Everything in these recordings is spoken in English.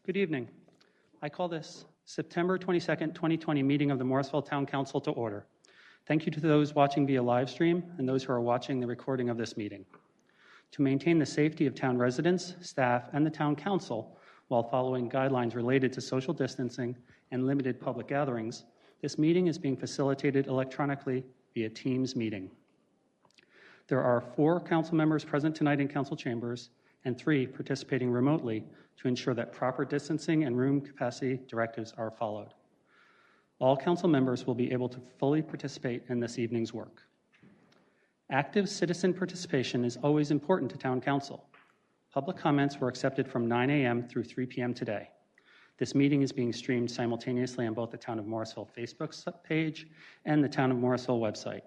Good evening. I call this September 22nd, 2020 meeting of the Morrisville Town Council to order. Thank you to those watching via live stream and those who are watching the recording of this meeting. To maintain the safety of town residents, staff, and the town council while following guidelines related to social distancing and limited public gatherings, this meeting is being facilitated electronically via Teams meeting. There are 4 council members present tonight in council chambers and 3 participating remotely to ensure that proper distancing and room capacity directives are followed. All council members will be able to fully participate in this evening's work. Active citizen participation is always important to town council. Public comments were accepted from 9 a.m. through 3 p.m. today. This meeting is being streamed simultaneously on both the Town of Morrisville Facebook page and the Town of Morrisville website.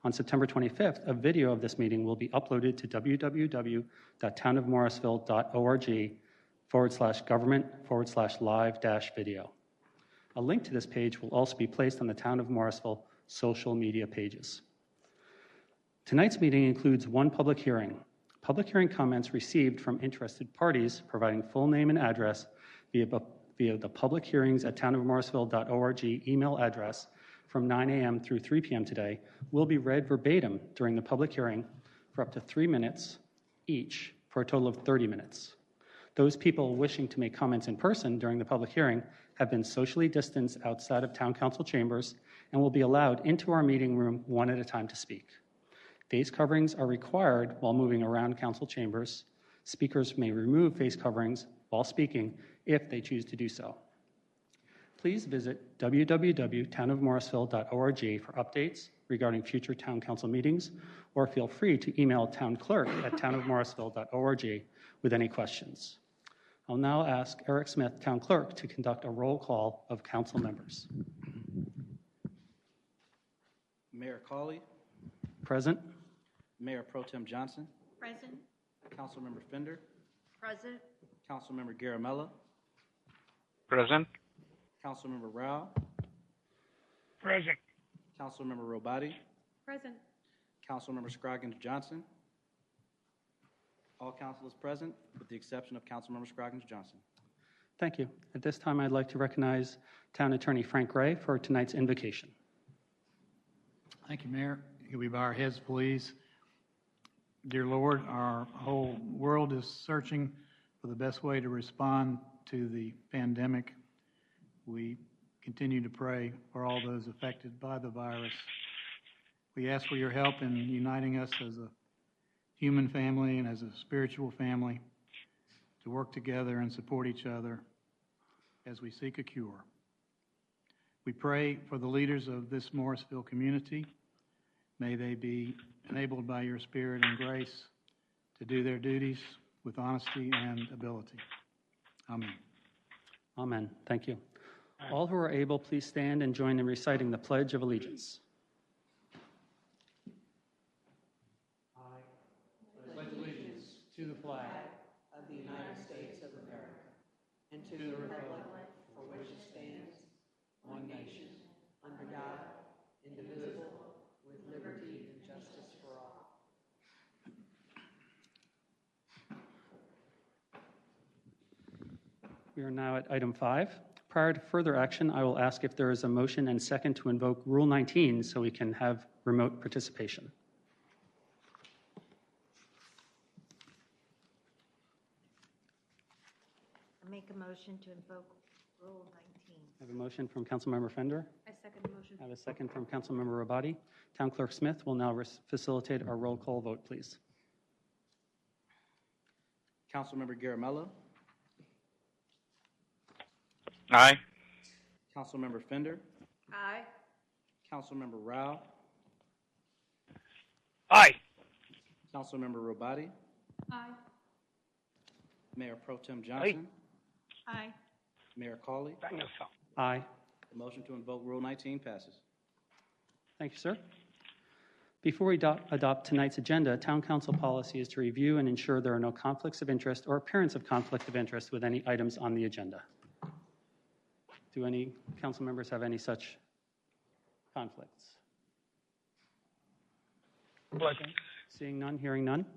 On September 25th, a video of this meeting will be uploaded to www.townofmorrisville.org/government/live-video. A link to this page will also be placed on the Town of Morrisville social media pages. Tonight's meeting includes 1 public hearing. Public hearing comments received from interested parties providing full name and address via the public hearings at townofmorrisville.org email address from 9 a.m. through 3 p.m. today will be read verbatim during the public hearing for up to 3 minutes each for a total of 30 minutes. Those people wishing to make comments in person during the public hearing have been socially distanced outside of town council chambers and will be allowed into our meeting room one at a time to speak. Face coverings are required while moving around council chambers. Speakers may remove face coverings while speaking if they choose to do so. Please visit www.townofmorrisville.org for updates regarding future town council meetings, or feel free to email town clerk at townofmorrisville.org with any questions. I'll now ask Eric Smith, town clerk, to conduct a roll call of council members. Mayor Cawley. Present. Mayor Pro Tem Johnson. Present. Councilmember Fender. Present. Councilmember Garamella. Present. Councilmember Rao. Present. Councilmember Robati. Present. Councilmember Scroggins Johnson. All council is present with the exception of Councilmember Scroggins Johnson. Thank you. At this time, I'd like to recognize Town Attorney Frank Gray for tonight's invocation. Thank you, Mayor. Can we bow our heads, please? Dear Lord, our whole world is searching for the best way to respond to the pandemic. We continue to pray for all those affected by the virus. We ask for your help in uniting us as a human family and as a spiritual family to work together and support each other as we seek a cure. We pray for the leaders of this Morrisville community. May they be enabled by your Spirit and grace to do their duties with honesty and ability. Amen. Amen. Thank you. All who are able, please stand and join in reciting the Pledge of Allegiance. I pledge allegiance to the flag of the United States of America and to the republic for which it stands, one nation, under God, indivisible, with liberty and justice for all. We are now at item 5. Prior to further action, I will ask if there is a motion and second to invoke Rule 19 so we can have remote participation. I make a motion to invoke Rule 19. I have a motion from Councilmember Fender. I second the motion. I have a second from Councilmember Rabati. Town Clerk Smith will now facilitate our roll call vote, please. Councilmember Garamella. Aye. Councilmember Fender. Aye. Councilmember Rao. Aye. Councilmember Robati. Aye. Mayor Pro Tem Johnson. Aye. Mayor Cawley. Aye. The motion to invoke Rule 19 passes. Thank you, sir. Before we adopt tonight's agenda, Town Council policy is to review and ensure there are no conflicts of interest or appearance of conflict of interest with any items on the agenda. Do any council members have any such conflicts? Seeing none, hearing none.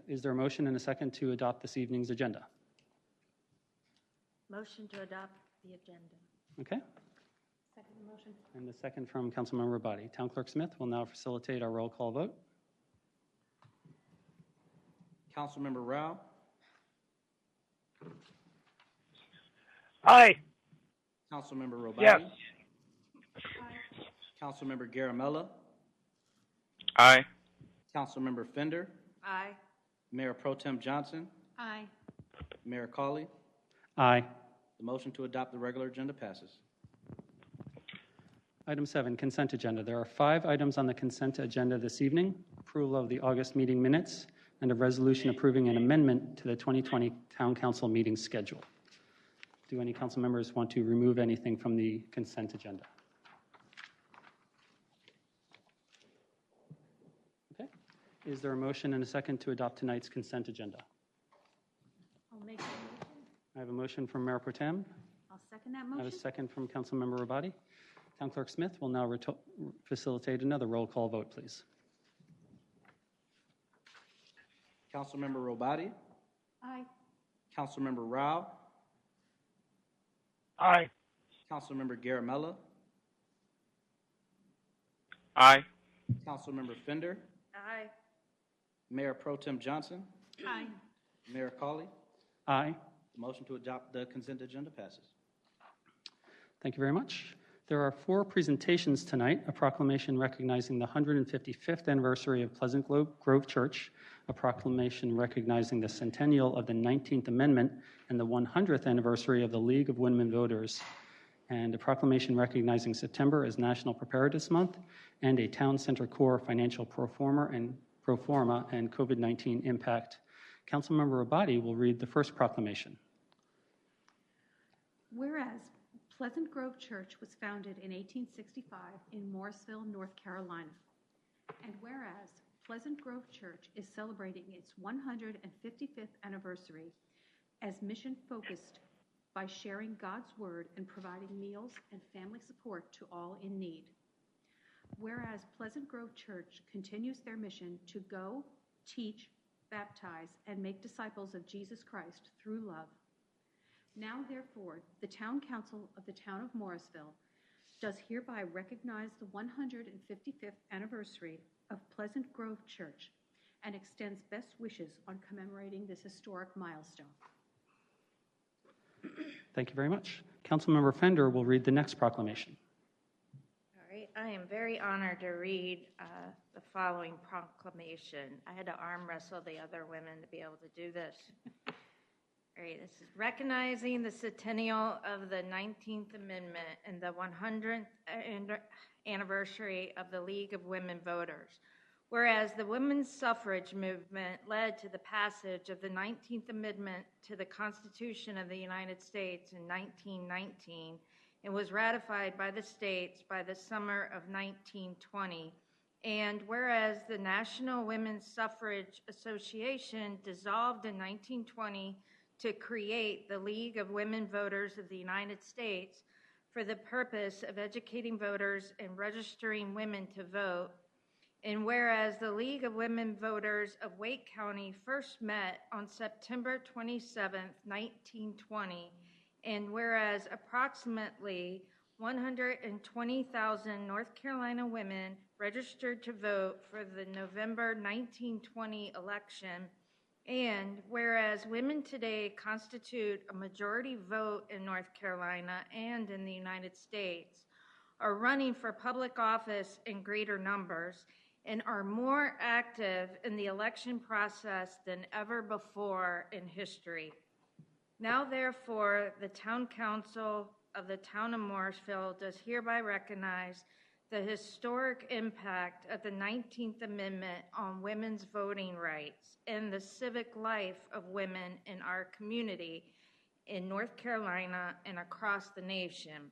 Is there a motion and a second to adopt this evening's agenda? Motion to adopt the agenda. Okay? Second motion. And the second from Councilmember Rabati. Town Clerk Smith will now facilitate our roll call vote. Councilmember Rao, Aye. Councilmember Robati. Yes. Councilmember Garamella, Aye. Councilmember Fender, Aye. Mayor Pro Tem Johnson, Aye. Mayor Cawley. Aye. The motion to adopt the regular agenda passes. Item 7, consent agenda. There are 5 items on the consent agenda this evening: approval of the August meeting minutes and a resolution approving an amendment to the 2020 Town Council meeting schedule. Do any council members want to remove anything from the consent agenda? Okay. Is there a motion and a second to adopt tonight's consent agenda? I'll make that motion. I have a motion from Mayor Pro Tem. I'll second that I have a motion. second from Councilmember Rabati. Town Clerk Smith will now facilitate another roll call vote, please. Councilmember Robati, Aye. Councilmember Rao, Aye. Councilmember Garamella, Aye. Councilmember Fender, Aye. Mayor Pro Tem Johnson, Aye. Mayor Cawley. Aye. The motion to adopt the consent agenda passes. Thank you very much. There are 4 presentations tonight: a proclamation recognizing the 155th anniversary of Pleasant Grove Church, a proclamation recognizing the centennial of the 19th Amendment and the 100th anniversary of the League of Women Voters, and a proclamation recognizing September as National Preparedness Month, and a Town Center Core financial pro forma and COVID-19 impact. Councilmember Rabati will read the first proclamation. Whereas Pleasant Grove Church was founded in 1865 in Morrisville, North Carolina, and whereas Pleasant Grove Church is celebrating its 155th anniversary as mission-focused by sharing God's Word and providing meals and family support to all in need. Whereas Pleasant Grove Church continues their mission to go, teach, baptize, and make disciples of Jesus Christ through love. Now, therefore, the Town Council of the Town of Morrisville does hereby recognize the 155th anniversary of Pleasant Grove Church and extends best wishes on commemorating this historic milestone. Thank you very much. Councilmember Fender will read the next proclamation. All right. I am very honored to read the following proclamation. I had to arm wrestle the other women to be able to do this. All right, this is recognizing the centennial of the 19th Amendment and the 100th anniversary of the League of Women Voters. Whereas the women's suffrage movement led to the passage of the 19th Amendment to the Constitution of the United States in 1919 and was ratified by the states by the summer of 1920. And whereas the National Women's Suffrage Association dissolved in 1920 to create the League of Women Voters of the United States for the purpose of educating voters and registering women to vote. And whereas the League of Women Voters of Wake County first met on September 27, 1920, and whereas approximately 120,000 North Carolina women registered to vote for the November 1920 election, and whereas women today constitute a majority vote in North Carolina and in the United States, are running for public office in greater numbers, and are more active in the election process than ever before in history. Now, therefore, the Town Council of the Town of Morrisville does hereby recognize the historic impact of the 19th Amendment on women's voting rights and the civic life of women in our community in North Carolina and across the nation.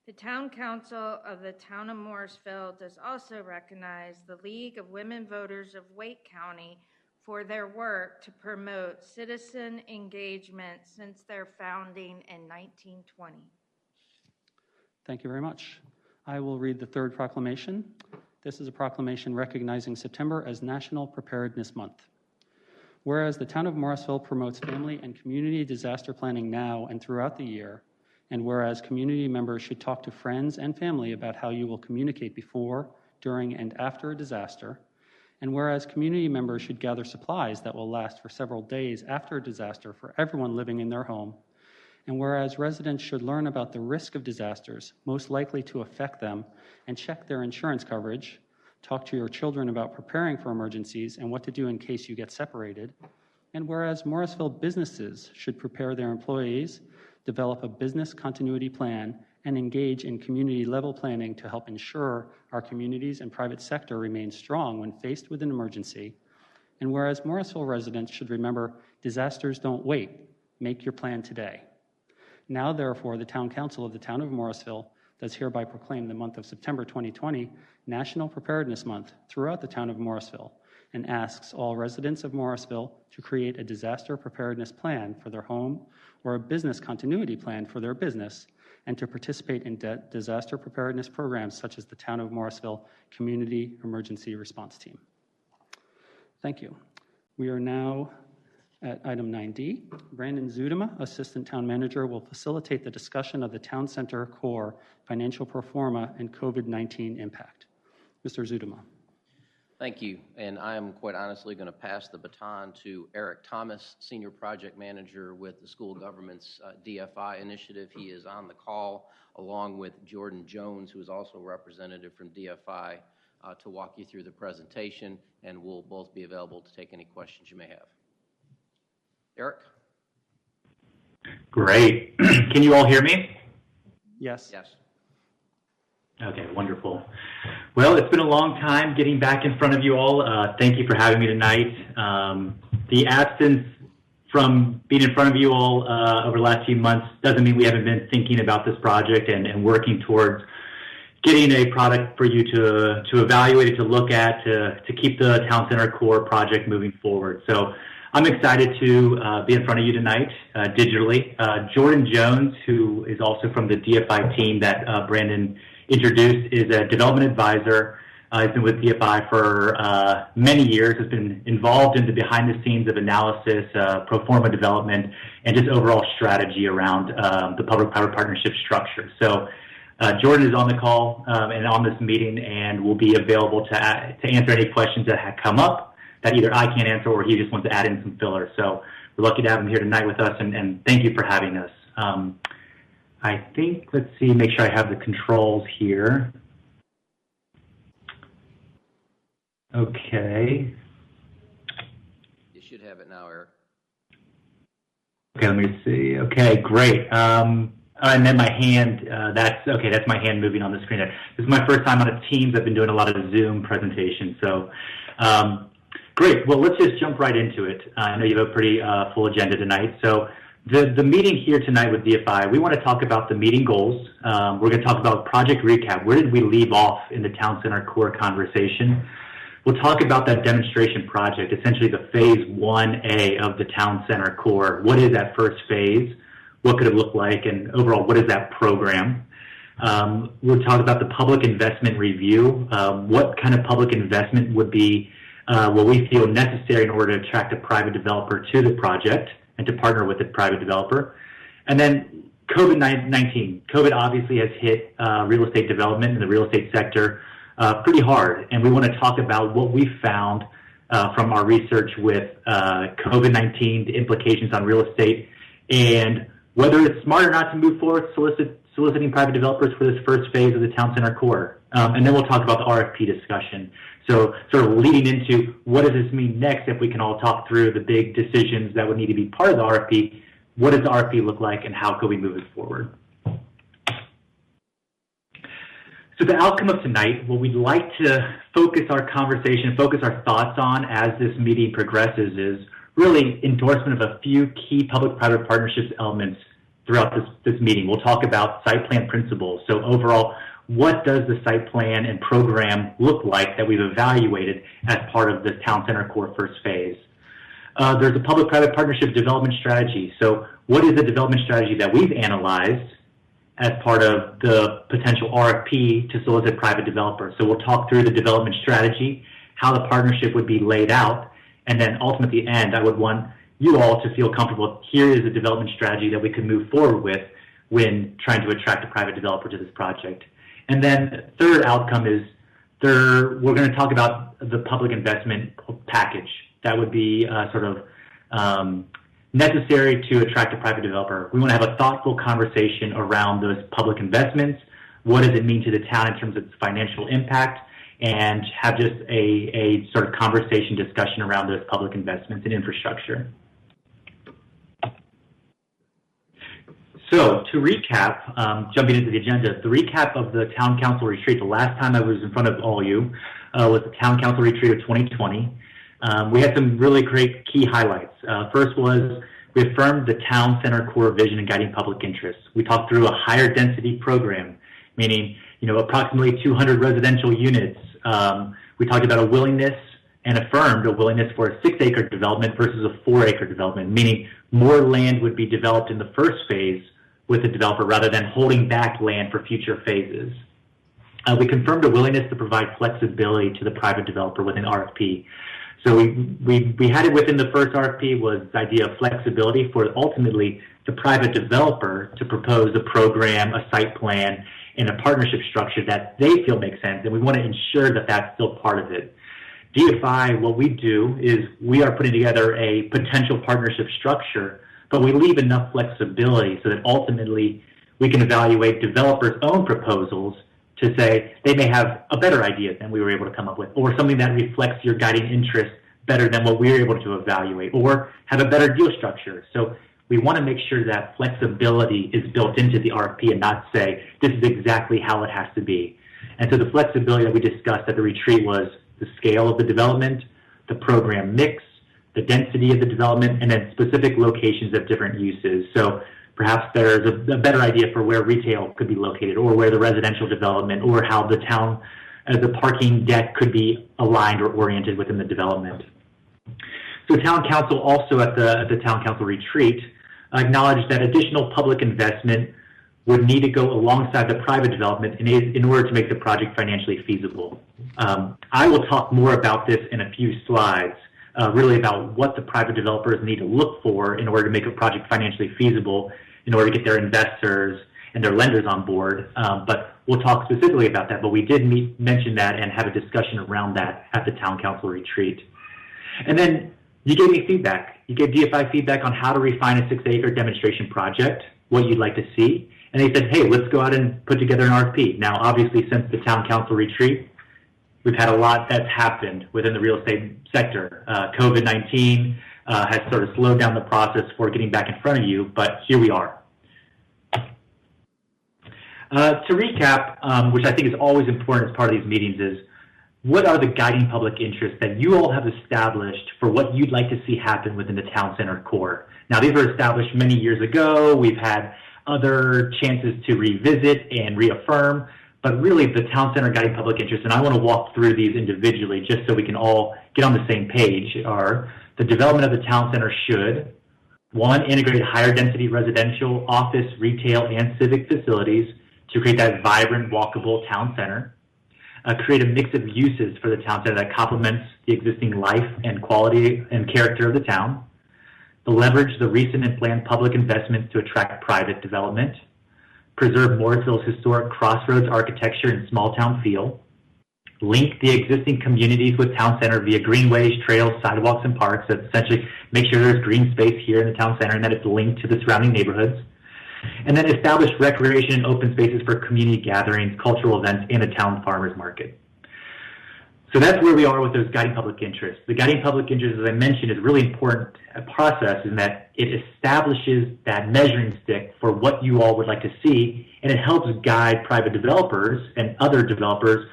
The Town Council of the Town of Morrisville does also recognize the League of Women Voters of Wake County for their work to promote citizen engagement since their founding in 1920. Thank you very much. I will read the third proclamation. This is a proclamation recognizing September as National Preparedness Month. Whereas the town of Morrisville promotes family and community disaster planning now and throughout the year, and whereas community members should talk to friends and family about how you will communicate before, during, and after a disaster, and whereas community members should gather supplies that will last for several days after a disaster for everyone living in their home, and whereas residents should learn about the risk of disasters most likely to affect them and check their insurance coverage, talk to your children about preparing for emergencies and what to do in case you get separated, and whereas Morrisville businesses should prepare their employees, develop a business continuity plan, and engage in community-level planning to help ensure our communities and private sector remain strong when faced with an emergency. And whereas Morrisville residents should remember, disasters don't wait. Make your plan today. Now, therefore, the Town Council of the Town of Morrisville does hereby proclaim the month of September 2020 National Preparedness Month throughout the Town of Morrisville, and asks all residents of Morrisville to create a disaster preparedness plan for their home or a business continuity plan for their business, and to participate in disaster preparedness programs such as the Town of Morrisville Community Emergency Response Team. Thank you. We are now at item 9D. Brandon Zudema, Assistant Town Manager, will facilitate the discussion of the Town Center Core financial pro forma and COVID-19 impact. Mr. Zudema. Thank you, and I am quite honestly going to pass the baton to Eric Thomas, Senior Project Manager with the School Government's DFI initiative. He is on the call along with Jordan Jones, who is also a representative from DFI, to walk you through the presentation, and we'll both be available to take any questions you may have. Eric? Great. Can you all hear me? Yes. Yes. Okay, wonderful. Well, it's been a long time getting back in front of you all. Thank you for having me tonight. The absence from being in front of you all over the last few months doesn't mean we haven't been thinking about this project and working towards getting a product for you to evaluate, to look at, to keep the Town Center Core project moving forward. So I'm excited to be in front of you tonight digitally. Jordan Jones, who is also from the DFI team that Brandon introduced, is a development advisor. He's been with DFI for many years, has been involved in the behind the scenes of analysis, pro forma development, and just overall strategy around the public-private partnership structure. So Jordan is on the call and on this meeting and will be available to answer any questions that have come up that either I can't answer or he just wants to add in some filler. So we're lucky to have him here tonight with us, and thank you for having us. I think, let's see, make sure I have the controls here. Okay. You should have it now, Eric. Okay, let me see. Okay, great. And then my hand, that's my hand moving on the screen there. This is my first time on a Teams. I've been doing a lot of Zoom presentations. So great. Well, let's just jump right into it. I know you have a pretty full agenda tonight. So the meeting here tonight with DFI, we want to talk about the meeting goals. We're going to talk about project recap. Where did we leave off in the Town Center Core conversation? We'll talk about that demonstration project, essentially the phase 1A of the Town Center Core. What is that first phase? What could it look like? And overall, what is that program? We'll talk about the public investment review. What kind of public investment would be what we feel necessary in order to attract a private developer to the project and to partner with the private developer. And then COVID-19. COVID obviously has hit real estate development in the real estate sector pretty hard. And we want to talk about what we found from our research with COVID-19, the implications on real estate, and whether it's smart or not to move forward soliciting private developers for this first phase of the Town Center Core. And then we'll talk about the RFP discussion. So sort of leading into what does this mean next if we can all talk through the big decisions that would need to be part of the RFP. What does the RFP look like and how could we move it forward? So the outcome of tonight, what we'd like to focus our conversation, focus our thoughts on as this meeting progresses is really endorsement of a few key public-private partnerships elements throughout this meeting. We'll talk about site plan principles. So overall, what does the site plan and program look like that we've evaluated as part of the Town Center Core first phase? There's a public-private partnership development strategy. So what is the development strategy that we've analyzed as part of the potential RFP to solicit private developers? So we'll talk through the development strategy, how the partnership would be laid out, And then ultimately at the end, I would want you all to feel comfortable. Here is a development strategy that we could move forward with when trying to attract a private developer to this project. And then third outcome is we're going to talk about the public investment package. That would be necessary to attract a private developer. We want to have a thoughtful conversation around those public investments. What does it mean to the town in terms of its financial impact? And have just a sort of conversation discussion around those public investments in infrastructure. So to recap, jumping into the agenda, the recap of the Town Council retreat, the last time I was in front of all you was the Town Council retreat of 2020. We had some really great key highlights. First was we affirmed the Town Center core vision and guiding public interest. We talked through a higher density program, meaning approximately 200 residential units. We talked about a willingness and affirmed a willingness for a 6-acre development versus a 4-acre development, meaning more land would be developed in the first phase with the developer rather than holding back land for future phases. We confirmed a willingness to provide flexibility to the private developer with an RFP. So we had it within the first RFP was the idea of flexibility for ultimately the private developer to propose a program, a site plan, and a partnership structure that they feel makes sense, and we want to ensure that that's still part of it. DFI, what we do is we are putting together a potential partnership structure, but we leave enough flexibility so that ultimately we can evaluate developers' own proposals to say they may have a better idea than we were able to come up with, or something that reflects your guiding interest better than what we were able to evaluate, or have a better deal structure. So we want to make sure that flexibility is built into the RFP and not say, this is exactly how it has to be. And so the flexibility that we discussed at the retreat was the scale of the development, the program mix, the density of the development, and then specific locations of different uses. So perhaps there's a better idea for where retail could be located, or where the residential development, or how the town, the parking deck could be aligned or oriented within the development. So Town Council also at the Town Council retreat acknowledged that additional public investment would need to go alongside the private development in order to make the project financially feasible. I will talk more about this in a few slides, really about what the private developers need to look for in order to make a project financially feasible, in order to get their investors and their lenders on board. But we'll talk specifically about that, but we did mention that and have a discussion around that at the Town Council retreat. And then you gave me feedback. You gave DFI feedback on how to refine a 6-acre demonstration project, what you'd like to see. And they said, hey, let's go out and put together an RFP. Now, obviously, since the Town Council retreat, we've had a lot that's happened within the real estate sector. COVID-19 has sort of slowed down the process for getting back in front of you, but here we are. To recap, which I think is always important as part of these meetings, is what are the guiding public interests that you all have established for what you'd like to see happen within the Town Center core? Now, these were established many years ago. We've had other chances to revisit and reaffirm, but really the Town Center guiding public interests, and I want to walk through these individually just so we can all get on the same page, are the development of the Town Center should, 1, integrate higher density residential, office, retail, and civic facilities to create that vibrant, walkable town center. Create a mix of uses for the town center that complements the existing life and quality and character of the town. To leverage the recent and planned public investments to attract private development. Preserve Morrisville's historic crossroads architecture and small town feel. Link the existing communities with town center via greenways, trails, sidewalks, and parks. That essentially make sure there's green space here in the town center and that it's linked to the surrounding neighborhoods. And then establish recreation and open spaces for community gatherings, cultural events, and a town farmers market. So that's where we are with those guiding public interests. The guiding public interest, as I mentioned, is a really important process in that it establishes that measuring stick for what you all would like to see, and it helps guide private developers and other developers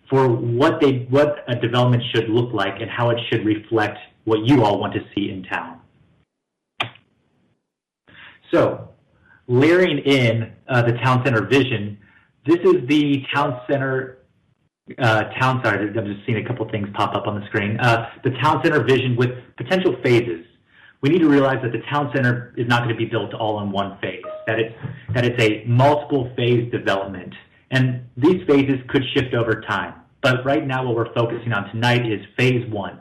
for what a development should look like and how it should reflect what you all want to see in town. So, layering in the town center vision, this is the town center, I'm just seeing a couple things pop up on the screen. The town center vision with potential phases. We need to realize that the town center is not going to be built all in one phase, that it's a multiple phase development. And these phases could shift over time. But right now what we're focusing on tonight is phase 1.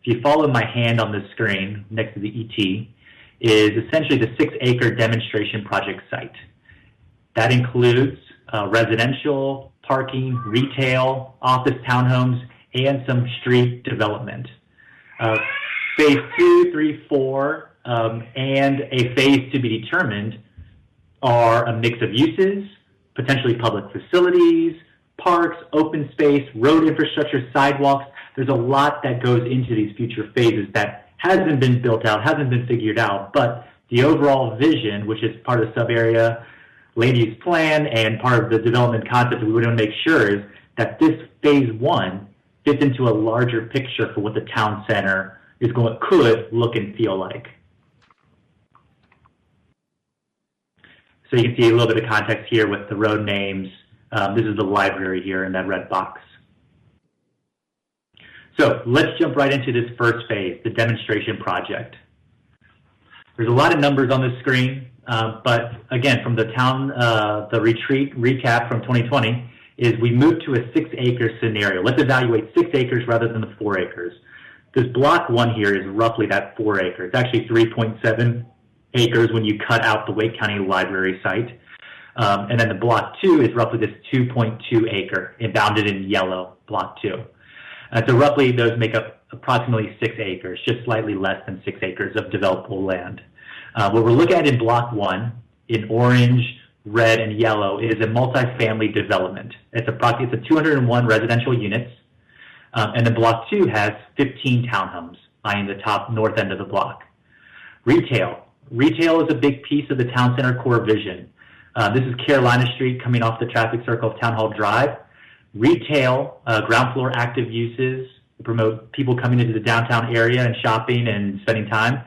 if you follow my hand on the screen next to the ET, is essentially the 6-acre demonstration project site. That includes residential, parking, retail, office townhomes, and some street development. Phase 2, 3, 4, and a phase to be determined are a mix of uses, potentially public facilities, parks, open space, road infrastructure, sidewalks. There's a lot that goes into these future phases that hasn't been built out, hasn't been figured out, but the overall vision, which is part of the sub-area land use plan and part of the development concept that we want to make sure is that this phase 1 fits into a larger picture for what the town center could look and feel like. So you can see a little bit of context here with the road names. This is the library here in that red box. So let's jump right into this first phase, the demonstration project. There's a lot of numbers on the screen, but again, from the town, the retreat recap from 2020 is we moved to a 6-acre scenario. Let's evaluate 6 acres rather than the 4 acres. This block 1 here is roughly that 4 acres. It's actually 3.7 acres when you cut out the Wake County Library site. And then the block 2 is roughly this 2.2 acre, bounded in yellow, block 2. So roughly those make up approximately 6 acres, just slightly less than 6 acres of developable land. What we're looking at in block 1, in orange, red, and yellow, is a multifamily development. It's 201 residential units, and then block 2 has 15 townhomes lying in the top north end of the block. Retail. Retail is a big piece of the town center core vision. This is Carolina Street coming off the traffic circle of Town Hall Drive. Retail, ground floor active uses, promote people coming into the downtown area and shopping and spending time,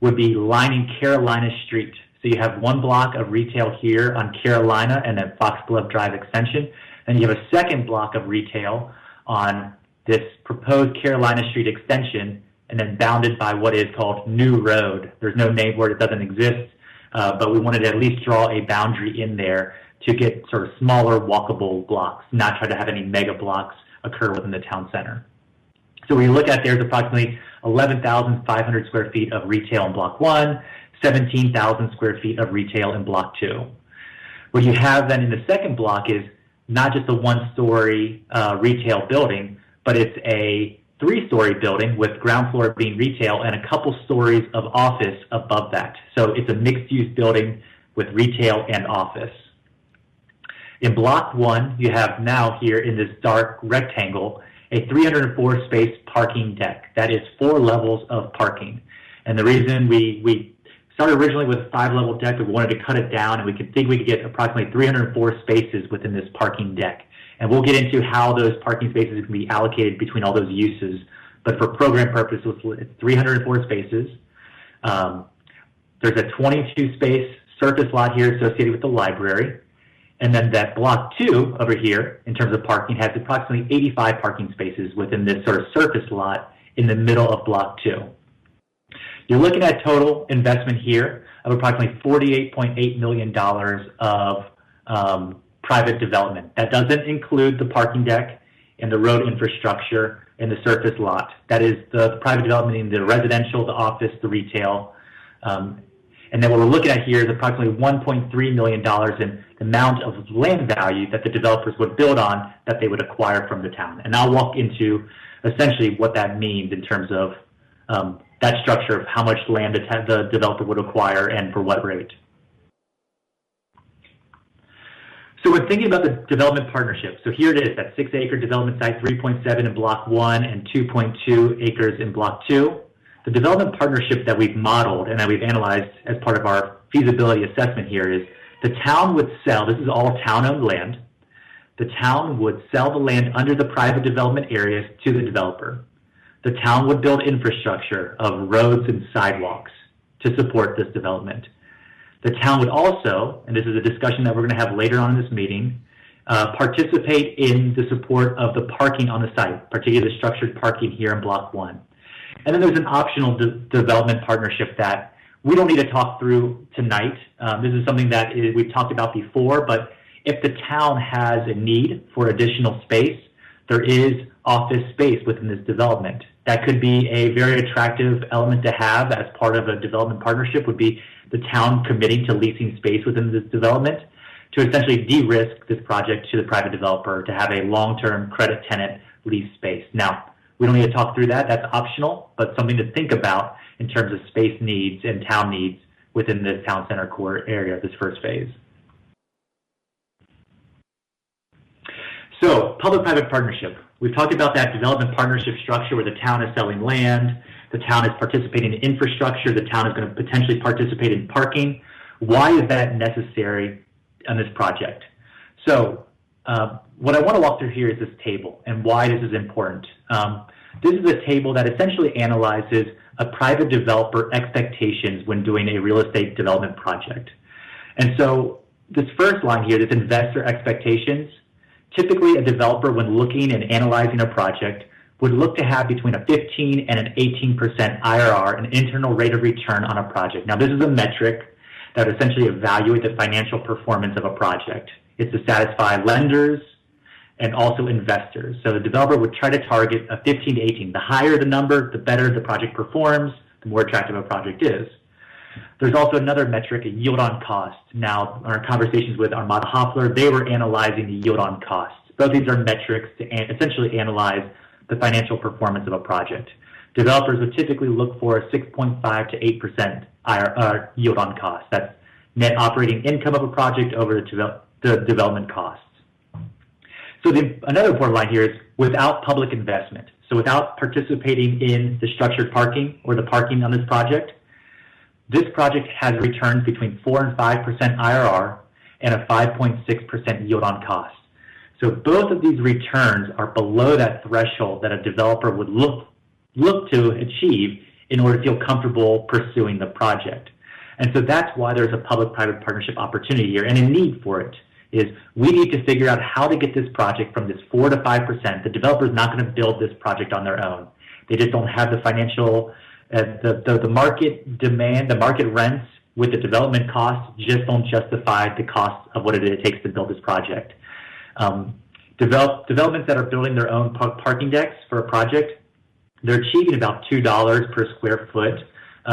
would be lining Carolina Street. So you have one block of retail here on Carolina and then Foxglove Drive extension. Then you have a second block of retail on this proposed Carolina Street extension and then bounded by what is called New Road. There's no name where it doesn't exist, but we wanted to at least draw a boundary in there to get sort of smaller walkable blocks, not try to have any mega blocks occur within the town center. So when you look at there's approximately 11,500 square feet of retail in block 1, 17,000 square feet of retail in block 2. What you have then in the second block is not just a one-story retail building, but it's a 3-story building with ground floor being retail and a couple stories of office above that. So it's a mixed-use building with retail and office. In block 1, you have now here in this dark rectangle a 304-space parking deck. That is 4 levels of parking. And the reason we started originally with a 5-level deck, but we wanted to cut it down, and we could think we could get approximately 304 spaces within this parking deck. And we'll get into how those parking spaces can be allocated between all those uses. But for program purposes, it's 304 spaces. There's a 22-space surface lot here associated with the library. And then that block 2 over here, in terms of parking, has approximately 85 parking spaces within this sort of surface lot in the middle of block 2. You're looking at total investment here of approximately $48.8 million of private development. That doesn't include the parking deck and the road infrastructure and the surface lot. That is the private development in the residential, the office, the retail. And then what we're looking at here is approximately $1.3 million in the amount of land value that the developers would build on that they would acquire from the town. And I'll walk into essentially what that means in terms of that structure of how much land the developer would acquire and for what rate. So when thinking about the development partnership, so here it is, that 6-acre development site, 3.7 in block 1 and 2.2 acres in block 2. The development partnership that we've modeled and that we've analyzed as part of our feasibility assessment here is the town would sell, this is all town-owned land, the town would sell the land under the private development areas to the developer. The town would build infrastructure of roads and sidewalks to support this development. The town would also, and this is a discussion that we're going to have later on in this meeting, participate in the support of the parking on the site, particularly the structured parking here in block 1. And then there's an optional development partnership that we don't need to talk through tonight. This is something that we've talked about before, but if the town has a need for additional space, there is office space within this development. That could be a very attractive element to have as part of a development partnership, would be the town committing to leasing space within this development to essentially de-risk this project to the private developer to have a long-term credit tenant lease space. Now, we don't need to talk through that. That's optional, but something to think about in terms of space needs and town needs within this town center core area, this first phase. So, public-private partnership. We've talked about that development partnership structure where the town is selling land, the town is participating in infrastructure, the town is going to potentially participate in parking. Why is that necessary on this project? So, what I want to walk through here is this table and why this is important. This is a table that essentially analyzes a private developer expectations when doing a real estate development project. And so this first line here, this investor expectations, typically a developer when looking and analyzing a project would look to have between a 15 and an 18% IRR, an internal rate of return on a project. Now this is a metric that would essentially evaluate the financial performance of a project. It's to satisfy lenders and also investors. So the developer would try to target a 15 to 18. The higher the number, the better the project performs, the more attractive a project is. There's also another metric, a yield on cost. Now, our conversations with Armada Hoffler, they were analyzing the yield on cost. Both these are metrics to essentially analyze the financial performance of a project. Developers would typically look for a 6.5 to 8% yield on cost. That's net operating income of a project over the development costs. So another important line here is without public investment. So without participating in the structured parking or the parking on this project, this project has returns between 4 and 5% IRR and a 5.6% yield on cost. So both of these returns are below that threshold that a developer would look to achieve in order to feel comfortable pursuing the project. And so that's why there's a public-private partnership opportunity here and a need for it. Is we need to figure out how to get this project from this 4 to 5%. The developer's not going to build this project on their own. They just don't have the financial, the market demand, the market rents with the development costs just don't justify the cost of what it takes to build this project. Developments that are building their own parking decks for a project, they're achieving about $2 per square foot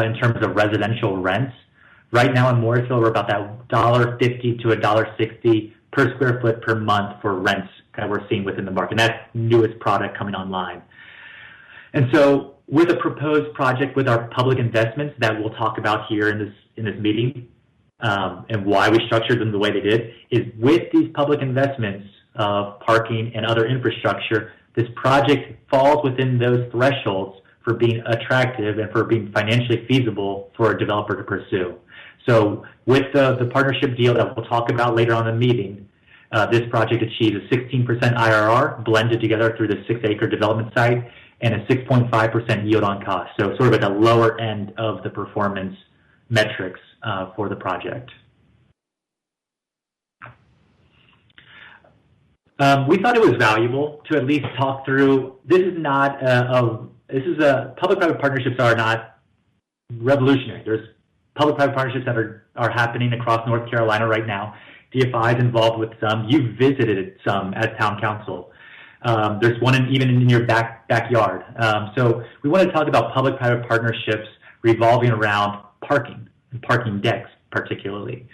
in terms of residential rents. Right now in Morrisville, we're about that $1.50 to $1.60 per square foot per month for rents that we're seeing within the market. And that's newest product coming online. And so with a proposed project with our public investments that we'll talk about here in this meeting, and why we structured them the way they did, is with these public investments of parking and other infrastructure, this project falls within those thresholds for being attractive and for being financially feasible for a developer to pursue. So with the partnership deal that we'll talk about later on in the meeting, this project achieves a 16% IRR blended together through the 6-acre development site and a 6.5% yield on cost. So sort of at the lower end of the performance metrics for the project. We thought it was valuable to at least talk through. This is not public-private partnerships are not revolutionary. There's public-private partnerships that are happening across North Carolina right now. DFI is involved with some. You've visited some as town council. There's one even in your backyard. So we want to talk about public-private partnerships revolving around parking and parking decks particularly.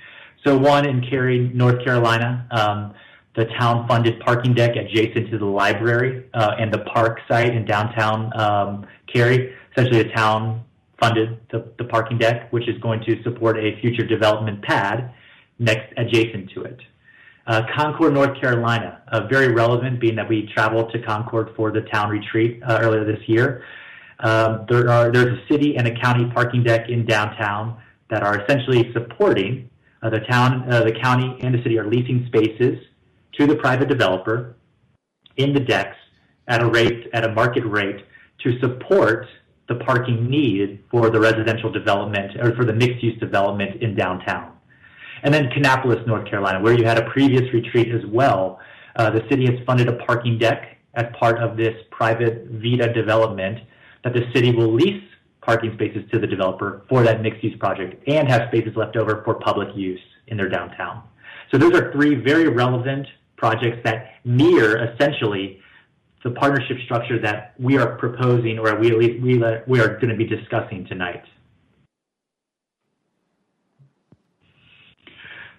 So one in Cary, North Carolina, the town-funded parking deck adjacent to the library and the park site in downtown Cary. Essentially, the town funded the parking deck, which is going to support a future development pad next adjacent to it. Concord, North Carolina, very relevant, being that we traveled to Concord for the town retreat earlier this year. There's a city and a county parking deck in downtown that are essentially supporting the county and the city are leasing spaces to the private developer in the decks at a market rate to support the parking needed for the residential development or for the mixed-use development in downtown. And then Kannapolis, North Carolina, where you had a previous retreat as well. The city has funded a parking deck as part of this private VITA development that the city will lease parking spaces to the developer for that mixed-use project and have spaces left over for public use in their downtown. So those are three very relevant projects that mirror essentially the partnership structure that we are proposing, or we are going to be discussing tonight.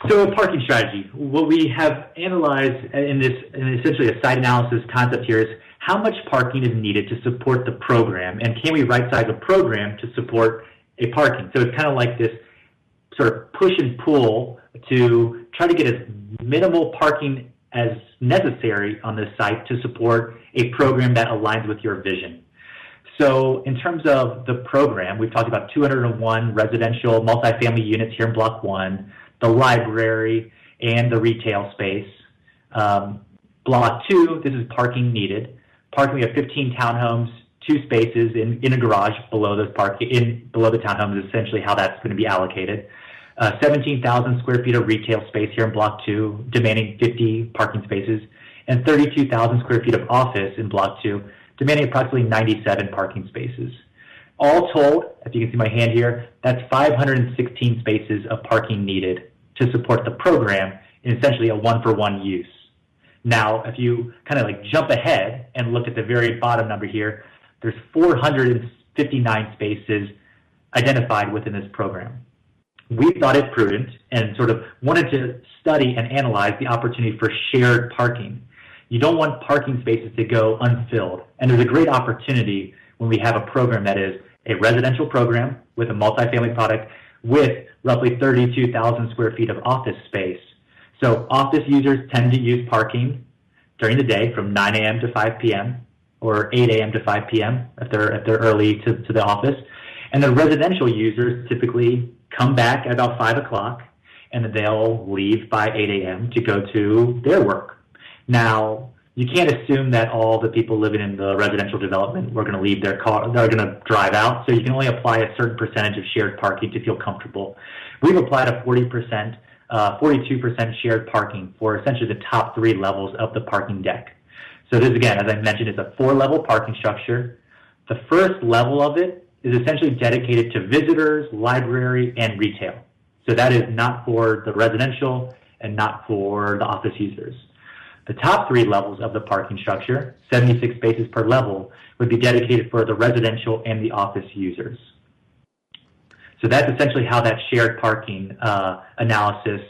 So a parking strategy. What we have analyzed in essentially a site analysis concept here is how much parking is needed to support the program, and can we right-size a program to support a parking? So it's kind of like this sort of push and pull to try to get as minimal parking as necessary on this site to support a program that aligns with your vision. So in terms of the program, we've talked about 201 residential multifamily units here in Block 1, the library, and the retail space. Block 2, this is parking needed. Parking, we have 15 townhomes, 2 spaces in a garage below those below the townhomes is essentially how that's going to be allocated. 17,000 square feet of retail space here in Block 2, demanding 50 parking spaces, and 32,000 square feet of office in Block 2, demanding approximately 97 parking spaces. All told, if you can see my hand here, that's 516 spaces of parking needed to support the program in essentially a one-for-one use. Now, if you kind of like jump ahead and look at the very bottom number here, there's 459 spaces identified within this program. We thought it prudent and sort of wanted to study and analyze the opportunity for shared parking. You don't want parking spaces to go unfilled, and there's a great opportunity when we have a program that is a residential program with a multifamily product with roughly 32,000 square feet of office space. So office users tend to use parking during the day from 9 a.m. to 5 p.m. or 8 a.m. to 5 p.m. if they're early to the office. And the residential users typically come back at about 5 o'clock, and they'll leave by 8 a.m. to go to their work. Now, you can't assume that all the people living in the residential development were going to leave their car, they're going to drive out, so you can only apply a certain percentage of shared parking to feel comfortable. We've applied a 42% shared parking for essentially the top 3 levels of the parking deck. So this, again, as I mentioned, is a 4-level parking structure. The first level of it is essentially dedicated to visitors, library, and retail. So that is not for the residential and not for the office users. The top 3 levels of the parking structure, 76 spaces per level, would be dedicated for the residential and the office users. So that's essentially how that shared parking analysis,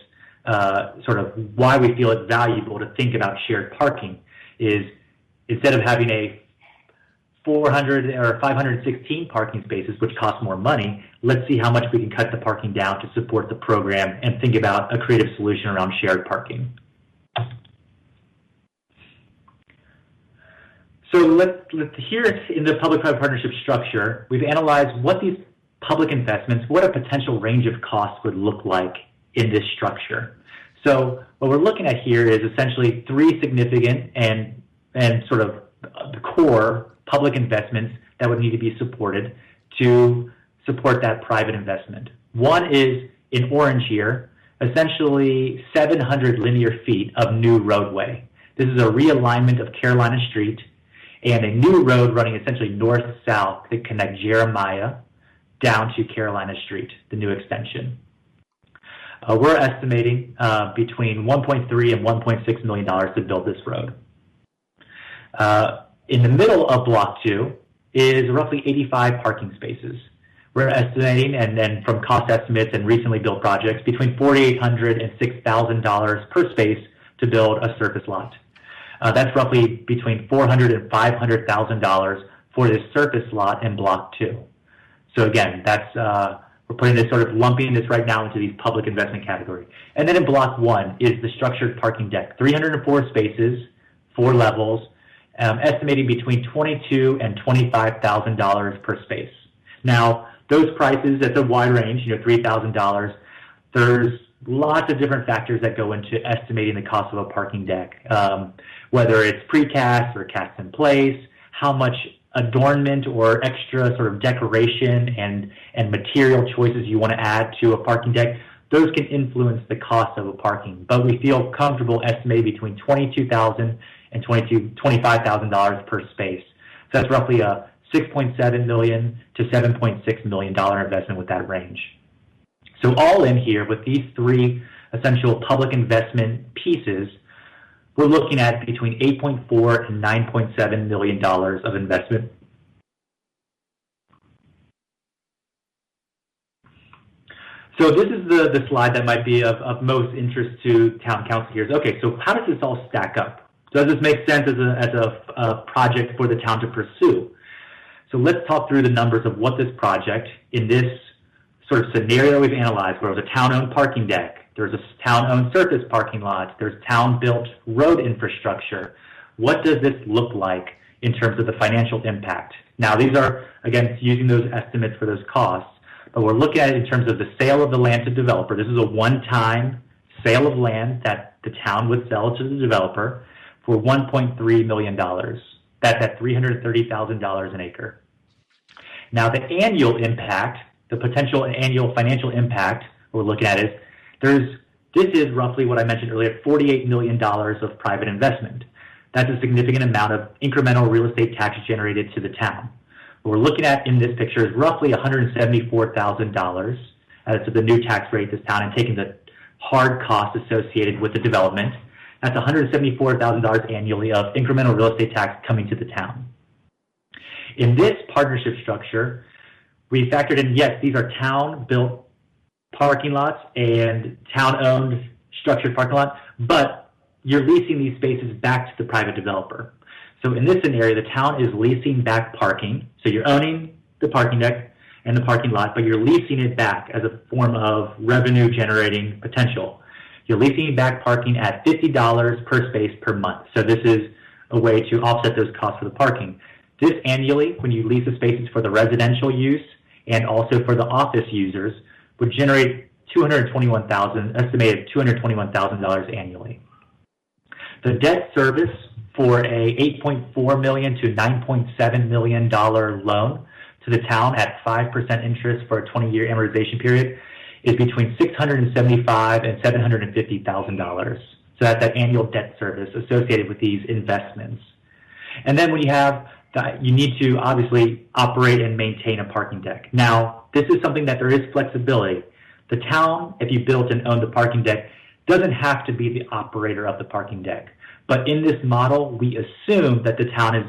sort of why we feel it's valuable to think about shared parking, is instead of having a 400 or 516 parking spaces, which cost more money, let's see how much we can cut the parking down to support the program and think about a creative solution around shared parking. So here in the public-private partnership structure, we've analyzed what these public investments, what a potential range of costs would look like in this structure. So what we're looking at here is essentially 3 significant and sort of the core public investments that would need to be supported to support that private investment. One is in orange here, essentially 700 linear feet of new roadway. This is a realignment of Carolina Street and a new road running essentially north-south to connect Jeremiah down to Carolina Street, the new extension. We're estimating between $1.3 and $1.6 million to build this road. In the middle of Block 2 is roughly 85 parking spaces. We're estimating, and then from cost estimates and recently built projects, between $4,800 and $6,000 per space to build a surface lot. That's roughly between $400,000 and $500,000 for this surface lot in Block 2. So again, that's we're putting this sort of lumping this right now into these public investment category. And then in Block 1 is the structured parking deck, 304 spaces, 4 levels, estimating between $22,000 and $25,000 per space. Now, those prices, that's a wide range, $3,000. There's lots of different factors that go into estimating the cost of a parking deck, whether it's precast or cast in place, how much adornment or extra sort of decoration and material choices you want to add to a parking deck. Those can influence the cost of a parking, but we feel comfortable estimating between $22,000 and $25,000 per space. So that's roughly a $6.7 million to $7.6 million investment with that range. So all in here with these 3 essential public investment pieces, we're looking at between $8.4 and $9.7 million of investment. So this is the slide that might be of most interest to town council here. Okay, so how does this all stack up? Does this make sense as a project for the town to pursue? So let's talk through the numbers of what this project, in this sort of scenario we've analyzed, where it was a town-owned parking deck, there's a town-owned surface parking lot, there's town-built road infrastructure. What does this look like in terms of the financial impact? Now, these are, again, using those estimates for those costs, but we're looking at it in terms of the sale of the land to developer. This is a one-time sale of land that the town would sell to the developer for $1.3 million. That's at $330,000 an acre. Now, the annual impact, the potential annual financial impact we're looking at is this is roughly what I mentioned earlier, $48 million of private investment. That's a significant amount of incremental real estate tax generated to the town. What we're looking at in this picture is roughly $174,000 as to the new tax rate this town, and taking the hard costs associated with the development. That's $174,000 annually of incremental real estate tax coming to the town. In this partnership structure, we factored in, yes, these are town-built parking lots and town-owned structured parking lots, but you're leasing these spaces back to the private developer. So in this scenario, the town is leasing back parking. So you're owning the parking deck and the parking lot, but you're leasing it back as a form of revenue-generating potential. You're leasing back parking at $50 per space per month. So this is a way to offset those costs for the parking. This annually, when you lease the spaces for the residential use and also for the office users, would generate estimated $221,000 annually. The debt service for a $8.4 million to $9.7 million loan to the town at 5% interest for a 20-year amortization period is between $675,000 and $750,000. So that's that annual debt service associated with these investments. And then when you have that, you need to obviously operate and maintain a parking deck. Now, this is something that there is flexibility. The town, if you built and owned the parking deck, doesn't have to be the operator of the parking deck. But in this model, we assume that the town is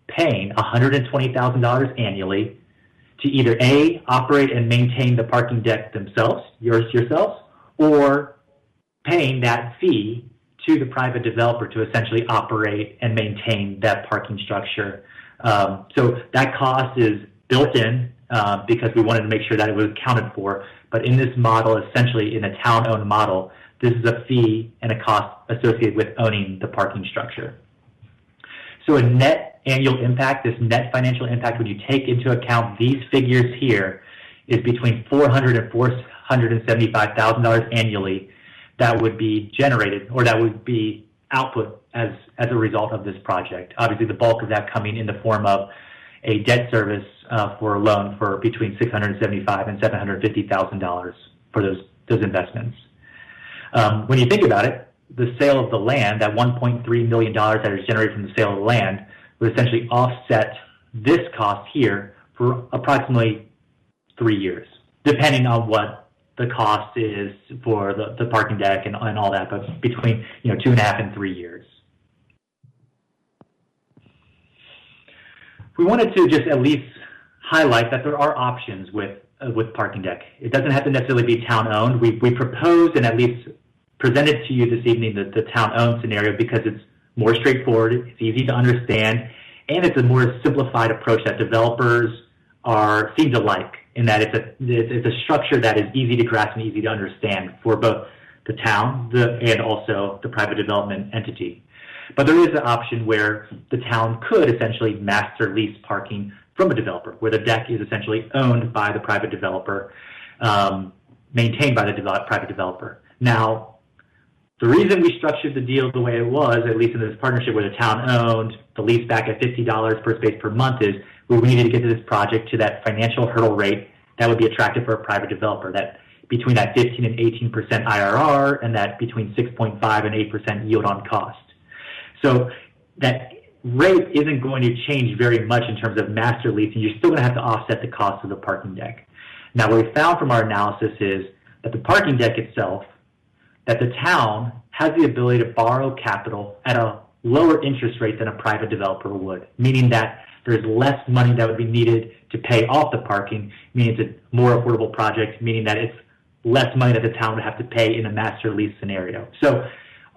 paying $120,000 annually to either A, operate and maintain the parking deck themselves, yourselves, or paying that fee to the private developer to essentially operate and maintain that parking structure. So that cost is built in because we wanted to make sure that it was accounted for. But in this model, essentially in a town-owned model, this is a fee and a cost associated with owning the parking structure. So a net annual impact, this net financial impact, when you take into account these figures here, is between $400,000 and $475,000 annually that would be generated, or that would be output as a result of this project. Obviously, the bulk of that coming in the form of a debt service for a loan for between $675,000 and $750,000 for those investments. When you think about it, the sale of the land, that $1.3 million that is generated from the sale of the land, would essentially offset this cost here for approximately 3 years, depending on what the cost is for the parking deck and all that, but between 2.5 and 3 years. We wanted to just at least highlight that there are options with parking deck. It doesn't have to necessarily be town-owned. We proposed and at least presented to you this evening the town-owned scenario because it's more straightforward, it's easy to understand, and it's a more simplified approach that developers seem to like, in that it's a structure that is easy to grasp and easy to understand for both the town and also the private development entity. But there is an option where the town could essentially master lease parking from a developer, where the deck is essentially owned by the private developer, maintained by the private developer. Now, the reason we structured the deal the way it was, at least in this partnership where the town owned, the lease back at $50 per space per month, is we needed to get to this project to that financial hurdle rate that would be attractive for a private developer, that between that 15 and 18% IRR and that between 6.5 and 8% yield on cost. So that rate isn't going to change very much in terms of master leasing. You're still going to have to offset the cost of the parking deck. Now, what we found from our analysis is that the parking deck itself that the town has the ability to borrow capital at a lower interest rate than a private developer would, meaning that there's less money that would be needed to pay off the parking, meaning it's a more affordable project, meaning that it's less money that the town would have to pay in a master lease scenario. So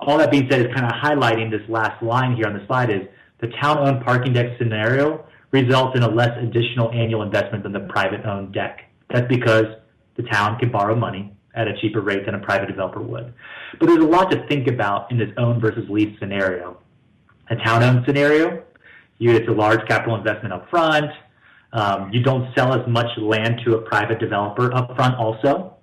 all that being said is kind of highlighting this last line here on the slide is the town-owned parking deck scenario results in a less additional annual investment than the private-owned deck. That's because the town can borrow money at a cheaper rate than a private developer would. But there's a lot to think about in this own versus lease scenario. A town-owned scenario, it's a large capital investment up front. You don't sell as much land to a private developer up front also.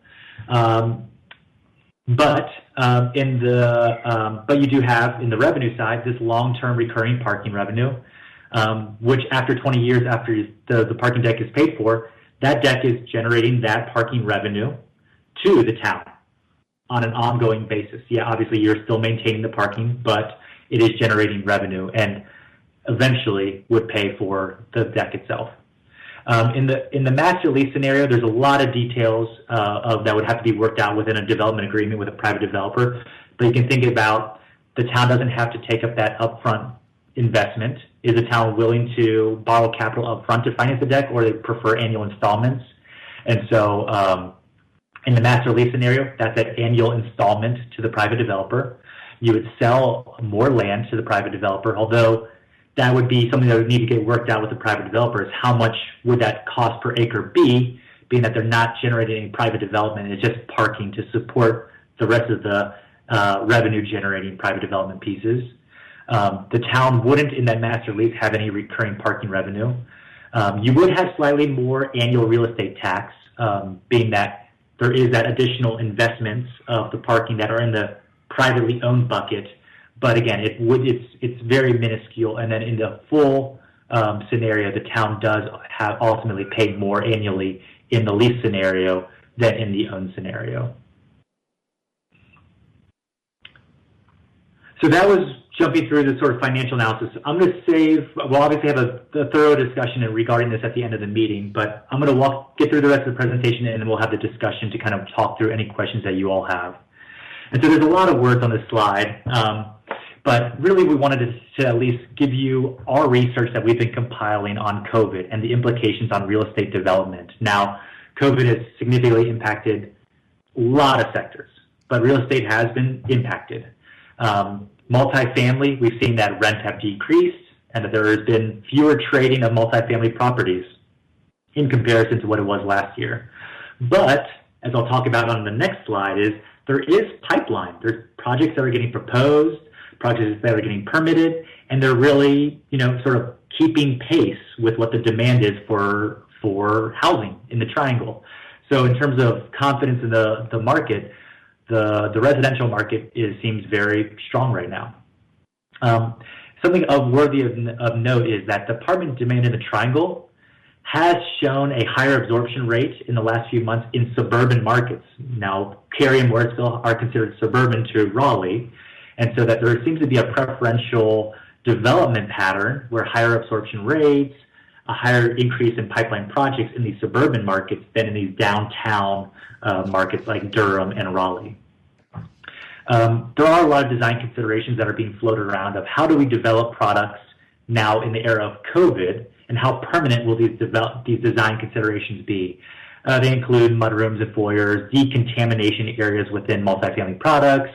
But you do have, in the revenue side, this long-term recurring parking revenue, which after 20 years after the parking deck is paid for, that deck is generating that parking revenue to the town on an ongoing basis. Yeah, obviously you're still maintaining the parking, but it is generating revenue and eventually would pay for the deck itself. In the master lease scenario, there's a lot of details that would have to be worked out within a development agreement with a private developer. But you can think about the town doesn't have to take up that upfront investment. Is the town willing to borrow capital upfront to finance the deck, or they prefer annual installments? And so in the master lease scenario, that's an annual installment to the private developer. You would sell more land to the private developer, although that would be something that would need to get worked out with the private developers. How much would that cost per acre be, being that they're not generating any private development, it's just parking to support the rest of the revenue-generating private development pieces. The town wouldn't, in that master lease, have any recurring parking revenue. You would have slightly more annual real estate tax, being that there is that additional investments of the parking that are in the privately owned bucket. But again, it's very minuscule, and then in the full scenario, the town does have ultimately paid more annually in the lease scenario than in the owned scenario. So that was jumping through the sort of financial analysis. I'm going to save, we'll obviously have a thorough discussion regarding this at the end of the meeting, but I'm going to get through the rest of the presentation, and then we'll have the discussion to kind of talk through any questions that you all have. And so there's a lot of words on this slide. But really, we wanted to at least give you our research that we've been compiling on COVID and the implications on real estate development. Now, COVID has significantly impacted a lot of sectors, but real estate has been impacted. Multifamily, we've seen that rents have decreased and that there has been fewer trading of multifamily properties in comparison to what it was last year. But, as I'll talk about on the next slide, is there is pipeline. There's projects that are getting proposed, projects that are getting permitted, and they're really, sort of keeping pace with what the demand is for housing in the triangle. So in terms of confidence in the market, the residential market seems very strong right now. Something worthy of note is that the apartment demand in the triangle has shown a higher absorption rate in the last few months in suburban markets. Now, Cary and Morrisville are considered suburban to Raleigh, and so that there seems to be a preferential development pattern where higher absorption rates, a higher increase in pipeline projects in these suburban markets than in these downtown markets like Durham and Raleigh. There are a lot of design considerations that are being floated around of how do we develop products now in the era of COVID, and how permanent will these design considerations be? They include mudrooms and foyers, decontamination areas within multifamily products,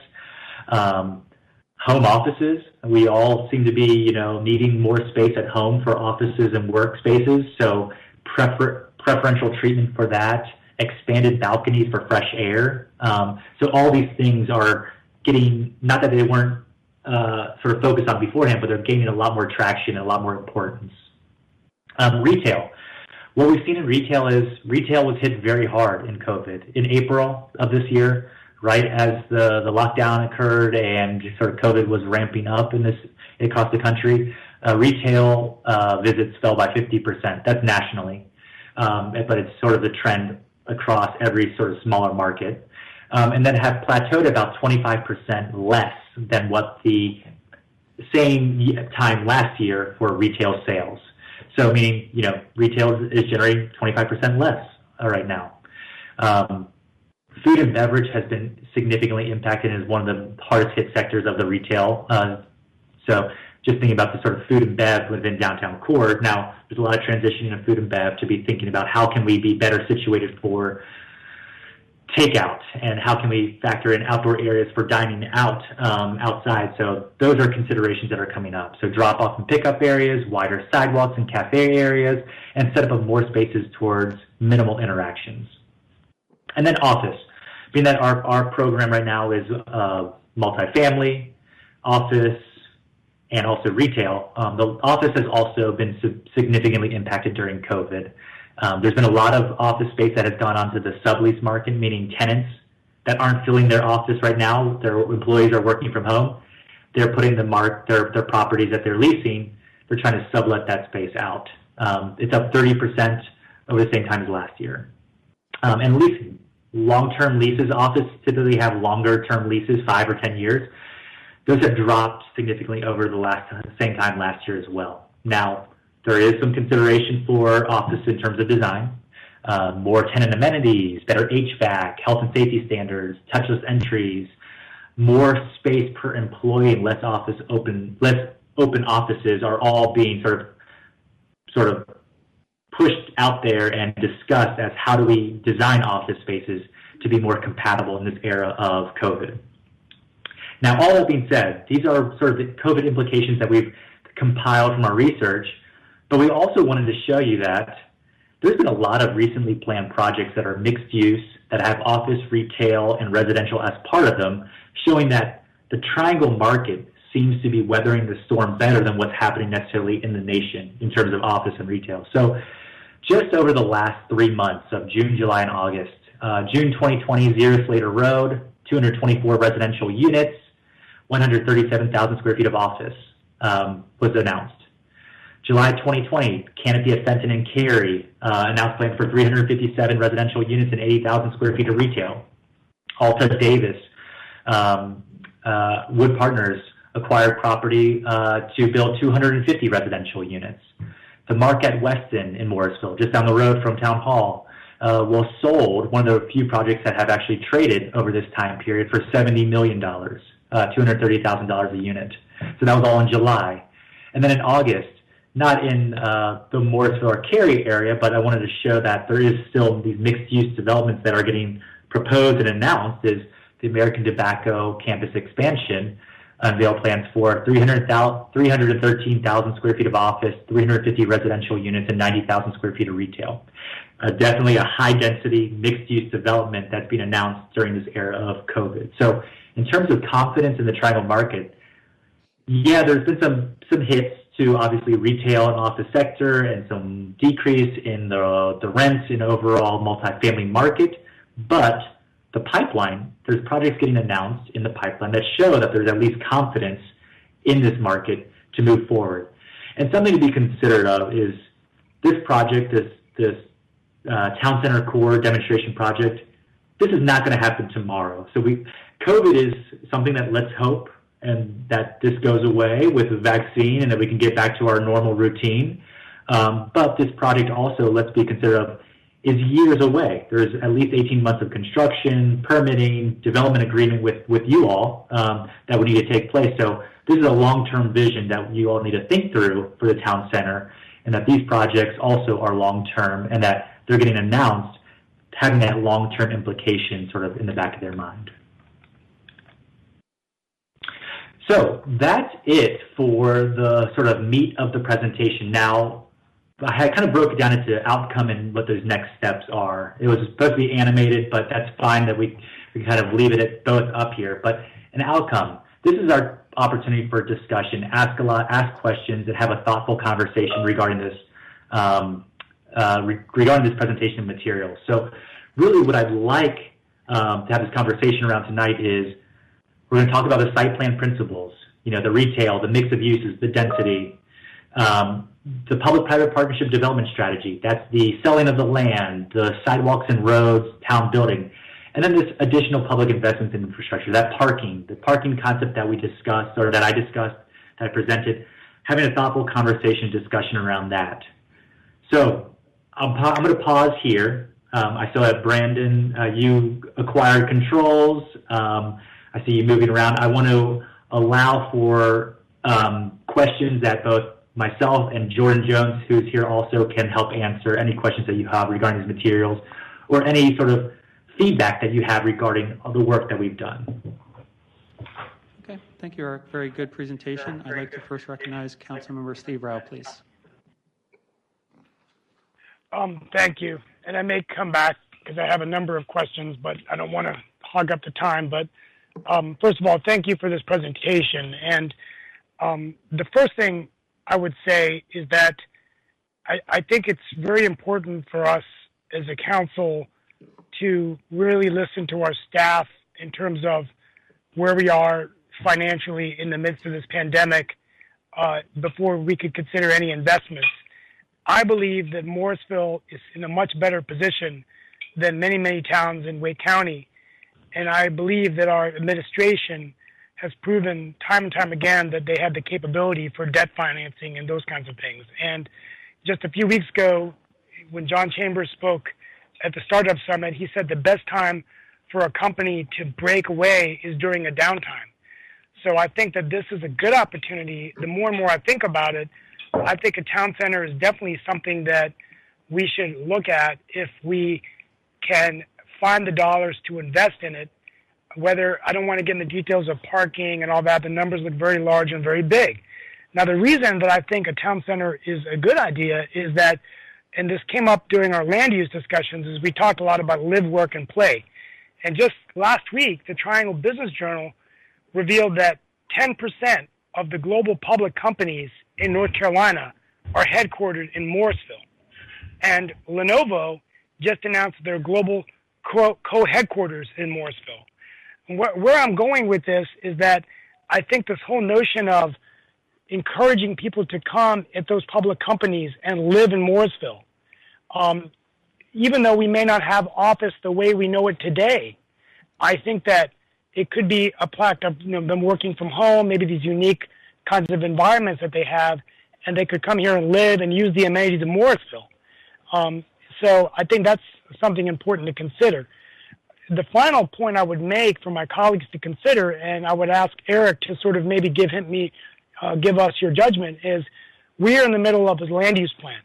home offices. We all seem to be, needing more space at home for offices and workspaces, so preferential treatment for that, expanded balconies for fresh air. So all these things are getting, not that they weren't sort of focused on beforehand, but they're gaining a lot more traction and a lot more importance. Retail. What we've seen in retail is retail was hit very hard in COVID. In April of this year, right as the lockdown occurred and sort of COVID was ramping up across the country, retail visits fell by 50%. That's nationally, but it's sort of the trend across every sort of smaller market. And then have plateaued about 25% less than what the same time last year for retail sales. So meaning, retail is generating 25% less right now. Food and beverage has been significantly impacted and is one of the hardest hit sectors of the retail. So just thinking about the sort of food and bev within downtown core, now there's a lot of transitioning of food and bev to be thinking about how can we be better situated for takeout and how can we factor in outdoor areas for dining out outside. So those are considerations that are coming up. So drop off and pickup areas, wider sidewalks and cafe areas, and set up of more spaces towards minimal interactions. And then office, being that our program right now is multifamily, office, and also retail. The office has also been significantly impacted during COVID. There's been a lot of office space that has gone onto the sublease market, meaning tenants that aren't filling their office right now, their employees are working from home. They're putting their properties that they're leasing, they're trying to sublet that space out. It's up 30% over the same time as last year. And leasing, long-term leases, office typically have longer-term leases, 5 or 10 years. Those have dropped significantly over the same time last year as well. Now, there is some consideration for office in terms of design, more tenant amenities, better HVAC, health and safety standards, touchless entries, more space per employee, and less open offices are all being sort of pushed out there and discussed as how do we design office spaces to be more compatible in this era of COVID. Now, all that being said, these are sort of the COVID implications that we've compiled from our research, but we also wanted to show you that there's been a lot of recently planned projects that are mixed use, that have office, retail, and residential as part of them, showing that the triangle market seems to be weathering the storm better than what's happening necessarily in the nation in terms of office and retail. So just over the last 3 months of June, July, and August, June 2020, Zero Slater Road, 224 residential units, 137,000 square feet of office was announced. July 2020, Canopy of Fenton and Cary announced plans for 357 residential units and 80,000 square feet of retail. Alta Davis, Wood Partners acquired property to build 250 residential units. The Marquette Weston in Morrisville, just down the road from Town Hall, was sold, one of the few projects that have actually traded over this time period, for $70 million, $230,000 a unit. So that was all in July. And then in August, not in the Morrisville or Cary area, but I wanted to show that there is still these mixed-use developments that are getting proposed and announced, is the American Tobacco campus expansion unveiled plans for 313,000 square feet of office, 350 residential units, and 90,000 square feet of retail. Definitely a high-density, mixed-use development that's been announced during this era of COVID. So in terms of confidence in the triangle market, yeah, there's been some hits to obviously retail and office sector and some decrease in the rents in overall multifamily market, but the pipeline, there's projects getting announced in the pipeline that show that there's at least confidence in this market to move forward. And something to be considered of is this project, this town center core demonstration project, this is not going to happen tomorrow. So COVID is something that, let's hope, and that this goes away with a vaccine and that we can get back to our normal routine. But this project also, let's be considerate of, is years away. There's at least 18 months of construction, permitting, development agreement with you all that would need to take place. So this is a long-term vision that you all need to think through for the town center, and that these projects also are long-term and that they're getting announced, having that long-term implication sort of in the back of their mind. So that's it for the sort of meat of the presentation. Now, I kind of broke it down into outcome and what those next steps are. It was supposed to be animated, but that's fine that we kind of leave it at both up here. But an outcome, this is our opportunity for discussion, ask questions, and have a thoughtful conversation regarding this presentation material. So really what I'd like to have this conversation around tonight is we're going to talk about the site plan principles, the retail, the mix of uses, the density, the public-private partnership development strategy. That's the selling of the land, the sidewalks and roads, town building, and then this additional public investments in infrastructure, the parking concept that we discussed, or that I discussed, that I presented, having a thoughtful conversation, discussion around that. So I'm going to pause here. I saw that, Brandon, you acquired controls. I see you moving around. I want to allow for questions that both myself and Jordan Jones, who's here also, can help answer any questions that you have regarding these materials or any sort of feedback that you have regarding the work that we've done. Okay, thank you, Eric. Very good presentation. I'd like to first recognize Councilmember Steve Rao, please. Thank you. And I may come back because I have a number of questions, but I don't want to hog up the time. But first of all, thank you for this presentation. And the first thing I would say is that I think it's very important for us as a council to really listen to our staff in terms of where we are financially in the midst of this pandemic before we could consider any investments. I believe that Morrisville is in a much better position than many, many towns in Wake County. And I believe that our administration has proven time and time again that they have the capability for debt financing and those kinds of things. And just a few weeks ago, when John Chambers spoke at the Startup Summit, he said the best time for a company to break away is during a downtime. So I think that this is a good opportunity. The more and more I think about it, I think a town center is definitely something that we should look at if we can find the dollars to invest in it. Whether, I don't want to get into the details of parking and all that, the numbers look very large and very big. Now, the reason that I think a town center is a good idea is that, and this came up during our land use discussions, is we talked a lot about live, work, and play. And just last week, the Triangle Business Journal revealed that 10% of the global public companies in North Carolina are headquartered in Morrisville. And Lenovo just announced their global co-headquarters in Morrisville. Where I'm going with this is that I think this whole notion of encouraging people to come at those public companies and live in Morrisville, even though we may not have office the way we know it today, I think that it could be a plaque of them working from home, maybe these unique kinds of environments that they have, and they could come here and live and use the amenities of Morrisville. So I think that's something important to consider. The final point I would make for my colleagues to consider, and I would ask Eric to sort of maybe give us your judgment, is we are in the middle of a land use plan.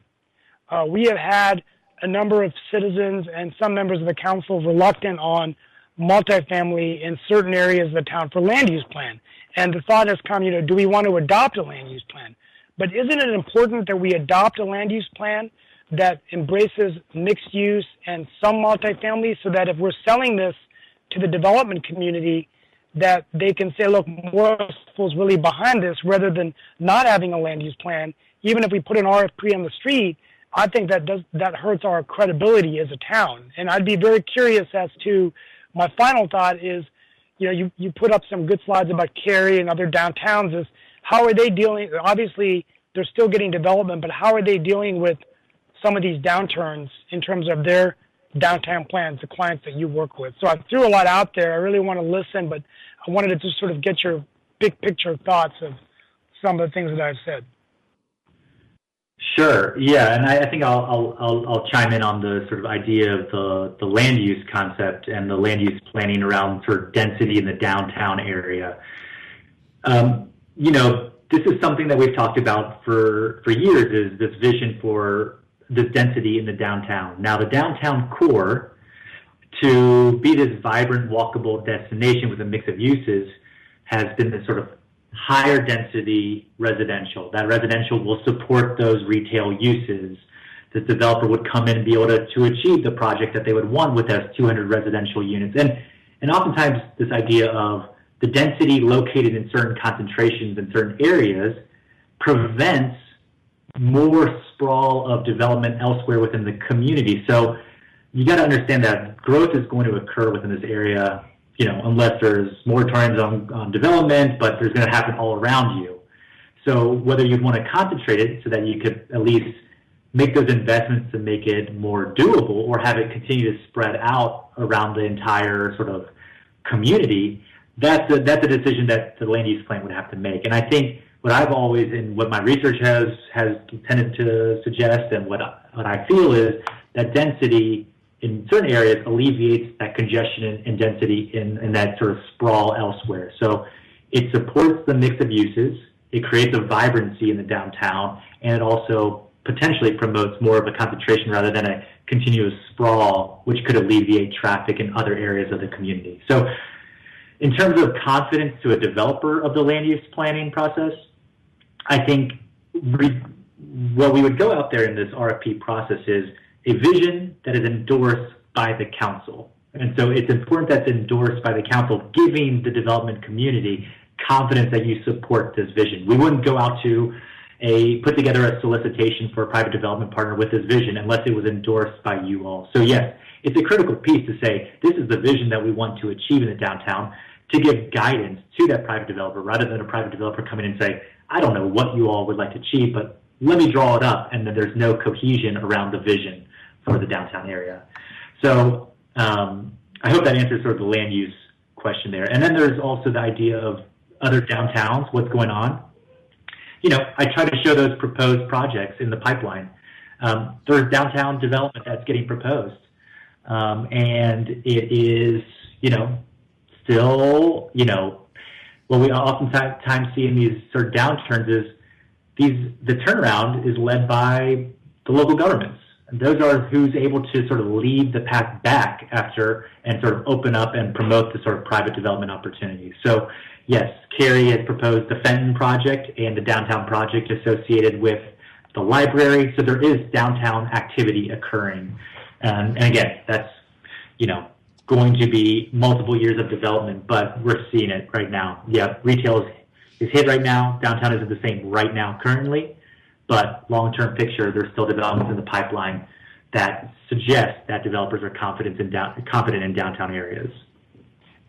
We have had a number of citizens and some members of the council reluctant on multifamily in certain areas of the town for land use plan. And the thought has come, do we want to adopt a land use plan? But isn't it important that we adopt a land use plan that embraces mixed use and some multifamily so that if we're selling this to the development community, that they can say, look, Morrisville is really behind this rather than not having a land use plan. Even if we put an RFP on the street, I think that hurts our credibility as a town. And I'd be very curious as to, my final thought is, you put up some good slides about Cary and other downtowns. Is how are they dealing? Obviously, they're still getting development, but how are they dealing with some of these downturns in terms of their downtown plans, the clients that you work with? So I threw a lot out there. I really want to listen, but I wanted to just sort of get your big picture thoughts of some of the things that I've said. Sure. Yeah, and I think I'll chime in on the sort of idea of the land use concept and the land use planning around sort of density in the downtown area. This is something that we've talked about for years, is this vision for this density in the downtown. Now, the downtown core, to be this vibrant, walkable destination with a mix of uses, has been this sort of higher density residential. That residential will support those retail uses. The developer would come in and be able to achieve the project that they would want with those 200 residential units. And oftentimes this idea of the density located in certain concentrations in certain areas prevents more sprawl of development elsewhere within the community. So you got to understand that growth is going to occur within this area, unless there's moratoriums on development, but there's going to happen all around you. So whether you'd want to concentrate it so that you could at least make those investments to make it more doable, or have it continue to spread out around the entire sort of community, that's a decision that the land use plan would have to make. And I think what I've always, and what my research has tended to suggest, and what I feel is that density in certain areas alleviates that congestion and density and that sort of sprawl elsewhere. So it supports the mix of uses, it creates a vibrancy in the downtown, and it also potentially promotes more of a concentration rather than a continuous sprawl, which could alleviate traffic in other areas of the community. So in terms of confidence to a developer of the land use planning process, I think what we would go out there in this RFP process is a vision that is endorsed by the council. And so it's important that's endorsed by the council, giving the development community confidence that you support this vision. We wouldn't go out to put together a solicitation for a private development partner with this vision unless it was endorsed by you all. So yes, it's a critical piece to say, this is the vision that we want to achieve in the downtown, to give guidance to that private developer rather than a private developer coming in and say, I don't know what you all would like to achieve, but let me draw it up, and then there's no cohesion around the vision for the downtown area. So I hope that answers sort of the land use question there. And then there's also the idea of other downtowns, what's going on. You know, I try to show those proposed projects in the pipeline. There's downtown development that's getting proposed. And it is, you know, still, you know, what we oftentimes see in these sort of downturns is the turnaround is led by the local governments. And those are who's able to sort of lead the path back after and sort of open up and promote the sort of private development opportunities. So yes, Kerry has proposed the Fenton project and the downtown project associated with the library. So there is downtown activity occurring. And again, that's, you know, going to be multiple years of development, but we're seeing it right now. Yeah, retail is hit right now. Downtown isn't the same right now currently, but long-term picture, there's still developments in the pipeline that suggest that developers are confident in downtown areas.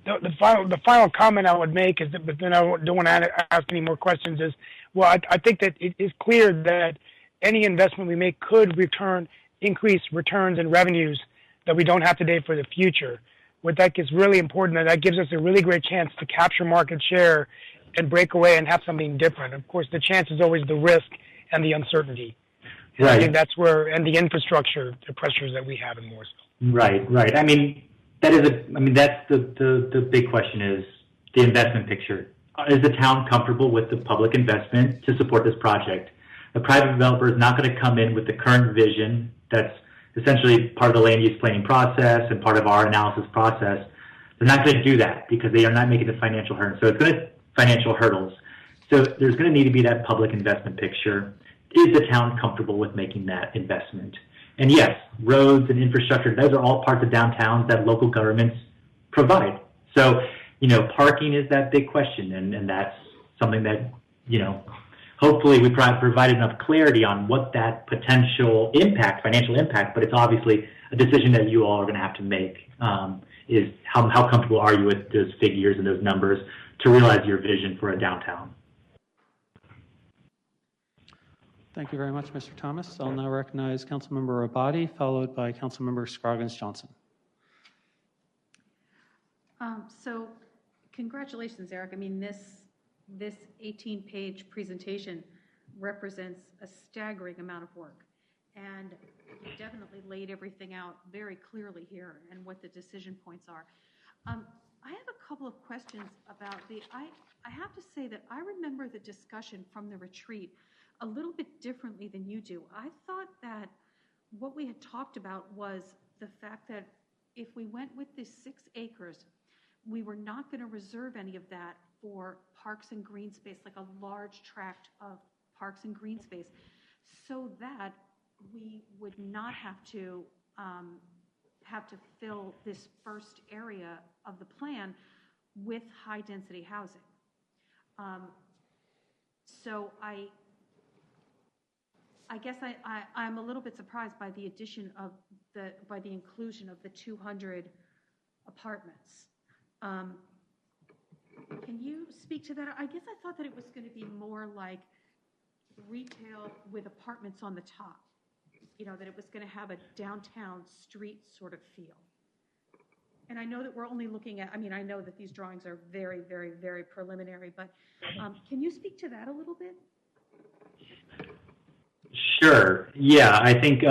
The final comment I would make is that, but then I don't want to ask any more questions, is, well, I think that it is clear that any investment we make could increase returns and revenues that we don't have today for the future. What that is really important, that gives us a really great chance to capture market share and break away and have something different. Of course, the chance is always the risk and the uncertainty. And right. I think that's where, and the infrastructure, the pressures that we have in Morrisville. Right. I mean, that's the big question is the investment picture. Is the town comfortable with the public investment to support this project? The private developer is not going to come in with the current vision that's essentially part of the land use planning process and part of our analysis process. They're not going to do that because they are not making the financial hurdles. So it's going to financial hurdles. So there's going to need to be that public investment picture. Is the town comfortable with making that investment? And yes, roads and infrastructure, those are all parts of downtowns that local governments provide. So, you know, parking is that big question, and that's something that, you know, hopefully we provide enough clarity on what that potential impact, financial impact, but it's obviously a decision that you all are going to have to make, is how comfortable are you with those figures and those numbers to realize your vision for a downtown. Thank you very much, Mr. Thomas. I'll now recognize Councilmember Abadi, followed by Councilmember Scroggins-Johnson. So congratulations, Eric. I mean, this 18-page presentation represents a staggering amount of work. And you definitely laid everything out very clearly here and what the decision points are. I have a couple of questions about I have to say that I remember the discussion from the retreat a little bit differently than you do. I thought that what we had talked about was the fact that if we went with this 6 acres, we were not going to reserve any of that for parks and green space, like a large tract of parks and green space, so that we would not have to fill this first area of the plan with high density housing. So I guess I'm a little bit surprised by the addition of by the inclusion of the 200 apartments. Can you speak to that? I guess I thought that it was going to be more like retail with apartments on the top. You know, that it was going to have a downtown street sort of feel. And I know that we're only looking at, I mean, I know that these drawings are very, very, very preliminary, but can you speak to that a little bit? Sure. Yeah, I think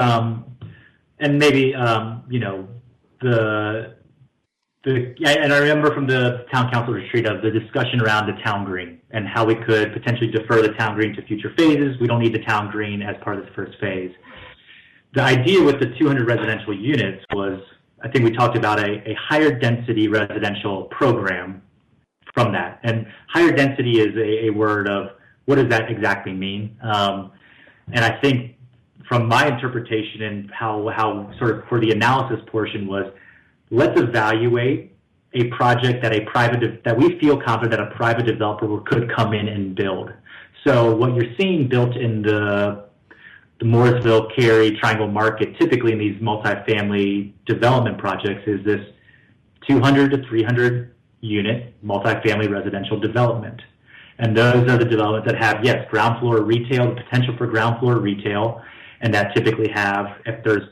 and maybe, and I remember from the town council retreat of the discussion around the town green and how we could potentially defer the town green to future phases. We don't need the town green as part of this first phase. The idea with the 200 residential units was, I think we talked about a higher density residential program from that. And higher density is a word of, what does that exactly mean? And I think from my interpretation and how sort of for the analysis portion was, let's evaluate a project that we feel confident that a private developer could come in and build. So what you're seeing built in the Morrisville, Cary, Triangle Market, typically in these multifamily development projects, is this 200 to 300 unit multifamily residential development. And those are the developments that have, yes, ground floor retail, the potential for ground floor retail, and that typically have, if there's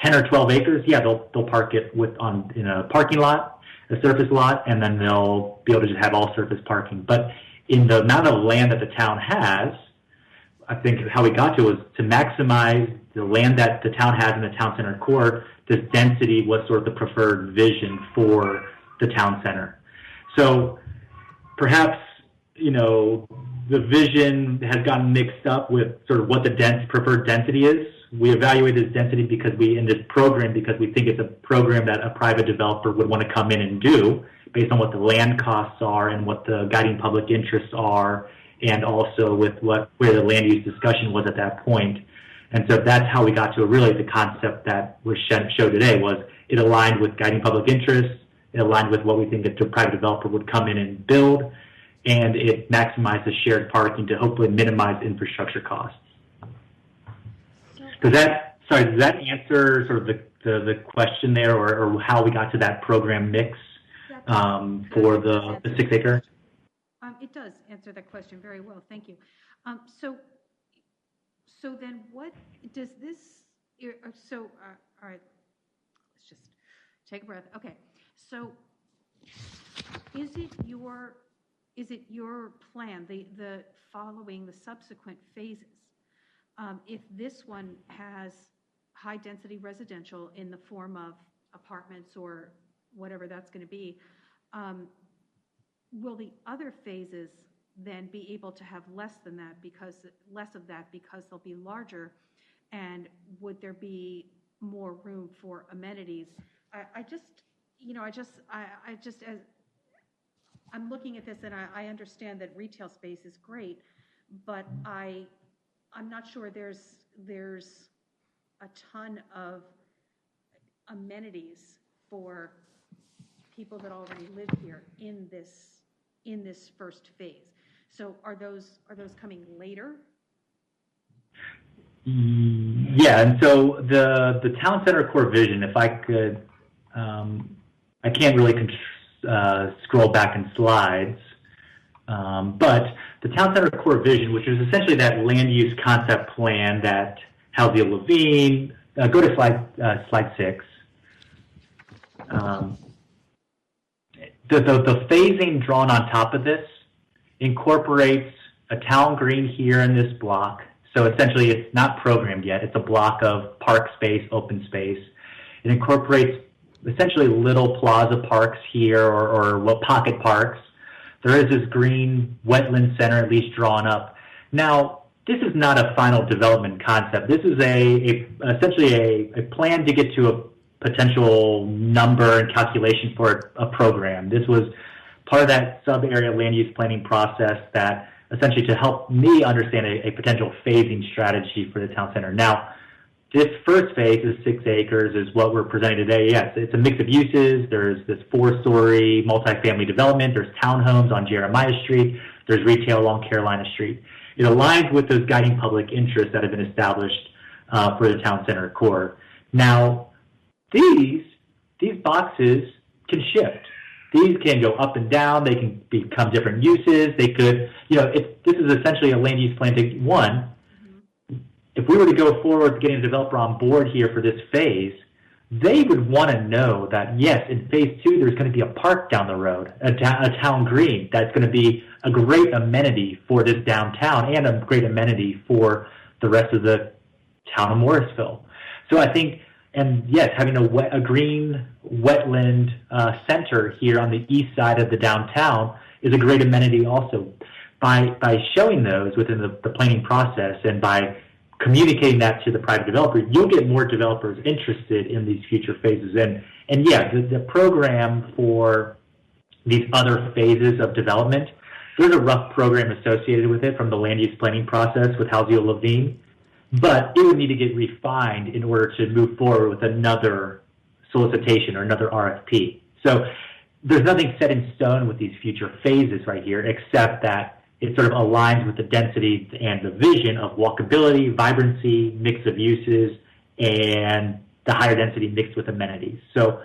10 or 12 acres, yeah, they'll park it in a parking lot, a surface lot, and then they'll be able to just have all surface parking. But in the amount of land that the town has, I think how we got to was to maximize the land that the town has in the town center core. This density was sort of the preferred vision for the town center. So perhaps, the vision has gotten mixed up with sort of what the preferred density is. We evaluate this density in this program because we think it's a program that a private developer would want to come in and do based on what the land costs are and what the guiding public interests are, and also with where the land use discussion was at that point. And so that's how we got to really the concept that was showed today was it aligned with guiding public interests, it aligned with what we think that the private developer would come in and build, and it maximized the shared parking to hopefully minimize infrastructure costs. Does that answer sort of the question there, or how we got to that program mix for the 6 acre? It does answer that question very well. Thank you. So then what does this, all right, let's just take a breath. Okay. So is it your plan, the following the subsequent phases, if this one has high density residential in the form of apartments or whatever that's going to be, will the other phases then be able to have less of that because they'll be larger, and would there be more room for amenities? I'm looking at this and I understand that retail space is great, but I'm not sure there's a ton of amenities for people that already live here in this first phase. So are those coming later? Yeah, and so the town center core vision, if I could, I can't really scroll back in slides, but the town center core vision, which is essentially that land use concept plan that Halsey Levine, go to slide 6. The phasing drawn on top of this incorporates a town green here in this block. So essentially it's not programmed yet. It's a block of park space, open space. It incorporates essentially little plaza parks here or pocket parks. There is this green wetland center at least drawn up. Now, this is not a final development concept. This is essentially a plan to get to a potential number and calculation for a program. This was part of that sub-area land use planning process that essentially to help me understand a potential phasing strategy for the town center. Now, this first phase is 6 acres is what we're presenting today. Yes, it's a mix of uses. There's this 4-story multifamily development. There's townhomes on Jeremiah Street. There's retail along Carolina Street. It aligns with those guiding public interests that have been established for the town center core. Now, these boxes can shift. These can go up and down. They can become different uses. They could, if this is essentially a land use plan to one, if we were to go forward getting a developer on board here for this phase, they would want to know that, yes, in phase 2, there's going to be a park down the road, a town green that's going to be a great amenity for this downtown and a great amenity for the rest of the town of Morrisville. So I think, And yes, having a green wetland center here on the east side of the downtown is a great amenity also. By showing those within the planning process and by communicating that to the private developer, you'll get more developers interested in these future phases. And yeah, the program for these other phases of development, there's a rough program associated with it from the land use planning process with Halsey Levine, but it would need to get refined in order to move forward with another solicitation or another RFP. So there's nothing set in stone with these future phases right here, except that it sort of aligns with the density and the vision of walkability, vibrancy, mix of uses, and the higher density mixed with amenities. So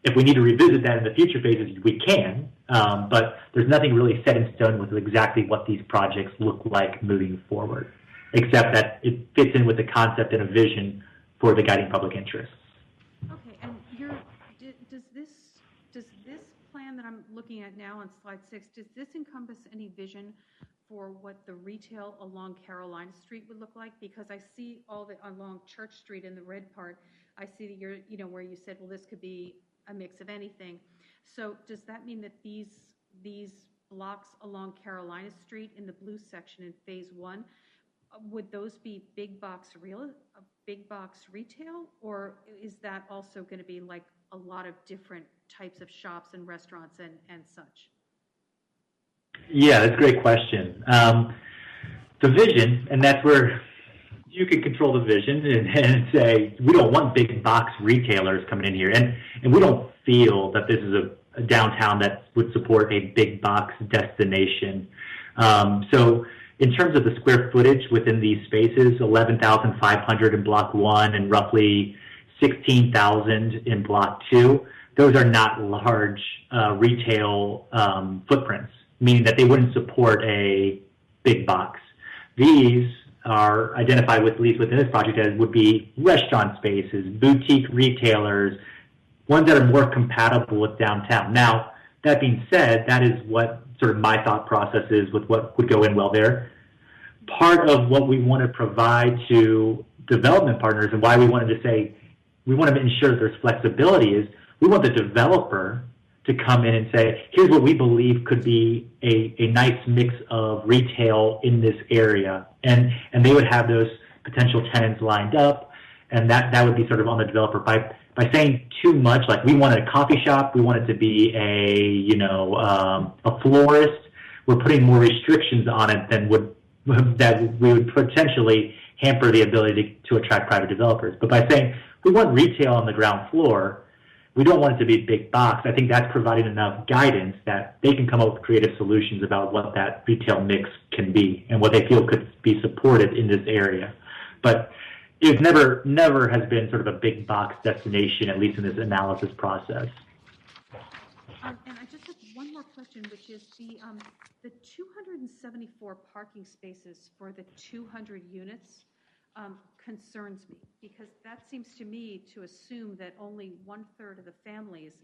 if we need to revisit that in the future phases, we can, but there's nothing really set in stone with exactly what these projects look like moving forward, except that it fits in with the concept and a vision for the guiding public interests. Okay, and does this plan that I'm looking at now on slide 6, does this encompass any vision for what the retail along Carolina Street would look like? Because I see all the along Church Street in the red part, I see that you're, where you said, well, this could be a mix of anything. So does that mean that these blocks along Carolina Street in the blue section in phase 1, would those be big box retail, or is that also going to be like a lot of different types of shops and restaurants and such? Yeah, that's a great question. The vision, and that's where you can control the vision and say, we don't want big box retailers coming in here. And we don't feel that this is a downtown that would support a big box destination. So in terms of the square footage within these spaces, 11,500 in Block 1 and roughly 16,000 in Block 2, those are not large retail footprints, meaning that they wouldn't support a big box. These are identified with, at least within this project, as would be restaurant spaces, boutique retailers, ones that are more compatible with downtown. Now, that being said, that is what sort of my thought process is with what would go in well there. Part of what we want to provide to development partners and why we wanted to say we want to ensure that there's flexibility is we want the developer to come in and say, here's what we believe could be a nice mix of retail in this area. And they would have those potential tenants lined up, and that would be sort of on the developer. By saying too much, like we want a coffee shop, we want it to be a florist, we're putting more restrictions on it than that we would potentially hamper the ability to attract private developers. But by saying we want retail on the ground floor, we don't want it to be a big box. I think that's providing enough guidance that they can come up with creative solutions about what that retail mix can be and what they feel could be supported in this area. But it never has been sort of a big box destination, at least in this analysis process. And I just have one more question, which is the 274 parking spaces for the 200 units concerns me, because that seems to me to assume that only 1/3 of the families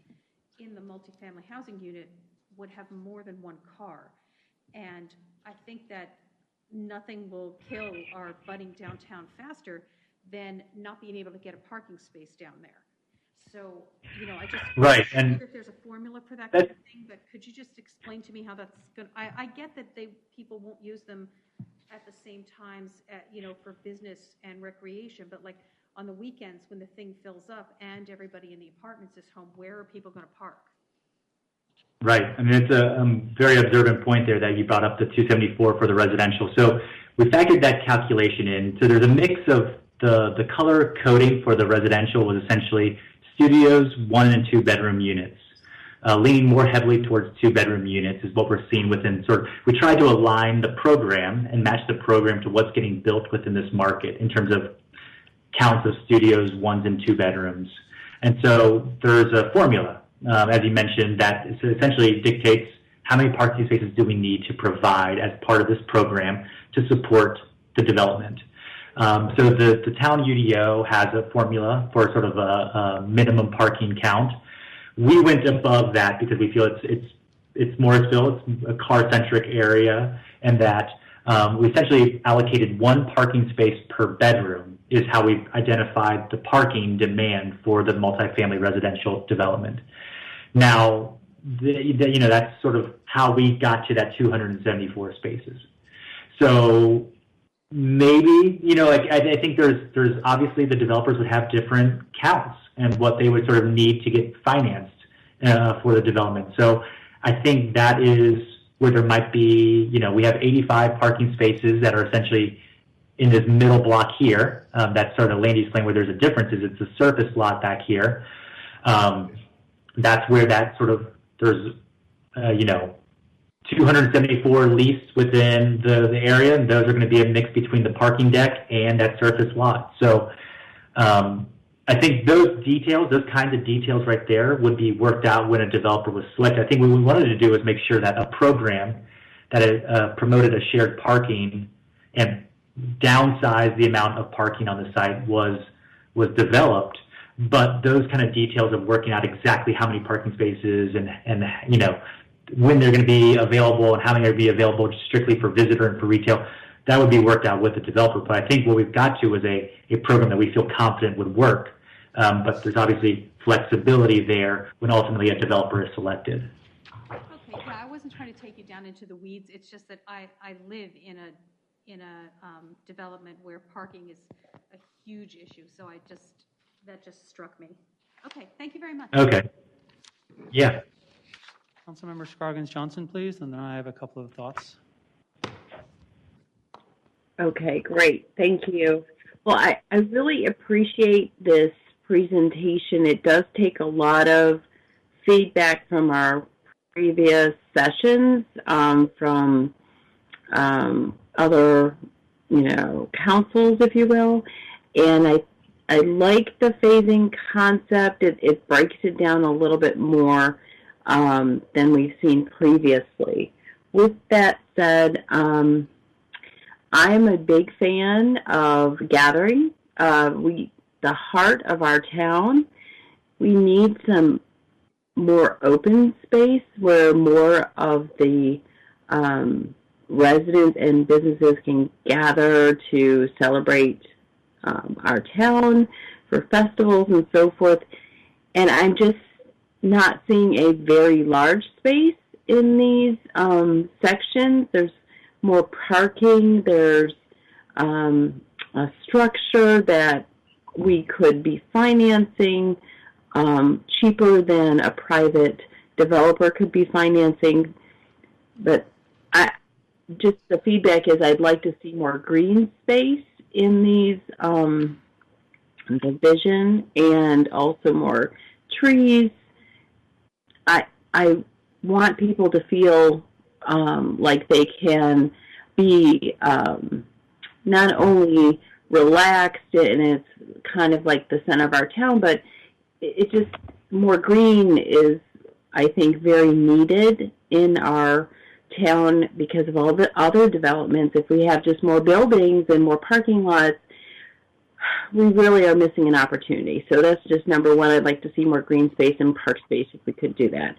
in the multifamily housing unit would have more than one car. And I think that nothing will kill our budding downtown faster than not being able to get a parking space down there. So, I just right, wonder if there's a formula for that kind of thing, but could you just explain to me how that's going to, I get that people won't use them at the same times, for business and recreation, but like on the weekends when the thing fills up and everybody in the apartments is home, where are people going to park? Right. I mean, it's a very observant point there that you brought up the 274 for the residential. So we factored that calculation in. So there's a mix of the color coding for the residential was essentially studios, 1 and 2 bedroom units. Leaning more heavily towards 2-bedroom units is what we're seeing within we tried to align the program and match the program to what's getting built within this market in terms of counts of studios, 1s and 2 bedrooms. And so there's a formula, as you mentioned, that essentially dictates how many parking spaces do we need to provide as part of this program to support the development. So the town UDO has a formula for sort of a minimum parking count. We went above that because we feel it's Morrisville, it's a car-centric area, and that we essentially allocated 1 parking space per bedroom is how we've identified the parking demand for the multifamily residential development. Now, that's sort of how we got to that 274 spaces. So maybe, I think there's obviously the developers would have different counts and what they would sort of need to get financed for the development. So I think that is where there might be, we have 85 parking spaces that are essentially in this middle block here. That's sort of land use plan where there's a difference is it's a surface lot back here. That's where that sort of, there's, 274 leased within the area, and those are going to be a mix between the parking deck and that surface lot. So I think those details, those kinds of details right there would be worked out when a developer was selected. I think what we wanted to do was make sure that a program that promoted a shared parking and downsized the amount of parking on the site was developed. But those kind of details of working out exactly how many parking spaces and when they're going to be available and how many are going to be available strictly for visitor and for retail, that would be worked out with the developer. But I think what we've got to is a program that we feel confident would work. But there's obviously flexibility there when ultimately a developer is selected. Okay, yeah, I wasn't trying to take you down into the weeds. It's just that I live in a development where parking is a huge issue. So that just struck me. Okay, thank you very much. Okay. Yeah. Councilmember Scroggins Johnson, please, and then I have a couple of thoughts. Okay, great. Thank you. Well, I really appreciate this presentation. It does take a lot of feedback from our previous sessions, from other, councils, if you will. And I like the phasing concept. It breaks it down a little bit more than we've seen previously. With that said, I'm a big fan of gathering. The heart of our town, we need some more open space where more of the residents and businesses can gather to celebrate our town for festivals and so forth. And I'm just not seeing a very large space in these sections. There's more parking. There's a structure that we could be financing cheaper than a private developer could be financing. But just the feedback is I'd like to see more green space in these division and also more trees. I want people to feel like they can be not only relaxed and it's kind of like the center of our town, but it just more green is, I think, very needed in our town because of all the other developments. If we have just more buildings and more parking lots, we really are missing an opportunity. So that's just number one. I'd like to see more green space and park space if we could do that.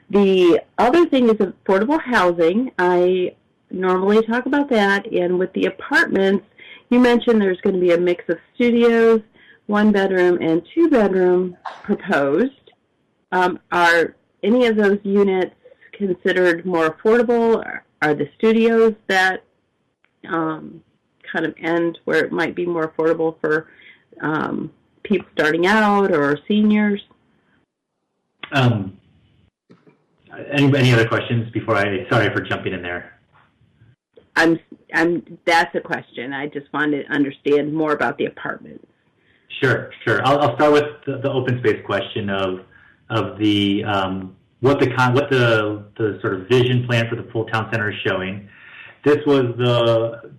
The other thing is affordable housing. I normally talk about that. And with the apartments, you mentioned there's going to be a mix of studios, 1-bedroom and 2-bedroom proposed. Are any of those units considered more affordable? Are the studios that kind of end where it might be more affordable for people starting out or seniors? Any other questions before sorry for jumping in there. That's a question. I just wanted to understand more about the apartments. Sure. I'll start with the open space question of the what the sort of vision plan for the full town center is showing. This was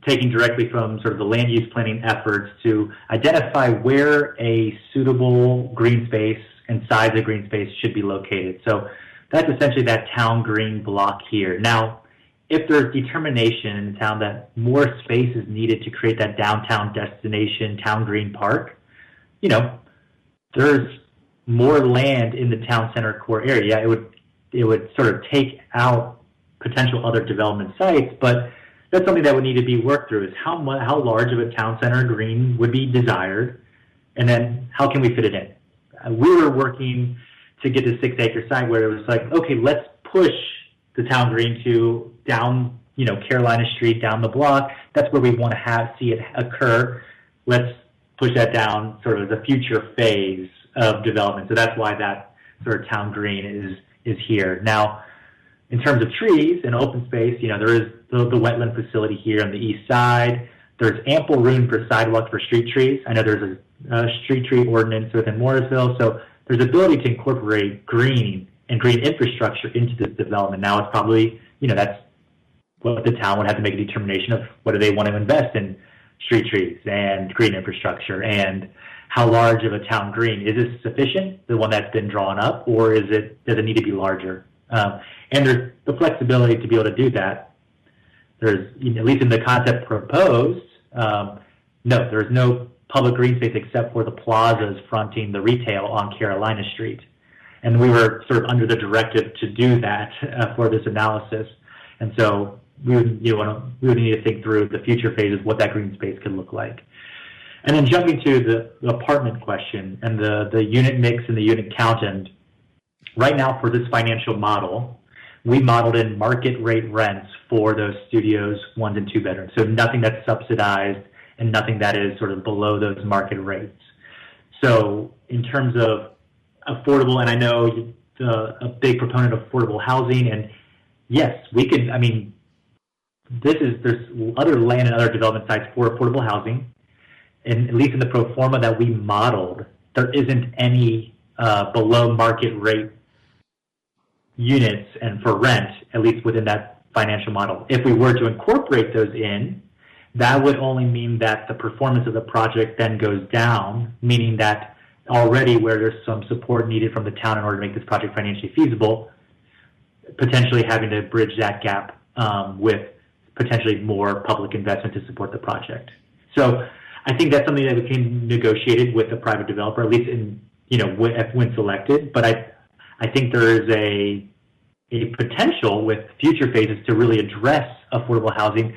taken directly from sort of the land use planning efforts to identify where a suitable green space and size of green space should be located. So that's essentially that town green block here. Now, if there's determination in the town that more space is needed to create that downtown destination town green park, there's more land in the town center core area. It would sort of take out potential other development sites, but that's something that would need to be worked through, is how large of a town center green would be desired, and then how can we fit it in? We were working to get to 6-acre site where it was like, okay, let's push the town green to down, Carolina Street, down the block. That's where we want to see it occur. Let's push that down sort of the future phase of development. So that's why that sort of town green is here. Now, in terms of trees and open space, there is the wetland facility here on the east side. There's ample room for sidewalks for street trees. I know there's a street tree ordinance within Morrisville, so there's ability to incorporate green and green infrastructure into this development. Now it's probably, that's what the town would have to make a determination of whether they want to invest in street trees and green infrastructure, and how large of a town green. Is this sufficient, the one that's been drawn up, or does it need to be larger? And there's the flexibility to be able to do that. There's, at least in the concept proposed, no, there's no public green space except for the plazas fronting the retail on Carolina Street. And we were sort of under the directive to do that for this analysis. And so we would need to think through the future phases, what that green space could look like. And then jumping to the apartment question and the unit mix and the unit count. And right now for this financial model, we modeled in market rate rents for those studios, 1 and 2 bedrooms. So nothing that's subsidized and nothing that is sort of below those market rates. So in terms of affordable, and I know a big proponent of affordable housing, and yes, we could, there's other land and other development sites for affordable housing, and at least in the pro forma that we modeled, there isn't any below market rate units and for rent, at least within that financial model. If we were to incorporate those in, that would only mean that the performance of the project then goes down, meaning that already where there's some support needed from the town in order to make this project financially feasible, potentially having to bridge that gap with potentially more public investment to support the project. So I think that's something that became negotiated with the private developer, at least when selected. But I think there is a potential with future phases to really address affordable housing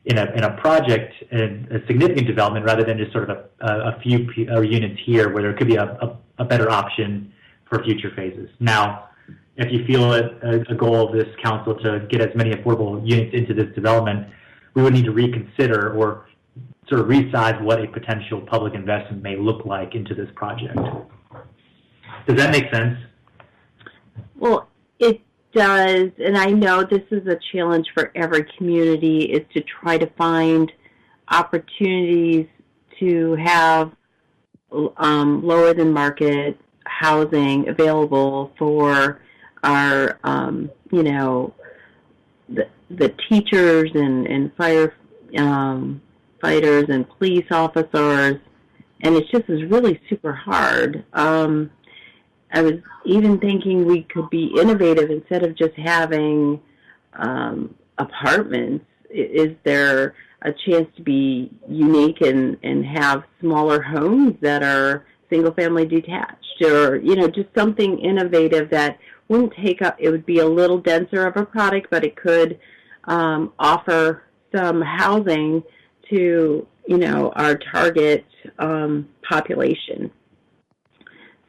in a project and a significant development, rather than just sort of a few units here, where there could be a better option for future phases. Now, if you feel a goal of this council to get as many affordable units into this development, we would need to reconsider or sort of resize what a potential public investment may look like into this project. Does that make sense? Well, it does, and I know this is a challenge for every community, is to try to find opportunities to have lower than market housing available for our, the teachers and fire fighters and police officers, and it's really super hard. I was even thinking we could be innovative instead of just having apartments. Is there a chance to be unique and have smaller homes that are single-family detached, or just something innovative that wouldn't take up? It would be a little denser of a product, but it could offer some housing to our target population.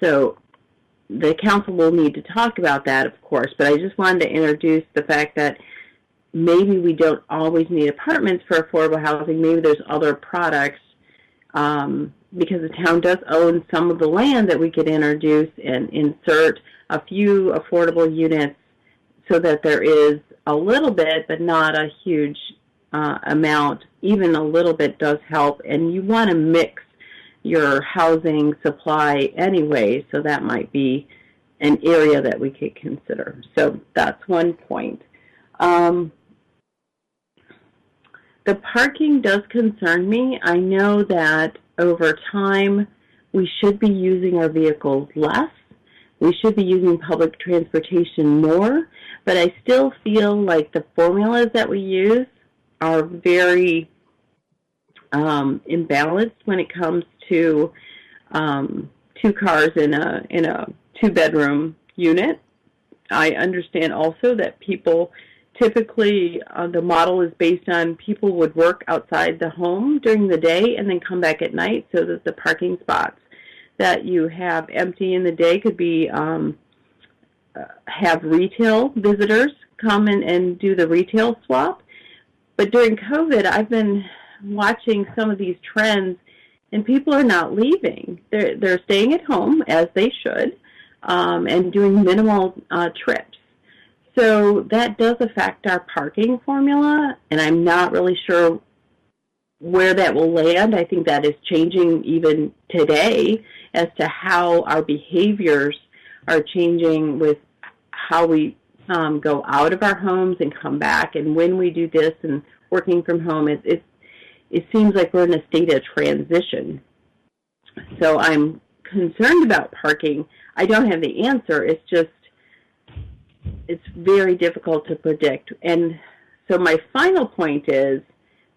So the council will need to talk about that, of course, but I just wanted to introduce the fact that maybe we don't always need apartments for affordable housing. Maybe there's other products, because the town does own some of the land that we could introduce and insert a few affordable units so that there is a little bit, but not a huge amount. Even a little bit does help, and you want to mix your housing supply anyway, so that might be an area that we could consider. So that's one point. The parking does concern me. I know that over time we should be using our vehicles less. We should be using public transportation more, but I still feel like the formulas that we use are very imbalanced when it comes to 2 cars in a 2-bedroom unit. I understand also that people typically, the model is based on people would work outside the home during the day and then come back at night, so that the parking spots that you have empty in the day could be have retail visitors come in and do the retail swap. But during COVID, I've been watching some of these trends, and people are not leaving. They're staying at home, as they should, and doing minimal trips. So that does affect our parking formula, and I'm not really sure where that will land. I think that is changing even today as to how our behaviors are changing with how we go out of our homes and come back, and when we do this and working from home. It seems like we're in a state of transition. So I'm concerned about parking. I don't have the answer. It's very difficult to predict. And so my final point is,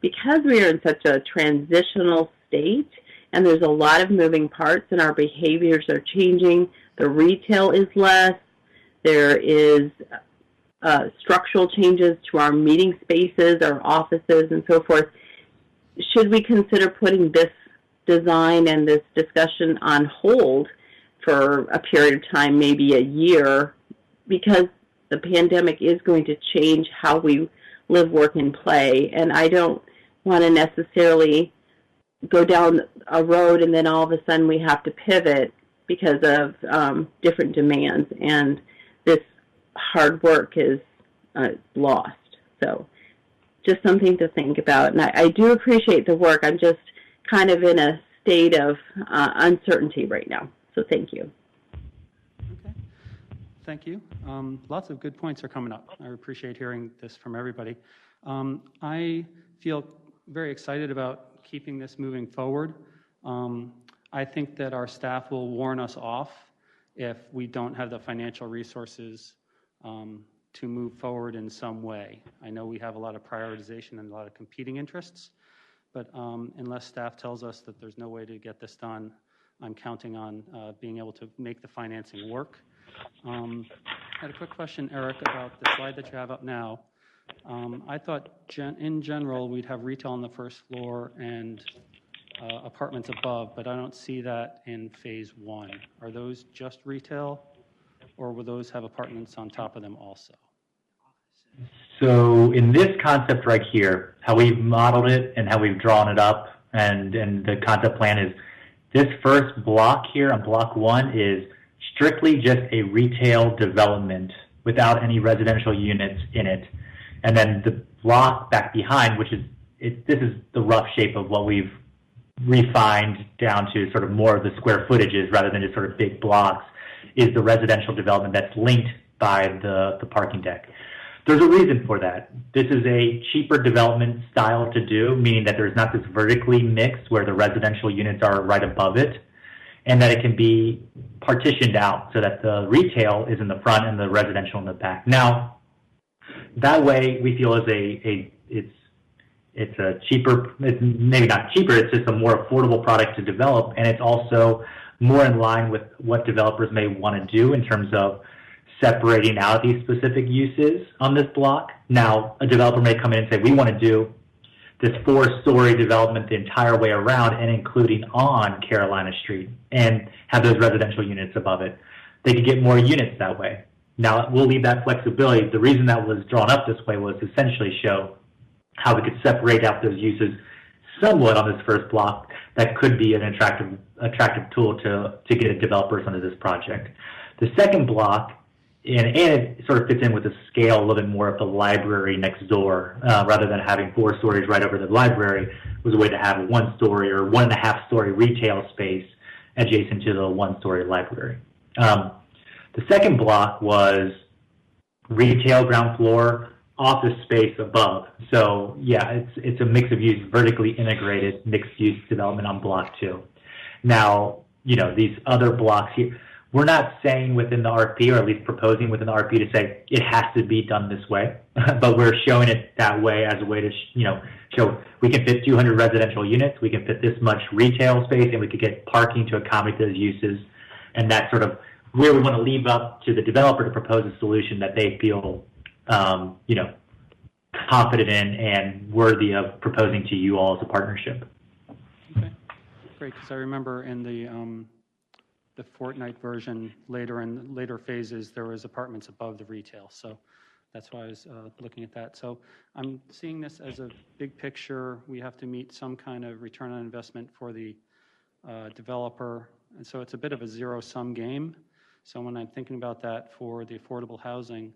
because we are in such a transitional state and there's a lot of moving parts and our behaviors are changing, the retail is less, there is structural changes to our meeting spaces, our offices, and so forth, should we consider putting this design and this discussion on hold for a period of time, maybe a year, because the pandemic is going to change how we live, work, and play. And I don't want to necessarily go down a road and then all of a sudden we have to pivot because of different demands, and this hard work is lost. So just something to think about. And I do appreciate the work. I'm just kind of in a state of uncertainty right now. So thank you. Okay. Thank you. Lots of good points are coming up. I appreciate hearing this from everybody. I feel very excited about keeping this moving forward. I think that our staff will warn us off if we don't have the financial resources to move forward in some way. I know we have a lot of prioritization and a lot of competing interests, but unless staff tells us that there's no way to get this done, I'm counting on being able to make the financing work. I had a quick question, Eric, about the slide that you have up now. I thought in general we'd have retail on the first floor and apartments above, but I don't see that in phase one. Are those just retail, or will those have apartments on top of them also? So in this concept right here, how we've modeled it and how we've drawn it up, and the concept plan is this first block here on block one is strictly just a retail development without any residential units in it. And then the block back behind, which is, this is the rough shape of what we've refined down to sort of more of the square footages rather than just sort of big blocks, is the residential development that's linked by the parking deck. There's a reason for that. This is a cheaper development style to do, meaning that there's not this vertically mixed where the residential units are right above it, and that it can be partitioned out so that the retail is in the front and the residential in the back. Now, that way we feel it's a cheaper, it's maybe not cheaper, it's just a more affordable product to develop, and it's also more in line with what developers may want to do in terms of separating out these specific uses on this block. Now, a developer may come in and say, we want to do this 4-story development the entire way around and including on Carolina Street and have those residential units above it. They could get more units that way. Now, we'll leave that flexibility. The reason that was drawn up this way was to essentially show how we could separate out those uses somewhat on this first block that could be an attractive tool to get developers onto this project. The second block, and it sort of fits in with the scale a little bit more of the library next door, rather than having 4 stories right over the library, was a way to have a 1-story or 1.5-story retail space adjacent to the 1-story library. The second block was retail ground floor, office space above. So yeah, it's a mix of use, vertically integrated mixed use development on block 2. Now, these other blocks here, we're not saying within the RFP, or at least proposing within the RFP to say it has to be done this way, but we're showing it that way as a way to, show we can fit 200 residential units, we can fit this much retail space, and we could get parking to accommodate those uses. And that's sort of where we want to leave up to the developer to propose a solution that they feel, confident in and worthy of proposing to you all as a partnership. Okay, great. Because I remember in the Fortnite version, later phases, there was apartments above the retail. So that's why I was looking at that. So I'm seeing this as a big picture. We have to meet some kind of return on investment for the developer. And so it's a bit of a zero-sum game. So when I'm thinking about that for the affordable housing,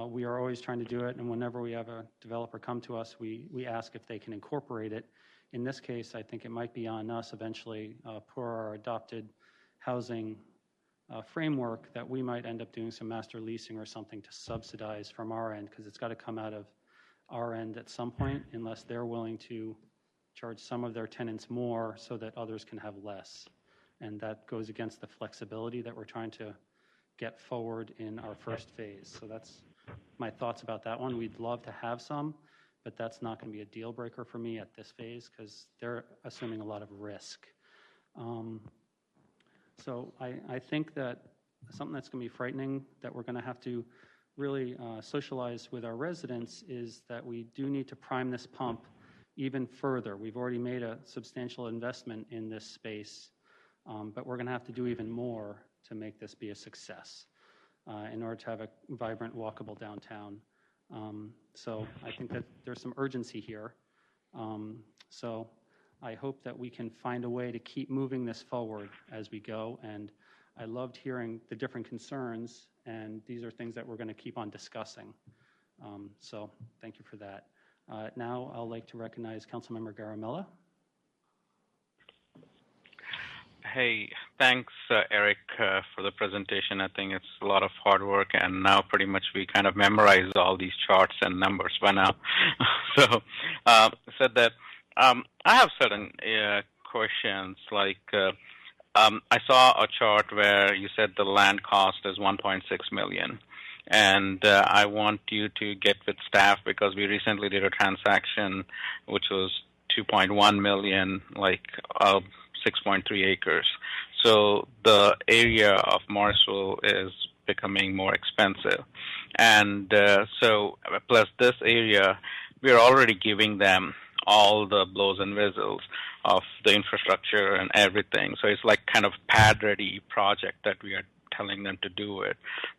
we are always trying to do it. And whenever we have a developer come to us, we ask if they can incorporate it. In this case, I think it might be on us eventually, per our adopted housing framework, that we might end up doing some master leasing or something to subsidize from our end, because it's got to come out of our end at some point, unless they're willing to charge some of their tenants more so that others can have less. And that goes against the flexibility that we're trying to get forward in our first phase. So that's my thoughts about that one. We'd love to have some, but that's not going to be a deal breaker for me at this phase because they're assuming a lot of risk. So I think that something that's going to be frightening that we're going to have to really socialize with our residents is that we do need to prime this pump even further. We've already made a substantial investment in this space, but we're going to have to do even more to make this be a success in order to have a vibrant, walkable downtown. So I think that there's some urgency here. So I hope that we can find a way to keep moving this forward as we go. And I loved hearing the different concerns, and these are things that we're going to keep on discussing. So thank you for that. Now I'll like to recognize Councilmember Garamella. Hey, thanks, Eric, for the presentation. I think it's a lot of hard work, and now pretty much we kind of memorize all these charts and numbers by now. So, said that I have certain questions. Like, I saw a chart where you said the land cost is $1.6 million, and I want you to get with staff because we recently did a transaction which was $2.1 million, like 6.3 acres. So the area of Morrisville is becoming more expensive. And so plus this area, we're already giving them all the blows and whistles of the infrastructure and everything. So it's like kind of pad-ready project that we are telling them to do it.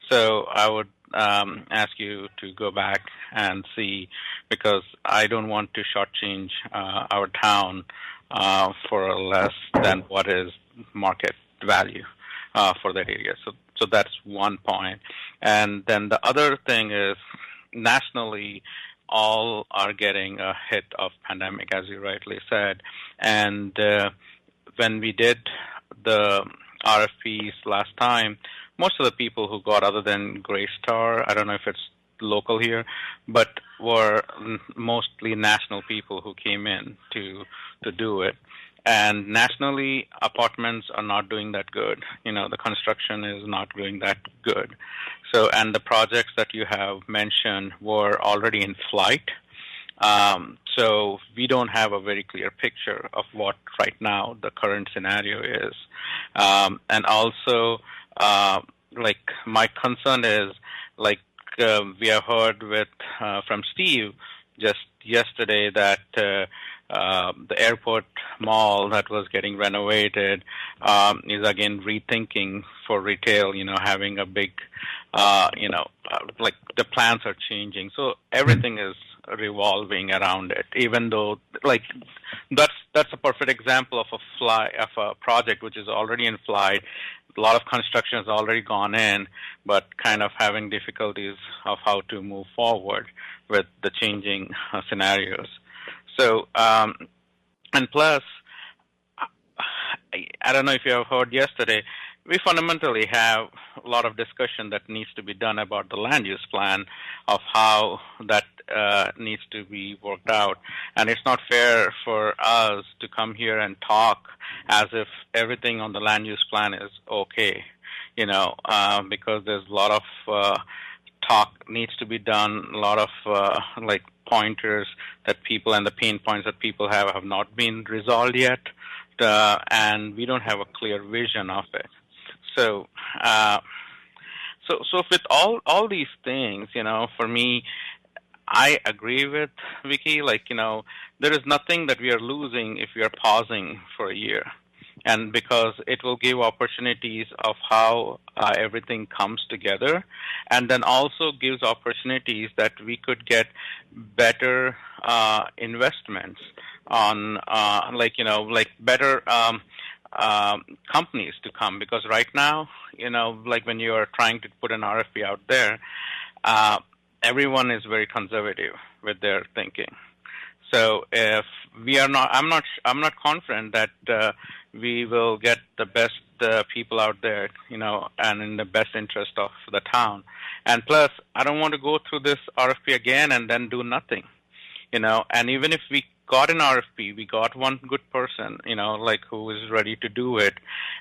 So I would ask you to go back and see, because I don't want to shortchange our town for less than what is market value for that area. So that's one point. And then the other thing is nationally, all are getting a hit of pandemic, as you rightly said. And when we did the RFPs last time, most of the people who got, other than Greystar, I don't know if it's local here, but were mostly national people who came in to do it. And nationally, apartments are not doing that good. You know, the construction is not doing that good. So, and the projects that you have mentioned were already in flight. So we don't have a very clear picture of what right now the current scenario is. And also, like, my concern is, like, we have heard from Steve just yesterday that the airport mall that was getting renovated is again rethinking for retail, you know, having a big, like the plans are changing. So everything is revolving around it, even though, like, that's a perfect example of a project which is already in flight. A lot of construction has already gone in, but kind of having difficulties of how to move forward with the changing scenarios. So, and plus, I don't know if you have heard yesterday, we fundamentally have a lot of discussion that needs to be done about the land use plan of how that needs to be worked out. And it's not fair for us to come here and talk as if everything on the land use plan is okay, you know, because there's a lot of talk needs to be done, a lot of like pointers that people and the pain points that people have not been resolved yet, and we don't have a clear vision of it. So, so with all these things, you know, for me, I agree with Vicky. Like, there is nothing that we are losing if we are pausing for a year. And because it will give opportunities of how everything comes together, and then also gives opportunities that we could get better investments on, like better companies to come. Because right now, like when you are trying to put an RFP out there, everyone is very conservative with their thinking. So if we are not, I'm not confident that we will get the best people out there, and in the best interest of the town. And plus, I don't want to go through this RFP again and then do nothing, And even if we got an RFP, we got one good person, like who is ready to do it,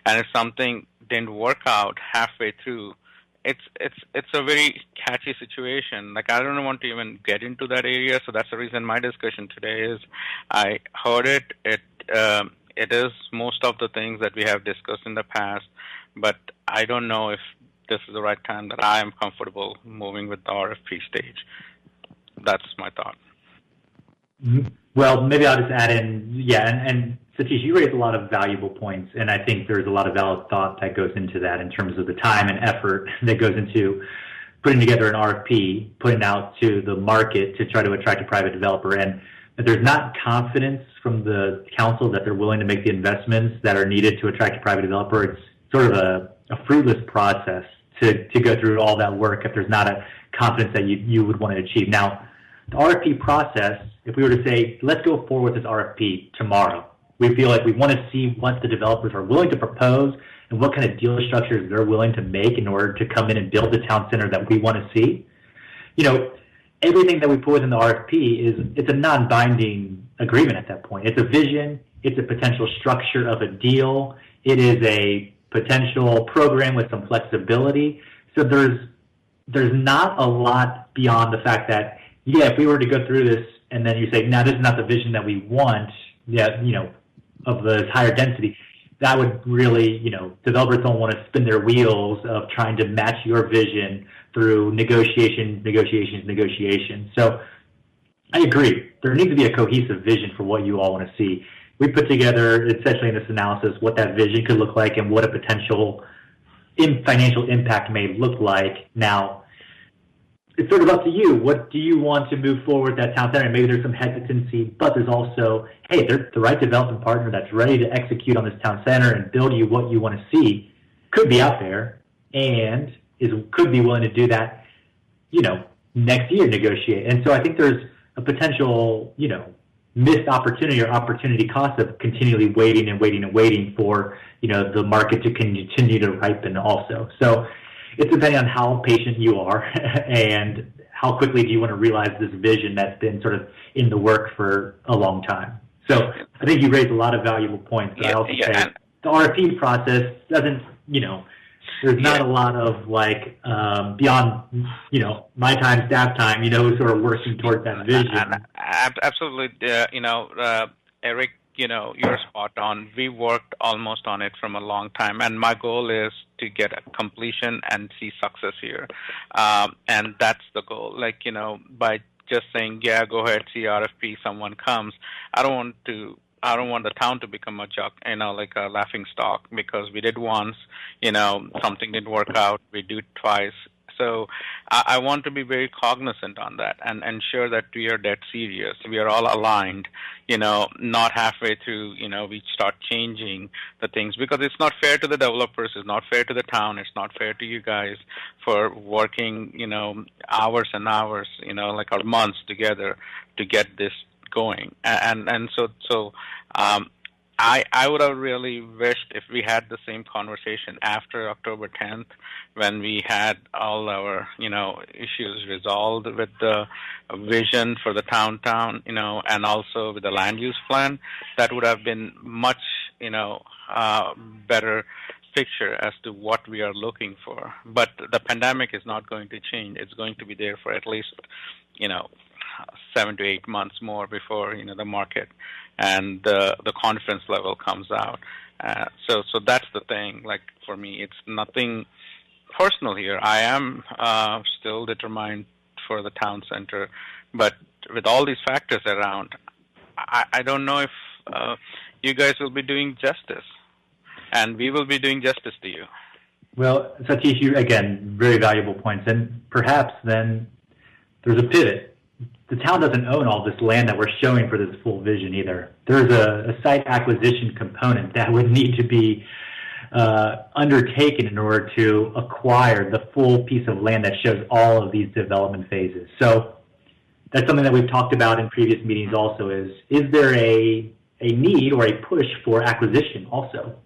and if something didn't work out halfway through, it's a very catchy situation. Like, I don't want to even get into that area, so that's the reason my discussion today is I heard it. It is most of the things that we have discussed in the past, but I don't know if this is the right time that I am comfortable moving with the RFP stage. That's my thought. Well, maybe I'll just add in, and Satish, you raised a lot of valuable points, and I think there's a lot of valid thought that goes into that in terms of the time and effort that goes into putting together an RFP, putting it out to the market to try to attract a private developer. And if there's not confidence from the council that they're willing to make the investments that are needed to attract a private developer, it's sort of a fruitless process to go through all that work if there's not a confidence that you would want to achieve. Now, the RFP process, if we were to say, let's go forward with this RFP tomorrow, we feel like we want to see what the developers are willing to propose and what kind of deal structures they're willing to make in order to come in and build the town center that we want to see. Everything that we put within the RFP it's a non-binding agreement at that point. It's a vision. It's a potential structure of a deal. It is a potential program with some flexibility. So there's not a lot beyond the fact that, if we were to go through this and then you say, now this is not the vision that we want, of the higher density, that would really, developers don't want to spin their wheels of trying to match your vision through negotiations. So I agree. There needs to be a cohesive vision for what you all want to see. We put together, essentially in this analysis, what that vision could look like and what a potential financial impact may look like. Now, it's sort of up to you. What do you want to move forward with that town center? And maybe there's some hesitancy, but there's also, hey, there's the right development partner that's ready to execute on this town center and build you what you want to see could be out there and could be willing to do that, next year negotiate. And so I think there's a potential, missed opportunity or opportunity cost of continually waiting for, the market to continue to ripen also. So it's depending on how patient you are and how quickly do you want to realize this vision that's been sort of in the work for a long time. So I think you raised a lot of valuable points, but I also say the RFP process doesn't, there's not a lot of beyond, my time, staff time, sort of working towards that vision. Absolutely. Eric, you're spot on. We worked almost on it from a long time, and my goal is to get a completion and see success here. And that's the goal. By just saying, go ahead, see RFP, someone comes, I don't want the town to become a joke, like a laughing stock, because we did once, something didn't work out, we do it twice. So I want to be very cognizant on that and ensure that we are dead serious. We are all aligned, not halfway through, we start changing the things, because it's not fair to the developers, it's not fair to the town, it's not fair to you guys for working, hours and hours, or months together to get this going. And so I would have really wished if we had the same conversation after October 10th, when we had all our, issues resolved with the vision for the town, and also with the land use plan. That would have been much, better picture as to what we are looking for. But the pandemic is not going to change. It's going to be there for at least, 7 to 8 months more before, the market and the confidence level comes out. So that's the thing. For me, it's nothing personal here. I am still determined for the town center. But with all these factors around, I don't know if you guys will be doing justice, and we will be doing justice to you. Well, Satish, you, again, very valuable points. And perhaps then there's a pivot. The town doesn't own all this land that we're showing for this full vision either. There's a site acquisition component that would need to be undertaken in order to acquire the full piece of land that shows all of these development phases. So that's something that we've talked about in previous meetings also is there a need or a push for acquisition also?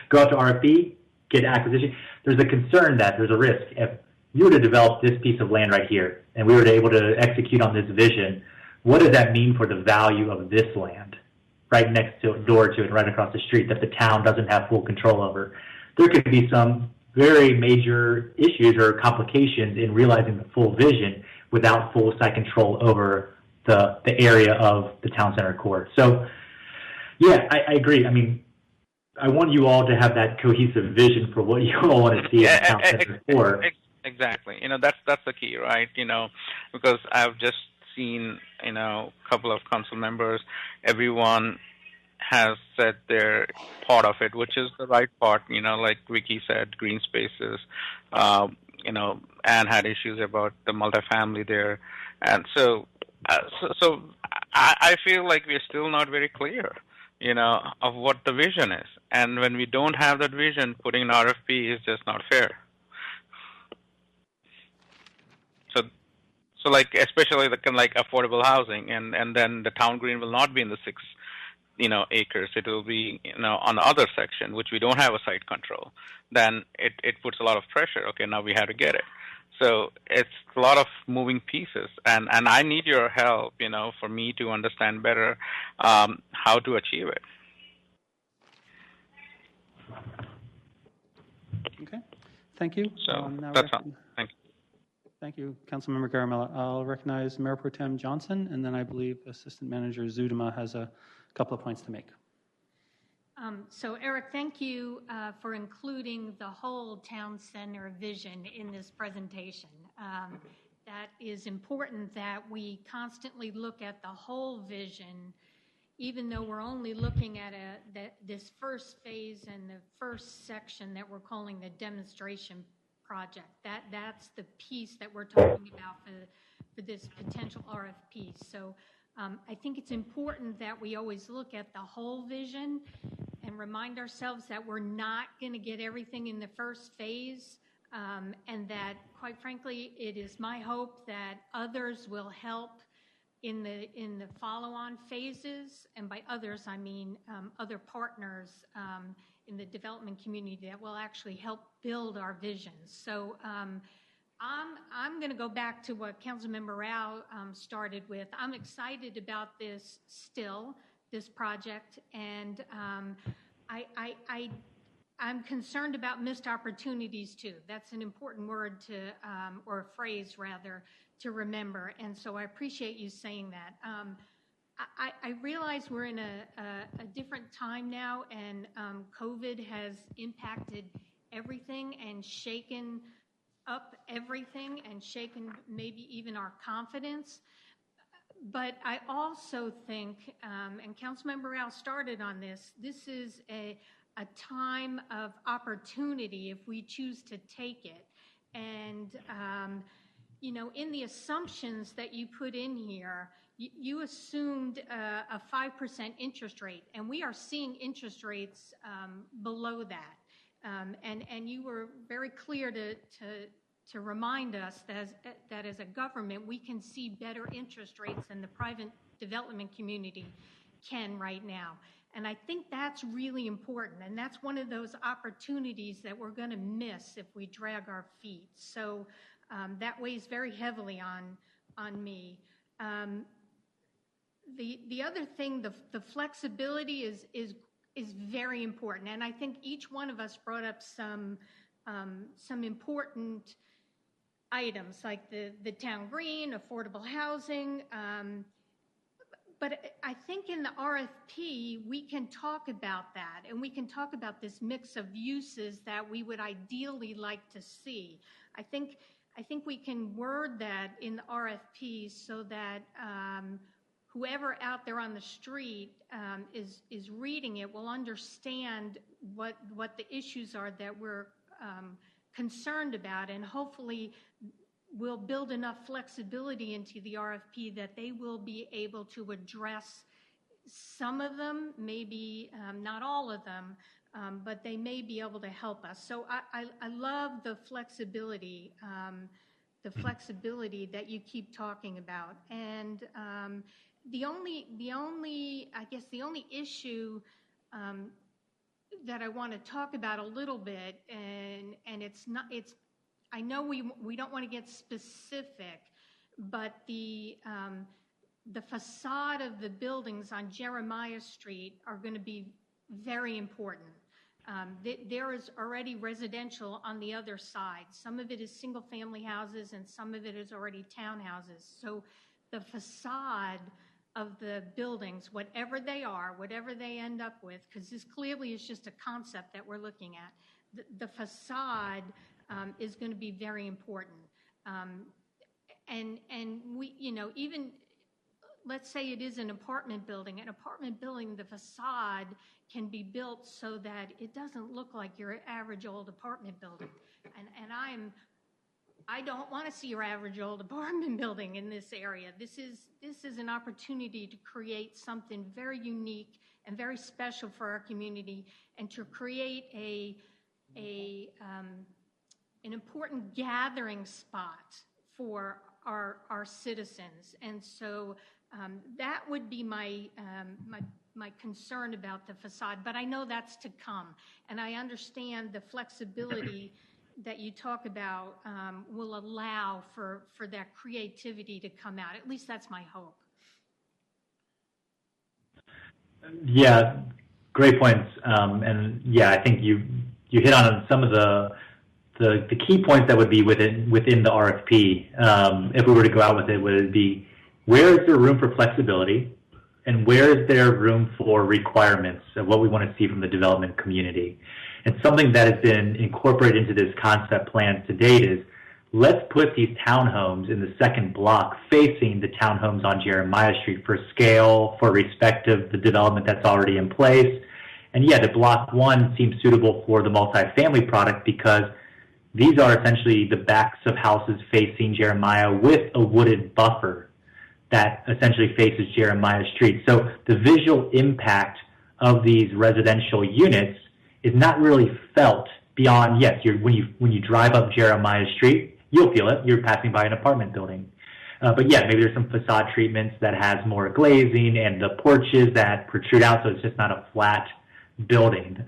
Go out to RFP, get acquisition. There's a concern that there's a risk. If you were to develop this piece of land right here and we were able to execute on this vision, what does that mean for the value of this land right next to door to it, right across the street that the town doesn't have full control over? There could be some very major issues or complications in realizing the full vision without full site control over the area of the town center core. So, yeah, I agree. I mean, I want you all to have that cohesive vision for what you all want to see in the town center core. Exactly. That's the key, right? Because I've just seen, a couple of council members, everyone has said their part of it, which is the right part, like Ricky said, green spaces, Anne had issues about the multifamily there. And so I feel like we're still not very clear, of what the vision is. And when we don't have that vision, putting an RFP is just not fair. So like, especially the like affordable housing, and then the town green will not be in the 6, acres. It will be, on the other section, which we don't have a site control. Then it puts a lot of pressure. Okay, now we have to get it. So it's a lot of moving pieces, and I need your help, for me to understand better how to achieve it. Okay, thank you. So that's all. Thank you. Thank you, Councilmember Garamella. I'll recognize Mayor Pro Tem Johnson, and then I believe Assistant Manager Zudema has a couple of points to make. So, Eric, thank you for including the whole town center vision in this presentation. That is important that we constantly look at the whole vision, even though we're only looking at this first phase and the first section that we're calling the demonstration project. That's the piece that we're talking about for this potential RFP. So I think it's important that we always look at the whole vision and remind ourselves that we're not going to get everything in the first phase, and that, quite frankly, it is my hope that others will help in the follow-on phases, and by others I mean other partners in the development community that will actually help build our visions. So I'm going to go back to what Councilmember Rao started with. I'm excited about this project, and I'm concerned about missed opportunities too. That's an important word or a phrase rather, to remember, and so I appreciate you saying that. I realize we're in a different time now, and COVID has impacted everything and shaken up everything and shaken maybe even our confidence. But I also think, and Councilmember Rao started on this is a time of opportunity if we choose to take it. And, in the assumptions that you put in here, you assumed a 5% interest rate, and we are seeing interest rates below that. And you were very clear to remind us that as a government, we can see better interest rates than the private development community can right now. And I think that's really important, and that's one of those opportunities that we're going to miss if we drag our feet. So that weighs very heavily on me. The other thing, the flexibility is very important, and I think each one of us brought up some important items like the town green, affordable housing. But I think in the RFP, we can talk about that, and we can talk about this mix of uses that we would ideally like to see. I think I think we can word that in the RFP so that whoever out there on the street is reading it will understand what the issues are that we're concerned about, and hopefully will build enough flexibility into the RFP that they will be able to address some of them, maybe not all of them, but they may be able to help us. So I love the flexibility that you keep talking about. And the only issue that I want to talk about a little bit, and I know we don't want to get specific, but the facade of the buildings on Jeremiah Street are going to be very important. There is already residential on the other side. Some of it is single-family houses, and some of it is already townhouses. So the facade of the buildings, whatever they are, whatever they end up with, because this clearly is just a concept that we're looking at, the facade is going to be very important. And we, even let's say it is an apartment building. An apartment building, the facade can be built so that it doesn't look like your average old apartment building. And I don't want to see your average old apartment building in this area. This is an opportunity to create something very unique and very special for our community, and to create an important gathering spot for our citizens. And so that would be my concern about the facade, but I know that's to come. And I understand the flexibility that you talk about will allow for that creativity to come out. At least that's my hope. Yeah, great points. And yeah, I think you hit on some of the key points that would be within the RFP. If we were to go out with it, would it be, where is there room for flexibility, and where is there room for requirements of what we want to see from the development community? And something that has been incorporated into this concept plan to date is, let's put these townhomes in the second block facing the townhomes on Jeremiah Street for scale, for respect of the development that's already in place. And yeah, the block one seems suitable for the multifamily product because these are essentially the backs of houses facing Jeremiah with a wooded buffer that essentially faces Jeremiah Street. So the visual impact of these residential units is not really felt beyond, yes, when you drive up Jeremiah Street, you'll feel it. You're passing by an apartment building. But yeah, maybe there's some facade treatments that has more glazing and the porches that protrude out, so it's just not a flat building.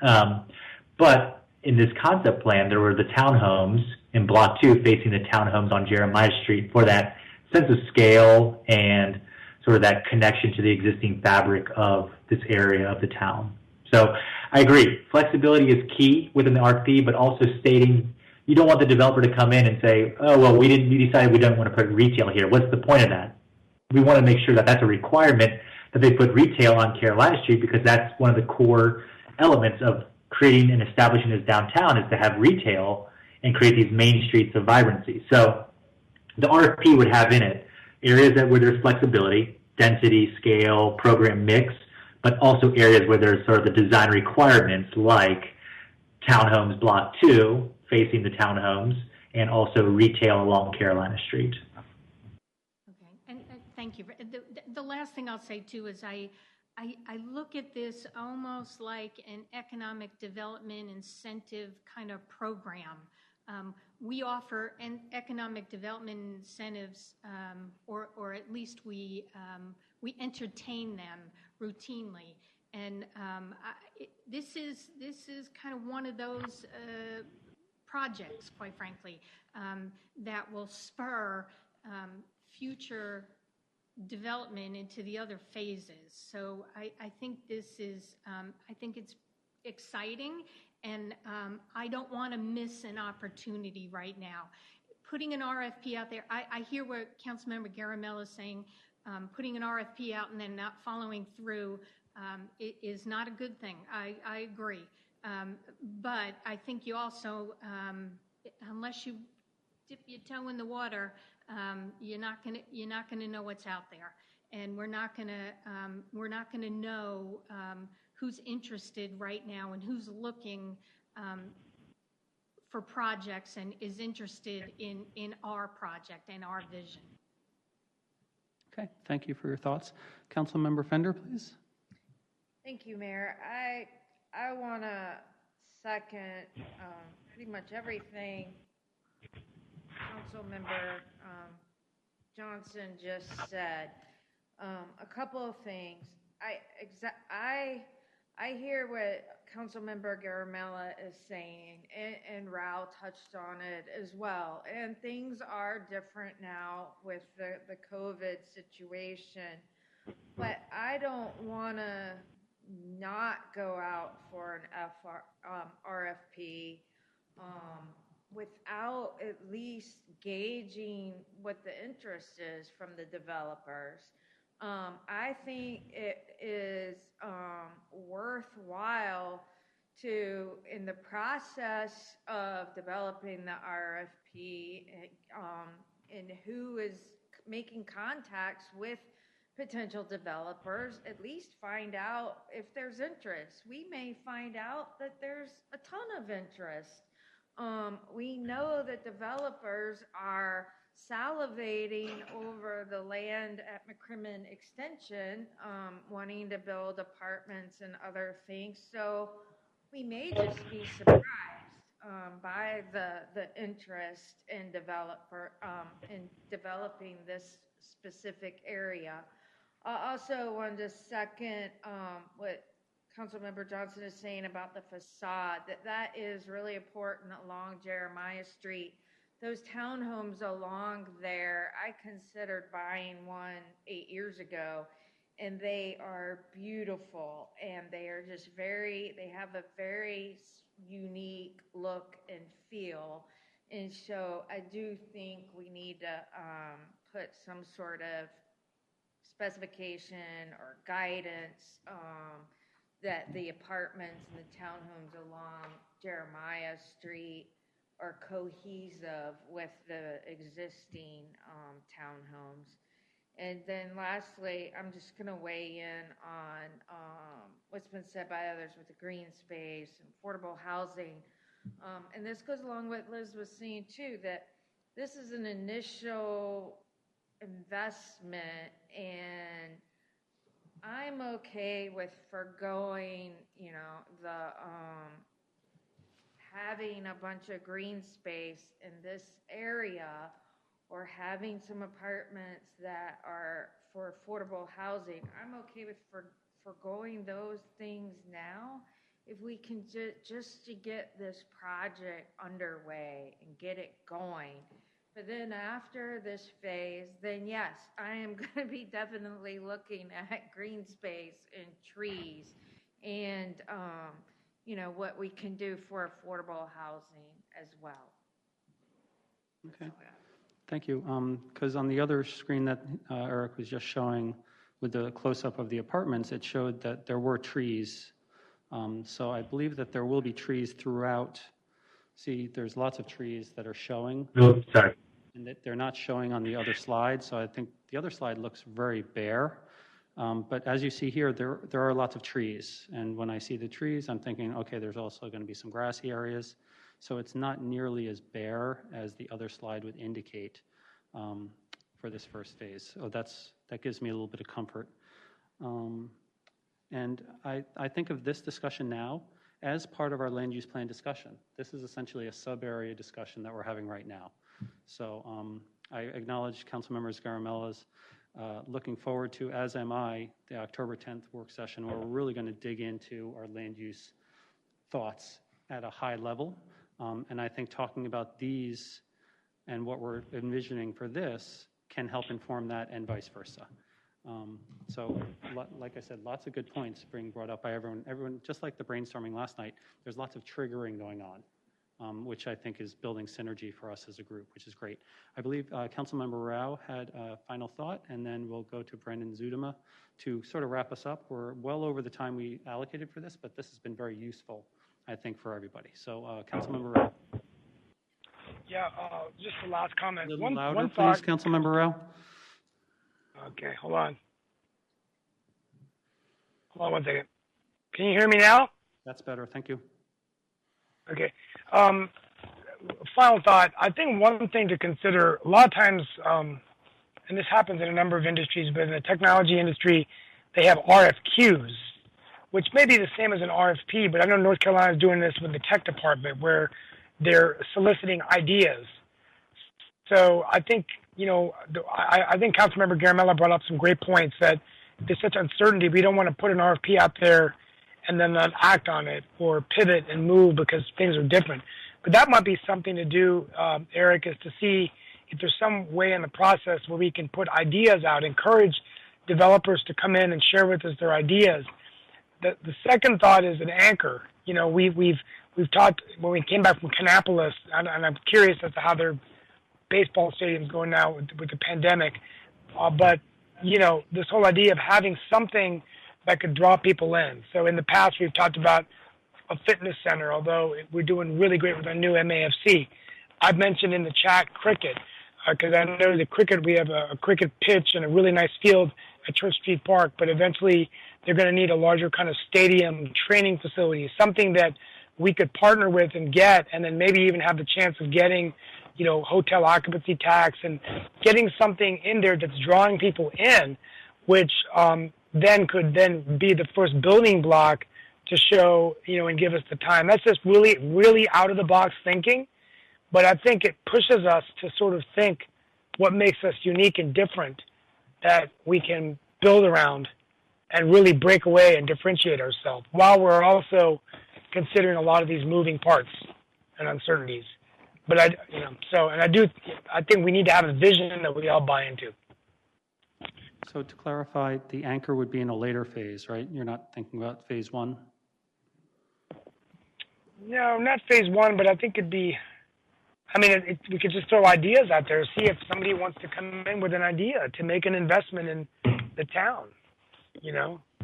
But in this concept plan, there were the townhomes in Block 2 facing the townhomes on Jeremiah Street for that sense of scale and sort of that connection to the existing fabric of this area of the town. So I agree. Flexibility is key within the RFP, but also stating you don't want the developer to come in and say, oh, well, we decided we don't want to put retail here. What's the point of that? We want to make sure that that's a requirement that they put retail on Carolina Street, because that's one of the core elements of creating and establishing this downtown, is to have retail and create these main streets of vibrancy. So the RFP would have in it areas where there's flexibility, density, scale, program mix, but also areas where there's sort of the design requirements like townhomes block 2 facing the townhomes and also retail along Carolina Street. Okay, and thank you. The last thing I'll say too is I look at this almost like an economic development incentive kind of program. We offer economic development incentives, or at least we entertain them routinely, and this is kind of one of those projects, quite frankly, that will spur future development into the other phases. So I think this is, I think it's exciting, and I don't want to miss an opportunity right now. Putting an RFP out there, I hear what Councilmember Garamella is saying. Putting an RFP out and then not following through is not a good thing. I agree. But I think you also, unless you dip your toe in the water, you're not gonna know what's out there, and we're not gonna know who's interested right now and who's looking for projects and is interested in our project and our vision. Okay, thank you for your thoughts. Councilmember Fender, please. Thank you, Mayor. I want to second pretty much everything Councilmember Johnson just said. A couple of things. I hear what Councilmember Garamella is saying, and Rao touched on it as well. And things are different now with the COVID situation. But I don't want to not go out for an RFP without at least gauging what the interest is from the developers. I think it is worthwhile to, in the process of developing the RFP, and who is making contacts with potential developers, at least find out if there's interest. We may find out that there's a ton of interest. We know that developers are salivating over the land at McCrimmon Extension, wanting to build apartments and other things. So we may just be surprised by the interest in developing this specific area. I also wanted to second what Councilmember Johnson is saying about the facade, that is really important along Jeremiah Street. Those townhomes along there, I considered buying one 8 years ago, and they are beautiful, and they are just they have a very unique look and feel. And so I do think we need to put some sort of specification or guidance that the apartments and the townhomes along Jeremiah Street are cohesive with the existing townhomes. And then lastly, I'm just going to weigh in on what's been said by others with the green space and affordable housing. And this goes along with what Liz was saying too, that this is an initial investment, and I'm okay with forgoing, the having a bunch of green space in this area, or having some apartments that are for affordable housing. I'm okay with forgoing those things now if we can just to get this project underway and get it going. But then after this phase, then yes, I am going to be definitely looking at green space and trees and, what we can do for affordable housing as well. Okay. Thank you. Because on the other screen that Eric was just showing with the close-up of the apartments, it showed that there were trees. So I believe that there will be trees throughout. See, there's lots of trees that are showing. Oh, sorry. And that they're not showing on the other slide. So I think the other slide looks very bare. But as you see here, there are lots of trees. And when I see the trees, I'm thinking, okay, there's also going to be some grassy areas. So it's not nearly as bare as the other slide would indicate for this first phase. So that gives me a little bit of comfort. And I think of this discussion now as part of our land use plan discussion. This is essentially a sub-area discussion that we're having right now. So I acknowledge Councilmember Garamella's looking forward to, as am I, the October 10th work session where we're really going to dig into our land use thoughts at a high level. And I think talking about these and what we're envisioning for this can help inform that and vice versa. So like I said, lots of good points being brought up by everyone, just like the brainstorming last night, there's lots of triggering going on, which I think is building synergy for us as a group, which is great. I believe Councilmember Rao had a final thought, and then we'll go to Brendan Zudema to sort of wrap us up. We're well over the time we allocated for this, but this has been very useful, I think, for everybody. So Councilmember Rao. Yeah, just the last comment. A little One louder, please, thought. Councilmember Rowe. Okay, hold on. Hold on one second. Can you hear me now? That's better. Thank you. Okay. Final thought. I think one thing to consider, a lot of times, and this happens in a number of industries, but in the technology industry, they have RFQs, which may be the same as an RFP, but I know North Carolina is doing this with the tech department where they're soliciting ideas. So I think, I think Councilmember Garamella brought up some great points that there's such uncertainty. We don't want to put an RFP out there and then not act on it or pivot and move because things are different. But that might be something to do, Eric, is to see if there's some way in the process where we can put ideas out, encourage developers to come in and share with us their ideas. The second thought is an anchor. We've talked when we came back from Kannapolis, and I'm curious as to how their baseball stadium's going now with the pandemic. But this whole idea of having something that could draw people in. So in the past, we've talked about a fitness center, although we're doing really great with our new MAFC. I've mentioned in the chat cricket, because I know the cricket, we have a cricket pitch and a really nice field at Church Street Park, but eventually they're going to need a larger kind of stadium training facility, something that we could partner with and get, and then maybe even have the chance of getting, hotel occupancy tax and getting something in there that's drawing people in, which then could then be the first building block to show, and give us the time. That's just really, really out of the box thinking. But I think it pushes us to sort of think what makes us unique and different that we can build around and really break away and differentiate ourselves while we're also considering a lot of these moving parts and uncertainties. But I think we need to have a vision that we all buy into. So to clarify, the anchor would be in a later phase, right? You're not thinking about phase one? No, not phase one, but I think it'd be, we could just throw ideas out there, see if somebody wants to come in with an idea to make an investment in the town.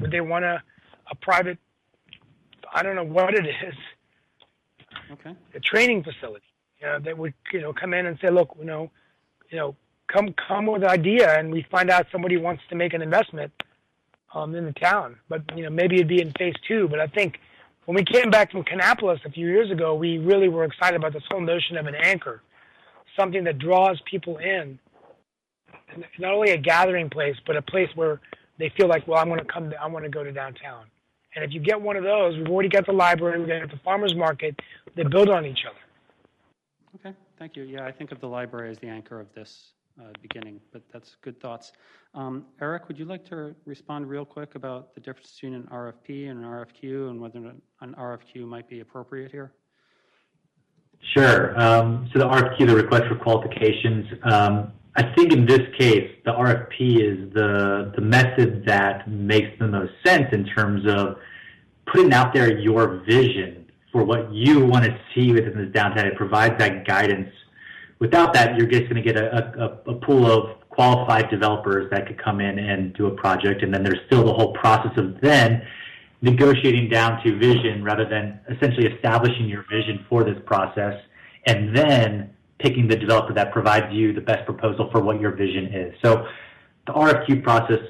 Would they want a private, I don't know what it is, okay, a training facility, that would, come in and say, look, come with an idea, and we find out somebody wants to make an investment in the town. But, maybe it'd be in phase two. But I think when we came back from Kannapolis a few years ago, we really were excited about this whole notion of an anchor, something that draws people in, and not only a gathering place, but a place where they feel like, well, I want to go to downtown. And if you get one of those, we've already got the library, we've got the farmers market, they build on each other. Okay, thank you. Yeah, I think of the library as the anchor of this beginning, but that's good thoughts. Eric, would you like to respond real quick about the difference between an RFP and an RFQ and whether an RFQ might be appropriate here? Sure. So the RFQ, the request for qualifications, I think in this case, the RFP is the method that makes the most sense in terms of putting out there your vision for what you want to see within this downtown. It provides that guidance. Without that, you're just going to get a pool of qualified developers that could come in and do a project, and then there's still the whole process of then negotiating down to vision rather than essentially establishing your vision for this process and then picking the developer that provides you the best proposal for what your vision is. So the RFQ process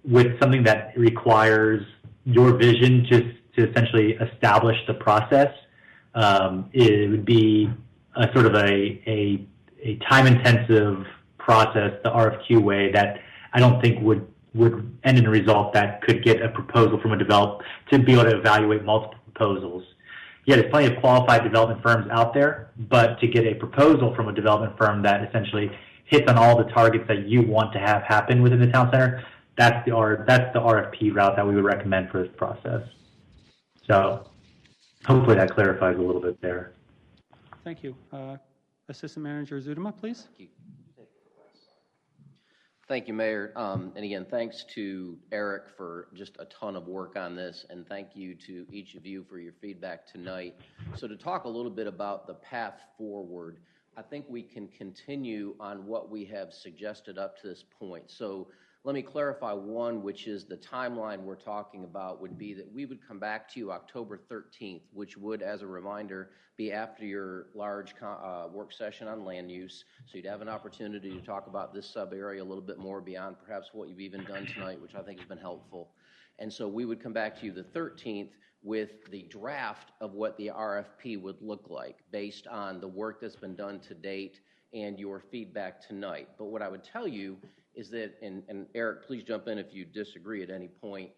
with something that requires your vision just to essentially establish the process, it would be a sort of a time-intensive process, the RFQ way, that I don't think would end in a result that could get a proposal from a developer to be able to evaluate multiple proposals. Yeah, there's plenty of qualified development firms out there, but to get a proposal from a development firm that essentially hits on all the targets that you want to have happen within the town center, that's the RFP route that we would recommend for this process. So hopefully that clarifies a little bit there. Thank you. Assistant Manager Zudema, please. Thank you. Thank you, Mayor. And again, thanks to Eric for just a ton of work on this, and thank you to each of you for your feedback tonight. So to talk a little bit about the path forward, I think we can continue on what we have suggested up to this point. So Let me clarify one, which is the timeline we're talking about would be that we would come back to you October 13th, which would, as a reminder, be after your large work session on land use. So you'd have an opportunity to talk about this sub-area a little bit more beyond perhaps what you've even done tonight, which I think has been helpful. And so we would come back to you the 13th with the draft of what the RFP would look like based on the work that's been done to date and your feedback tonight. But what I would tell you is that, and Eric, please jump in if you disagree at any point,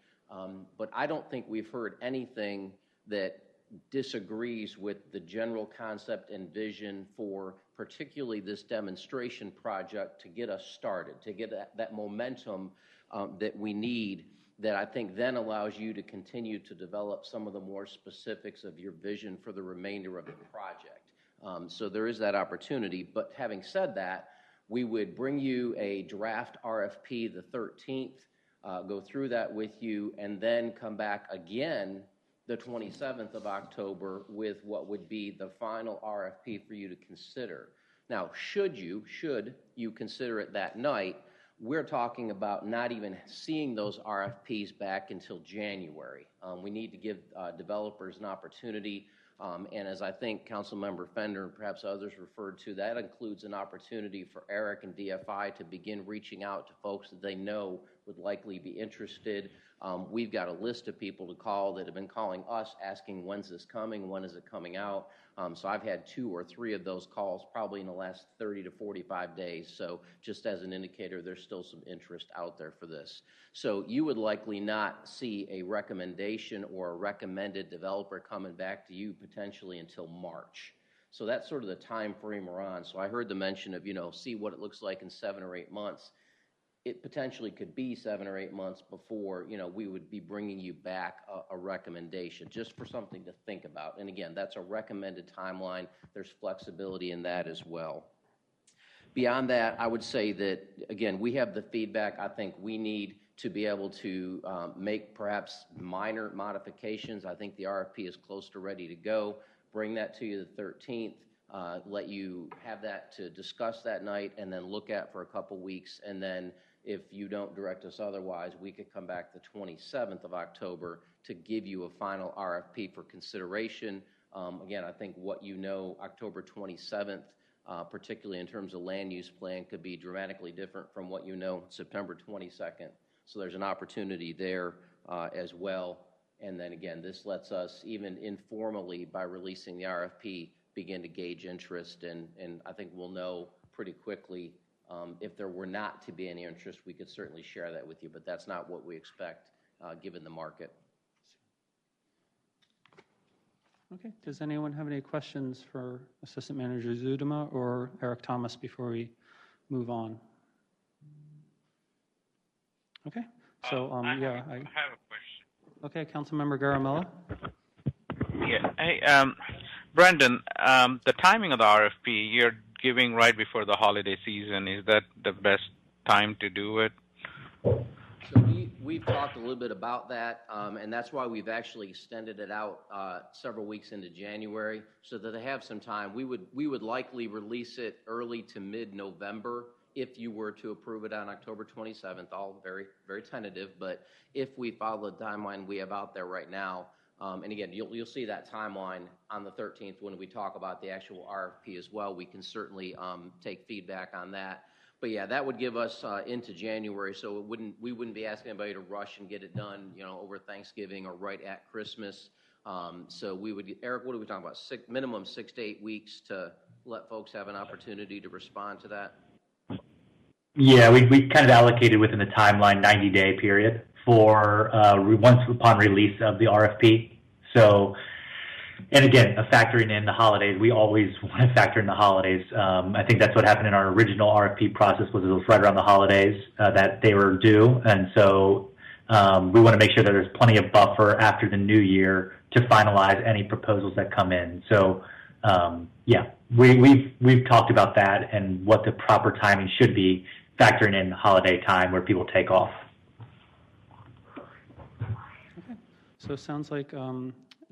but I don't think we've heard anything that disagrees with the general concept and vision for particularly this demonstration project to get us started, to get that momentum that we need, that I think then allows you to continue to develop some of the more specifics of your vision for the remainder of the project. So there is that opportunity. But having said that, we would bring you a draft RFP the 13th, go through that with you, and then come back again the 27th of October with what would be the final RFP for you to consider. Now, should you consider it that night, we're talking about not even seeing those RFPs back until January. We need to give developers an opportunity, and as I think Councilmember Fender and perhaps others referred to, that includes an opportunity for Eric and DFI to begin reaching out to folks that they know would likely be interested. We've got a list of people to call that have been calling us asking, when's this coming, when is it coming out? So I've had 2 or 3 of those calls probably in the last 30 to 45 days. So just as an indicator, there's still some interest out there for this. So you would likely not see a recommendation or a recommended developer coming back to you potentially until March. So that's sort of the time frame we're on. So I heard the mention of, see what it looks like in 7 or 8 months. It potentially could be 7 or 8 months before, we would be bringing you back a recommendation, just for something to think about. And again, that's a recommended timeline. There's flexibility in that as well. Beyond that, I would say that, again, we have the feedback I think we need to be able to make perhaps minor modifications. I think the RFP is close to ready to go. Bring that to you the 13th. Let you have that to discuss that night and then look at for a couple weeks, and then if you don't direct us otherwise, we could come back the 27th of October to give you a final RFP for consideration. Again, I think what October 27th, particularly in terms of land use plan, could be dramatically different from what September 22nd. So there's an opportunity there as well. And then again, this lets us, even informally, by releasing the RFP, begin to gauge interest, and I think we'll know pretty quickly. If there were not to be any interest, we could certainly share that with you, but that's not what we expect given the market. Okay. Does anyone have any questions for Assistant Manager Zudema or Eric Thomas before we move on? Okay. So, I have a question. Okay, Councilmember Garamella. Yeah. Hey, Brendan, the timing of the RFP, you're giving right before the holiday season. Is that the best time to do it? So we've talked a little bit about that, and that's why we've actually extended it out several weeks into January so that they have some time. We would likely release it early to mid-November if you were to approve it on October 27th, all very, very tentative, but if we follow the timeline we have out there right now, and again, you'll see that timeline on the 13th when we talk about the actual RFP as well. We can certainly take feedback on that. But yeah, that would give us into January, so we wouldn't be asking anybody to rush and get it done, over Thanksgiving or right at Christmas. So we would, Eric, what are we talking about? Minimum 6 to 8 weeks to let folks have an opportunity to respond to that. Yeah, we kind of allocated within the timeline 90-day period for once upon release of the RFP. So, and again, factoring in the holidays, we always want to factor in the holidays. I think that's what happened in our original RFP process was it was right around the holidays that they were due. And so we want to make sure that there's plenty of buffer after the new year to finalize any proposals that come in. So, yeah, we've talked about that and what the proper timing should be, factoring in holiday time where people take off. Okay. So it sounds like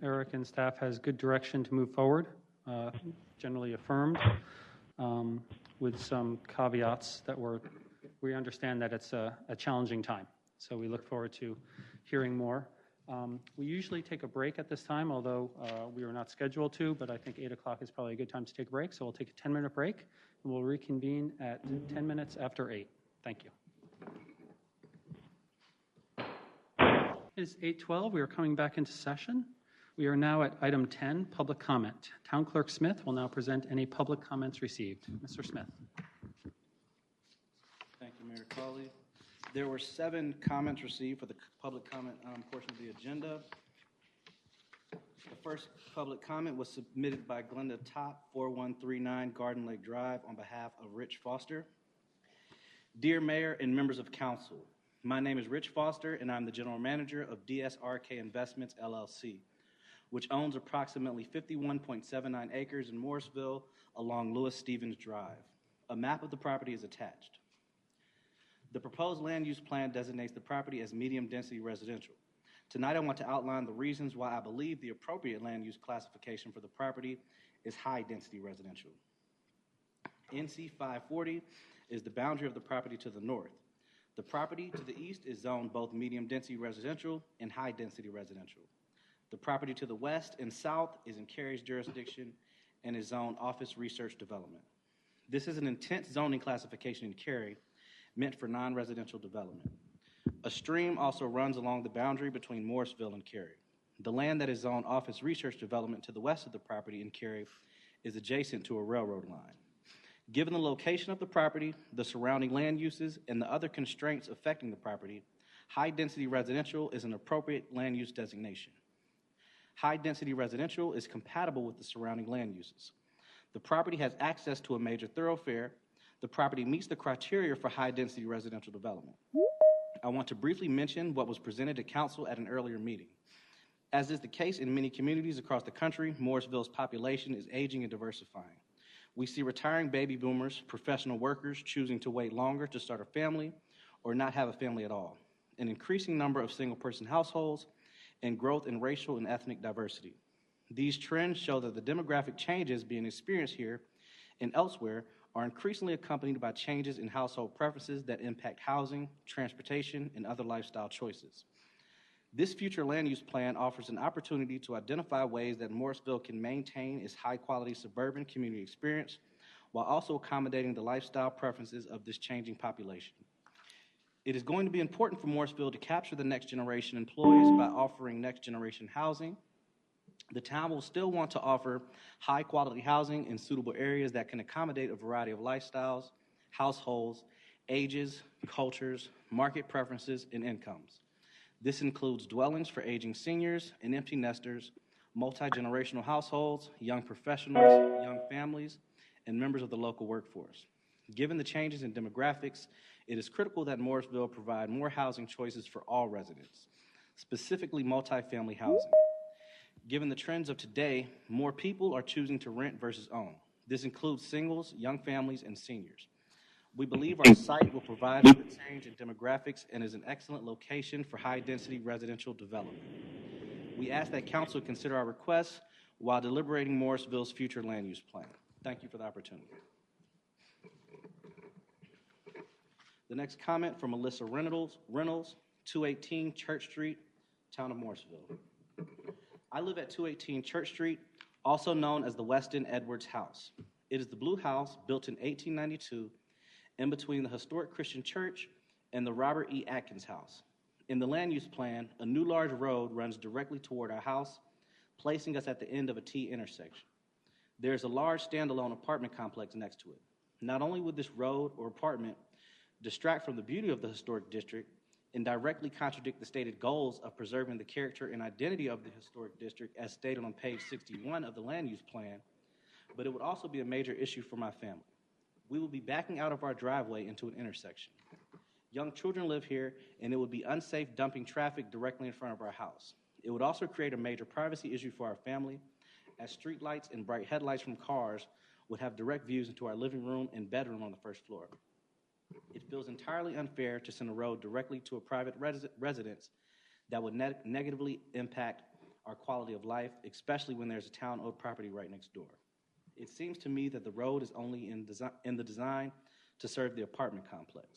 Eric and staff has good direction to move forward, generally affirmed, with some caveats that we're we understand that it's a challenging time. So we look forward to hearing more. We usually take a break at this time, although we were not scheduled to, but I think 8 o'clock is probably a good time to take a break. So we'll take a 10-minute break, and we'll reconvene at 10 minutes after 8. Thank you. It is 8:12. We are coming back into session. We are now at item 10, public comment. Town Clerk Smith will now present any public comments received. Mr. Smith. Thank you, Mayor Colley. There were 7 comments received for the public comment portion of the agenda. The first public comment was submitted by Glenda Top, 4139 Garden Lake Drive, on behalf of Rich Foster. Dear Mayor and members of council, my name is Rich Foster, and I'm the general manager of DSRK Investments, LLC, which owns approximately 51.79 acres in Morrisville along Lewis Stevens Drive. A map of the property is attached. The proposed land use plan designates the property as medium-density residential. Tonight, I want to outline the reasons why I believe the appropriate land use classification for the property is high-density residential. NC 540 is the boundary of the property to the north. The property to the east is zoned both medium-density residential and high-density residential. The property to the west and south is in Cary's jurisdiction and is zoned office research development. This is an intense zoning classification in Cary meant for non-residential development. A stream also runs along the boundary between Morrisville and Cary. The land that is zoned office research development to the west of the property in Cary is adjacent to a railroad line. Given the location of the property, the surrounding land uses, and the other constraints affecting the property, high-density residential is an appropriate land use designation. High-density residential is compatible with the surrounding land uses. The property has access to a major thoroughfare. The property meets the criteria for high-density residential development. I want to briefly mention what was presented to council at an earlier meeting. As is the case in many communities across the country, Morrisville's population is aging and diversifying. We see retiring baby boomers, professional workers choosing to wait longer to start a family or not have a family at all, an increasing number of single-person households, and growth in racial and ethnic diversity. These trends show that the demographic changes being experienced here and elsewhere are increasingly accompanied by changes in household preferences that impact housing, transportation, and other lifestyle choices. This future land use plan offers an opportunity to identify ways that Morrisville can maintain its high-quality suburban community experience while also accommodating the lifestyle preferences of this changing population. It is going to be important for Morrisville to capture the next generation employees by offering next generation housing. The town will still want to offer high-quality housing in suitable areas that can accommodate a variety of lifestyles, households, ages, cultures, market preferences, and incomes. This includes dwellings for aging seniors and empty nesters, multi-generational households, young professionals, young families, and members of the local workforce. Given the changes in demographics, it is critical that Morrisville provide more housing choices for all residents, specifically multifamily housing. Given the trends of today, more people are choosing to rent versus own. This includes singles, young families, and seniors. We believe our site will provide for the change in demographics and is an excellent location for high-density residential development. We ask that council consider our requests while deliberating Morrisville's future land use plan. Thank you for the opportunity. The next comment from Melissa Reynolds, 218 Church Street, Town of Morrisville. I live at 218 Church Street, also known as the Weston Edwards House. It is the blue house built in 1892 in between the historic Christian church and the Robert E. Atkins House. In the land use plan, a new large road runs directly toward our house, placing us at the end of a T intersection. There is a large standalone apartment complex next to it. Not only would this road or apartment distract from the beauty of the historic district and directly contradict the stated goals of preserving the character and identity of the historic district as stated on page 61 of the land use plan, but it would also be a major issue for my family. We will be backing out of our driveway into an intersection. Young children live here, and it would be unsafe dumping traffic directly in front of our house. It would also create a major privacy issue for our family, as streetlights and bright headlights from cars would have direct views into our living room and bedroom on the first floor. It feels entirely unfair to send a road directly to a private residence that would negatively impact our quality of life, especially when there's a town-owned property right next door. It seems to me that the road is only in the design to serve the apartment complex.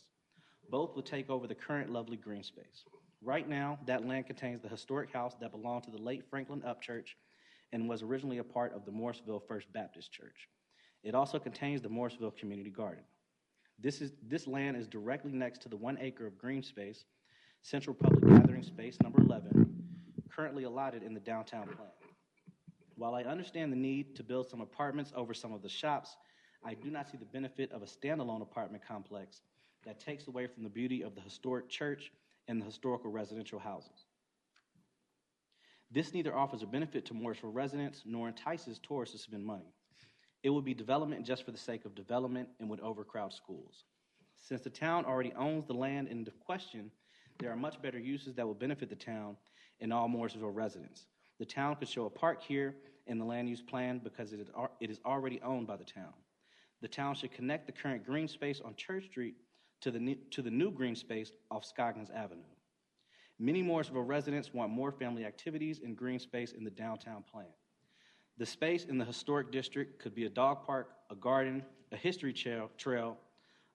Both would take over the current lovely green space. Right now, that land contains the historic house that belonged to the late Franklin Upchurch and was originally a part of the Morrisville First Baptist Church. It also contains the Morrisville Community Garden. This land is directly next to the 1 acre of green space, Central Public Gathering Space number 11, currently allotted in the downtown plan. While I understand the need to build some apartments over some of the shops, I do not see the benefit of a standalone apartment complex that takes away from the beauty of the historic church and the historical residential houses. This neither offers a benefit to Morrisville residents nor entices tourists to spend money. It would be development just for the sake of development and would overcrowd schools. Since the town already owns the land in question, there are much better uses that will benefit the town and all Morrisville residents. The town could show a park here in the land use plan because it is already owned by the town. The town should connect the current green space on Church Street to the new green space off Scoggins Avenue. Many Morrisville residents want more family activities and green space in the downtown plan. The space in the historic district could be a dog park, a garden, a history trail,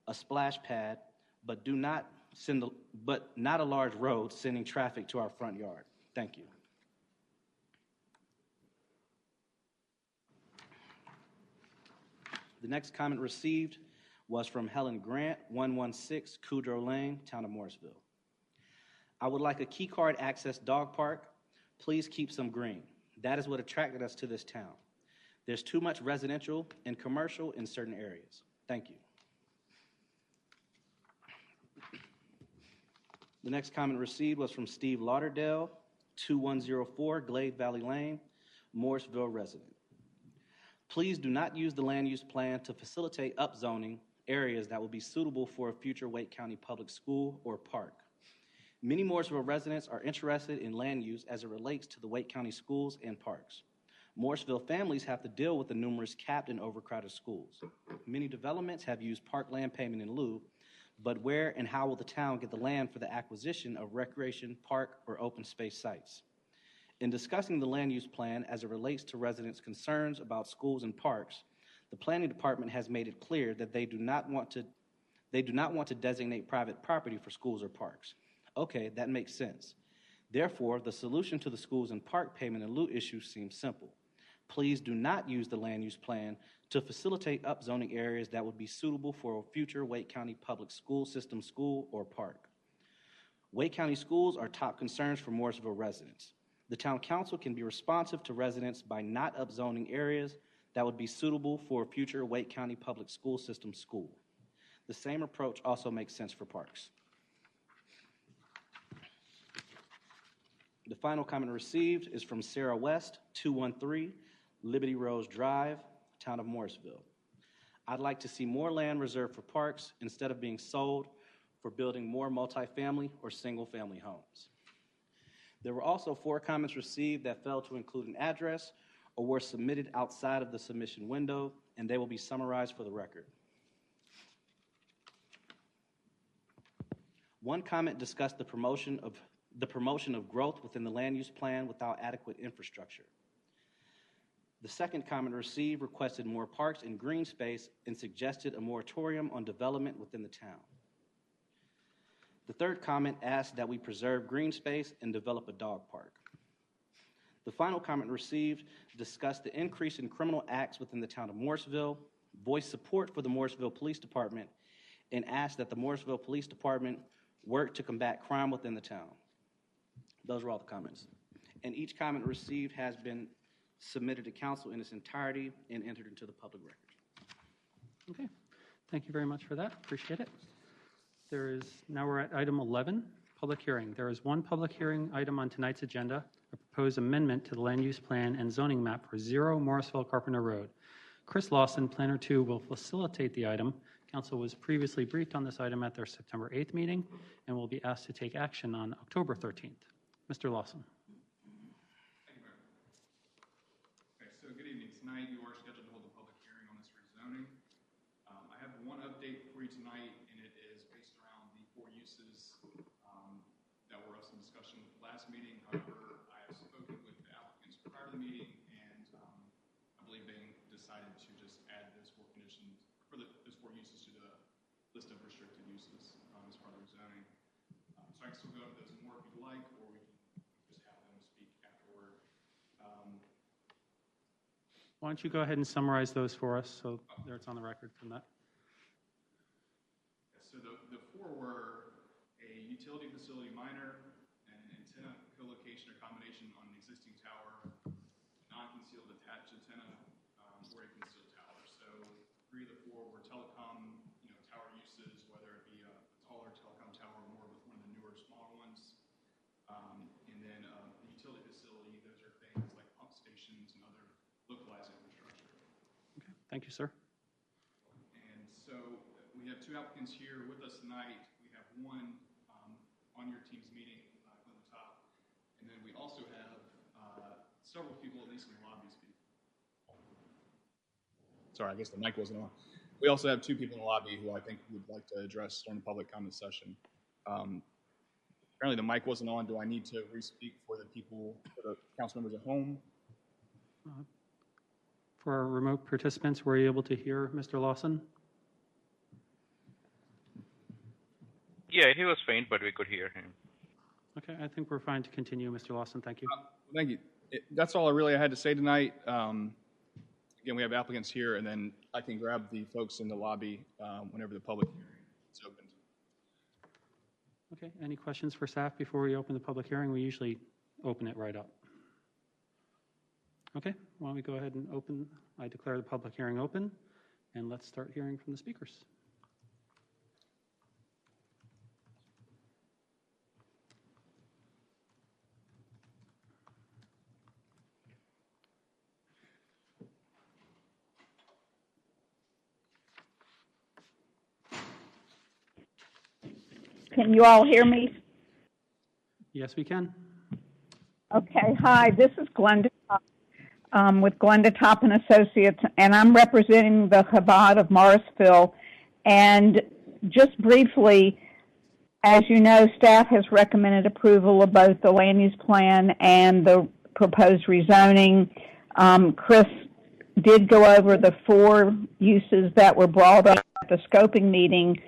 a splash pad, but not a large road sending traffic to our front yard. Thank you. The next comment received was from Helen Grant, 116 Coudreau Lane, Town of Morrisville. I would like a key card access dog park. Please keep some green. That is what attracted us to this town. There's too much residential and commercial in certain areas. Thank you. The next comment received was from Steve Lauderdale, 2104 Glade Valley Lane, Morrisville resident. Please do not use the land use plan to facilitate upzoning areas that will be suitable for a future Wake County public school or park. Many Morrisville residents are interested in land use as it relates to the Wake County schools and parks. Morrisville families have to deal with the numerous capped and overcrowded schools. Many developments have used parkland payment in lieu, but where and how will the town get the land for the acquisition of recreation, park, or open space sites? In discussing the land use plan as it relates to residents' concerns about schools and parks, the planning department has made it clear that they do not want to designate private property for schools or parks. Okay, that makes sense. Therefore, the solution to the schools and park payment in lieu issue seems simple. Please do not use the land use plan to facilitate upzoning areas that would be suitable for a future Wake County public school system school or park. Wake County schools are top concerns for Morrisville residents. The town council can be responsive to residents by not upzoning areas that would be suitable for a future Wake County public school system school. The same approach also makes sense for parks. The final comment received is from Sarah West, 213 Liberty Rose Drive, Town of Morrisville. I'd like to see more land reserved for parks instead of being sold for building more multifamily or single-family homes. There were also 4 comments received that failed to include an address or were submitted outside of the submission window, and they will be summarized for the record. One comment discussed the promotion of growth within the land use plan without adequate infrastructure. The second comment received requested more parks and green space and suggested a moratorium on development within the town. The third comment asked that we preserve green space and develop a dog park. The final comment received discussed the increase in criminal acts within the town of Morrisville, voiced support for the Morrisville Police Department, and asked that the Morrisville Police Department work to combat crime within the town. Those were all the comments. And each comment received has been submitted to council in its entirety and entered into the public record. Okay, thank you very much for that. Appreciate it. Now we're at item 11, public hearing. There is one public hearing item on tonight's agenda, a proposed amendment to the land use plan and zoning map for 0 Morrisville Carpenter Road. Chris Lawson, Planner 2, will facilitate the item. Council was previously briefed on this item at their September 8th meeting and will be asked to take action on October 13th. Mr. Lawson. Thank you, Mayor. Okay, so good evening. Tonight you are scheduled to hold a public hearing on this rezoning. I have one update for you tonight, and it is based around the 4 uses that were up in discussion last meeting. However, I have spoken with the applicants prior to the meeting, and I believe they decided to just add those 4 conditions, for those 4 uses to the list of restricted uses. as part of the zoning. So I can still go over those more if you'd like, or we can just have them speak afterward. Why don't you go ahead and summarize those for us so that it's on the record from that? So the four were a utility facility minor, an antenna co-location or combination on an existing tower, non-concealed attached antenna, or a concealed tower. So 3 of the 4 were telecom, tower uses, whether it be a taller telecom tower or more with one of the newer, smaller ones. And then the utility facility, those are things like pump stations and other localized infrastructure. Okay, thank you, sir. And so we have 2 applicants here with us tonight. We have one on your team's meeting, on the top. And then we also have several people, at least in the lobby, speak. Sorry, I guess the mic wasn't on. We also have 2 people in the lobby who I think would like to address during the public comment session. Apparently the mic wasn't on. Do I need to re-speak for the people, for the council members at home? For our remote participants, were you able to hear Mr. Lawson? Yeah, he was faint, but we could hear him. Okay, I think we're fine to continue, Mr. Lawson. Thank you. Thank you. That's all I really had to say tonight. Again, we have applicants here, and then I can grab the folks in the lobby whenever the public hearing is opened. Okay, any questions for staff before we open the public hearing? We usually open it right up. Okay, why don't we go ahead and open, I declare the public hearing open, and let's start hearing from the speakers. Can you all hear me? Yes, we can. Okay, hi, this is Glenda with Glenda Top and Associates, and I'm representing the Chabad of Morrisville. And just briefly, as you know, staff has recommended approval of both the land use plan and the proposed rezoning. Chris did go over the 4 uses that were brought up at the scoping meeting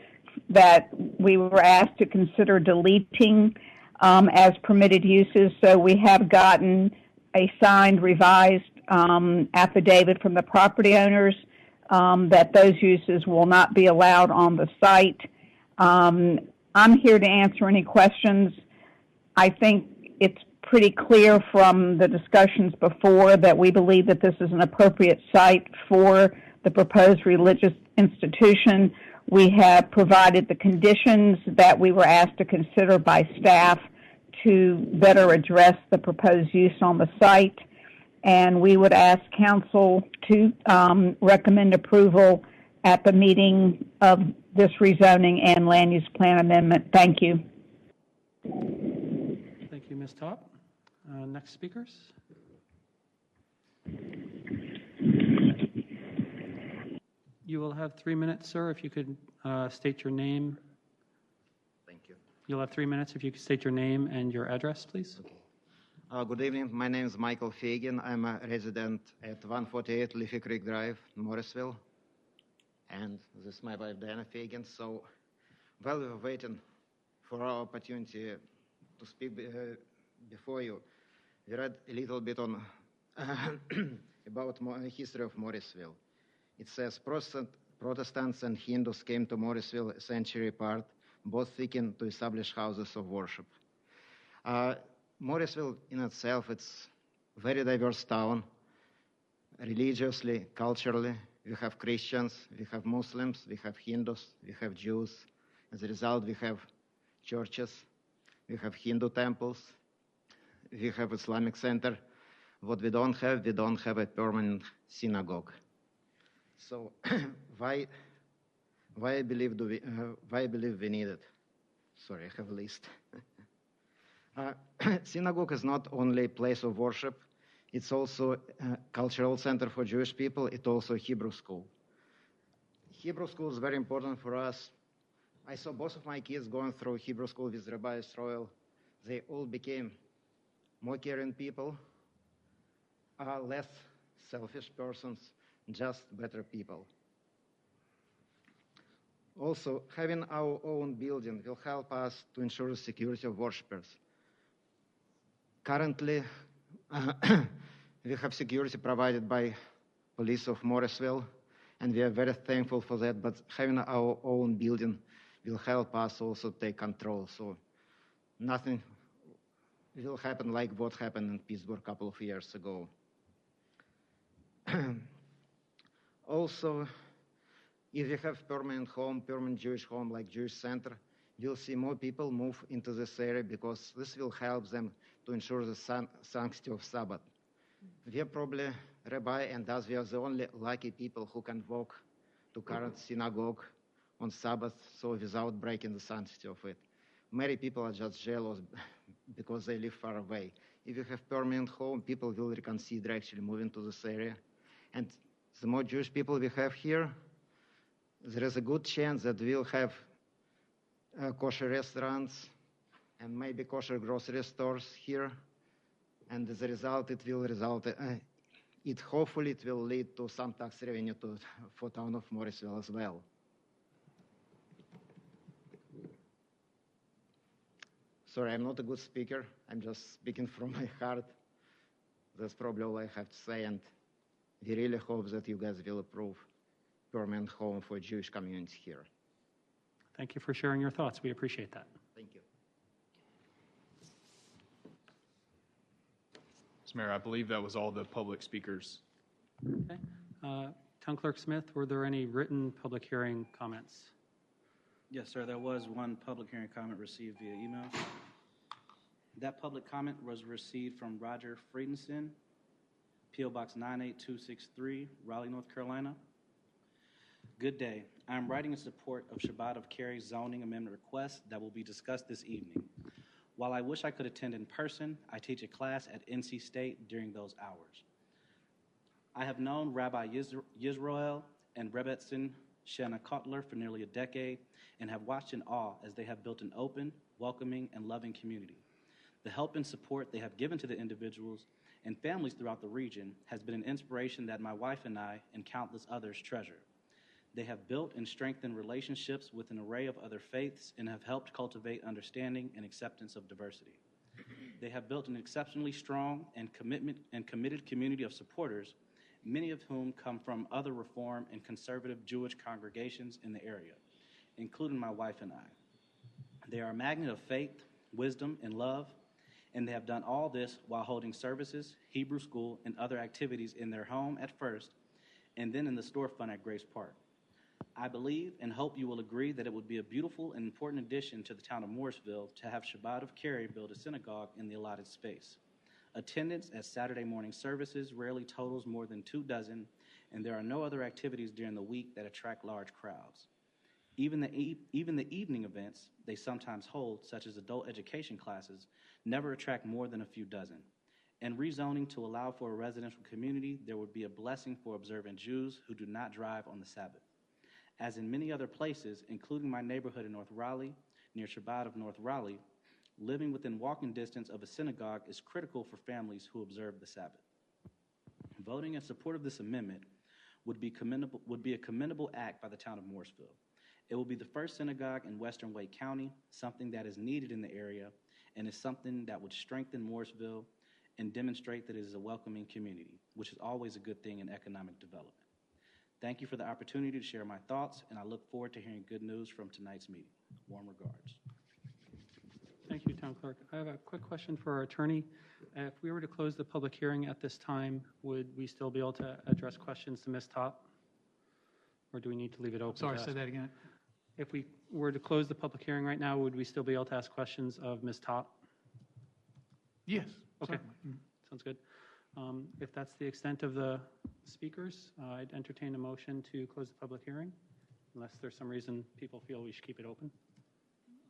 that we were asked to consider deleting as permitted uses. So we have gotten a signed revised affidavit from the property owners that those uses will not be allowed on the site. I'm here to answer any questions. I think it's pretty clear from the discussions before that we believe that this is an appropriate site for the proposed religious institution. We have provided the conditions that we were asked to consider by staff to better address the proposed use on the site. And we would ask council to recommend approval at the meeting of this rezoning and land use plan amendment. Thank you. Thank you, Ms. Top. Next speakers. You will have 3 minutes, sir, if you could state your name. Thank you. You'll have 3 minutes if you could state your name and your address, please. Okay. Good evening. My name is Michael Fagan. I'm a resident at 148 Leafy Creek Drive, Morrisville. And this is my wife, Diana Fagan. So while we were waiting for our opportunity to speak before you, we read a little bit on about the history of Morrisville. It says Protestants and Hindus came to Morrisville a century apart, both seeking to establish houses of worship. Morrisville in itself, it's a very diverse town, religiously, culturally. We have Christians, we have Muslims, we have Hindus, we have Jews. As a result, we have churches, we have Hindu temples, we have Islamic center. What we don't have a permanent synagogue. So why I believe we need it? Sorry, I have a list. Synagogue is not only a place of worship, it's also a cultural center for Jewish people. It's also a Hebrew school. Hebrew school is very important for us. I saw both of my kids going through Hebrew school with Rabbi Israel. They all became more caring people, less selfish persons, just better people. Also, having our own building will help us to ensure the security of worshippers. Currently, we have security provided by police of Morrisville, and we are very thankful for that, but having our own building will help us also take control. So nothing will happen like what happened in Pittsburgh a couple of years ago. Also, if we have permanent Jewish home like Jewish Center, we'll see more people move into this area because this will help them to ensure the sanctity of Sabbath. We are probably, Rabbi and us, we are the only lucky people who can walk to current synagogue on Sabbath, so without breaking the sanctity of it. Many people are just jealous because they live far away. If you have permanent home, people will reconsider actually moving to this area. And the more Jewish people we have here, there is a good chance that we'll have kosher restaurants and maybe kosher grocery stores here. And as a result, hopefully it will lead to some tax revenue for town of Morrisville as well. Sorry, I'm not a good speaker. I'm just speaking from my heart. That's probably all I have to say, and we really hope that you guys will approve permanent home for Jewish community here. Thank you for sharing your thoughts. We appreciate that. Thank you. Mr. Mayor, I believe that was all the public speakers. Okay. Town Clerk Smith, were there any written public hearing comments? Yes, sir. There was one public hearing comment received via email. That public comment was received from Roger Friedenson, P.O. Box 98263, Raleigh, North Carolina. Good day. I am writing in support of Shabbat of Carey's zoning amendment request that will be discussed this evening. While I wish I could attend in person, I teach a class at NC State during those hours. I have known Rabbi Yisroel and Rebbetzin Shanna Kotler for nearly a decade and have watched in awe as they have built an open, welcoming, and loving community. The help and support they have given to the individuals and families throughout the region has been an inspiration that my wife and I and countless others treasure. They have built and strengthened relationships with an array of other faiths and have helped cultivate understanding and acceptance of diversity. They have built an exceptionally strong and committed community of supporters, many of whom come from other Reform and conservative Jewish congregations in the area, including my wife and I. They are a magnet of faith, wisdom, and love, and they have done all this while holding services, Hebrew school, and other activities in their home at first, and then in the storefront at Grace Park. I believe and hope you will agree that it would be a beautiful and important addition to the town of Morrisville to have Shabbat of Carey build a synagogue in the allotted space. Attendance at Saturday morning services rarely totals more than 24, and there are no other activities during the week that attract large crowds. Even the evening events they sometimes hold, such as adult education classes, never attract more than a few dozen. And rezoning to allow for a residential community, there would be a blessing for observant Jews who do not drive on the Sabbath. As in many other places, including my neighborhood in North Raleigh, near Shabbat of North Raleigh, living within walking distance of a synagogue is critical for families who observe the Sabbath. Voting in support of this amendment would be a commendable act by the town of Morrisville. It will be the first synagogue in Western Wake County, something that is needed in the area, and is something that would strengthen Morrisville and demonstrate that it is a welcoming community, which is always a good thing in economic development. Thank you for the opportunity to share my thoughts, and I look forward to hearing good news from tonight's meeting. Warm regards. Thank you, Town Clerk. I have a quick question for our attorney. If we were to close the public hearing at this time, would we still be able to address questions to Ms. Top? Or do we need to leave it open? Sorry, say that again. If we were to close the public hearing right now, would we still be able to ask questions of Ms. Top? Yes. Okay. Sounds good. If that's the extent of the speakers, I'd entertain a motion to close the public hearing, unless there's some reason people feel we should keep it open.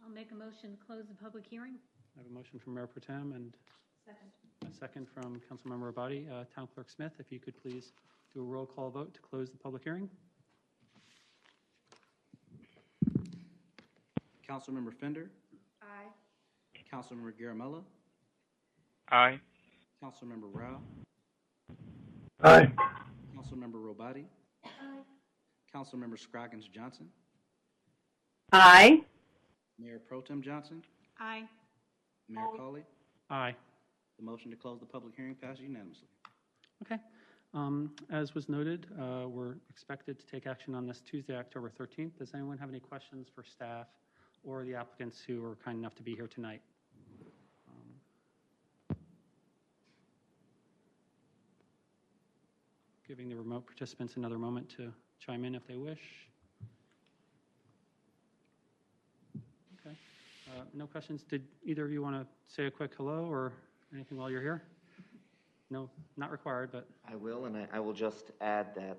I'll make a motion to close the public hearing. I have a motion from Mayor Pro Tem and Second. a second from Councilmember Abadi. Town Clerk Smith, if you could please do a roll call vote to close the public hearing. Councilmember Fender. Aye. Councilmember Garamella. Aye. Councilmember Rao. Aye. Councilmember Robati. Aye. Councilmember Scroggins Johnson. Aye. Mayor Pro Tem Johnson, Aye. Mayor Colley. Aye. The motion to close the public hearing passes unanimously. Okay. As was noted, we're expected to take action on this Tuesday, October 13th. Does anyone have any questions for staff or the applicants who are kind enough to be here tonight? Giving the remote participants another moment to chime in if they wish. Okay. No questions. Did either of you want to say a quick hello or anything while you're here? No, not required, but. I will, and I will just add that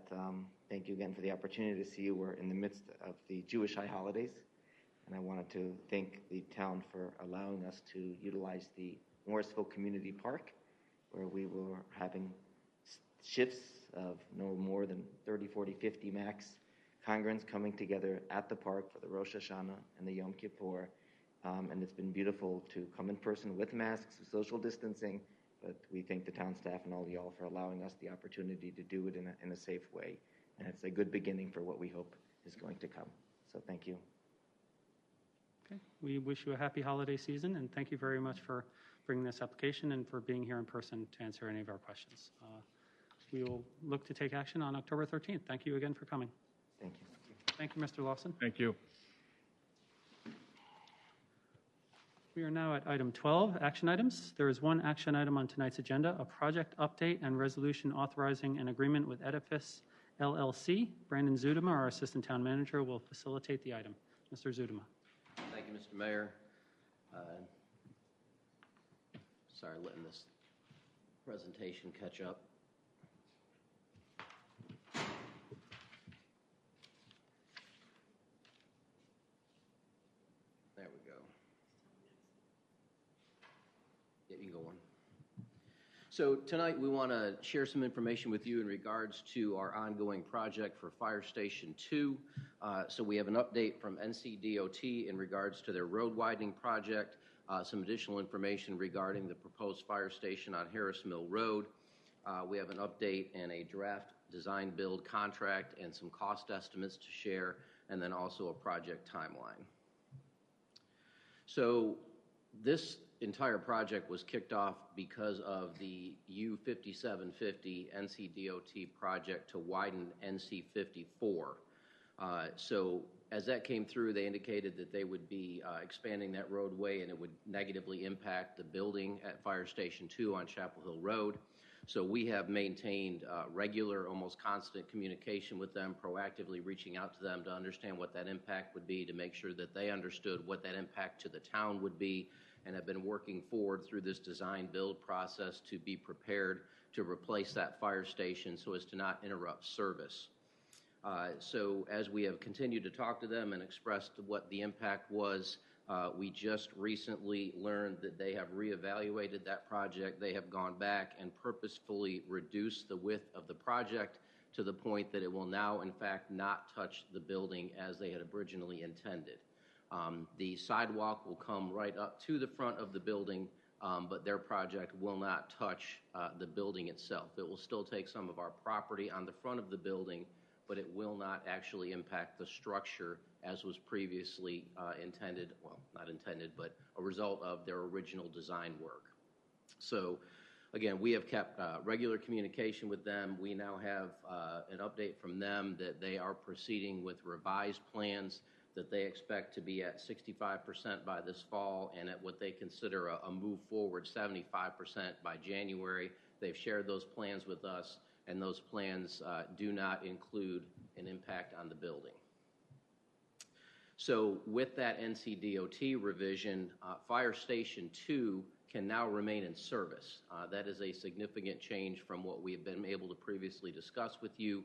thank you again for the opportunity to see you. We're in the midst of the Jewish high holidays, and I wanted to thank the town for allowing us to utilize the Morrisville Community Park, where we were having shifts of no more than 30, 40, 50 max congregants coming together at the park for the Rosh Hashanah and the Yom Kippur. And it's been beautiful to come in person with masks, social distancing, but we thank the town staff and all y'all for allowing us the opportunity to do it in a safe way. And it's a good beginning for what we hope is going to come. So thank you. Okay. We wish you a happy holiday season, and thank you very much for bringing this application and for being here in person to answer any of our questions. We will look to take action on October 13th. Thank you again for coming. Thank you. Thank you, Mr. Lawson. Thank you. We are now at item 12, action items. There is one action item on tonight's agenda, a project update and resolution authorizing an agreement with Edifice LLC. Brandon Zudema, our assistant town manager, will facilitate the item. Mr. Zudema. Thank you, Mr. Mayor. Sorry, letting this presentation catch up. There we go. Yeah, you can go on. So tonight we want to share some information with you in regards to our ongoing project for Fire Station 2. So we have an update from NCDOT in regards to their road widening project, some additional information regarding the proposed fire station on Harris Mill Road. We have an update and a draft design build contract and some cost estimates to share, and then also a project timeline. So this entire project was kicked off because of the U5750 NCDOT project to widen NC54. So as that came through, they indicated that they would be expanding that roadway and it would negatively impact the building at Fire Station 2 on Chapel Hill Road. So we have maintained regular, almost constant communication with them, proactively reaching out to them to understand what that impact would be, to make sure that they understood what that impact to the town would be, and have been working forward through this design build process to be prepared to replace that fire station so as to not interrupt service. So as we have continued to talk to them and expressed what the impact was, we just recently learned that they have reevaluated that project. They have gone back and purposefully reduced the width of the project to the point that it will now, in fact, not touch the building as they had originally intended. The sidewalk will come right up to the front of the building, but their project will not touch the building itself. It will still take some of our property on the front of the building, but it will not actually impact the structure as was previously intended, well, not intended, but a result of their original design work. So again, we have kept regular communication with them. We now have an update from them that they are proceeding with revised plans that they expect to be at 65% by this fall, and at what they consider a move forward 75% by January. They've shared those plans with us, and those plans do not include an impact on the building. So with that NCDOT revision, Fire Station 2 can now remain in service. That is a significant change from what we have been able to previously discuss with you,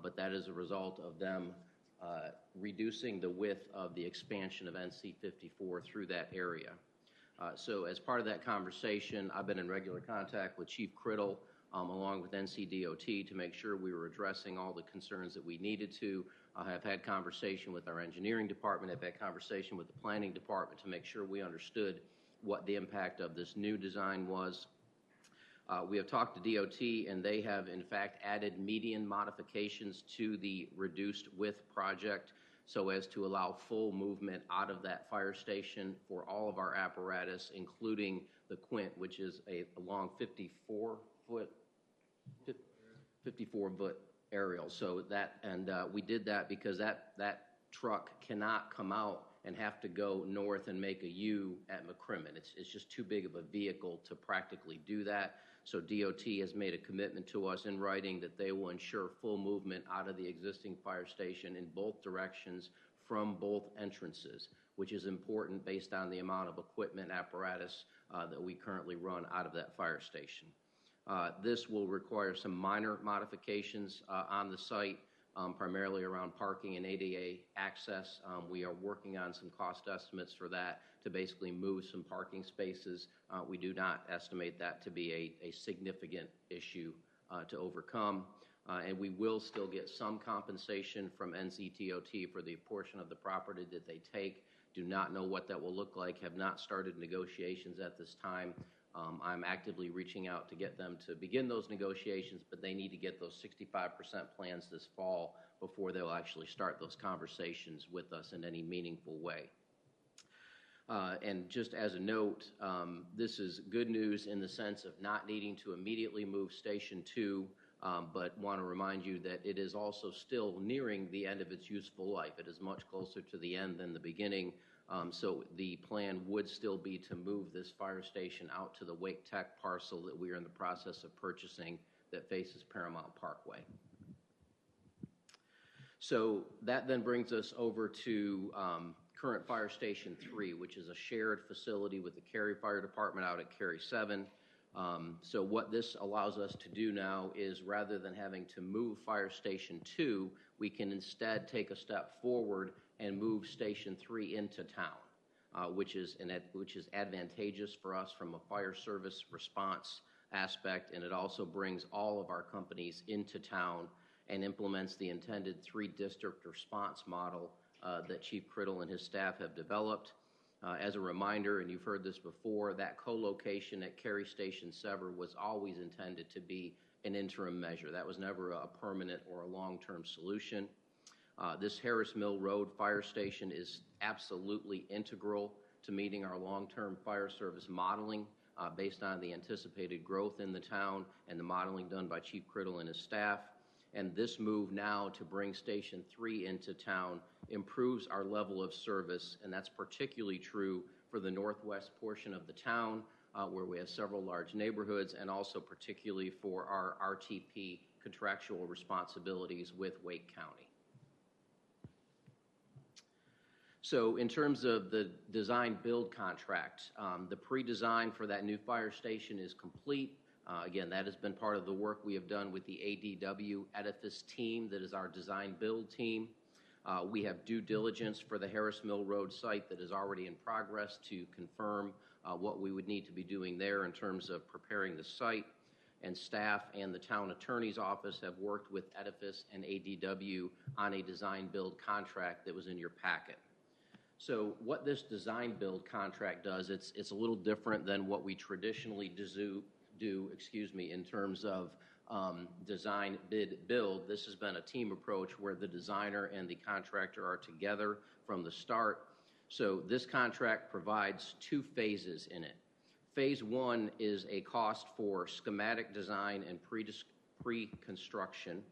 but that is a result of them reducing the width of the expansion of NC54 through that area. So as part of that conversation, I've been in regular contact with Chief Criddle along with NCDOT to make sure we were addressing all the concerns that we needed to. I have had conversation with our engineering department. I've had conversation with the planning department to make sure we understood what the impact of this new design was. We have talked to DOT, and they have, in fact, added median modifications to the reduced width project. so as to allow full movement out of that fire station for all of our apparatus, including the Quint, which is a long 54-foot aerial. So that, and we did that because that truck cannot come out and have to go north and make a U at McCrimmon. It's just too big of a vehicle to practically do that. So DOT has made a commitment to us in writing that they will ensure full movement out of the existing fire station in both directions from both entrances, which is important based on the amount of equipment apparatus that we currently run out of that fire station. This will require some minor modifications on the site, primarily around parking and ADA access. We are working on some cost estimates for that to basically move some parking spaces. We do not estimate that to be a significant issue to overcome. And we will still get some compensation from NCTOT for the portion of the property that they take. Do not know what that will look like, have not started negotiations at this time. I'm actively reaching out to get them to begin those negotiations, but they need to get those 65% plans this fall before they'll actually start those conversations with us in any meaningful way. And just as a note, this is good news in the sense of not needing to immediately move Station 2, but want to remind you that it is also still nearing the end of its useful life. It is much closer to the end than the beginning. So the plan would still be to move this fire station out to the Wake Tech parcel that we are in the process of purchasing that faces Paramount Parkway. So that then brings us over to current Fire Station 3, which is a shared facility with the Cary Fire Department out at Cary 7. So what this allows us to do now is, rather than having to move Fire Station 2, we can instead take a step forward and move Station 3 into town, which is advantageous for us from a fire service response aspect, and it also brings all of our companies into town and implements the intended 3-district response model that Chief Criddle and his staff have developed. As a reminder, and you've heard this before, that co-location at Cary Station 7 was always intended to be an interim measure. That was never a permanent or a long-term solution. This Harris Mill Road fire station is absolutely integral to meeting our long-term fire service modeling based on the anticipated growth in the town and the modeling done by Chief Criddle and his staff. And this move now to bring Station 3 into town improves our level of service, and that's particularly true for the northwest portion of the town, where we have several large neighborhoods, and also particularly for our RTP contractual responsibilities with Wake County. So in terms of the design-build contract, the pre-design for that new fire station is complete. Again, that has been part of the work we have done with the ADW edifice team that is our design-build team. We have due diligence for the Harris Mill Road site that is already in progress to confirm what we would need to be doing there in terms of preparing the site. And staff and the town attorney's office have worked with edifice and ADW on a design-build contract that was in your packet. So what this design-build contract does, it's a little different than what we traditionally do, in terms of design, bid, build. This has been a team approach where the designer and the contractor are together from the start. So this contract provides 2 phases in it. Phase 1 is a cost for schematic design and pre-construction.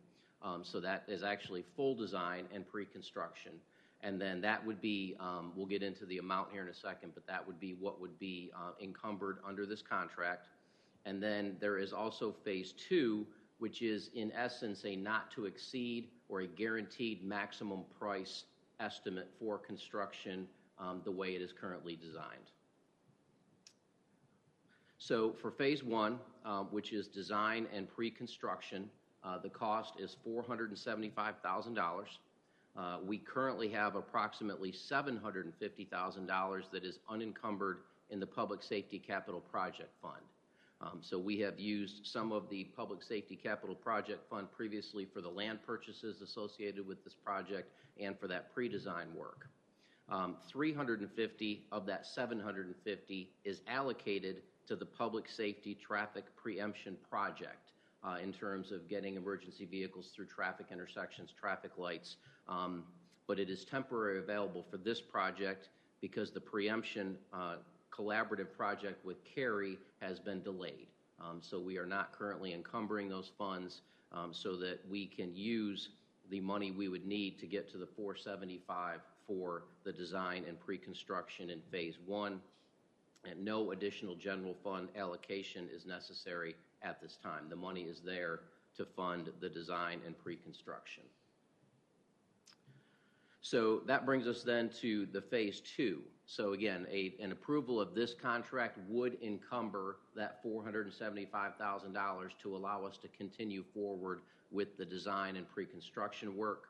So that is actually full design and pre-construction. And then that would be, we'll get into the amount here in a second, but that would be what would be encumbered under this contract. And then there is also phase 2, which is in essence a not to exceed or a guaranteed maximum price estimate for construction the way it is currently designed. So for phase 1, which is design and pre-construction, the cost is $475,000. We currently have approximately $750,000 that is unencumbered in the Public Safety Capital Project Fund. So we have used some of the Public Safety Capital Project Fund previously for the land purchases associated with this project and for that pre-design work. 350 of that 750 is allocated to the Public Safety Traffic Preemption Project in terms of getting emergency vehicles through traffic intersections, traffic lights. but it is temporarily available for this project because the preemption collaborative project with Cary has been delayed. So we are not currently encumbering those funds so that we can use the money we would need to get to the 475 for the design and pre-construction in phase 1, and no additional general fund allocation is necessary at this time. The money is there to fund the design and pre-construction. So that brings us then to the phase 2. So again, an approval of this contract would encumber that $475,000 to allow us to continue forward with the design and pre-construction work.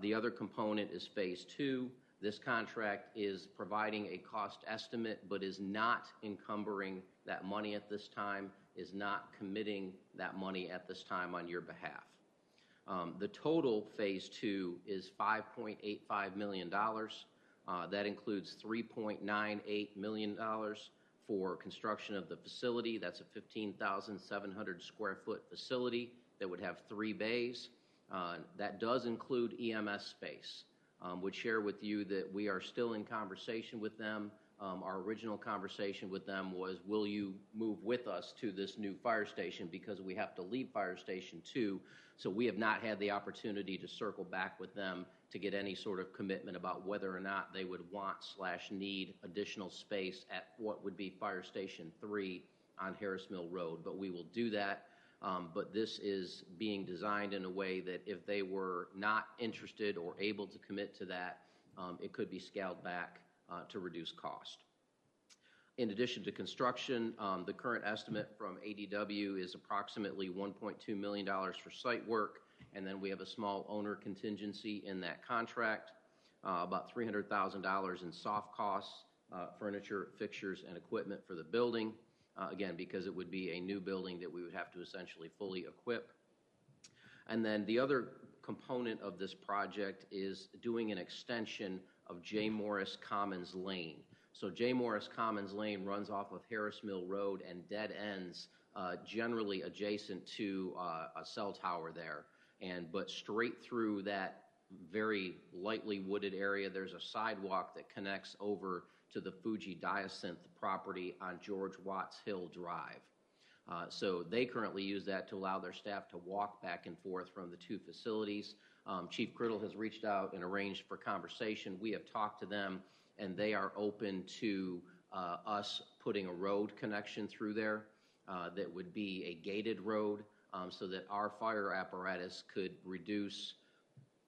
The other component is phase 2. This contract is providing a cost estimate, but is not encumbering that money at this time, is not committing that money at this time on your behalf. The total phase 2 is $5.85 million. That includes $3.98 million for construction of the facility. That's a 15,700 square foot facility that would have 3 bays. That does include EMS space. Would share with you that we are still in conversation with them. Our original conversation with them was, will you move with us to this new fire station, because we have to leave Fire Station 2. So we have not had the opportunity to circle back with them to get any sort of commitment about whether or not they would want/need additional space at what would be Fire Station 3 on Harris Mill Road. But we will do that. But this is being designed in a way that if they were not interested or able to commit to that, it could be scaled back to reduce cost. In addition to construction, the current estimate from ADW is approximately $1.2 million for site work, and then we have a small owner contingency in that contract, about $300,000 in soft costs, furniture, fixtures, and equipment for the building. Again, because it would be a new building that we would have to essentially fully equip. And then the other component of this project is doing an extension of J. Morris Commons Lane. So J. Morris Commons Lane runs off of Harris Mill Road and dead ends generally adjacent to a cell tower there. But straight through that very lightly wooded area, there's a sidewalk that connects over to the Fuji Diacenth property on George Watts Hill Drive. So they currently use that to allow their staff to walk back and forth from the 2 facilities. Chief Criddle has reached out and arranged for conversation. We have talked to them, and they are open to us putting a road connection through there that would be a gated road so that our fire apparatus could reduce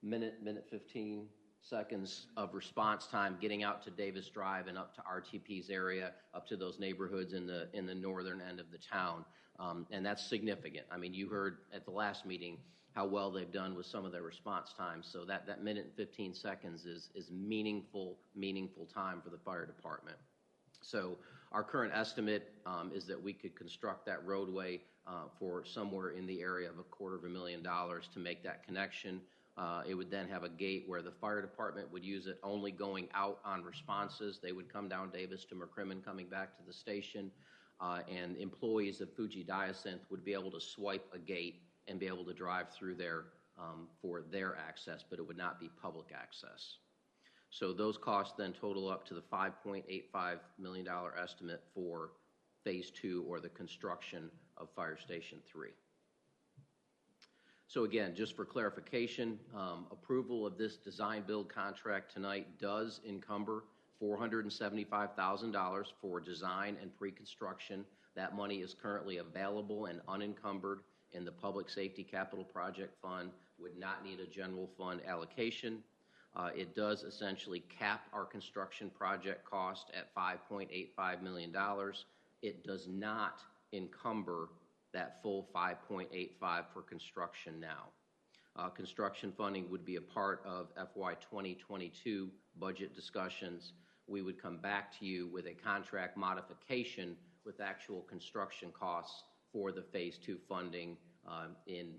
minute 15 seconds of response time getting out to Davis Drive and up to RTP's area, up to those neighborhoods in the northern end of the town. And that's significant. I mean, you heard at the last meeting how well they've done with some of their response times. So that minute and 15 seconds is meaningful time for the fire department. So our current estimate is that we could construct that roadway for somewhere in the area of $250,000 to make that connection. It would then have a gate where the fire department would use it only going out on responses. They would come down Davis to McCrimmon coming back to the station, and employees of Fuji Diacenth would be able to swipe a gate and be able to drive through there for their access, but it would not be public access. So those costs then total up to the $5.85 million estimate for Phase 2, or the construction of Fire Station 3. So again, just for clarification, approval of this design build contract tonight does encumber $475,000 for design and pre-construction. That money is currently available and unencumbered in the Public Safety Capital Project Fund, would not need a general fund allocation. It does essentially cap our construction project cost at $5.85 million. It does not encumber that full $5.85 for construction now. Construction funding would be a part of FY 2022 budget discussions. We would come back to you with a contract modification with actual construction costs for the Phase 2 funding in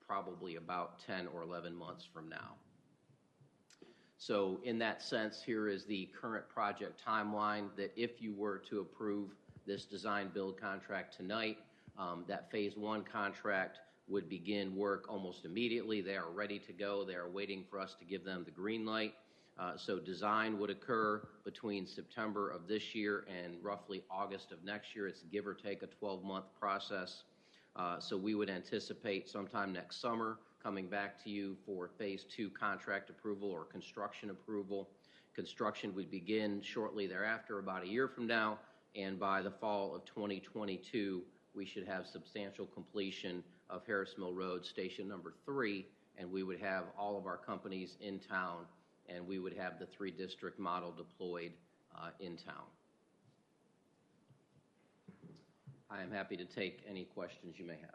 probably about 10 or 11 months from now. So in that sense, here is the current project timeline that if you were to approve this design build contract tonight, that Phase 1 contract would begin work almost immediately. They are ready to go. They are waiting for us to give them the green light. So design would occur between September of this year and roughly August of next year. It's give or take a 12-month process. So we would anticipate sometime next summer coming back to you for phase 2 contract approval or construction approval. Construction would begin shortly thereafter, about a year from now, and by the fall of 2022, we should have substantial completion of Harris Mill Road Station number 3, and we would have all of our companies in town, and we would have the 3-district model deployed in town. I am happy to take any questions you may have.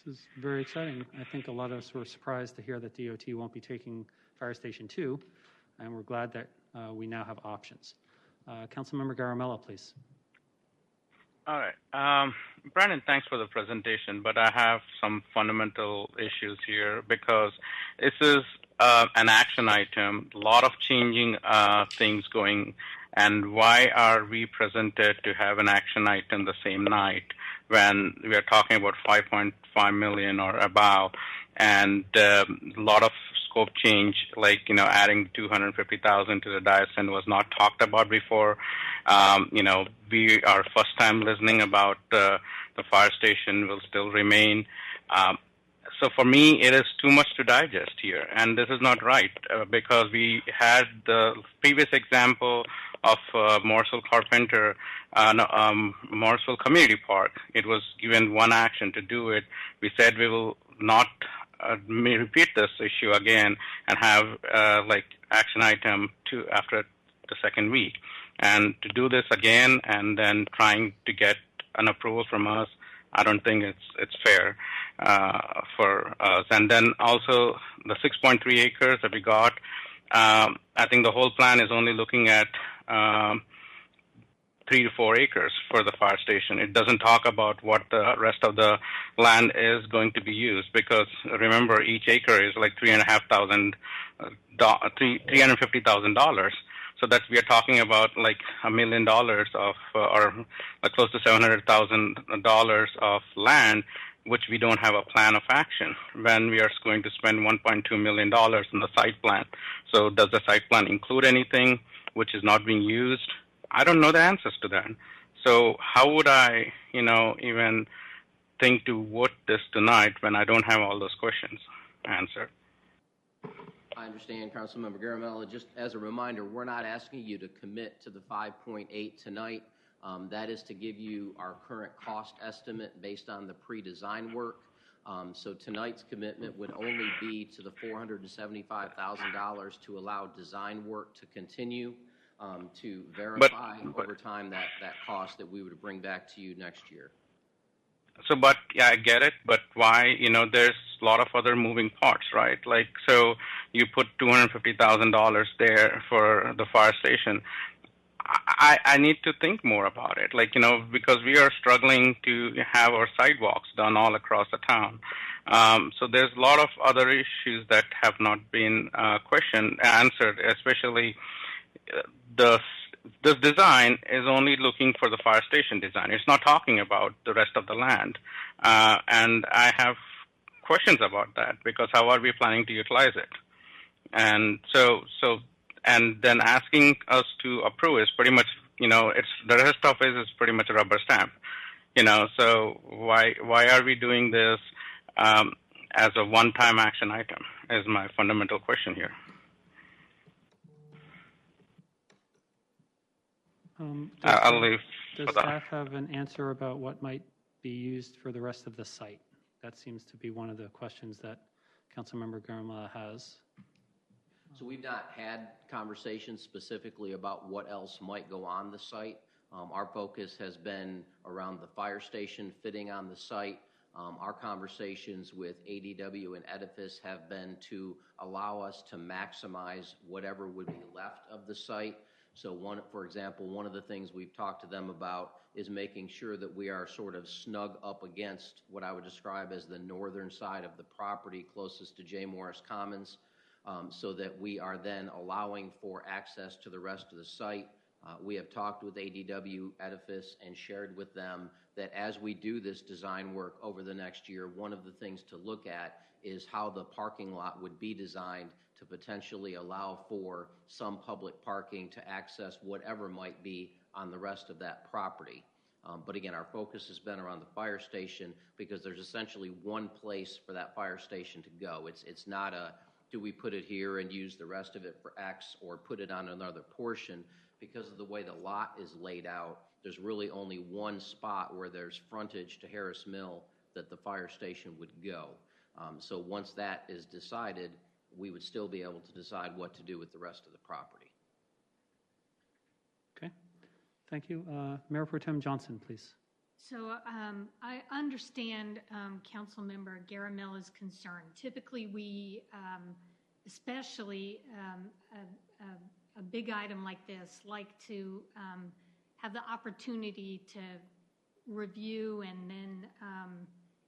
This is very exciting. I think a lot of us were surprised to hear that DOT won't be taking Fire Station 2, and we're glad that we now have options. Councilmember Garamella, please. All right. Brandon, thanks for the presentation, but I have some fundamental issues here because this is an action item, a lot of changing things going, and why are we presented to have an action item the same night when we are talking about 5.5 million or above, and a lot of scope change, like, adding 250,000 to the Diocese was not talked about before. We are first time listening about the fire station will still remain. So for me, it is too much to digest here, and this is not right because we had the previous example of Morrisville Carpenter, Morrisville Community Park. It was given one action to do it. We said we will not repeat this issue again and have action item 2 after the second week. And to do this again and then trying to get an approval from us, I don't think it's fair for us. And then also the 6.3 acres that we got, I think the whole plan is only looking at 3 to 4 acres for the fire station. It doesn't talk about what the rest of the land is going to be used, because remember, each acre is like $350,000. So that we are talking about like $1 million of, or close to $700,000 of land, which we don't have a plan of action when we are going to spend $1.2 million in the site plan. So does the site plan include anything which is not being used? I don't know the answers to that. So how would I, even think to vote this tonight when I don't have all those questions answered? I understand, Councilmember Garamella. Just as a reminder, we're not asking you to commit to the 5.8 tonight. That is to give you our current cost estimate based on the pre-design work. So tonight's commitment would only be to the $475,000 to allow design work to continue, to verify over time that cost that we would bring back to you next year. So, but yeah, I get it, but why, there's a lot of other moving parts, right? So you put $250,000 there for the fire station. I need to think more about it, because we are struggling to have our sidewalks done all across the town. So there's a lot of other issues that have not been answered, especially this design is only looking for the fire station design. It's not talking about the rest of the land. And I have questions about that, because how are we planning to utilize it? And and then asking us to approve is pretty much, it's the rest of it is pretty much a rubber stamp. So why are we doing this as a one-time action item is my fundamental question here. I'll leave. Does staff have an answer about what might be used for the rest of the site? That seems to be one of the questions that Councilmember Garamella has. So we've not had conversations specifically about what else might go on the site. Our focus has been around the fire station fitting on the site. Our conversations with ADW and Edifice have been to allow us to maximize whatever would be left of the site. So for example, one of the things we've talked to them about is making sure that we are sort of snug up against what I would describe as the northern side of the property closest to J. Morris Commons, so that we are then allowing for access to the rest of the site We have talked with ADW Edifice and shared with them that as we do this design work over the next year, one of the things to look at is how the parking lot would be designed to potentially allow for some public parking to access whatever might be on the rest of that property. But again, our focus has been around the fire station because there's essentially one place for that fire station to go. It's not a, do we put it here and use the rest of it for X or put it on another portion? Because of the way the lot is laid out, there's really only one spot where there's frontage to Harris Mill that the fire station would go. So once that is decided, we would still be able to decide what to do with the rest of the property. Okay, thank you. Mayor Pro Tem Johnson, please. So I understand Councilmember Garamella's concern. Typically, we, especially a big item like this, like to have the opportunity to review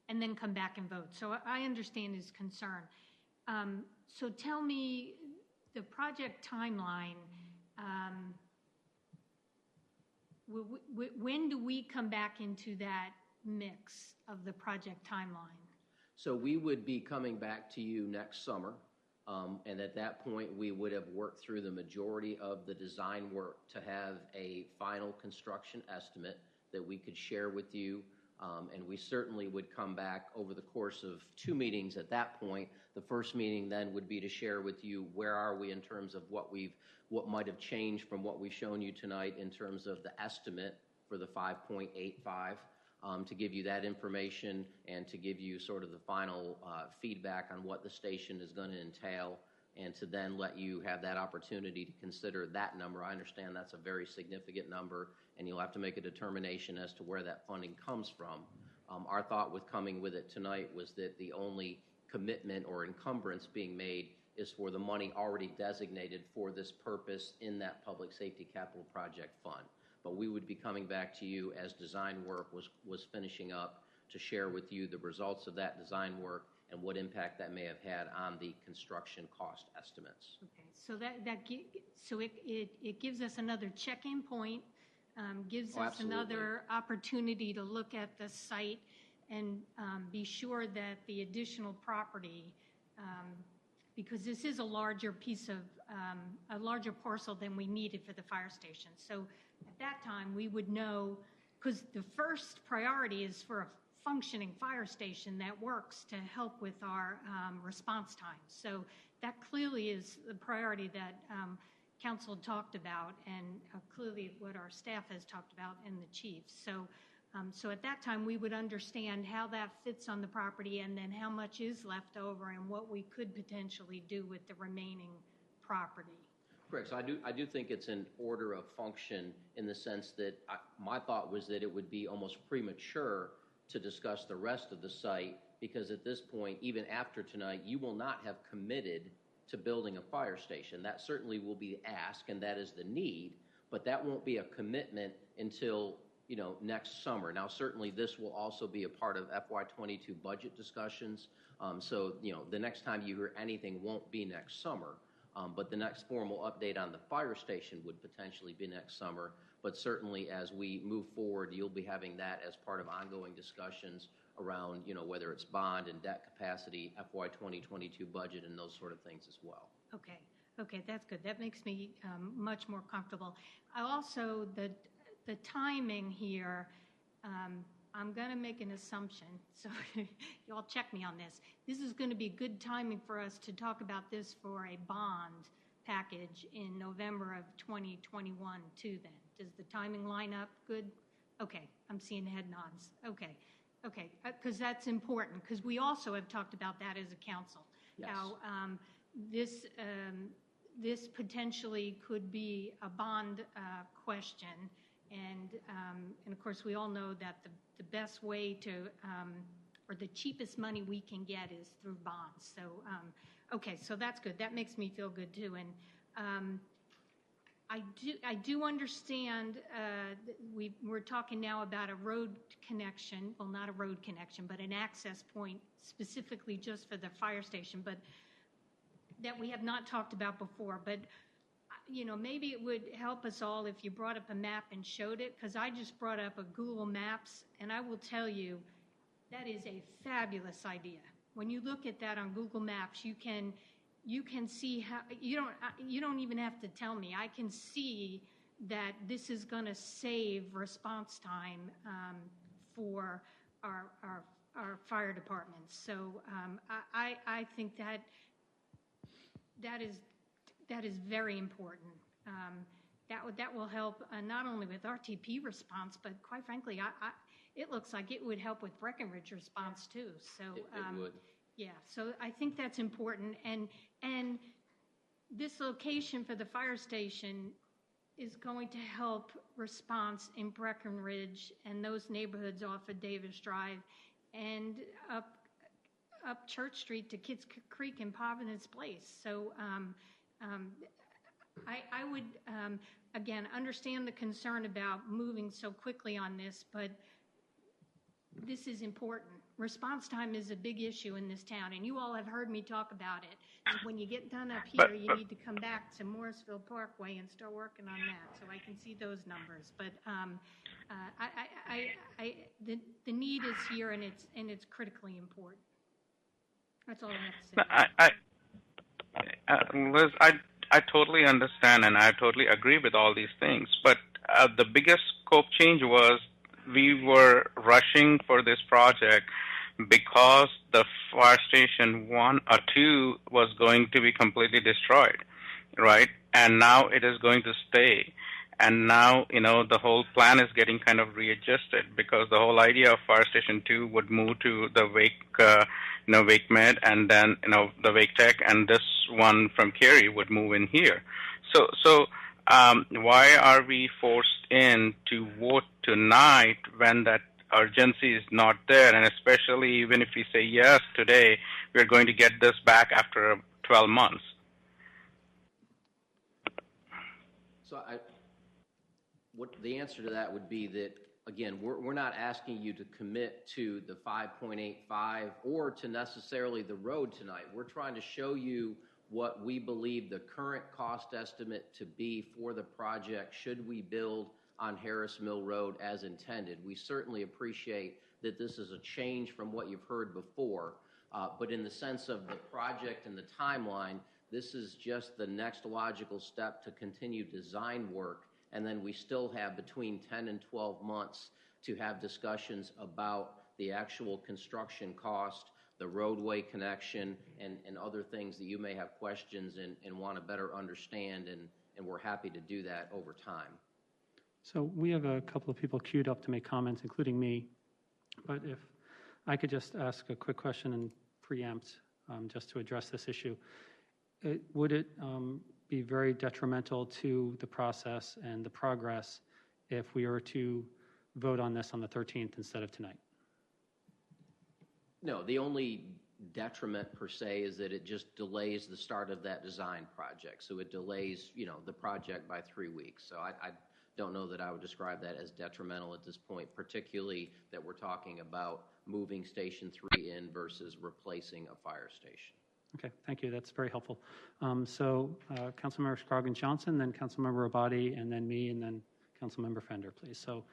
and then come back and vote. So I understand his concern. So tell me the project timeline. When do we come back into that mix of the project timeline? So we would be coming back to you next summer. And at that point, we would have worked through the majority of the design work to have a final construction estimate that we could share with you. And we certainly would come back over the course of 2 meetings at that point. The first meeting then would be to share with you where are we in terms of what might have changed from what we've shown you tonight in terms of the estimate for the 5.85. To give you that information and to give you sort of the final feedback on what the station is going to entail, and to then let you have that opportunity to consider that number. I understand that's a very significant number, and you'll have to make a determination as to where that funding comes from. Our thought with coming with it tonight was that the only commitment or encumbrance being made is for the money already designated for this purpose in that Public Safety Capital Project Fund. But we would be coming back to you as design work was finishing up to share with you the results of that design work and what impact that may have had on the construction cost estimates. Okay, so it gives us another check-in point, gives us absolutely. Another opportunity to look at the site and be sure that the additional property, because this is a larger piece of a larger parcel than we needed for the fire station. So at that time, we would know, because the first priority is for a functioning fire station that works to help with our response times. So that clearly is the priority that council talked about, and clearly what our staff has talked about and the chief. So at that time, we would understand how that fits on the property and then how much is left over and what we could potentially do with the remaining property. Correct. So I do think it's an order of function in the sense that my thought was that it would be almost premature to discuss the rest of the site, because at this point, even after tonight, you will not have committed to building a fire station. That certainly will be the ask, and that is the need, but that won't be a commitment until next summer. Now, certainly this will also be a part of FY22 budget discussions. So the next time you hear anything won't be next summer. But the next formal update on the fire station would potentially be next summer. But certainly as we move forward, you'll be having that as part of ongoing discussions around, whether it's bond and debt capacity, FY 2022 budget, and those sort of things as well. Okay, that's good. That makes me much more comfortable. I also, the timing here, I'm going to make an assumption, so you all check me on this. This is going to be good timing for us to talk about this for a bond package in November of 2021 too then. Does the timing line up good? Okay, I'm seeing head nods. Okay, because that's important, because we also have talked about that as a council. Yes. How this potentially could be a bond question. And of course, we all know that the best way to, or the cheapest money we can get is through bonds. So, okay, so that's good. That makes me feel good too. And I do understand we're talking now about a road connection. Well, not a road connection, but an access point specifically just for the fire station, but that we have not talked about before. But maybe it would help us all if you brought up a map and showed it, because I just brought up a Google Maps, and I will tell you, that is a fabulous idea. When you look at that on Google Maps, you can see how, you don't even have to tell me. I can see that this is going to save response time for our fire departments. So I think that is very important. That will help not only with RTP response, but quite frankly, it looks like it would help with Breckenridge response too. So It would. yeah, so I think that's important. And this location for the fire station is going to help response in Breckenridge and those neighborhoods off of Davis Drive and up Church Street to Kitts Creek and Providence Place. So I would, again, understand the concern about moving so quickly on this, but this is important. Response time is a big issue in this town, and you all have heard me talk about it. When you get done up here, you need to come back to Morrisville Parkway and start working on that, so I can see those numbers. But the need is here, and it's critically important. That's all I have to say. Liz, I totally understand, and I totally agree with all these things. But the biggest scope change was we were rushing for this project because the fire station 1 or 2 was going to be completely destroyed, right? And now it is going to stay. And now, the whole plan is getting kind of readjusted because the whole idea of fire station 2 would move to the Wake Med, and then, the Wake Tech, and this one from Cary would move in here. So why are we forced in to vote tonight when that urgency is not there? And especially even if we say yes today, we're going to get this back after 12 months. So the answer to that would be that, again, we're not asking you to commit to the 5.85 or to necessarily the road tonight. We're trying to show you what we believe the current cost estimate to be for the project should we build on Harris Mill Road as intended. We certainly appreciate that this is a change from what you've heard before, but in the sense of the project and the timeline, this is just the next logical step to continue design work, and then we still have between 10 and 12 months to have discussions about the actual construction cost, the roadway connection, and other things that you may have questions and want to better understand, and we're happy to do that over time. So we have a couple of people queued up to make comments, including me. But if I could just ask a quick question and preempt just to address this issue. Would it be very detrimental to the process and the progress if we were to vote on this on the 13th instead of tonight? No, the only detriment per se is that it just delays the start of that design project. So it delays, the project by 3 weeks. So I don't know that I would describe that as detrimental at this point, particularly that we're talking about moving Station 3 in versus replacing a fire station. Okay, thank you. That's very helpful. Councilmember Scroggins-Johnson, then Councilmember Abadi, and then me, and then Councilmember Fender, please. So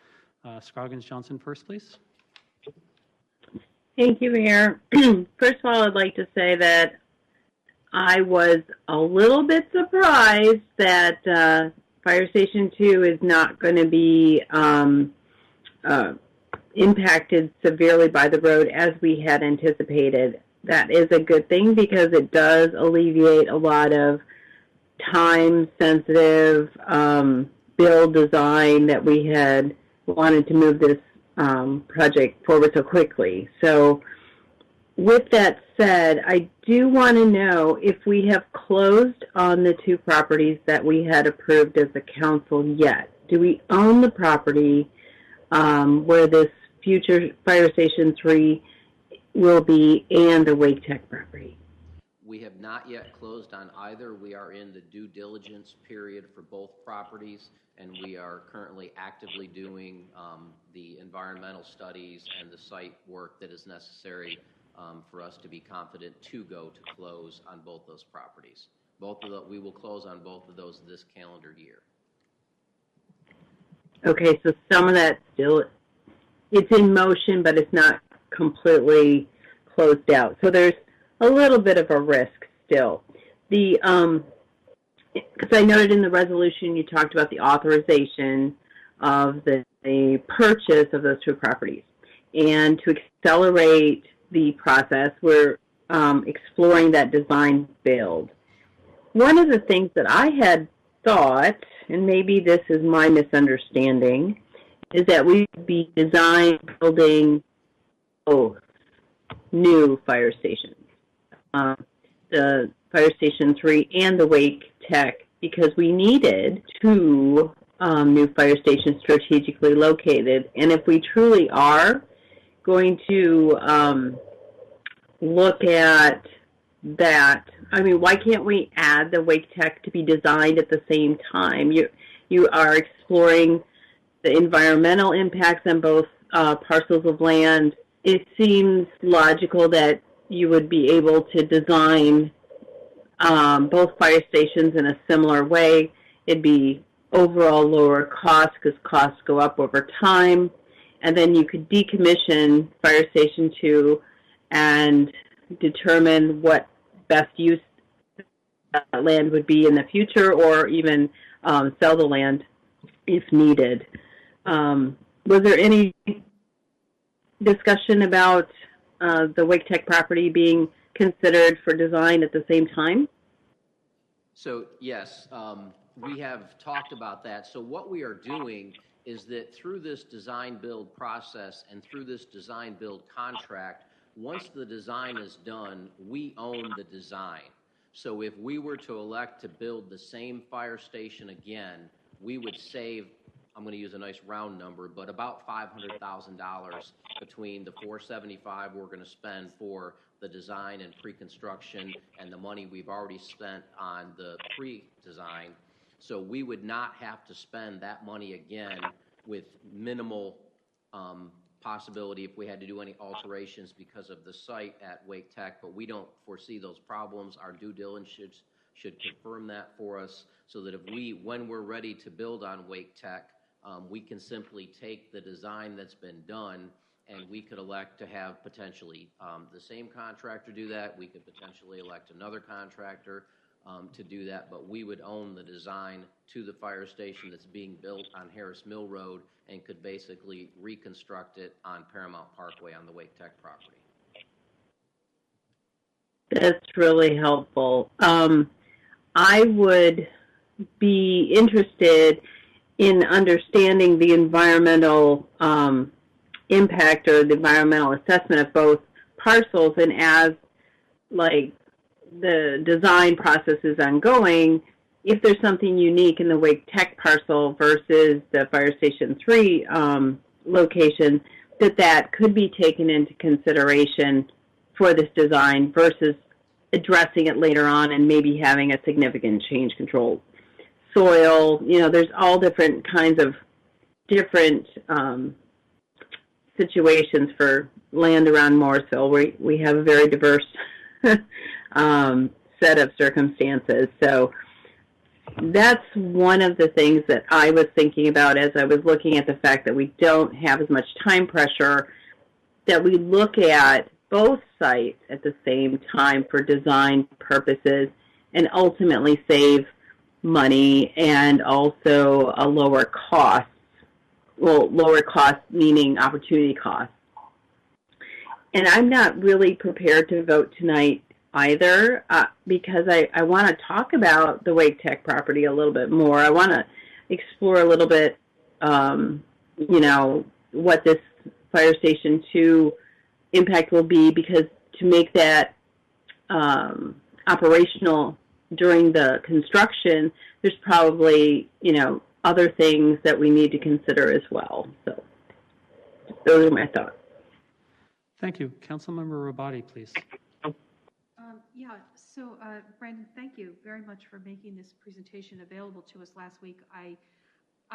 Scroggins-Johnson first, please. Thank you, Mayor. First of all, I'd like to say that I was a little bit surprised that Fire Station 2 is not going to be impacted severely by the road as we had anticipated. That is a good thing because it does alleviate a lot of time-sensitive build design that we had wanted to move this project forward so quickly. So with that said, I do want to know if we have closed on the 2 properties that we had approved as a council yet. Do we own the property where this future Fire Station 3 will be and the Wake Tech property? We have not yet closed on either. We are in the due diligence period for both properties, and we are currently actively doing the environmental studies and the site work that is necessary for us to be confident to go to close on both those properties. We will close on both of those this calendar year. Okay, so some of that still, it's in motion, but it's not completely closed out. So there's a little bit of a risk still. Because I noted in the resolution you talked about the authorization of the purchase of those two properties. And to accelerate the process, we're exploring that design build. One of the things that I had thought, and maybe this is my misunderstanding, is that we would be building both new fire stations, the Fire Station 3 and the Wake Tech, because we needed two new fire stations strategically located. And if we truly are going to look at that, I mean, why can't we add the Wake Tech to be designed at the same time? You are exploring the environmental impacts on both parcels of land. It seems logical that you would be able to design both fire stations in a similar way. It'd be overall lower cost because costs go up over time. And then you could decommission Fire Station 2 and determine what best use that land would be in the future, or even sell the land if needed. Was there any discussion about the Wake Tech property being considered for design at the same time? So yes, we have talked about that. So what we are doing is that through this design build process and through this design build contract, once the design is done, we own the design. So if we were to elect to build the same fire station again, we would save, I'm going to use a nice round number, but about $500,000 between the $475,000 we're going to spend for the design and pre-construction and the money we've already spent on the pre-design. So we would not have to spend that money again with minimal possibility if we had to do any alterations because of the site at Wake Tech, but we don't foresee those problems. Our due diligence should confirm that for us, so that when we're ready to build on Wake Tech, we can simply take the design that's been done, and we could elect to have potentially the same contractor do that. We could potentially elect another contractor to do that, but we would own the design to the fire station that's being built on Harris Mill Road and could basically reconstruct it on Paramount Parkway on the Wake Tech property. That's really helpful. I would be interested in understanding the environmental impact or the environmental assessment of both parcels, and as the design process is ongoing, if there's something unique in the Wake Tech parcel versus the Fire Station 3 location, that could be taken into consideration for this design versus addressing it later on and maybe having a significant change control. Soil, there's all different kinds of different situations for land around Morrisville. We have a very diverse set of circumstances. So that's one of the things that I was thinking about as I was looking at the fact that we don't have as much time pressure, that we look at both sites at the same time for design purposes and ultimately save money and also a lower cost. Well, lower cost meaning opportunity cost. And I'm not really prepared to vote tonight either, because I want to talk about the Wake Tech property a little bit more. I want to explore a little bit, what this Fire Station 2 impact will be, because to make that operational during the construction, there's probably, other things that we need to consider as well. So those are my thoughts. Thank you. Councilmember Rabati, please. So Brandon, thank you very much for making this presentation available to us last week. I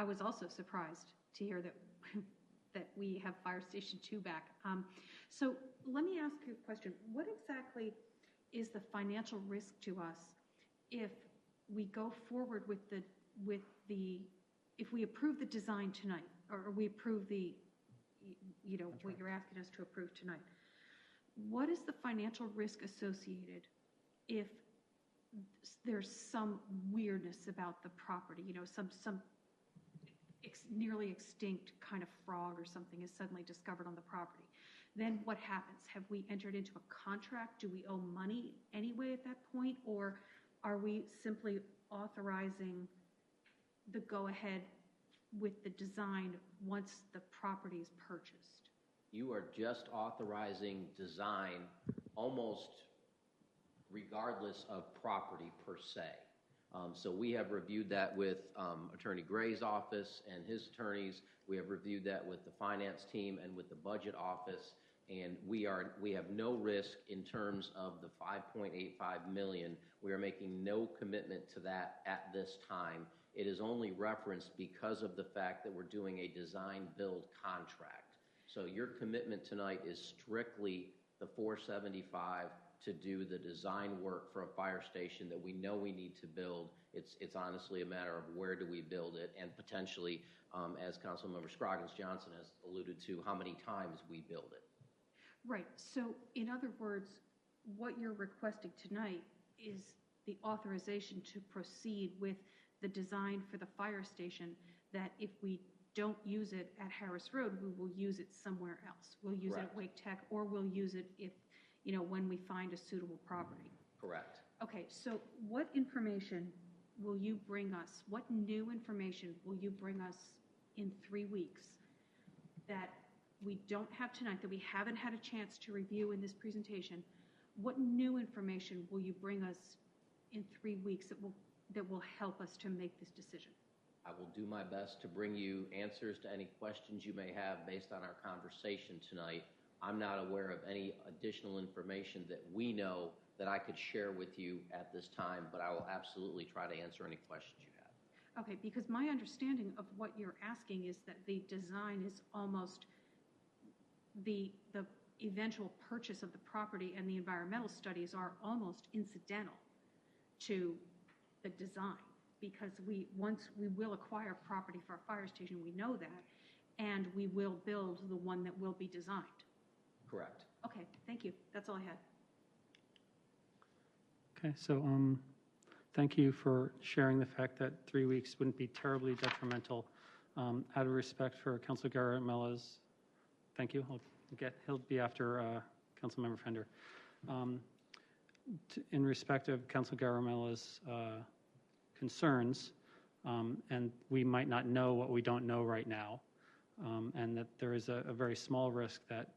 was also surprised to hear that we have Fire Station 2 back. So let me ask you a question. What exactly is the financial risk to us if we go forward with if we approve the design tonight, or we approve what you're asking us to approve tonight, what is the financial risk associated if there's some weirdness about the property, some nearly extinct kind of frog or something is suddenly discovered on the property? Then what happens? Have we entered into a contract? Do we owe money anyway at that point? Or are we simply authorizing the go-ahead with the design once the property is purchased? You are just authorizing design almost regardless of property per se. So we have reviewed that with Attorney Gray's office and his attorneys. We have reviewed that with the finance team and with the budget office, and we have no risk in terms of the $5.85 million. We are making no commitment to that at this time. It is only referenced because of the fact that we're doing a design-build contract. So your commitment tonight is strictly the $475 to do the design work for a fire station that we know we need to build. It's honestly a matter of where do we build it, and potentially, as Councilmember Scroggins-Johnson has alluded to, how many times we build it. Right. So in other words, what you're requesting tonight is the authorization to proceed with the design for the fire station, that if we don't use it at Harris Road, we will use it somewhere else. We'll use it at Wake Tech, or we'll use it if, when we find a suitable property. Correct. Okay, so what information will you bring us? What new information will you bring us in 3 weeks that we don't have tonight, that we haven't had a chance to review in this presentation? What new information will you bring us in 3 weeks that will help us to make this decision? I will do my best to bring you answers to any questions you may have based on our conversation tonight. I'm not aware of any additional information that we know that I could share with you at this time, but I will absolutely try to answer any questions you have. Okay, because my understanding of what you're asking is that the design is almost the eventual purchase of the property, and the environmental studies are almost incidental to the design, because once we will acquire property for a fire station, we know that, and we will build the one that will be designed. Correct. Okay, thank you. That's all I had. Okay, so thank you for sharing the fact that 3 weeks wouldn't be terribly detrimental. Out of respect for Councilor Garamella's, thank you. He'll be after Councilmember Fender. In respect of Councilor Garamella's concerns, and we might not know what we don't know right now, and that there is a very small risk that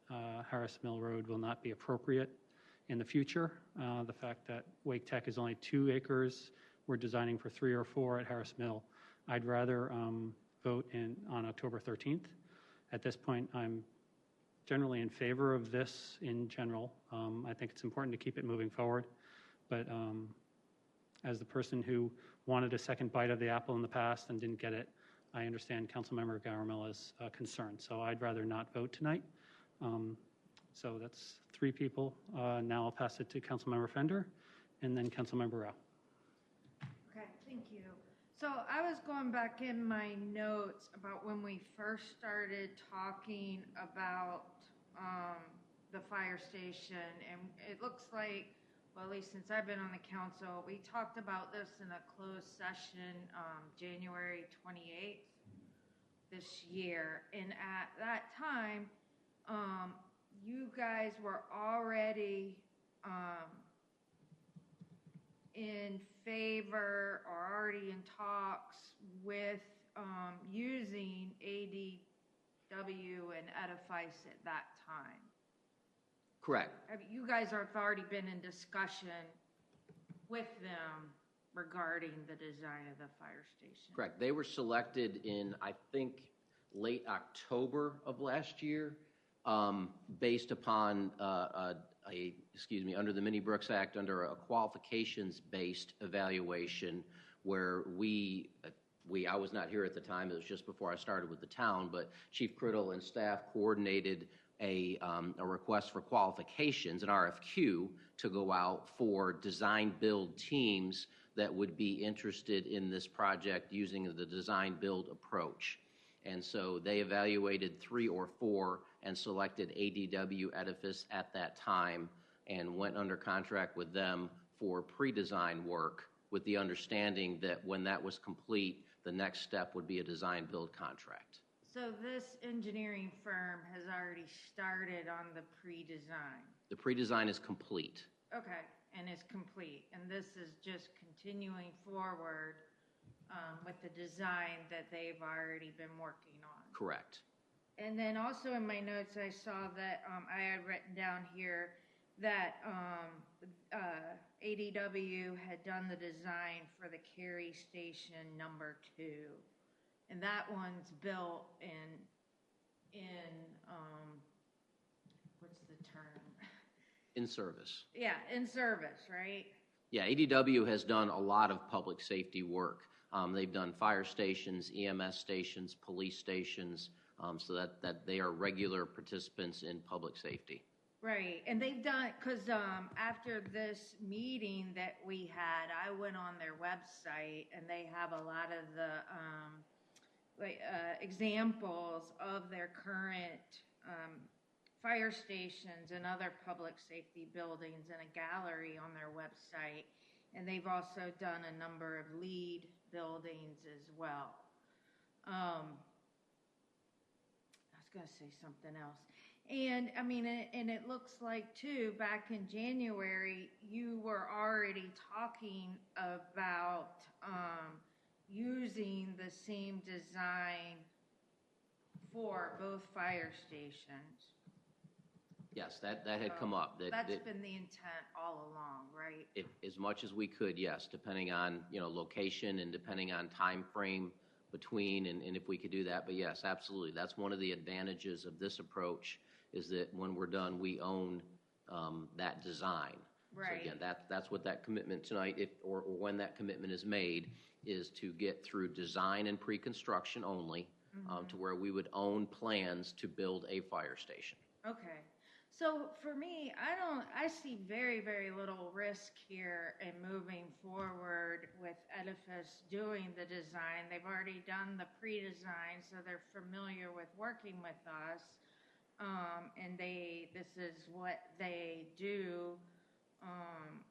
Harris Mill Road will not be appropriate in the future. The fact that Wake Tech is only 2 acres, we're designing for 3 or 4 at Harris Mill. I'd rather vote on October 13th. At this point, I'm generally in favor of this in general. I think it's important to keep it moving forward. But as the person who wanted a second bite of the apple in the past and didn't get it, I understand Councilmember Garamella's concern. So I'd rather not vote tonight. So that's 3 people. Now I'll pass it to Councilmember Fender and then Councilmember Rao. Okay, thank you. So I was going back in my notes about when we first started talking about the fire station, and it looks like, well, at least since I've been on the council, we talked about this in a closed session January 28th this year. And at that time, you guys were already in favor or already in talks with using ADW and Edifice at that time. Correct. You guys have already been in discussion with them regarding the design of the fire station. Correct. They were selected in, I think, late October of last year, based upon under the Minnie Brooks Act, under a qualifications-based evaluation, where I was not here at the time. It was just before I started with the town, but Chief Criddle and staff coordinated a request for qualifications, an RFQ, to go out for design-build teams that would be interested in this project using the design-build approach. And so they evaluated 3 or 4 and selected ADW Edifice at that time and went under contract with them for pre-design work, with the understanding that when that was complete, the next step would be a design-build contract. So this engineering firm has already started on the pre-design? The pre-design is complete. Okay, and it's complete. And this is just continuing forward with the design that they've already been working on? Correct. And then also in my notes, I saw that I had written down here that ADW had done the design for the Cary Station number 2. And that one's built in what's the term? In service. Yeah, in service, right? Yeah, ADW has done a lot of public safety work. They've done fire stations, EMS stations, police stations, so that they are regular participants in public safety. Right, and they've done, because after this meeting that we had, I went on their website, and they have a lot of the examples of their current fire stations and other public safety buildings in a gallery on their website. And they've also done a number of LEED buildings as well. I was going to say something else. And I mean, and it looks like too, back in January, you were already talking about using the same design for both fire stations. Yes, that had come up. That's been the intent all along, right? As much as we could, yes, depending on location and depending on time frame between, and if we could do that. But yes, absolutely, that's one of the advantages of this approach, is that when we're done, we own that design. Right. So again, that's what that commitment tonight, or when that commitment is made, is to get through design and pre-construction only, to where we would own plans to build a fire station. Okay. So for me, I see very, very little risk here in moving forward with Edifice doing the design. They've already done the pre-design, so they're familiar with working with us. And this is what they do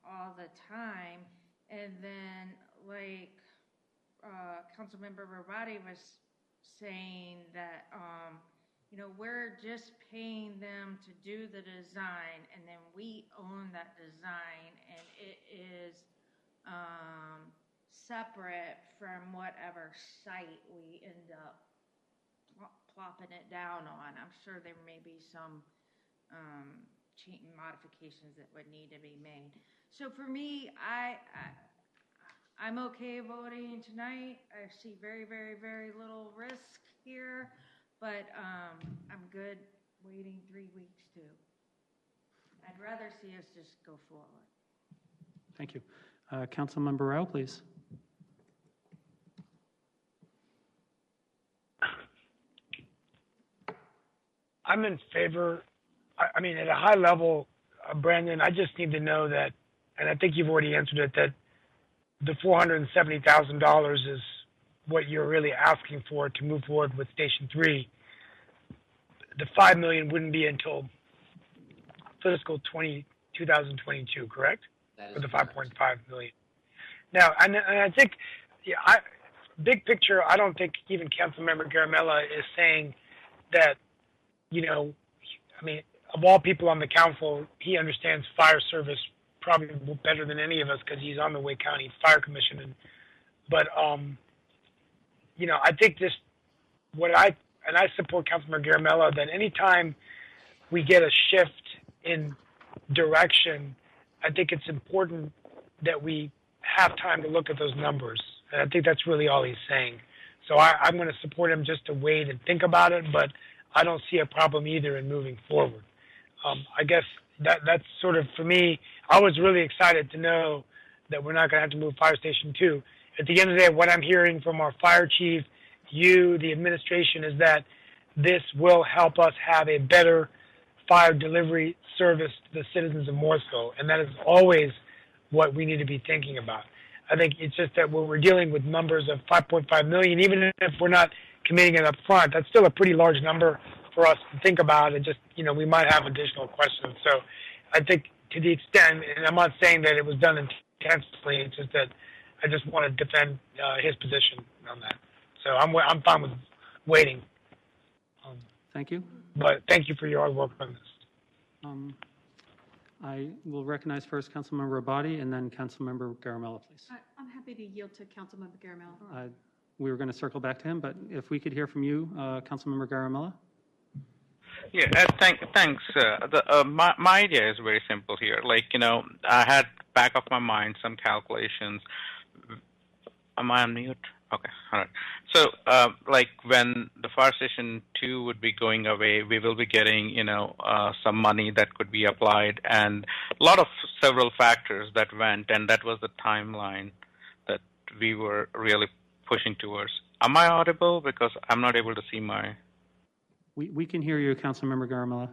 all the time. And then, like Councilmember Rabati was saying, that we're just paying them to do the design, and then we own that design, and it is separate from whatever site we end up plopping it down on. I'm sure there may be some modifications that would need to be made. So for me, I'm okay voting tonight. I see very, very, very little risk here, but I'm good waiting 3 weeks too. I'd rather see us just go forward. Thank you. Councilmember Rao, please. I'm in favor. I mean, at a high level, Brandon, I just need to know that, and I think you've already answered it, that the $470,000 is what you're really asking for to move forward with Station 3. The $5 million wouldn't be until fiscal 2022, correct? That is for the correct. 5.5 million. Now, and I think, big picture, I don't think even Councilmember Garamella is saying that, I mean, of all people on the council, he understands fire service probably better than any of us because he's on the Wake County Fire Commission. But I think I support Councilmember Garamella that anytime we get a shift in direction, I think it's important that we have time to look at those numbers. And I think that's really all he's saying. So I'm going to support him just to wait and think about it, but I don't see a problem either in moving forward. I guess that's sort of, for me, I was really excited to know that we're not going to have to move Fire Station 2. At the end of the day, what I'm hearing from our fire chief, you, the administration, is that this will help us have a better fire delivery service to the citizens of Morrisville, and that is always what we need to be thinking about. I think it's just that when we're dealing with numbers of 5.5 million, even if we're not committing it up front, that's still a pretty large number for us to think about, and just, we might have additional questions. So I think to the extent, and I'm not saying that it was done intensely, it's just that I just want to defend his position on that. So I'm fine with waiting. Thank you. But thank you for your hard work on this. I will recognize first Councilmember Abadi and then Councilmember Garamella, please. I'm happy to yield to Councilmember Garamella. We were going to circle back to him, but if we could hear from you, Councilmember Garamella. Yeah, thanks. My idea is very simple here. I had back of my mind some calculations. Am I on mute? Okay, all right. So, when the Fire Station 2 would be going away, we will be getting, some money that could be applied, and a lot of several factors that went, and that was the timeline that we were really pushing towards. Am I audible? Because I'm not able to see my... We can hear you, Councilmember Garamella.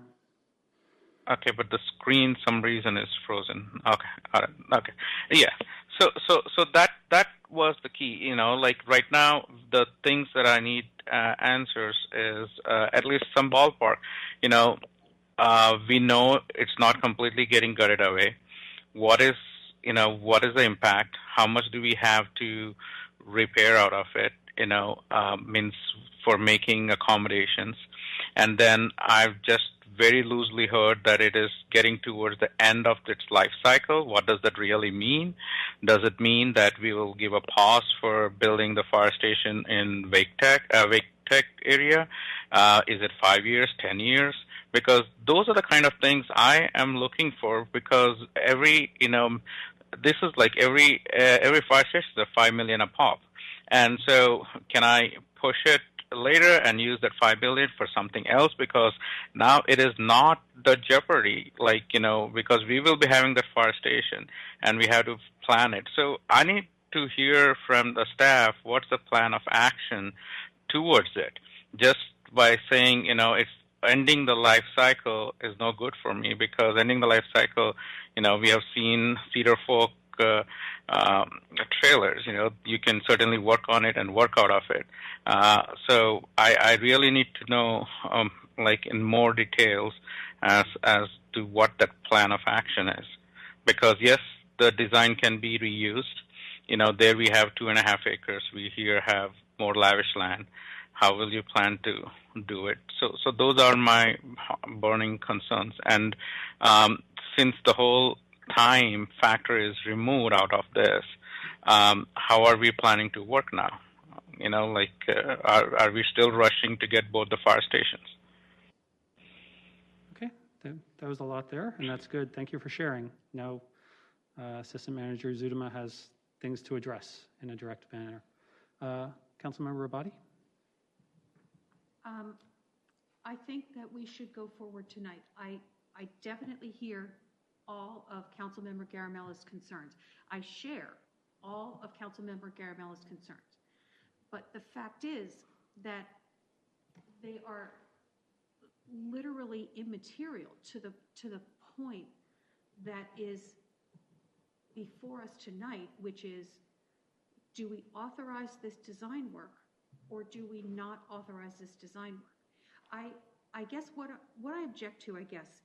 Okay, but the screen, some reason, is frozen. Okay, all right. Okay, yeah. So that was the key. Right now, the things that I need answers is at least some ballpark. We know it's not completely getting gutted away. What is the impact? How much do we have to repair out of it? Means for making accommodations. And then I've just very loosely heard that it is getting towards the end of its life cycle. What does that really mean? Does it mean that we will give a pause for building the fire station in Wake Tech area? Is it 5 years, 10 years? Because those are the kind of things I am looking for, because this is like every fire station is a $5 million a pop. And so can I push it later and use that $5 billion for something else? Because now it is not the jeopardy, because we will be having that fire station and we have to plan it. So I need to hear from the staff what's the plan of action towards it. Just by saying, it's ending the life cycle is no good for me, because ending the life cycle, we have seen Cedar Fork trailers. You can certainly work on it and work out of it. So I really need to know, in more details as to what that plan of action is. Because yes, the design can be reused. There we have 2.5 acres. We here have more lavish land. How will you plan to do it? So those are my burning concerns. And since the whole time factor is removed out of this, how are we planning to work now? Are we still rushing to get both the fire stations? Okay, that was a lot there, and that's good. Thank you for sharing. Now, Assistant Manager Zudema has things to address in a direct manner. Councilmember Abadi? I think that we should go forward tonight. I definitely hear all of Councilmember Garamella's concerns. I share all of Councilmember Garamella's concerns. But the fact is that they are literally immaterial to the point that is before us tonight, which is, do we authorize this design work or do we not authorize this design work? I guess what I object to,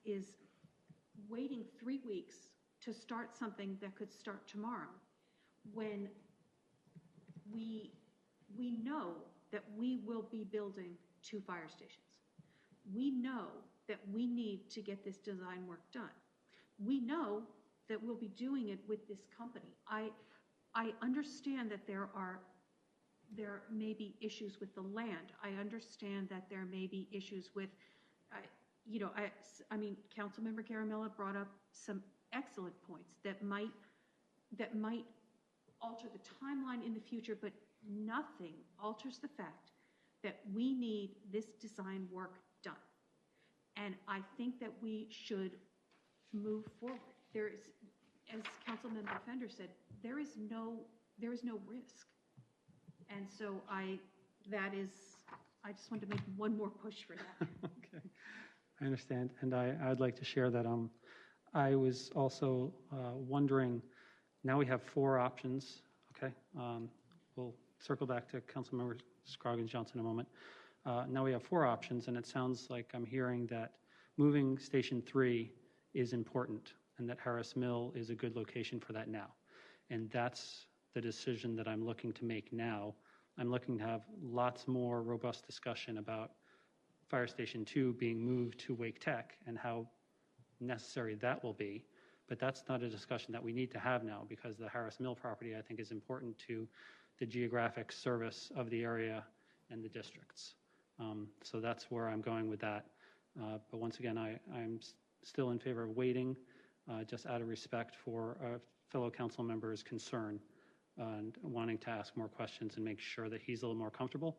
is waiting 3 weeks to start something that could start tomorrow, when we know that we will be building 2 fire stations. We know that we need to get this design work done. We know that we'll be doing it with this company. I understand that there may be issues with the land. I understand that there may be issues with, Councilmember Garamella brought up some excellent points that might alter the timeline in the future, but nothing alters the fact that we need this design work done. And I think that we should move forward. There is, as Councilmember Fender said, there is no risk. And so I just wanted to make one more push for that. Okay, I understand, and I'd like to share that I was also wondering, now we have 4 options Okay. We'll circle back to Councilmember Scroggins Johnson in a moment. Now we have 4 options, and it sounds like I'm hearing that moving Station 3 is important and that Harris Mill is a good location for that now. And that's the decision that I'm looking to make now. I'm looking to have lots more robust discussion about Fire Station 2 being moved to Wake Tech and how necessary that will be. But that's not a discussion that we need to have now, because the Harris Mill property, I think, is important to the geographic service of the area and the districts. So that's where I'm going with that. But once again, I'm still in favor of waiting, just out of respect for a fellow council member's concern and wanting to ask more questions and make sure that he's a little more comfortable.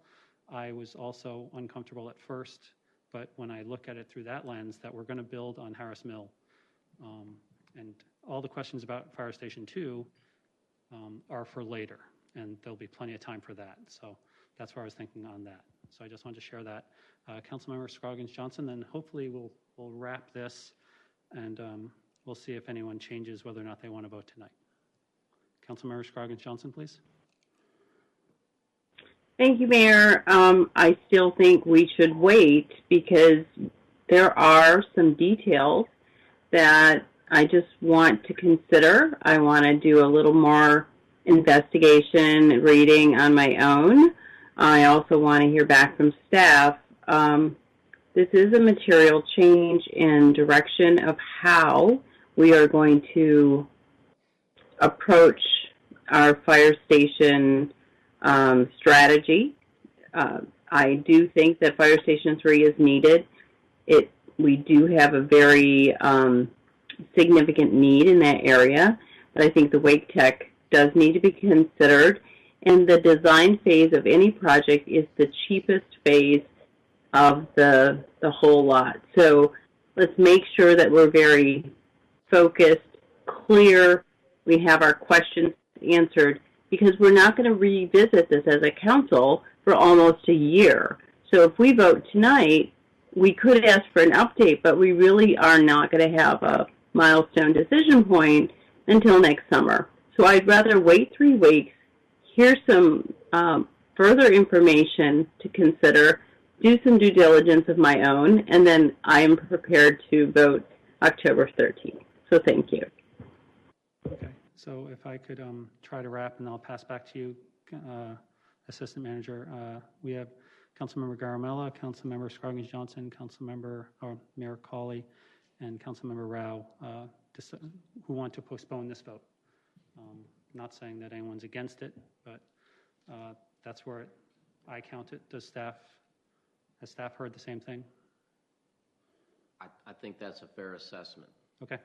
I was also uncomfortable at first, but when I look at it through that lens, that we're going to build on Harris Mill, and all the questions about Fire Station 2 are for later, and there'll be plenty of time for that. So that's where I was thinking on that. So I just wanted to share that. Councilmember Scroggins Johnson, then hopefully we'll wrap this, and we'll see if anyone changes whether or not they want to vote tonight. Councilmember Scroggins Johnson, please. Thank you, Mayor. I still think we should wait because there are some details that I just want to consider. I want to do a little more investigation, reading on my own. I also want to hear back from staff. This is a material change in direction of how we are going to approach our fire station strategy. I do think that Fire Station 3 is needed. We do have a very significant need in that area, but I think the Wake Tech does need to be considered, and the design phase of any project is the cheapest phase of the whole lot. So let's make sure that we're very focused, clear, we have our questions answered, because we're not going to revisit this as a council for almost a year. So if we vote tonight, we could ask for an update, but we really are not going to have a milestone decision point until next summer. So I'd rather wait 3 weeks, hear some further information to consider, do some due diligence of my own, and then I am prepared to vote October 13th. So thank you. Okay, so if I could try to wrap, and I'll pass back to you, Assistant Manager. We have Councilmember Garamella, Councilmember Scroggins Johnson, Councilmember Mayor Cawley, and Councilmember Rao who want to postpone this vote. Not saying that anyone's against it, but that's where I count it. Has staff heard the same thing? I think that's a fair assessment. Okay.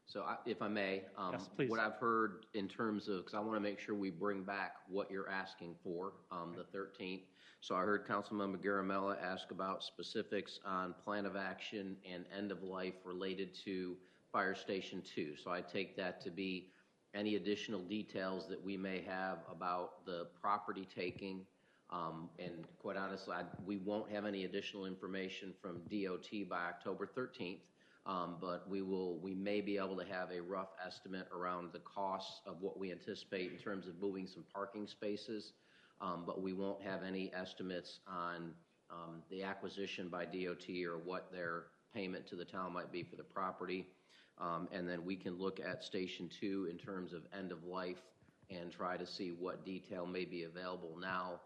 So if I may, yes, please. What I've heard in terms of, because I want to make sure we bring back what you're asking for the 13th. So I heard Councilmember Garamella ask about specifics on plan of action and end of life related to Fire Station 2. So I take that to be any additional details that we may have about the property taking. And quite honestly, we won't have any additional information from DOT by October 13th. But we may be able to have a rough estimate around the costs of what we anticipate in terms of moving some parking spaces, but we won't have any estimates on the acquisition by DOT or what their payment to the town might be for the property. And then we can look at Station 2 in terms of end of life and try to see what detail may be available now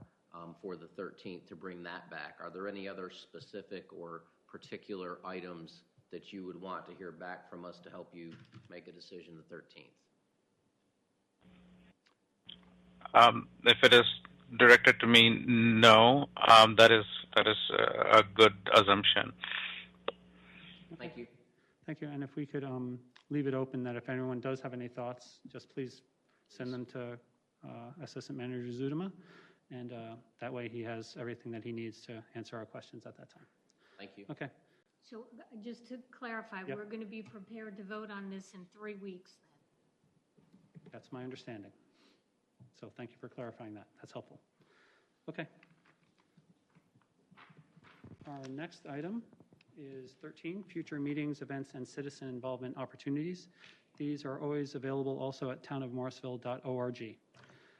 for the 13th to bring that back. Are there any other specific or particular items that you would want to hear back from us to help you make a decision the 13th? If it is directed to me, no. That is a good assumption. Thank you. Thank you. And if we could leave it open that if anyone does have any thoughts, just please send them to Assistant Manager Zudema, and that way he has everything that he needs to answer our questions at that time. Thank you. Okay. So just to clarify, Yep. we're going to be prepared to vote on this in 3 weeks then? That's my understanding. So thank you for clarifying that. That's helpful. Okay. Our next item is 13, future meetings, events, and citizen involvement opportunities. These are always available also at townofmorrisville.org.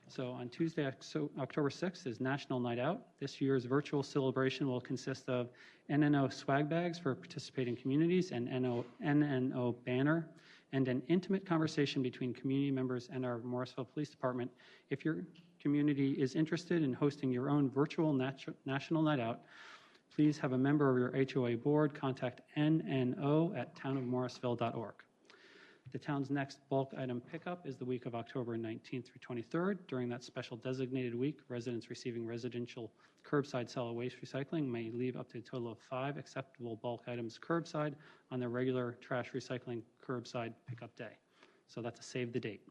So on Tuesday, October 6th is National Night Out. This year's virtual celebration will consist of NNO swag bags for participating communities, and NNO banner, and an intimate conversation between community members and our Morrisville Police Department. If your community is interested in hosting your own virtual National Night Out, please have a member of your HOA board contact nno@townofmorrisville.org. The town's next bulk item pickup is the week of October 19th through 23rd. During that special designated week, residents receiving residential curbside solid waste recycling may leave up to a total of 5 acceptable bulk items curbside on their regular trash recycling curbside pickup day. So that's a save the date.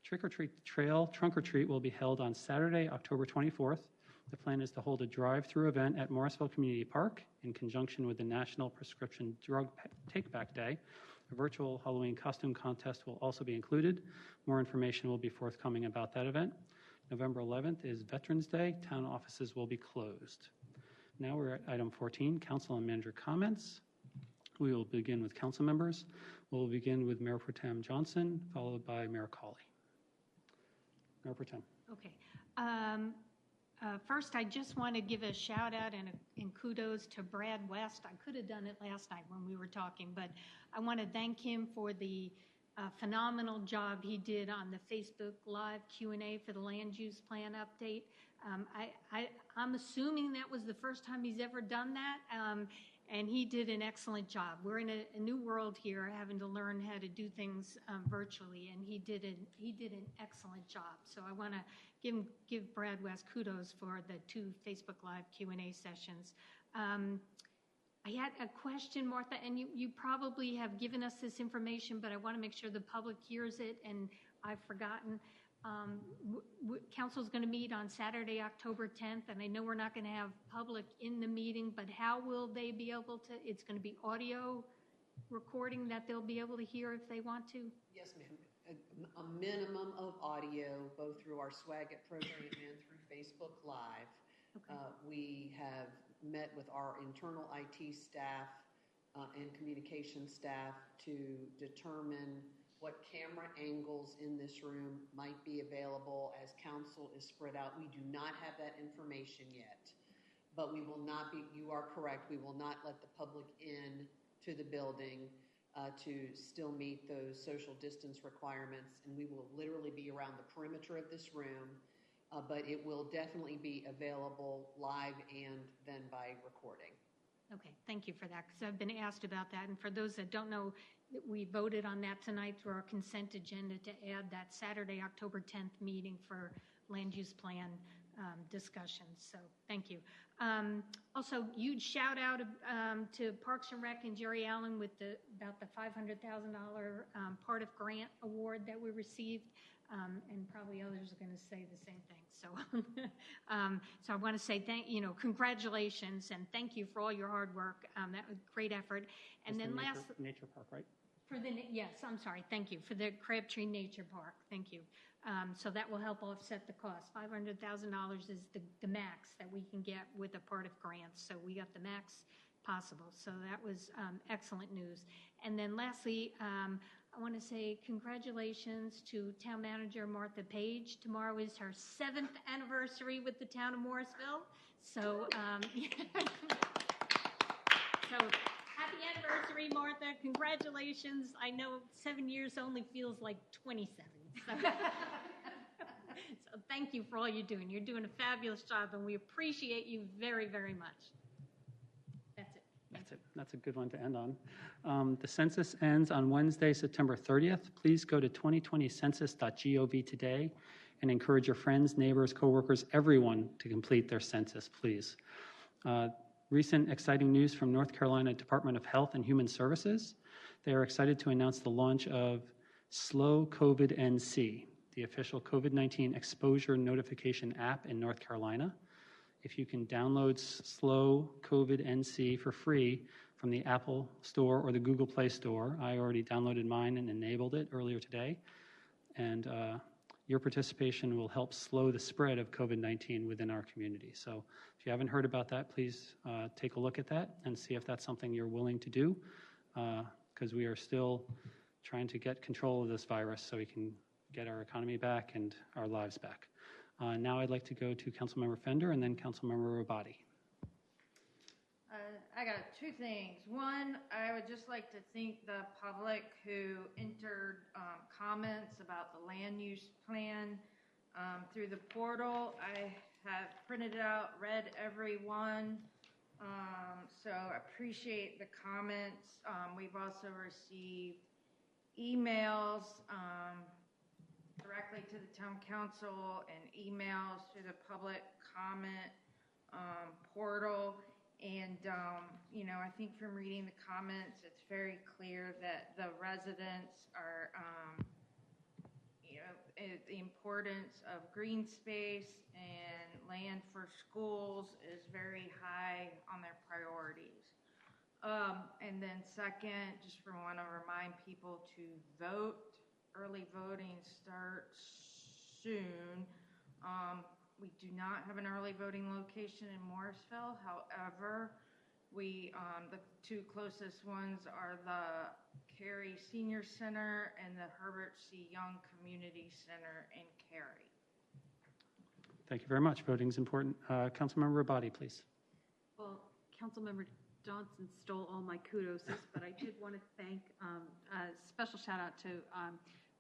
Trick or Treat Trail Trunk or Treat will be held on Saturday, October 24th. The plan is to hold a drive-through event at Morrisville Community Park in conjunction with the National Prescription Drug Take-Back Day. A virtual Halloween costume contest will also be included. More information will be forthcoming about that event. November 11th is Veterans Day. Town offices will be closed. Now we're at item 14, council and manager comments. We will begin with council members. We'll begin with Mayor Pro Tem Johnson, followed by Mayor Cawley. Mayor Pro Tem. Okay. First, I just want to give a shout out and kudos to Brad West. I could have done it last night when we were talking, but I want to thank him for the phenomenal job he did on the Facebook Live Q&A for the land use plan update. I'm assuming that was the first time he's ever done that, and he did an excellent job. We're in a new world here, having to learn how to do things virtually, and he did an excellent job. So I want to give Brad West kudos for the 2 Facebook Live Q&A sessions. I had a question, Martha, and you probably have given us this information, but I want to make sure the public hears it, and I've forgotten. Council's going to meet on Saturday, October 10th, and I know we're not going to have public in the meeting, but how will they be able to? It's going to be audio recording that they'll be able to hear if they want to? Yes, ma'am. A minimum of audio, both through our Swag It program and through Facebook Live. Okay. We have met with our internal IT staff and communication staff to determine what camera angles in this room might be available as council is spread out. We do not have that information yet, but we will not be, you are correct, we will not let the public in to the building to still meet those social distance requirements, and we will literally be around the perimeter of this room, but it will definitely be available live and then by recording. Okay, thank you for that, because I've been asked about that. And for those that don't know, we voted on that tonight through our consent agenda to add that Saturday, October 10th meeting for land use plan discussions. So thank you. Also, huge shout out to Parks and Rec and Jerry Allen with about the $500,000 part of grant award that we received. And probably others are going to say the same thing. So, so I want to say congratulations and thank you for all your hard work. That was great effort. And then Nature Park, right? Yes, I'm sorry. Thank you for the Crabtree Nature Park. Thank you. So that will help offset the cost. $500,000 is the max that we can get with a part of grants. So we got the max possible. So that was excellent news. And then lastly, I want to say congratulations to Town Manager Martha Page. Tomorrow is her 7th anniversary with the town of Morrisville. So, so happy anniversary, Martha. Congratulations. I know 7 years only feels like 27. So, so thank you for all you're doing. You're doing a fabulous job, and we appreciate you very, very much. That's it. That's it. That's a good one to end on. The census ends on Wednesday, September 30th. Please go to 2020census.gov today and encourage your friends, neighbors, coworkers, everyone to complete their census, please. Recent exciting news from North Carolina Department of Health and Human Services. They are excited to announce the launch of Slow COVID NC, the official COVID-19 exposure notification app in North Carolina. If you can download Slow COVID NC for free from the Apple Store or the Google Play Store. I already downloaded mine and enabled it earlier today. And your participation will help slow the spread of COVID-19 within our community. So if you haven't heard about that, please take a look at that and see if that's something you're willing to do, because we are still trying to get control of this virus so we can get our economy back and our lives back. Now I'd like to go to Councilmember Fender and then Councilmember Rabati. I got two things. One, I would just like to thank the public who entered comments about the land use plan through the portal. I have printed it out, read every one, so I appreciate the comments. We've also received emails directly to the town council and emails through the public comment portal. And, you know, I think from reading the comments, it's very clear that the residents are, you know, the importance of green space and land for schools is very high on their priorities. And then second, just want to remind people to vote. Early voting starts soon. We do not have an early voting location in Morrisville. However, the two closest ones are the Cary Senior Center and the Herbert C. Young Community Center in Cary. Thank you very much. Voting is important. Councilmember Rabati, please. Well, Councilmember Johnson stole all my kudos, but I did want to thank a special shout out to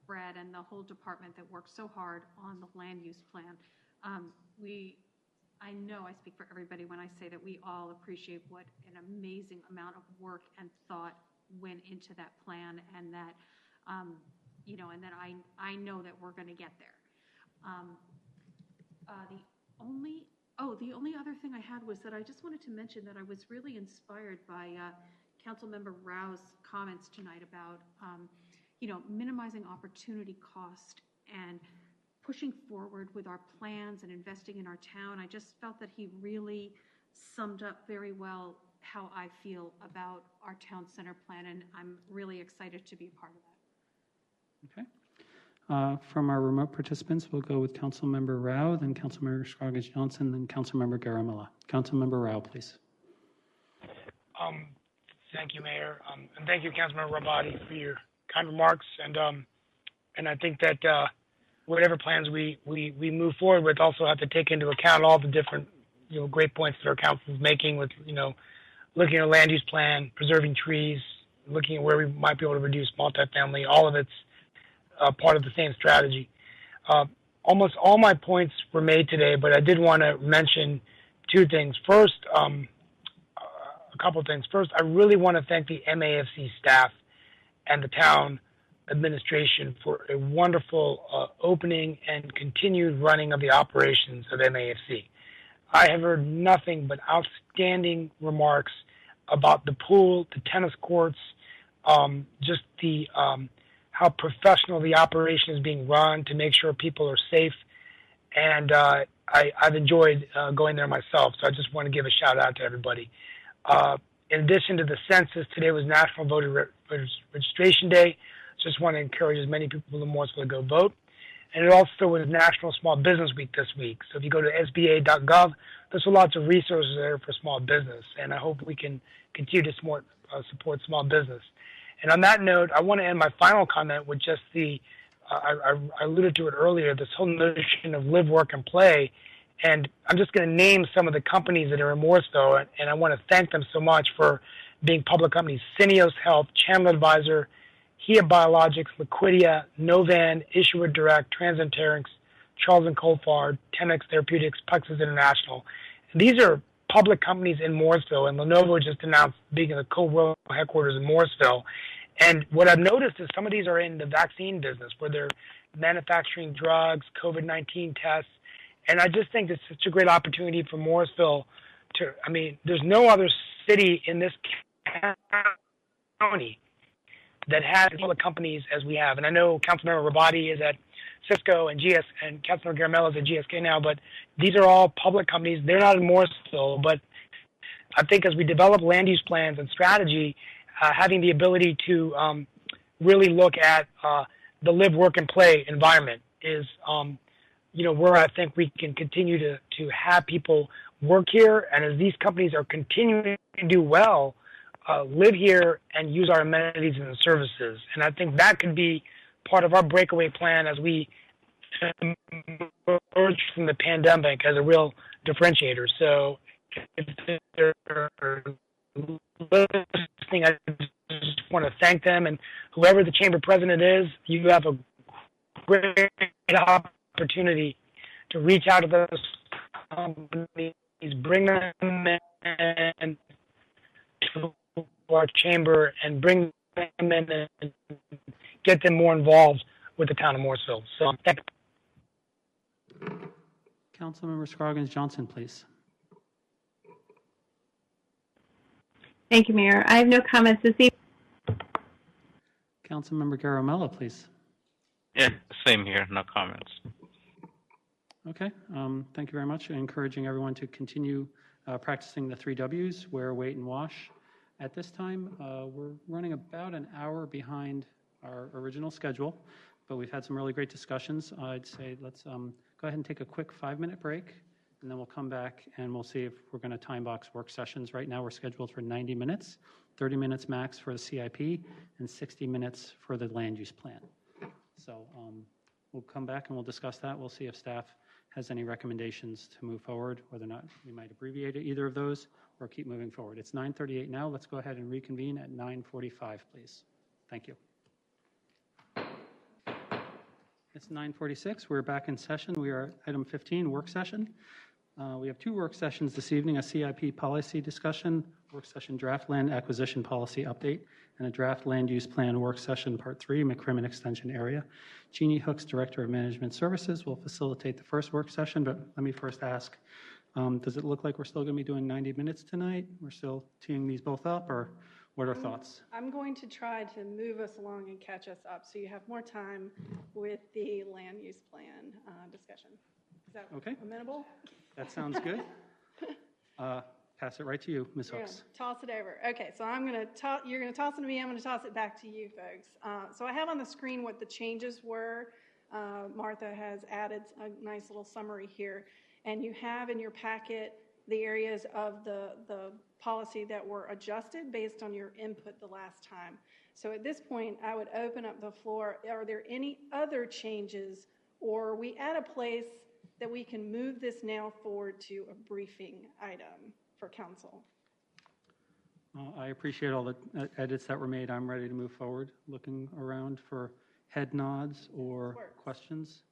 Brad and the whole department that worked so hard on the land use plan. I know I speak for everybody when I say that we all appreciate what an amazing amount of work and thought went into that plan, and that, you know, and that I know that we're going to get there. The only other thing I had was that I just wanted to mention that I was really inspired by Councilmember Rao's comments tonight about, you know, minimizing opportunity cost and pushing forward with our plans and investing in our town. I just felt that he really summed up very well how I feel about our town center plan, and I'm really excited to be a part of that. Okay. From our remote participants, we'll go with Councilmember Rao, then Councilmember Scroggins-Johnson, then Councilmember Garamilla. Councilmember Rao, please. Thank you, Mayor, and thank you, Councilmember Rabati, for your kind remarks. And I think that whatever plans we move forward with also have to take into account all the different, you know, great points that our council is making with, you know, looking at a land use plan, preserving trees, looking at where we might be able to reduce multifamily. All of it's part of the same strategy. Almost all my points were made today, but I did want to mention two things. First, a couple of things. First, I really want to thank the MAFC staff and the town administration for a wonderful opening and continued running of the operations of MAFC. I have heard nothing but outstanding remarks about the pool, the tennis courts, just the how professional the operation is being run to make sure people are safe. And I've enjoyed going there myself, so I just want to give a shout out to everybody. In addition to the census, today was National Voter Registration Day. Just want to encourage as many people in Morrisville to go vote. And it also was National Small Business Week this week. So if you go to sba.gov, there's lots of resources there for small business. And I hope we can continue to support small business. And on that note, I want to end my final comment with just I alluded to it earlier, this whole notion of live, work, and play. And I'm just going to name some of the companies that are in Morrisville, and I want to thank them so much for being public companies. Syneos Health, Chandler Advisor, HIA Biologics, Liquidia, Novan, Issuer Direct, Transenterix, Charles & Colfard, Tenex Therapeutics, Plexus International. And these are public companies in Morrisville, and Lenovo just announced being in the co-world headquarters in Morrisville. And what I've noticed is some of these are in the vaccine business, where they're manufacturing drugs, COVID-19 tests. And I just think it's such a great opportunity for Morrisville to, I mean, there's no other city in this county that has all the companies as we have. And I know Councilmember Rabati is at Cisco and Councilmember Garamella is at GSK now, but these are all public companies. They're not in Morrisville, but I think as we develop land use plans and strategy, having the ability to really look at the live, work, and play environment is, you know, where I think we can continue to have people work here. And as these companies are continuing to do well, live here and use our amenities and services. And I think that could be part of our breakaway plan as we emerged from the pandemic as a real differentiator. So if they're listening, I just want to thank them. And whoever the chamber president is, you have a great opportunity to reach out to those companies, bring them in to our chamber and bring them in and get them more involved with the town of Morrisville. So thank you. Councilmember Scroggins Johnson, please. Thank you, Mayor. I have no comments this evening. Councilmember Garamella, please. Yeah, same here. No comments. Okay, thank you very much. Encouraging everyone to continue practicing the 3 Ws, wear, wait, and wash. At this time, we're running about an hour behind our original schedule, but we've had some really great discussions. I'd say let's go ahead and take a quick 5-minute break, and then we'll come back and we'll see if we're going to time box work sessions. Right now, we're scheduled for 90 minutes, 30 minutes max for the CIP, and 60 minutes for the land use plan. So we'll come back and we'll discuss that. We'll see if staff has any recommendations to move forward, whether or not we might abbreviate either of those or keep moving forward. It's 9:38 now. Let's go ahead and reconvene at 9:45, please. Thank you. It's 9:46. We're back in session. We are at item 15, work session. We have 2 work sessions this evening, a CIP policy discussion, work session draft land acquisition policy update, and a draft land use plan work session part 3, McCrimmon Extension area. Jeannie Hooks, Director of Management Services, will facilitate the first work session, but let me first ask, does it look like we're still going to be doing 90 minutes tonight? We're still teeing these both up, or what are thoughts? I'm going to try to move us along and catch us up so you have more time with the land use plan discussion. Is that okay? Amenable? That sounds good. Pass it right to you, Ms. Hooks. Toss it over. Okay, so I'm going to toss. You're going to toss it to me. I'm going to toss it back to you, folks. So I have on the screen what the changes were. Martha has added a nice little summary here, and you have in your packet the areas of the policy that were adjusted based on your input the last time. So at this point, I would open up the floor. Are there any other changes, or are we at a place that we can move this now forward to a briefing item for council? I appreciate all the edits that were made. I'm ready to move forward. Looking around for head nods or questions.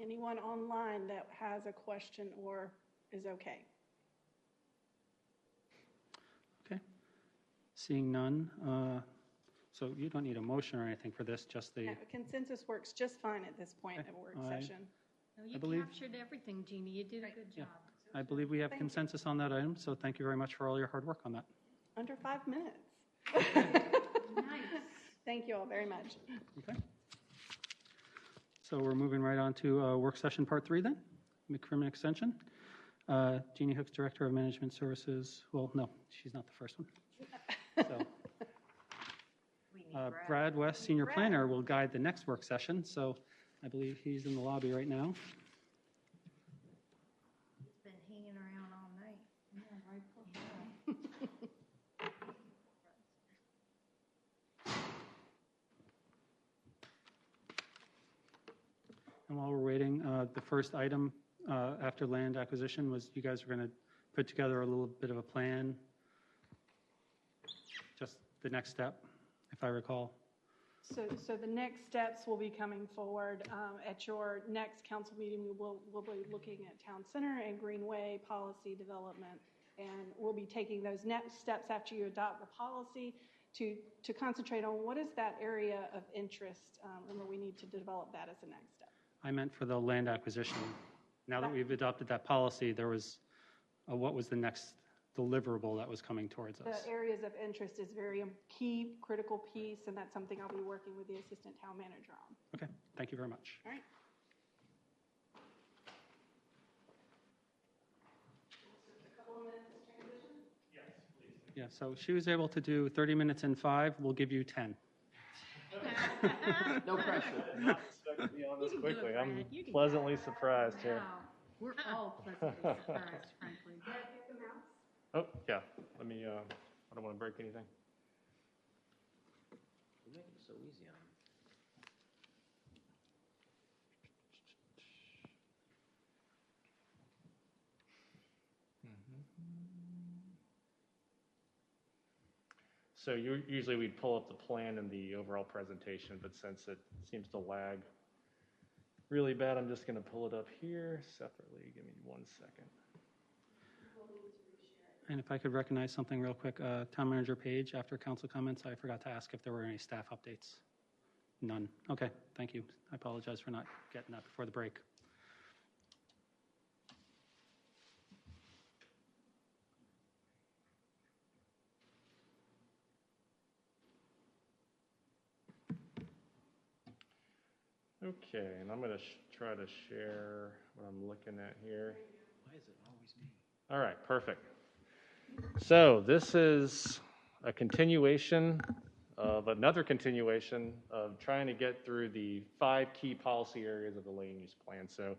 Anyone online that has a question or is okay? Okay. Seeing none. So you don't need a motion or anything for this, just the... No, consensus works just fine at this point of work session. You captured everything, Jeannie. You did a good job. I believe we have consensus on that item, so thank you very much for all your hard work on that. Under 5 minutes. Nice. Thank you all very much. Okay. So we're moving right on to work session part 3 then, McCrimmon Extension. Jeannie Hooks, Director of Management Services. Well, no, she's not the first one. So Brad West, Senior Planner, will guide the next work session. So I believe he's in the lobby right now. He's been hanging around all night. Yeah, right. And while we're waiting, the first item after land acquisition was you guys were going to put together a little bit of a plan. Just the next step, if I recall. So the next steps will be coming forward at your next council meeting. We'll be looking at Town Center and Greenway policy development, and we'll be taking those next steps after you adopt the policy to concentrate on what is that area of interest, and we need to develop that as the next step. I meant for the land acquisition. Now that we've adopted that policy, there was what was the next deliverable that was coming towards us? The areas of interest is very key, critical piece, and that's something I'll be working with the assistant town manager on. Okay, thank you very much. All right. Just a couple of minutes transition? Yes, please. Yeah, so she was able to do 30 minutes in 5. We'll give you 10. No pressure. Not expect to be on this quickly. I'm pleasantly surprised here. We're all pleasantly surprised, frankly. Oh, yeah. Let me, I don't want to break anything. You make it so easy on So usually we'd pull up the plan and the overall presentation, but since it seems to lag really bad, I'm just going to pull it up here separately. Give me 1 second. And if I could recognize something real quick, Town Manager Page, after council comments, I forgot to ask if there were any staff updates. None. Okay, thank you. I apologize for not getting that before the break. Okay, and I'm going to try to share what I'm looking at here. Why is it always me? All right, perfect. So this is a continuation of another continuation of trying to get through the 5 key policy areas of the land use plan. So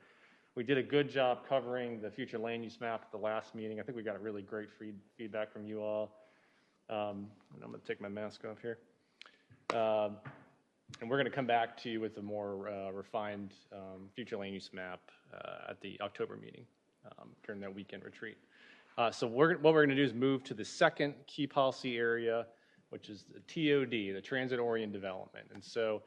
we did a good job covering the future land use map at the last meeting. I think we got a really great feedback from you all. And I'm going to take my mask off here. And we're going to come back to you with a more refined future land use map at the October meeting during that weekend retreat. So what we're going to do is move to the second key policy area, which is the TOD, the Transit-Oriented Development. And so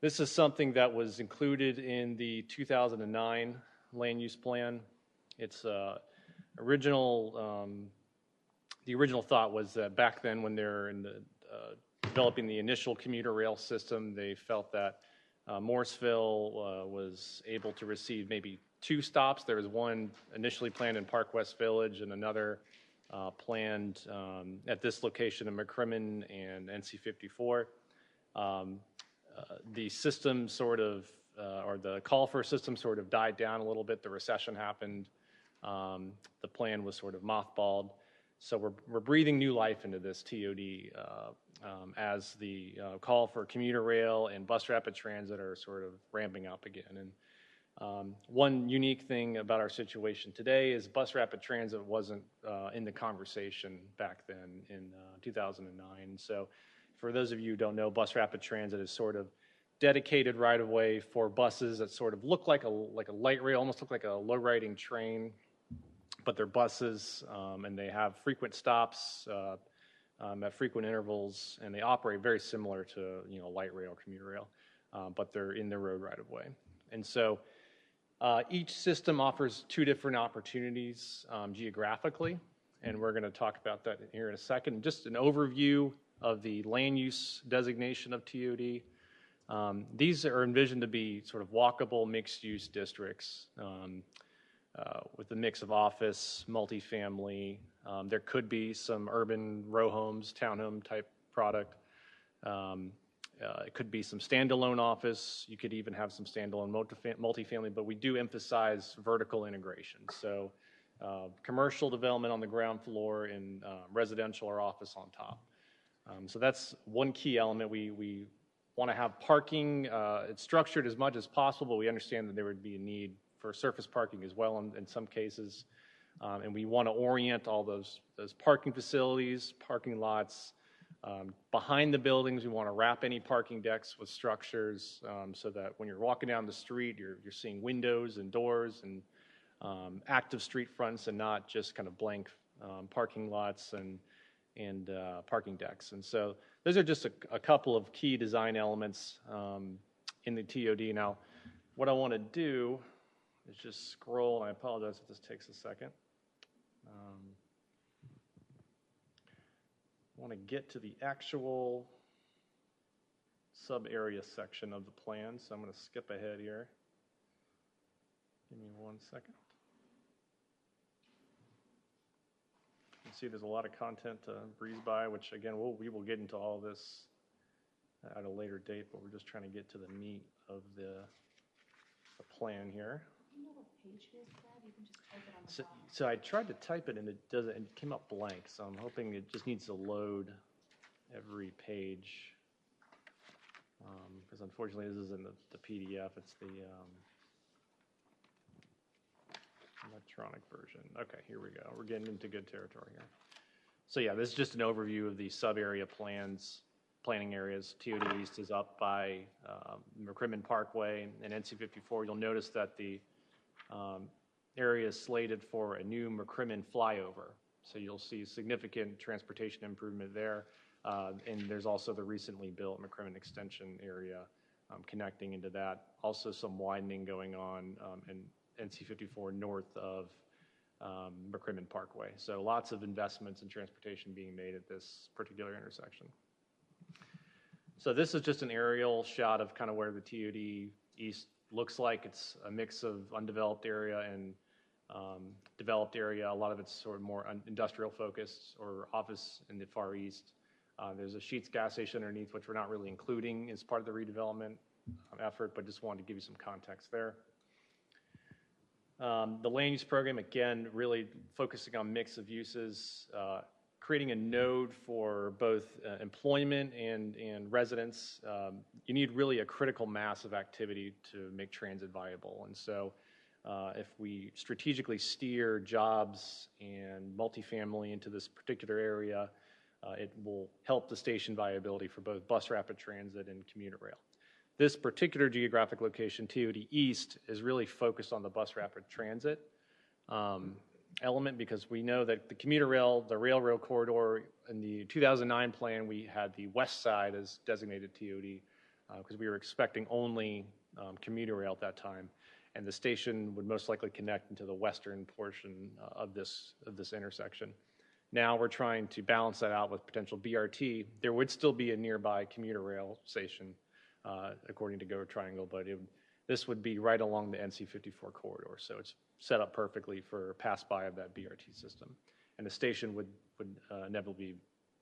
this is something that was included in the 2009 land use plan. It's the original thought was that back then when they're in the developing the initial commuter rail system, they felt that Morrisville was able to receive maybe 2 stops. There was one initially planned in Park West Village and another planned at this location in McCrimmon and NC 54. The system sort of, or the call for a system sort of died down a little bit. The recession happened. The plan was sort of mothballed. So we're breathing new life into this TOD as the call for commuter rail and bus rapid transit are sort of ramping up again. And one unique thing about our situation today is bus rapid transit wasn't in the conversation back then in 2009. So for those of you who don't know, bus rapid transit is sort of dedicated right-of-way for buses that sort of look like a light rail, almost look like a low-riding train, but they're buses, and they have frequent stops at frequent intervals, and they operate very similar to light rail, commuter rail, but they're in the road right-of-way. And so each system offers 2 different opportunities geographically, and we're going to talk about that here in a second. Just an overview of the land use designation of TOD. These are envisioned to be sort of walkable mixed-use districts with a mix of office, multifamily. There could be some urban row homes, townhome type product. It could be some standalone office. You could even have some standalone multifamily, but we do emphasize vertical integration. So commercial development on the ground floor and residential or office on top. So that's one key element. We want to have parking. It's structured as much as possible. We understand that there would be a need for surface parking as well in some cases. And we want to orient all those parking facilities, parking lots. Behind the buildings, we want to wrap any parking decks with structures so that when you're walking down the street, you're seeing windows and doors and active street fronts and not just kind of blank parking lots and parking decks. And so those are just a couple of key design elements in the TOD. Now, what I want to do is just scroll, and I apologize if this takes a second. I want to get to the actual sub-area section of the plan, so I'm going to skip ahead here. Give me 1 second. You can see there's a lot of content to breeze by, which again, we will get into all this at a later date, but we're just trying to get to the meat of the plan here. Do you know what page it is, Brad? You can just type it on the bottom. So I tried to type it and it doesn't. It came up blank. So I'm hoping it just needs to load every page. Because unfortunately this isn't the PDF. It's the electronic version. Okay, here we go. We're getting into good territory here. So yeah, this is just an overview of the sub-area planning areas. TOD East is up by McCrimmon Parkway and NC 54. You'll notice that the area is slated for a new McCrimmon flyover. So you'll see significant transportation improvement there. And there's also the recently built McCrimmon Extension area connecting into that. Also some widening going on in NC 54 north of McCrimmon Parkway. So lots of investments in transportation being made at this particular intersection. So this is just an aerial shot of kind of where the TOD East looks like. It's a mix of undeveloped area and developed area. A lot of it's sort of more industrial focused or office in the far east. There's a Sheetz gas station underneath, which we're not really including as part of the redevelopment effort, but just wanted to give you some context there. The land use program, again, really focusing on mix of uses, creating a node for both employment and residents. You need really a critical mass of activity to make transit viable. And so if we strategically steer jobs and multifamily into this particular area, it will help the station viability for both bus rapid transit and commuter rail. This particular geographic location, TOD East, is really focused on the bus rapid transit element because we know that the commuter rail, the railroad corridor, in the 2009 plan, we had the west side as designated TOD because we were expecting only commuter rail at that time. And the station would most likely connect into the western portion of this intersection. Now we're trying to balance that out with potential BRT. There would still be a nearby commuter rail station, according to Go Triangle, but this would be right along the NC 54 corridor. So it's set up perfectly for pass-by of that BRT system. And the station would inevitably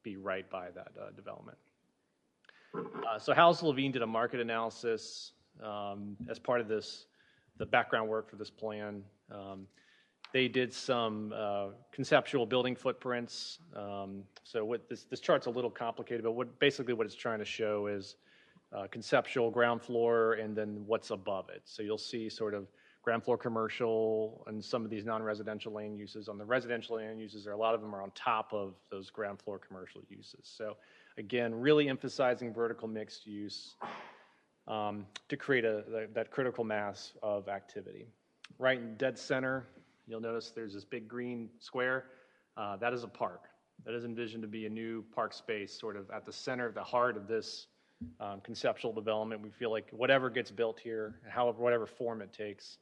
be right by that development. So House Levine did a market analysis as part of the background work for this plan. They did some conceptual building footprints. So what this chart's a little complicated, but basically what it's trying to show is conceptual ground floor and then what's above it. So you'll see sort of ground floor commercial and some of these non-residential land uses. On the residential land uses, a lot of them are on top of those ground floor commercial uses. So again, really emphasizing vertical mixed use to create that critical mass of activity. Right in dead center, you'll notice there's this big green square. That is a park. That is envisioned to be a new park space sort of at the center, the heart of this conceptual development. We feel like whatever gets built here, whatever form it takes,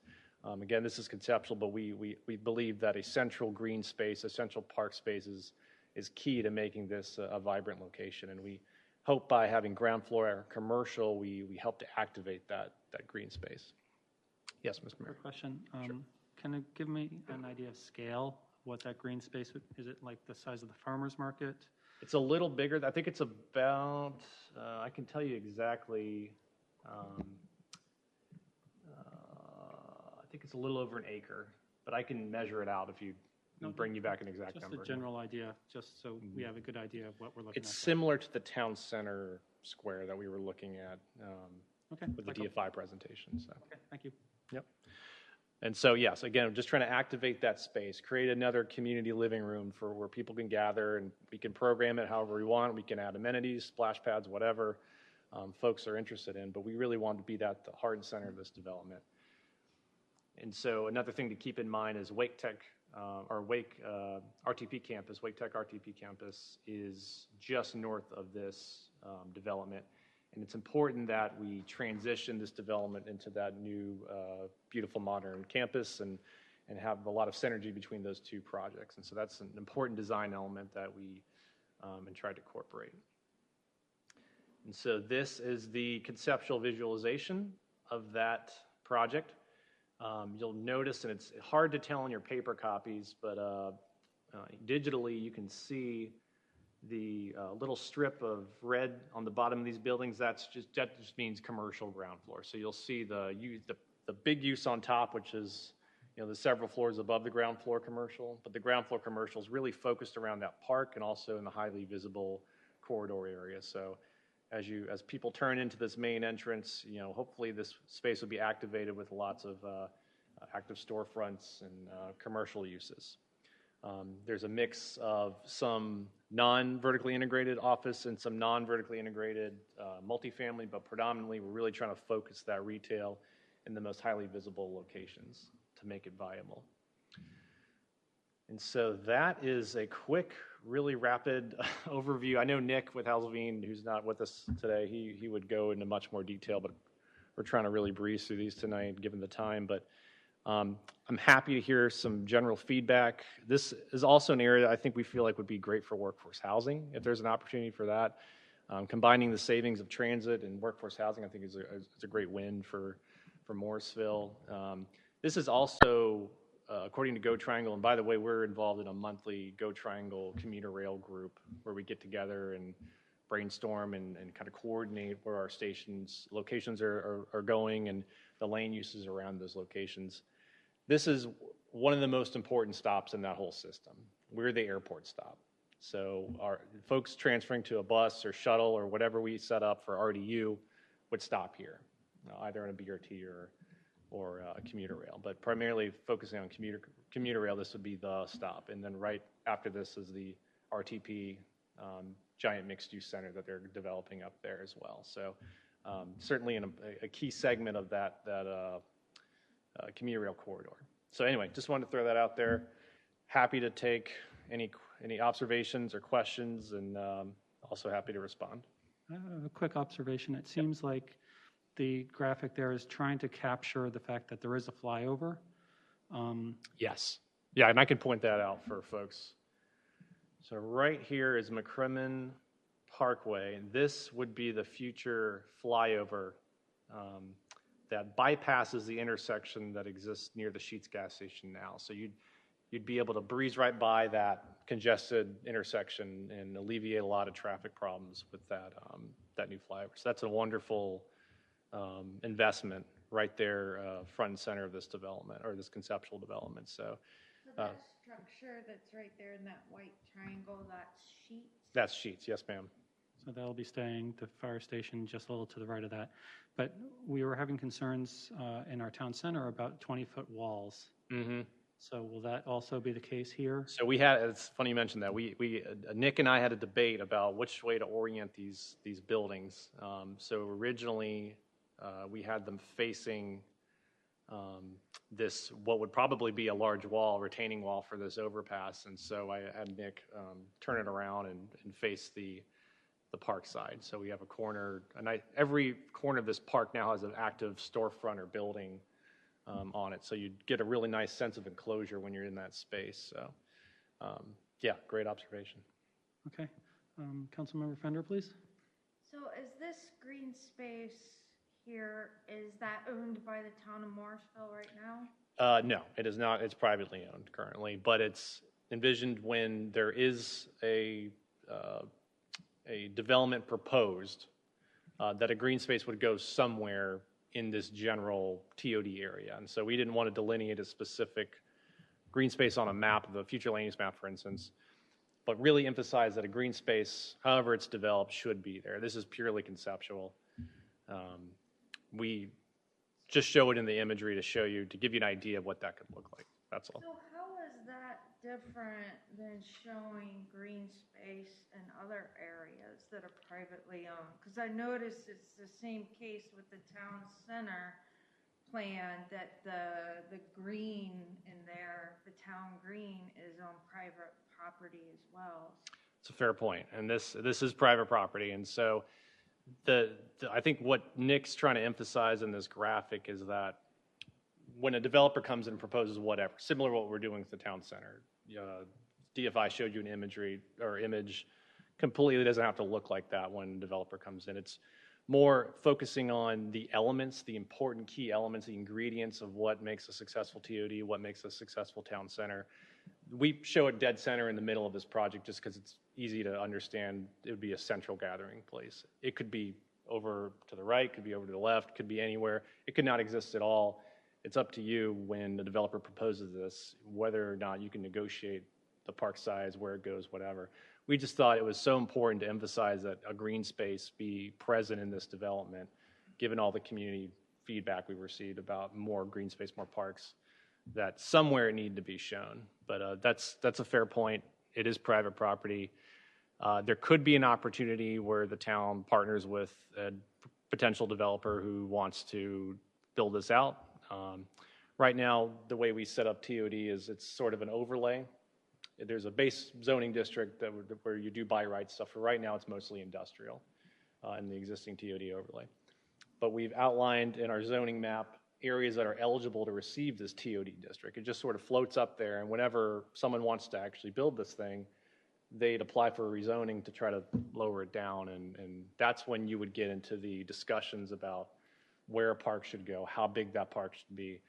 again, this is conceptual, but we believe that a central green space, a central park space is key to making this a vibrant location. And we hope by having ground floor commercial, we help to activate that green space. Yes, Mr. Mayor. Question. Sure. Can you give me an idea of scale, what that green space is? It like the size of the farmer's market? It's a little bigger. I think it's about, I can tell you exactly, I think it's a little over an acre, but I can measure it out if you bring you back an exact number. Just a general idea, just so we have a good idea of what we're looking at. It's similar to the town center square that we were looking at with the DFI presentation. So. Okay, thank you. Yep. And so, yes, again, just trying to activate that space, create another community living room for where people can gather, and we can program it however we want. We can add amenities, splash pads, whatever folks are interested in, but we really want to be at the heart and center of this development. And so another thing to keep in mind is Wake Tech, or Wake RTP campus, Wake Tech RTP campus is just north of this development. And it's important that we transition this development into that new, beautiful modern campus and have a lot of synergy between those two projects. And so that's an important design element that we tried to incorporate. And so this is the conceptual visualization of that project. You'll notice, and it's hard to tell in your paper copies, but digitally you can see the little strip of red on the bottom of these buildings. That just means commercial ground floor. So you'll see the big use on top, which is the several floors above the ground floor commercial. But the ground floor commercial is really focused around that park and also in the highly visible corridor area. So as people turn into this main entrance, hopefully this space will be activated with lots of active storefronts and commercial uses. There's a mix of some non-vertically integrated office and some non-vertically integrated multifamily, but predominantly we're really trying to focus that retail in the most highly visible locations to make it viable. And so that is a quick, really rapid overview. I know Nick with Halsevine, who's not with us today, he would go into much more detail, but we're trying to really breeze through these tonight, given the time. But I'm happy to hear some general feedback. This is also an area I think we feel like would be great for workforce housing, if there's an opportunity for that. Combining the savings of transit and workforce housing, I think is a great win for Morrisville. This is also, according to Go Triangle, and by the way, we're involved in a monthly Go Triangle commuter rail group where we get together and brainstorm and kind of coordinate where our locations are going and the lane uses around those locations. This is one of the most important stops in that whole system. We're the airport stop. So our folks transferring to a bus or shuttle or whatever we set up for RDU would stop here, either on a BRT or a commuter rail. But primarily focusing on commuter rail, this would be the stop. And then right after this is the RTP giant mixed-use center that they're developing up there as well. So certainly in a key segment of that commuter rail corridor. So anyway, just wanted to throw that out there. Happy to take any observations or questions, and also happy to respond. A quick observation. It seems like the graphic there is trying to capture the fact that there is a flyover. Yes. Yeah, and I can point that out for folks. So right here is McCrimmon Parkway. This would be the future flyover that bypasses the intersection that exists near the Sheetz gas station now. So you'd be able to breeze right by that congested intersection and alleviate a lot of traffic problems with that new flyover. So that's a wonderful investment right there, front and center of this development, or this conceptual development. So that structure that's right there in that white triangle, that's Sheetz? That's Sheetz, yes, ma'am. So they'll be staying, the fire station just a little to the right of that. But we were having concerns in our town center about 20-foot walls. Mm-hmm. So will that also be the case here? So we had, it's funny you mentioned that. Nick and I had a debate about which way to orient these buildings. So originally we had them facing this, what would probably be a large wall, retaining wall for this overpass. And so I had Nick turn it around and face the park side. So we have a corner, and every corner of this park now has an active storefront or building on it. So you get a really nice sense of enclosure when you're in that space. So yeah, great observation. Okay. Councilmember Fender, please. So is this green space here, is that owned by the town of Morrisville right now? No, it is not. It's privately owned currently, but it's envisioned when there is a development proposed that a green space would go somewhere in this general TOD area. And so we didn't want to delineate a specific green space on a map, the future land use map, for instance, but really emphasize that a green space, however it's developed, should be there. This is purely conceptual. We just show it in the imagery to give you an idea of what that could look like. That's all. So how is that different than showing green space in other areas that are privately owned? Because I noticed it's the same case with the town center plan, that the green in there, the town green, is on private property as well. It's a fair point, and this is private property, and so I think what Nick's trying to emphasize in this graphic is that when a developer comes in and proposes whatever, similar to what we're doing with the town center, DFI showed you an image, completely doesn't have to look like that when a developer comes in. It's more focusing on the elements, the important key elements, the ingredients of what makes a successful TOD, what makes a successful town center. We show it dead center in the middle of this project just because it's easy to understand. It would be a central gathering place. It could be over to the right, could be over to the left, could be anywhere. It could not exist at all. It's up to you when the developer proposes this, whether or not you can negotiate the park size, where it goes, whatever. We just thought it was so important to emphasize that a green space be present in this development, given all the community feedback we received about more green space, more parks, that somewhere it needed to be shown. But that's a fair point. It is private property. There could be an opportunity where the town partners with a potential developer who wants to build this out. Right now, the way we set up TOD is it's sort of an overlay. There's a base zoning district where you do by right stuff. For right now, it's mostly industrial in the existing TOD overlay. But we've outlined in our zoning map areas that are eligible to receive this TOD district. It just sort of floats up there, and whenever someone wants to actually build this thing, they'd apply for a rezoning to try to lower it down, and that's when you would get into the discussions about where a park should go, how big that park should be.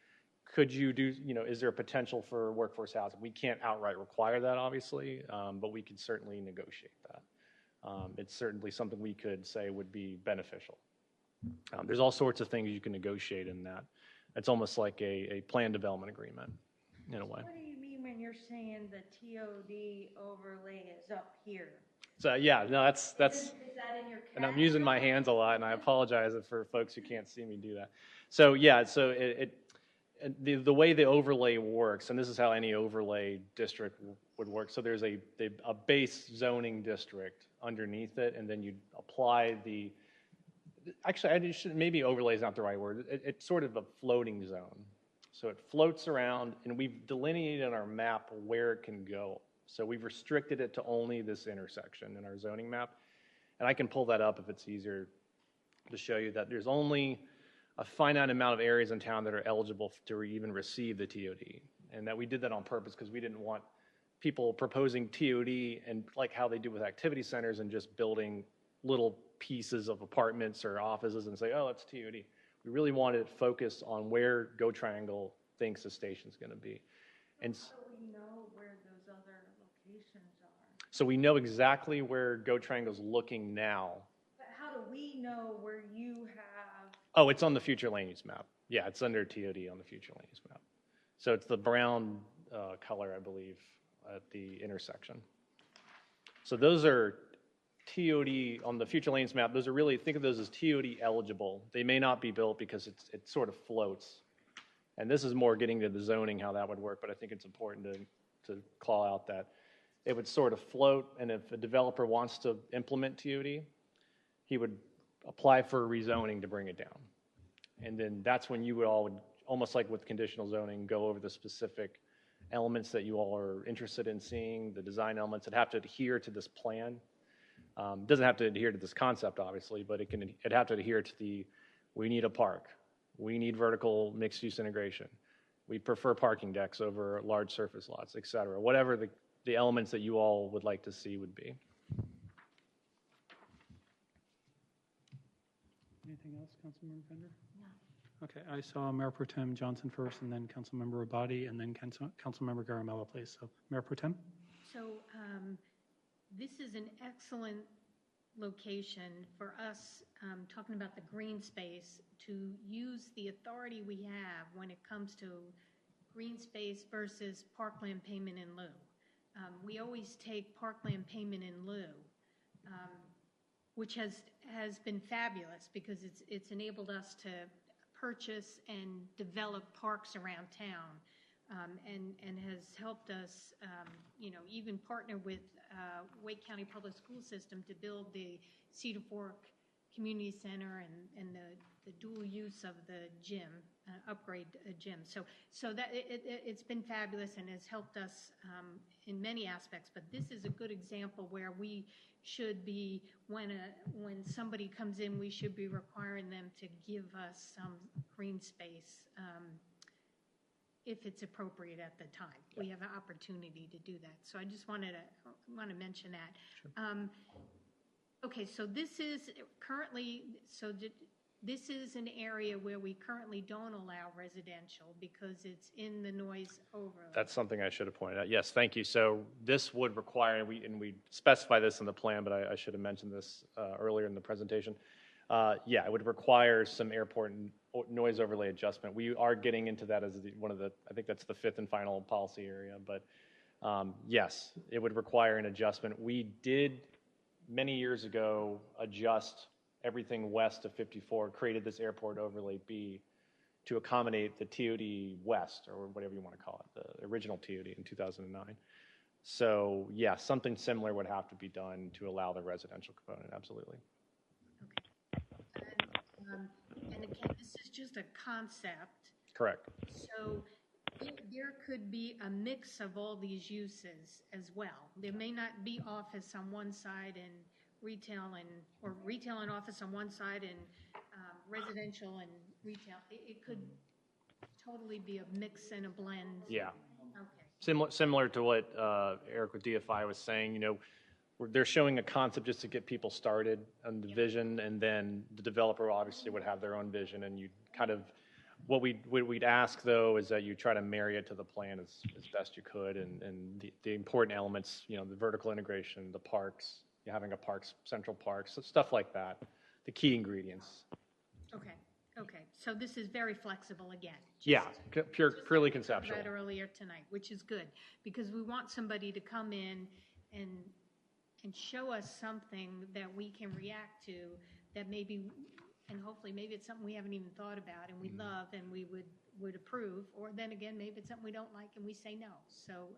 Could you do, is there a potential for workforce housing? We can't outright require that, obviously, but we could certainly negotiate that. It's certainly something we could say would be beneficial. There's all sorts of things you can negotiate in that. It's almost like a plan development agreement, in a way. What do you mean when you're saying the TOD overlay is up here? So yeah, no, that's Is that in your and I'm using my hands a lot, and I apologize for folks who can't see me do that. So yeah, so the way the overlay works, and this is how any overlay district would work. So there's a base zoning district underneath it, and then you apply the. Actually, maybe overlay is not the right word. It's sort of a floating zone. So it floats around, and we've delineated on our map where it can go. So we've restricted it to only this intersection in our zoning map. And I can pull that up if it's easier to show you that there's only a finite amount of areas in town that are eligible to even receive the TOD. And that we did that on purpose because we didn't want people proposing TOD and like how they do with activity centers and just building little pieces of apartments or offices and say, oh, it's TOD. We really wanted it focused on where Go Triangle thinks the station's going to be. And how do we know where those other locations are? so we know exactly where Go Triangle's looking now. But how do we know where you have? Oh, it's on the future land use map. Yeah, it's under TOD on the future land use map. So it's the brown color, I believe, at the intersection. So those are TOD on the future land use map. Those are really, think of those as TOD eligible. They may not be built because it sort of floats. And this is more getting to the zoning, how that would work, but I think it's important to call out that it would sort of float, and if a developer wants to implement TOD, he would apply for a rezoning to bring it down. And then that's when you would almost like with conditional zoning, go over the specific elements that you all are interested in seeing, the design elements that have to adhere to this plan. It doesn't have to adhere to this concept, obviously, but it'd have to adhere to we need a park. We need vertical mixed-use integration. We prefer parking decks over large surface lots, et cetera. Whatever the elements that you all would like to see would be. Anything else, Councilmember Bender? No. Okay, I saw Mayor Pro Tem Johnson first, and then Councilmember Abadi, and then Councilmember Garamella, please. So, Mayor Pro Tem? So this is an excellent location for us, talking about the green space, to use the authority we have when it comes to green space versus parkland payment in lieu. We always take parkland payment in lieu, which has been fabulous because it's enabled us to purchase and develop parks around town, and has helped us, even partner with Wake County Public School System to build the Cedar Fork Community Center and the dual use of the gym, upgrade gym. So that it's been fabulous and has helped us in many aspects. But this is a good example where we should be, when somebody comes in, we should be requiring them to give us some green space if it's appropriate at the time. Yeah. We have an opportunity to do that. So I just want to mention that. Sure. Okay, so this is currently, this is an area where we currently don't allow residential because it's in the noise overlay. That's something I should have pointed out. Yes, thank you. So this would require, and we specify this in the plan, but I should have mentioned this earlier in the presentation. Yeah, it would require some airport noise overlay adjustment. We are getting into that as one of the, I think that's the fifth and final policy area, but yes, it would require an adjustment. We did, many years ago, adjust everything west of 54, created this airport overlay B to accommodate the TOD West, or whatever you want to call it, the original TOD in 2009. So yeah, something similar would have to be done to allow the residential component, absolutely. And again, this is just a concept. Correct. So there could be a mix of all these uses as well. There may not be office on one side and retail or retail and office on one side and residential and retail. It could totally be a mix and a blend. Yeah. Okay. Similar to what Eric with DFI was saying, you know, they're showing a concept just to get people started on the vision, and then the developer obviously would have their own vision, and you kind of, what we'd ask though is that you try to marry it to the plan as best you could, and the important elements, you know, the vertical integration, the parks, having a central parks, so stuff like that, the key ingredients. Okay. Okay. So this is very flexible again. Yeah, purely conceptual. Read earlier tonight, which is good, because we want somebody to come in and show us something that we can react to, that maybe, and hopefully maybe it's something we haven't even thought about and we love and we would approve, or then again maybe it's something we don't like and we say no. So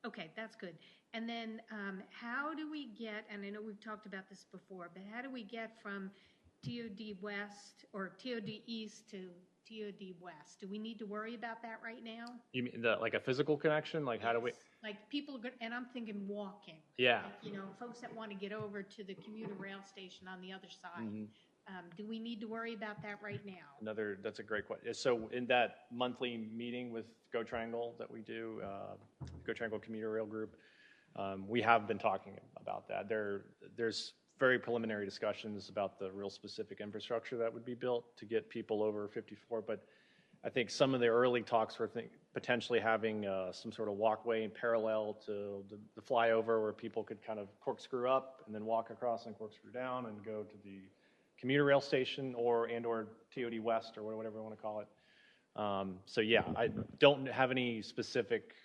okay, that's good. And then how do we get, and I know we've talked about this before, but how do we get from TOD West or TOD East to TOD West? Do we need to worry about that right now? You mean like a physical connection? Like how do we? Like people, and I'm thinking walking. Yeah. Like, you know, folks that want to get over to the commuter rail station on the other side. Do we need to worry about that right now? That's a great question. So in that monthly meeting with Go Triangle that we do, Go Triangle Commuter Rail Group, we have been talking about that. There's very preliminary discussions about the real specific infrastructure that would be built to get people over 54, but I think some of the early talks were potentially having some sort of walkway in parallel to the flyover where people could kind of corkscrew up and then walk across and corkscrew down and go to the commuter rail station or TOD West or whatever you want to call it. So yeah, I don't have any specific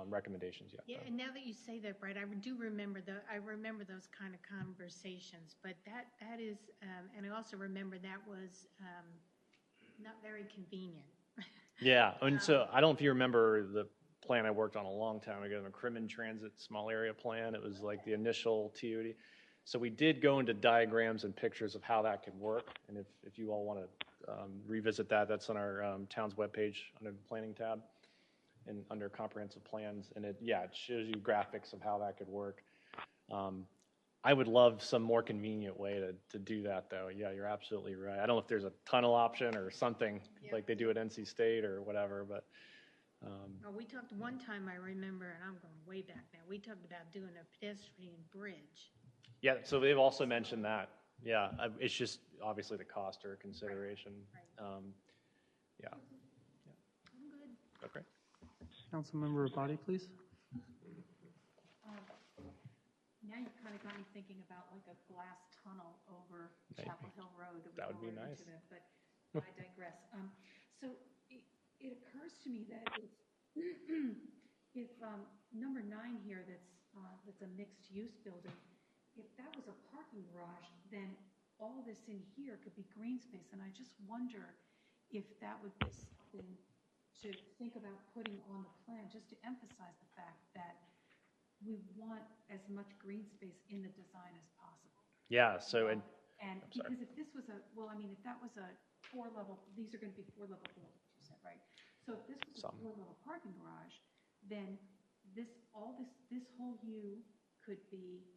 recommendations yet. Yeah, and now that you say that, Brett, I do remember I remember those kind of conversations, but that is, and I also remember that was not very convenient. Yeah, and so I don't know if you remember the plan I worked on a long time ago, the McCrimmon Transit Small Area Plan. It was like the initial TOD. So we did go into diagrams and pictures of how that could work, and if you all want to revisit that, that's on our town's webpage under the planning tab and under comprehensive plans, and it shows you graphics of how that could work. I would love some more convenient way to do that, though. Yeah, you're absolutely right. I don't know if there's a tunnel option or something like they do at NC State or whatever, but. Well, we talked one time, I remember, and I'm going way back now, we talked about doing a pedestrian bridge. Yeah, so they've also mentioned that. Yeah, it's just obviously the cost or consideration. Right. Yeah. I'm good. Okay. Councilmember Abadi, please. Now you've kind of got me thinking about like a glass tunnel over Chapel Hill Road. That would be nice. But I digress. So it occurs to me that if number 9 here, that's a mixed-use building, if that was a parking garage, then all this in here could be green space. And I just wonder if that would be something to think about putting on the plan, just to emphasize the fact that we want as much green space in the design as possible. Yeah, so, and because if this was if that was a 4-level, these are going to be 4-level buildings, you said, right? So if this was a 4-level parking garage, then this whole U could be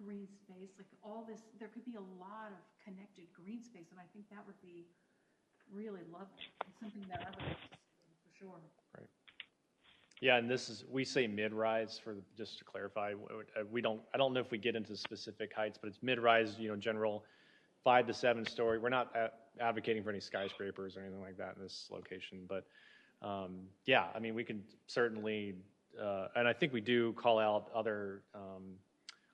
green space, like all this, there could be a lot of connected green space, and I think that would be really lovely. It's something that I would like to see for sure. Right. Yeah, and we say mid-rise just to clarify. I don't know if we get into specific heights, but it's mid-rise, general 5 to 7 story. We're not advocating for any skyscrapers or anything like that in this location, but yeah, I mean, we can certainly, and I think we do call out other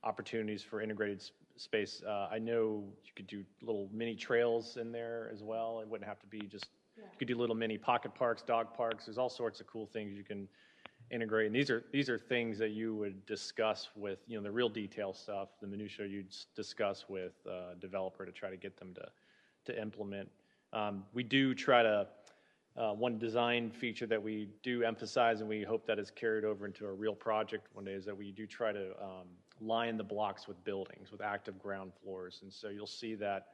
opportunities for integrated space. I know you could do little mini trails in there as well. It wouldn't have to be just, you could do little mini pocket parks, dog parks. There's all sorts of cool things you can integrate. And these are things that you would discuss with, the real detail stuff, the minutia you'd discuss with a developer to try to get them to implement. We do try to, one design feature that we do emphasize, and we hope that is carried over into a real project one day, is that we do try to line the blocks with buildings, with active ground floors. And so you'll see that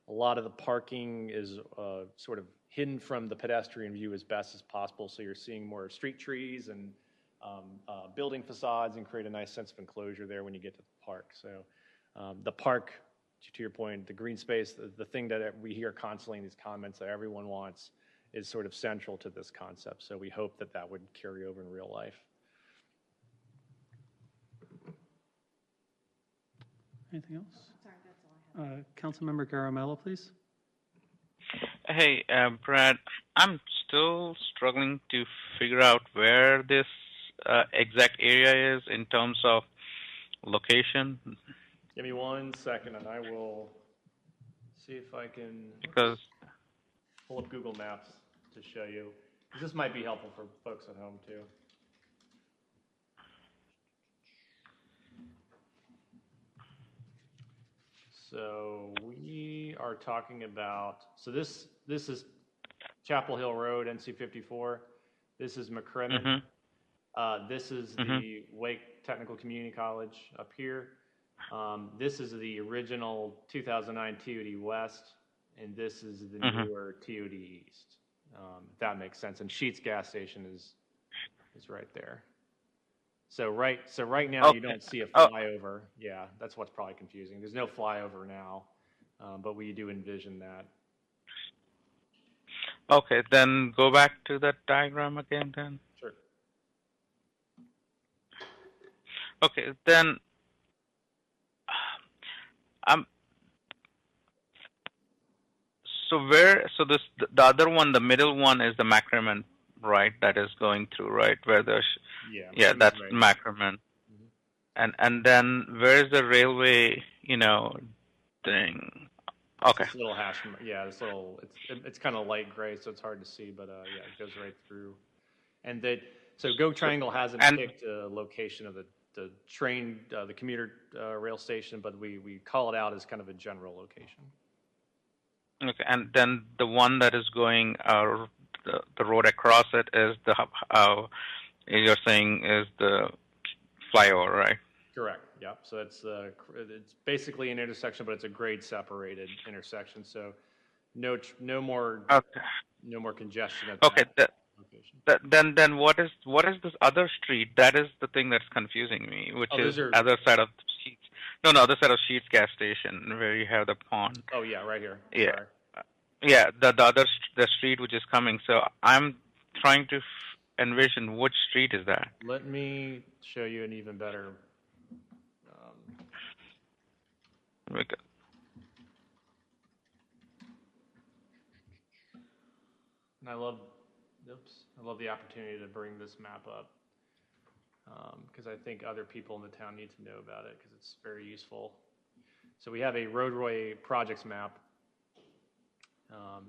A lot of the parking is sort of hidden from the pedestrian view as best as possible, so you're seeing more street trees and building facades and create a nice sense of enclosure there when you get to the park. So the park, to your point, the green space, the thing that we hear constantly in these comments that everyone wants is sort of central to this concept. So we hope that that would carry over in real life. Anything else? Sorry, that's all I have. Councilmember Garamella, please. Hey, Brad, I'm still struggling to figure out where this exact area is in terms of location. Give me 1 second and I will see if I can pull up Google Maps to show you. This might be helpful for folks at home too. So we are talking about, so this is Chapel Hill Road, NC 54. This is McCrimmon. This is the Wake Technical Community College up here. This is the original 2009 TOD West, and this is the newer TOD East. If that makes sense. And Sheetz gas station is right there. So right now you don't see a flyover. Yeah, that's what's probably confusing. There's no flyover now, but we do envision that. Okay, then go back to that diagram again then. Sure. Okay, then so the other one, the middle one is the Macrimmon, right? That is going through, right? Where there's that's right. Macrimmon. And then where's the railway, thing? Okay. This little hash, this little, it's kind of light gray, so it's hard to see, but it goes right through. And so Go Triangle hasn't picked a location of the train, the commuter rail station, but we call it out as kind of a general location. Okay, and then the one that is going, the road across it is you're saying is the flyover, right? Correct. Yeah. So it's basically an intersection, but it's a grade separated intersection. So no more congestion at that location. Then what is this other street? That is the thing that's confusing me, which is other side of Sheetz. No, other side of Sheetz gas station where you have the pond. Oh yeah, right here. Yeah. Sorry. Yeah, the street which is coming. So I'm trying to envision which street is that. Let me show you an even better. And I love the opportunity to bring this map up because I think other people in the town need to know about it because it's very useful. So we have a roadway projects map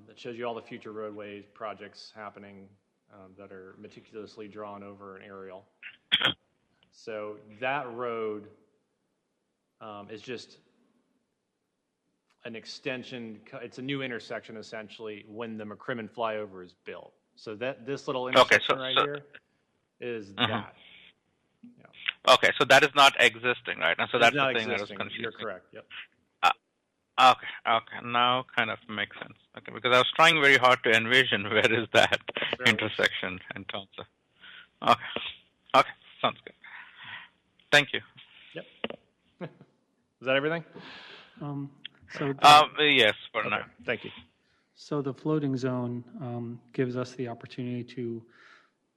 that shows you all the future roadway projects happening that are meticulously drawn over an aerial. So that road is just an extension. It's a new intersection essentially when the McCrimmon flyover is built. So this little intersection here is that. Yeah. Okay, so that is not existing, right? And so that's the thing that was confusing. You're correct. Yep. Okay, now kind of makes sense. Okay, because I was trying very hard to envision where is that intersection in terms of. Okay, sounds good. Thank you. Yep. Is that everything? Yes, for now. Thank you. So the floating zone gives us the opportunity to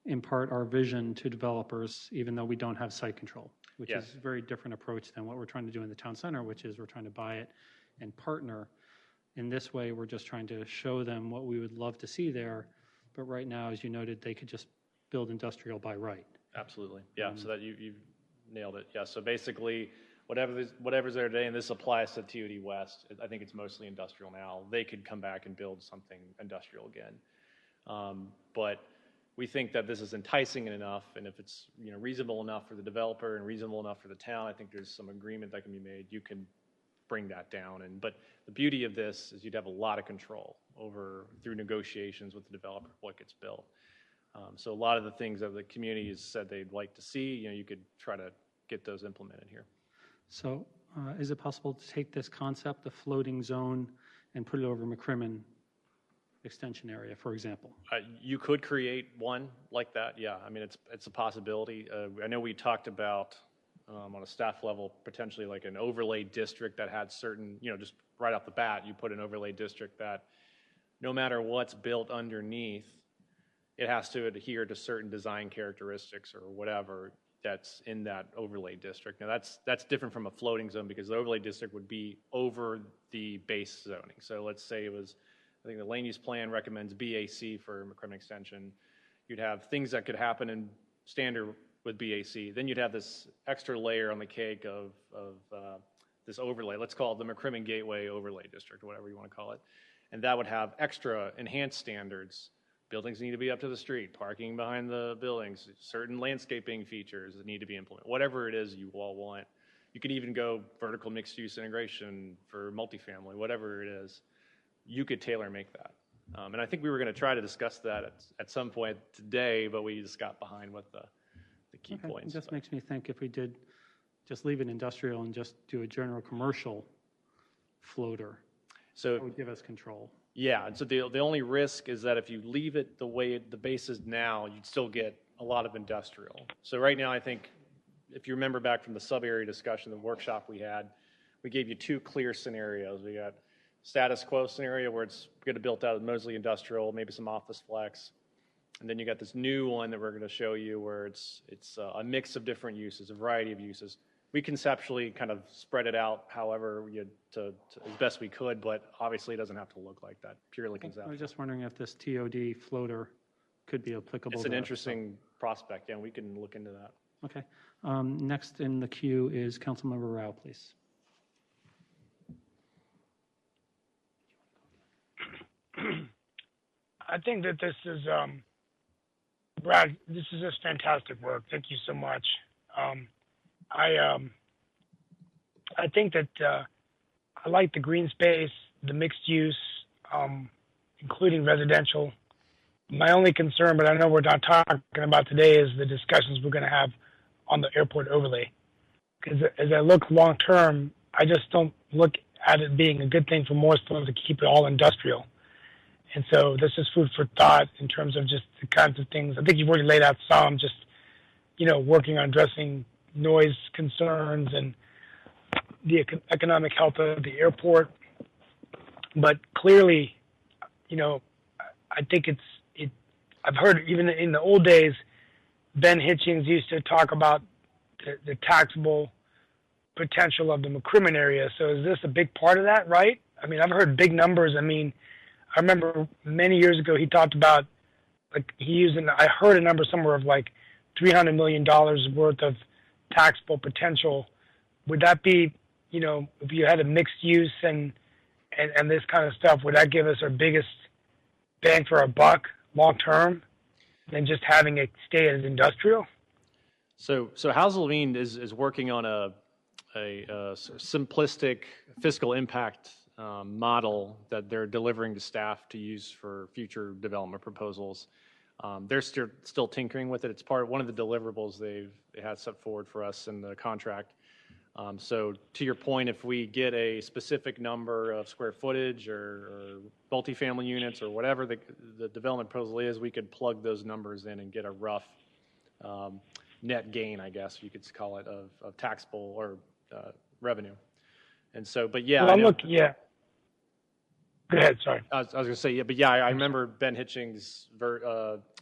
impart our vision to developers, even though we don't have site control, which is a very different approach than what we're trying to do in the town center, which is we're trying to buy it and partner. In this way, we're just trying to show them what we would love to see there. But right now, as you noted, they could just build industrial by right. Absolutely. Yeah, so that you've nailed it. Yeah, so basically, whatever's there today, and this applies to TOD West, I think it's mostly industrial now, they could come back and build something industrial again. But we think that this is enticing enough, and if it's reasonable enough for the developer and reasonable enough for the town, I think there's some agreement that can be made. You can bring that down. But the beauty of this is you'd have a lot of control through negotiations with the developer what gets built. So a lot of the things that the community has said they'd like to see, you could try to get those implemented here. So is it possible to take this concept, the floating zone, and put it over McCrimmon extension area, for example? You could create one like that, yeah. I mean, it's a possibility. I know we talked about on a staff level, potentially like an overlay district that had certain, just right off the bat, you put an overlay district that no matter what's built underneath, it has to adhere to certain design characteristics or whatever that's in that overlay district. Now that's different from a floating zone because the overlay district would be over the base zoning. So let's say it was, I think the land use plan recommends BAC for McCrimmon Extension. You'd have things that could happen in standard with BAC. Then you'd have this extra layer on the cake of this overlay. Let's call it the McCrimmon Gateway Overlay District, whatever you want to call it. And that would have extra enhanced standards. Buildings need to be up to the street, parking behind the buildings, certain landscaping features that need to be implemented, whatever it is you all want. You could even go vertical mixed-use integration for multifamily, whatever it is. You could tailor make that. And I think we were going to try to discuss that at some point today, but we just got behind with the key points. It just makes me think if we did just leave it industrial and just do a general commercial floater, so that would give us control. Yeah, and so the only risk is that if you leave it the way the base is now, you'd still get a lot of industrial. So right now, I think, if you remember back from the sub-area discussion, the workshop we had, we gave you two clear scenarios. We got status quo scenario where it's going to built out mostly industrial, maybe some office flex. And then you got this new one that we're going to show you where it's a mix of different uses, a variety of uses. We conceptually kind of spread it out however to as best we could, but obviously it doesn't have to look like that, purely I conceptual. was just wondering if this TOD floater could be applicable. It's to an that. interesting prospect, and we can look into that. Okay. Next in the queue is Councilmember Rao, please. I think that this is, Brad, this is just fantastic work. Thank you so much. I think that I like the green space, the mixed use, including residential. My only concern, but I know we're not talking about today, is the discussions we're going to have on the airport overlay. Because as I look long term, I just don't look at it being a good thing for Morrisville to keep it all industrial. And so this is food for thought in terms of just the kinds of things. I think you've already laid out some, just, working on addressing noise concerns and the economic health of the airport. But clearly, I think I've heard even in the old days, Ben Hitchings used to talk about the taxable potential of the McCrimmon area. So is this a big part of that, right? I mean, I've heard big numbers. I mean, I remember many years ago he talked about, I heard a number somewhere of like $300 million worth of taxable potential. Would that be, if you had a mixed use and this kind of stuff, would that give us our biggest bang for our buck long term than just having it stay as industrial? So House Levine is working on a simplistic fiscal impact model that they're delivering to staff to use for future development proposals. They're still tinkering with it. It's one of the deliverables they had set forward for us in the contract. So to your point, if we get a specific number of square footage or multifamily units or whatever the development proposal is, we could plug those numbers in and get a rough net gain, I guess you could call it, of taxable or revenue. And so, but yeah. Well, Go ahead, sorry. I was going to say, I remember Ben Hitchings'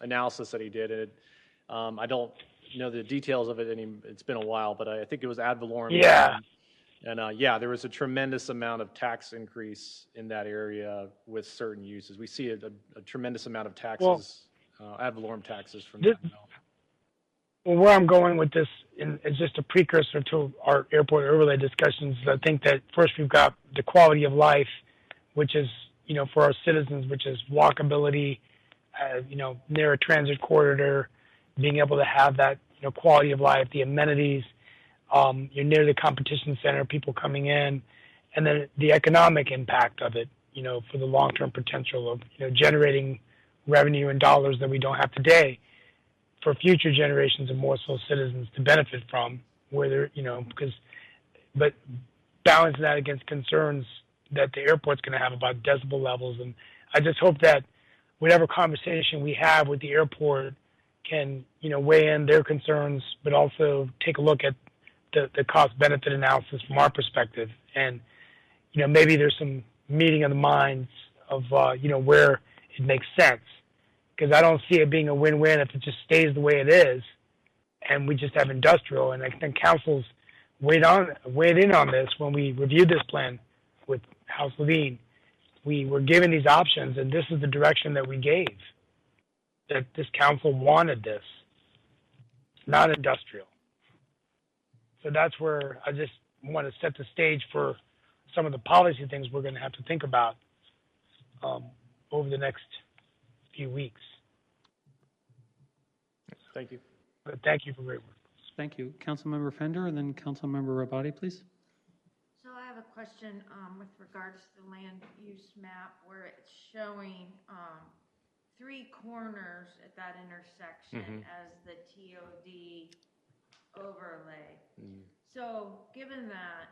analysis that he did. I don't know the details of it. It's been a while, but I think it was ad valorem. Yeah. And there was a tremendous amount of tax increase in that area with certain uses. We see a tremendous amount of taxes, ad valorem taxes from that. Well, where I'm going with this is just a precursor to our airport overlay discussions. I think that first we've got the quality of life, which is, for our citizens, which is walkability, near a transit corridor, being able to have that, quality of life, the amenities, you're near the competition center, people coming in, and then the economic impact of it, for the long-term potential of, generating revenue and dollars that we don't have today for future generations of Morrisville citizens to benefit from, but balance that against concerns, that the airport's going to have about decibel levels. And I just hope that whatever conversation we have with the airport can, weigh in their concerns, but also take a look at the cost-benefit analysis from our perspective. And, maybe there's some meeting of the minds of, where it makes sense. Because I don't see it being a win-win if it just stays the way it is and we just have industrial. And I think council's weighed in on this when we reviewed this plan with House Levine. We were given these options, and this is the direction that we gave, that this council wanted this, not industrial. So that's where I just want to set the stage for some of the policy things we're going to have to think about over the next few weeks. Thank you. But thank you for great work. Thank you. Councilmember Fender and then Councilmember Rabati, please. So I have a question with regards to the land use map where it's showing 3 corners at that intersection as the TOD overlay. So given that,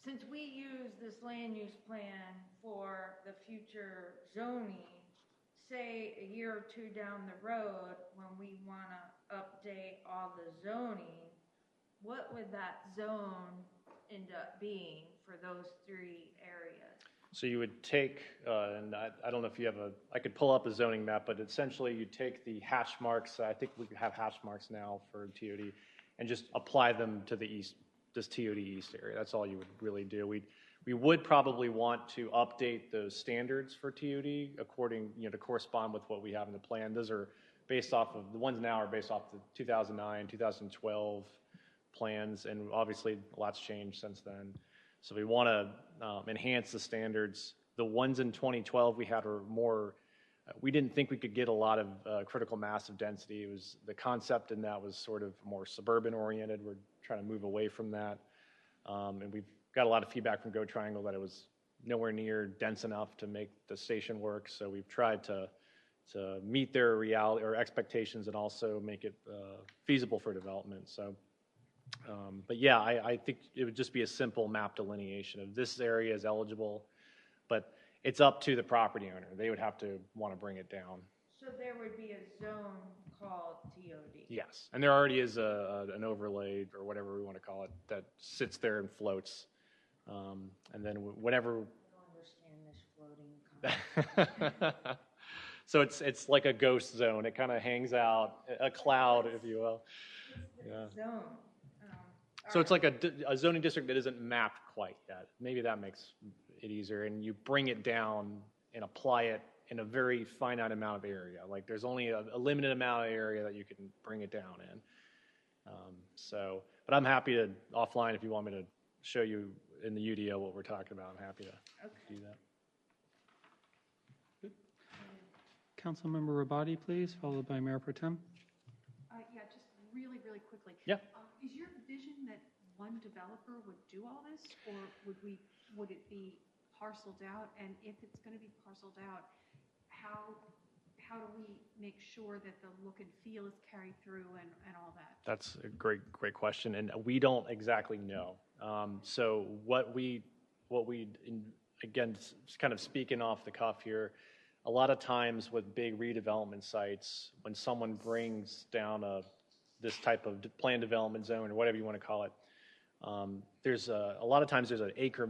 since we use this land use plan for the future zoning, say a year or 2 down the road when we want to update all the zoning, what would that zone end up being for those 3 areas? So you would take, and I don't know if you have I could pull up a zoning map, but essentially you take the hash marks, I think we have hash marks now for TOD, and just apply them to the east, this TOD east area. That's all you would really do. We would probably want to update those standards for TOD according, to correspond with what we have in the plan. Those are based off of, the ones now are based off the 2009, 2012 plans, and obviously a lot's changed since then. So we want to enhance the standards. The ones in 2012 we had were more, we didn't think we could get a lot of critical mass of density. It was, the concept in that was sort of more suburban oriented. We're trying to move away from that. And we've got a lot of feedback from Go Triangle that it was nowhere near dense enough to make the station work. So we've tried to meet their reality or expectations and also make it feasible for development. So, but yeah, I think it would just be a simple map delineation of this area is eligible, but it's up to the property owner. They would have to want to bring it down. So there would be a zone called TOD? Yes, and there already is an overlay or whatever we want to call it that sits there and floats. And then whatever. I don't understand this floating concept. So it's like a ghost zone. It kind of hangs out, a cloud, if you will. Yeah. Zone. So it's like a zoning district that isn't mapped quite yet. Maybe that makes it easier. And you bring it down and apply it in a very finite amount of area. Like there's only a limited amount of area that you can bring it down in. But I'm happy to, offline, if you want me to show you in the UDO what we're talking about, I'm happy to do that. Good. Councilmember Rabati, please, followed by Mayor Pro Tem. Yeah, just really, really quickly. Yeah. Is your vision that one developer would do all this, or would it be parceled out? And if it's going to be parceled out, how do we make sure that the look and feel is carried through and all that? That's a great question, and we don't exactly know. So what we again, kind of speaking off the cuff here, a lot of times with big redevelopment sites, when someone brings down this type of planned development zone or whatever you want to call it, there's a lot of times there's an acre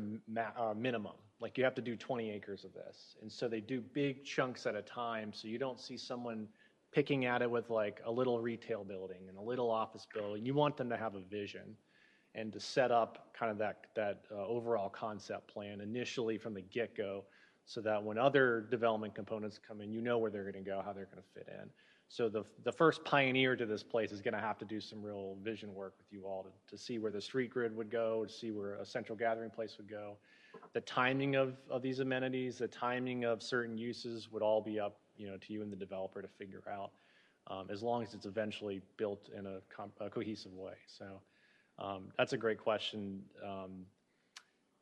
minimum. Like you have to do 20 acres of this. And so they do big chunks at a time, so you don't see someone picking at it with like a little retail building and a little office building. You want them to have a vision and to set up kind of that overall concept plan initially from the get-go, so that when other development components come in, you know where they're going to go, how they're going to fit in. So the first pioneer to this place is going to have to do some real vision work with you all to see where the street grid would go, to see where a central gathering place would go. The timing of these amenities, the timing of certain uses would all be up, to you and the developer to figure out, as long as it's eventually built in a cohesive way. So that's a great question.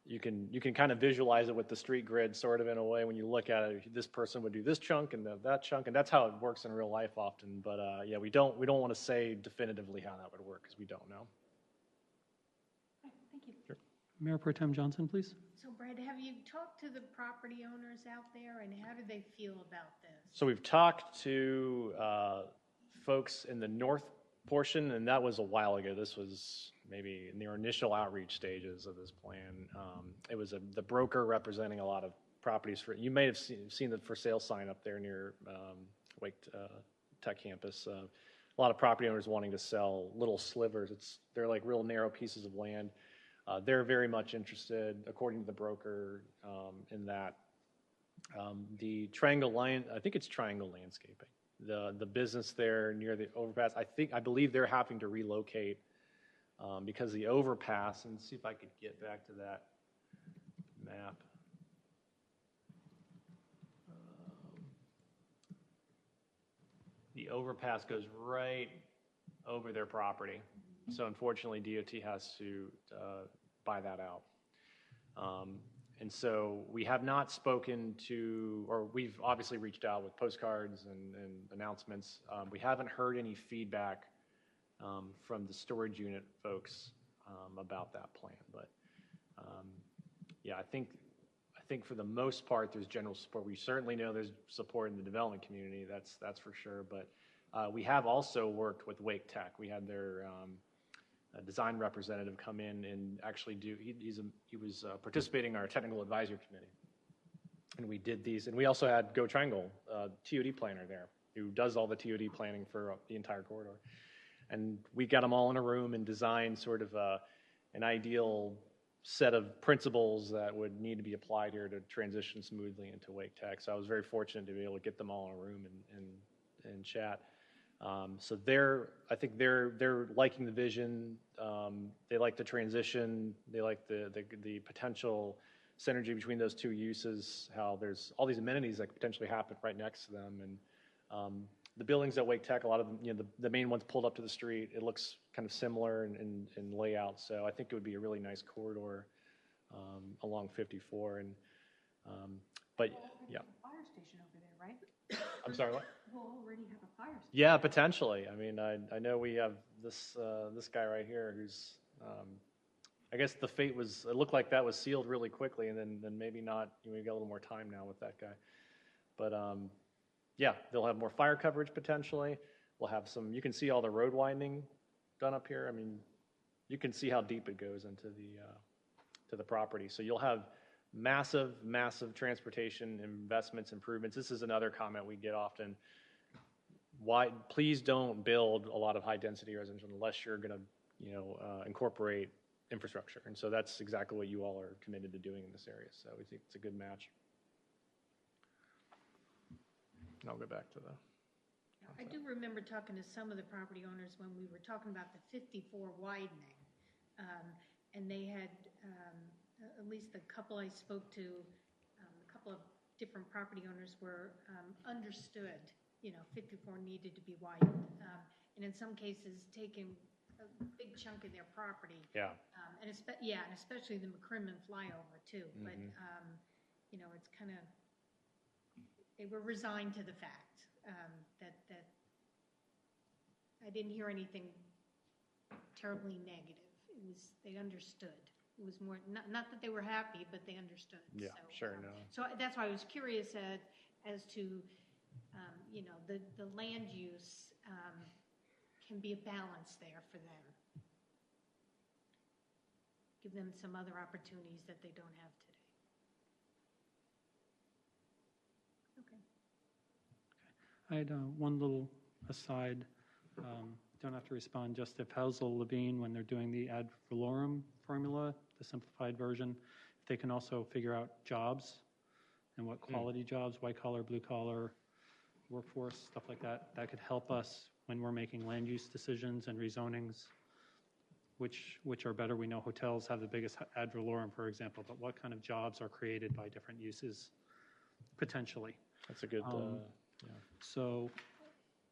You can kind of visualize it with the street grid sort of in a way. When you look at it, this person would do this chunk and that chunk, and that's how it works in real life often. But yeah, we don't want to say definitively how that would work because we don't know. Thank you. Sure. Mayor Pro Tem Johnson, please. So Brad, have you talked to the property owners out there and how do they feel about this? So we've talked to folks in the north portion, and that was a while ago. This was maybe in their initial outreach stages of this plan. It was the broker representing a lot of properties. You may have seen the for sale sign up there near Wake Tech campus. A lot of property owners wanting to sell little slivers. They're like real narrow pieces of land. They're very much interested, according to the broker, in that. The Triangle Line, I think it's Triangle Landscaping. The business there near the overpass, I believe they're having to relocate because the overpass, and see if I could get back to that map. The overpass goes right over their property. So unfortunately, DOT has to buy that out. And so we have not spoken to, or we've obviously reached out with postcards and announcements. We haven't heard any feedback from the storage unit folks about that plan. But yeah, I think for the most part, there's general support. We certainly know there's support in the development community. That's for sure. But we have also worked with Wake Tech. We had their a design representative come in and actually he was participating in our technical advisory committee, and we did these. And we also had Go Triangle TOD planner there who does all the TOD planning for the entire corridor, and we got them all in a room and designed sort of an ideal set of principles that would need to be applied here to transition smoothly into Wake Tech. So I was very fortunate to be able to get them all in a room and chat. So I think they're liking the vision. They like the transition. They like the potential synergy between those two uses. How there's all these amenities that could potentially happen right next to them, and the buildings at Wake Tech, a lot of them, the main ones pulled up to the street. It looks kind of similar in layout. So I think it would be a really nice corridor along 54. And but yeah. Fire station over there, right? I'm sorry, what? We'll already have a fire station. Yeah, potentially. I mean, I know we have this guy right here who's, I guess the fate was, it looked like that was sealed really quickly, and then maybe not. We got a little more time now with that guy. But yeah, they'll have more fire coverage potentially. We'll have some. You can see all the road widening done up here. I mean, you can see how deep it goes into the property. So you'll have massive transportation investments, improvements. This is another comment we get often. Why? Please don't build a lot of high-density residential unless you're going to, incorporate infrastructure. And so that's exactly what you all are committed to doing in this area. So we think it's a good match. And I'll go back to the. I do remember talking to some of the property owners when we were talking about the 54 widening, and they had, at least the couple I spoke to, a couple of different property owners were understood, 54 needed to be widened, and in some cases taking a big chunk of their property. Yeah. And especially the McCrimmon flyover too. Mm-hmm. But it's kind of, they were resigned to the fact that I didn't hear anything terribly negative. It was, they understood. It was more, not that they were happy, but they understood. Yeah, so, sure, no. So that's why I was curious as to, the land use can be a balance there for them. Give them some other opportunities that they don't have today. Okay. I had one little aside. Don't have to respond. Just if Housel Levine, when they're doing the ad valorem formula, the simplified version, if they can also figure out jobs and what quality jobs, white collar, blue collar, workforce, stuff like that, that could help us when we're making land use decisions and rezonings, which are better. We know hotels have the biggest ad valorem, for example, but what kind of jobs are created by different uses potentially? That's a good. Yeah. So,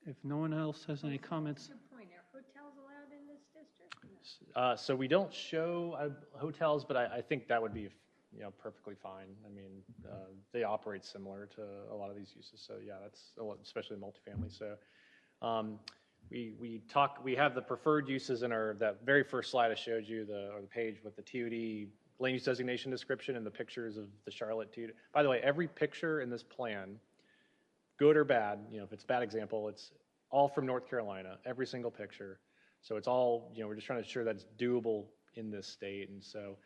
if no one else has any comments. Good point. Are hotels allowed in this district? So we don't show hotels, but I think that would be, perfectly fine. I mean, they operate similar to a lot of these uses. So yeah, that's especially multifamily. So we have the preferred uses in that very first slide I showed you, the page with the TOD land use designation description and the pictures of the Charlotte TOD. By the way, every picture in this plan, good or bad, if it's a bad example, it's all from North Carolina, every single picture. So it's all, we're just trying to ensure that's doable in this state. And so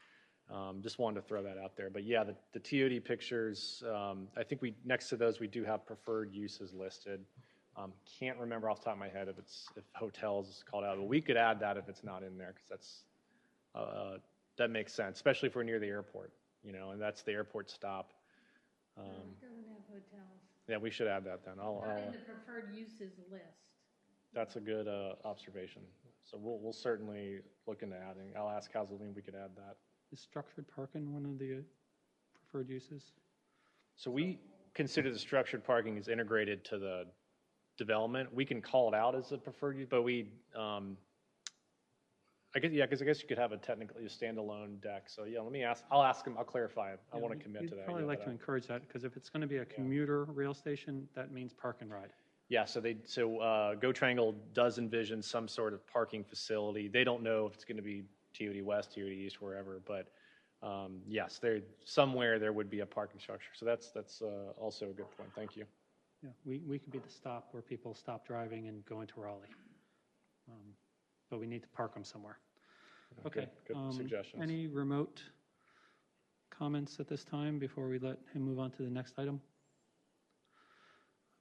just wanted to throw that out there. But yeah, the TOD pictures, I think next to those, we do have preferred uses listed. Can't remember off the top of my head if hotels is called out, but we could add that if it's not in there, because that makes sense, especially if we're near the airport, and that's the airport stop. It doesn't have hotels. Yeah, we should add that then. Not in the preferred uses list. That's a good observation. So we'll certainly look into adding. I'll ask Hazeline if we could add that. Is structured parking one of the preferred uses? So we consider the structured parking as integrated to the development. We can call it out as a preferred use, but I guess you could have a technically a standalone deck. So yeah, I'll ask him, I'll clarify it. I want to commit to that. We'd probably like to encourage that, because if it's going to be a commuter rail station, that means park and ride. Yeah, so Go Triangle does envision some sort of parking facility. They don't know if it's going to be TOD West, TOD East, wherever, but yes, somewhere there would be a parking structure. So that's also a good point. Thank you. Yeah, we could be the stop where people stop driving and go into Raleigh. But we need to park them somewhere. Okay. Good suggestions. Any remote comments at this time before we let him move on to the next item?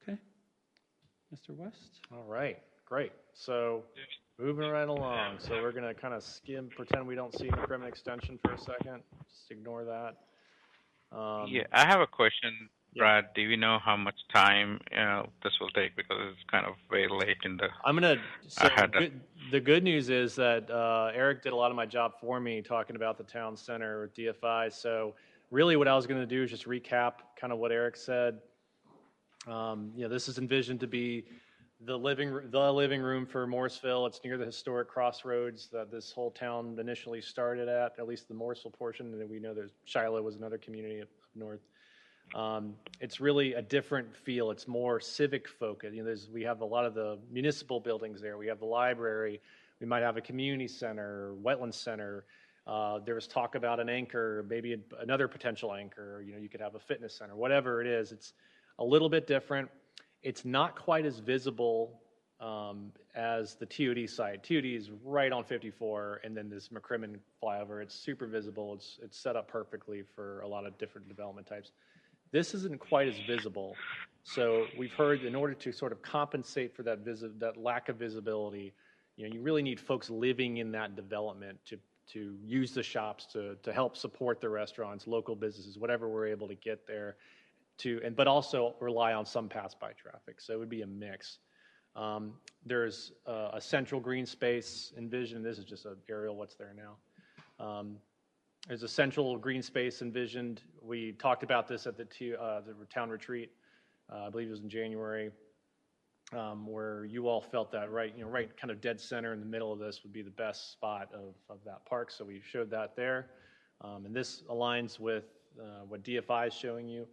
Okay. Mr. West? All right, great. So moving right along. So we're going to kind of pretend we don't see McCrimmon Extension for a second. Just ignore that. Yeah, I have a question. Brad, do we know how much time this will take, because it's kind of very late in the... The good news is that Eric did a lot of my job for me, talking about the town center with DFI. So really what I was going to do is just recap kind of what Eric said. This is envisioned to be the living room for Morrisville. It's near the historic crossroads that this whole town initially started at least the Morrisville portion. And then we know that Shiloh was another community up north. It's really a different feel. It's more civic focused. We have a lot of the municipal buildings there. We have the library. We might have a community center, wetland center. There was talk about an anchor, maybe another potential anchor. You could have a fitness center, whatever it is. It's a little bit different. It's not quite as visible as the TOD site. TOD is right on 54, and then this McCrimmon flyover. It's super visible. It's set up perfectly for a lot of different development types. This isn't quite as visible. So we've heard in order to sort of compensate for that lack of visibility, you really need folks living in that development to use the shops, to help support the restaurants, local businesses, whatever we're able to get there, but also rely on some pass-by traffic. So it would be a mix. There's a central green space envisioned. This is just an aerial what's there now. There's a central green space envisioned. We talked about this at the town retreat, I believe it was in January, where you all felt that right kind of dead center in the middle of this would be the best spot of that park. So we showed that there. And this aligns with what DFI is showing you.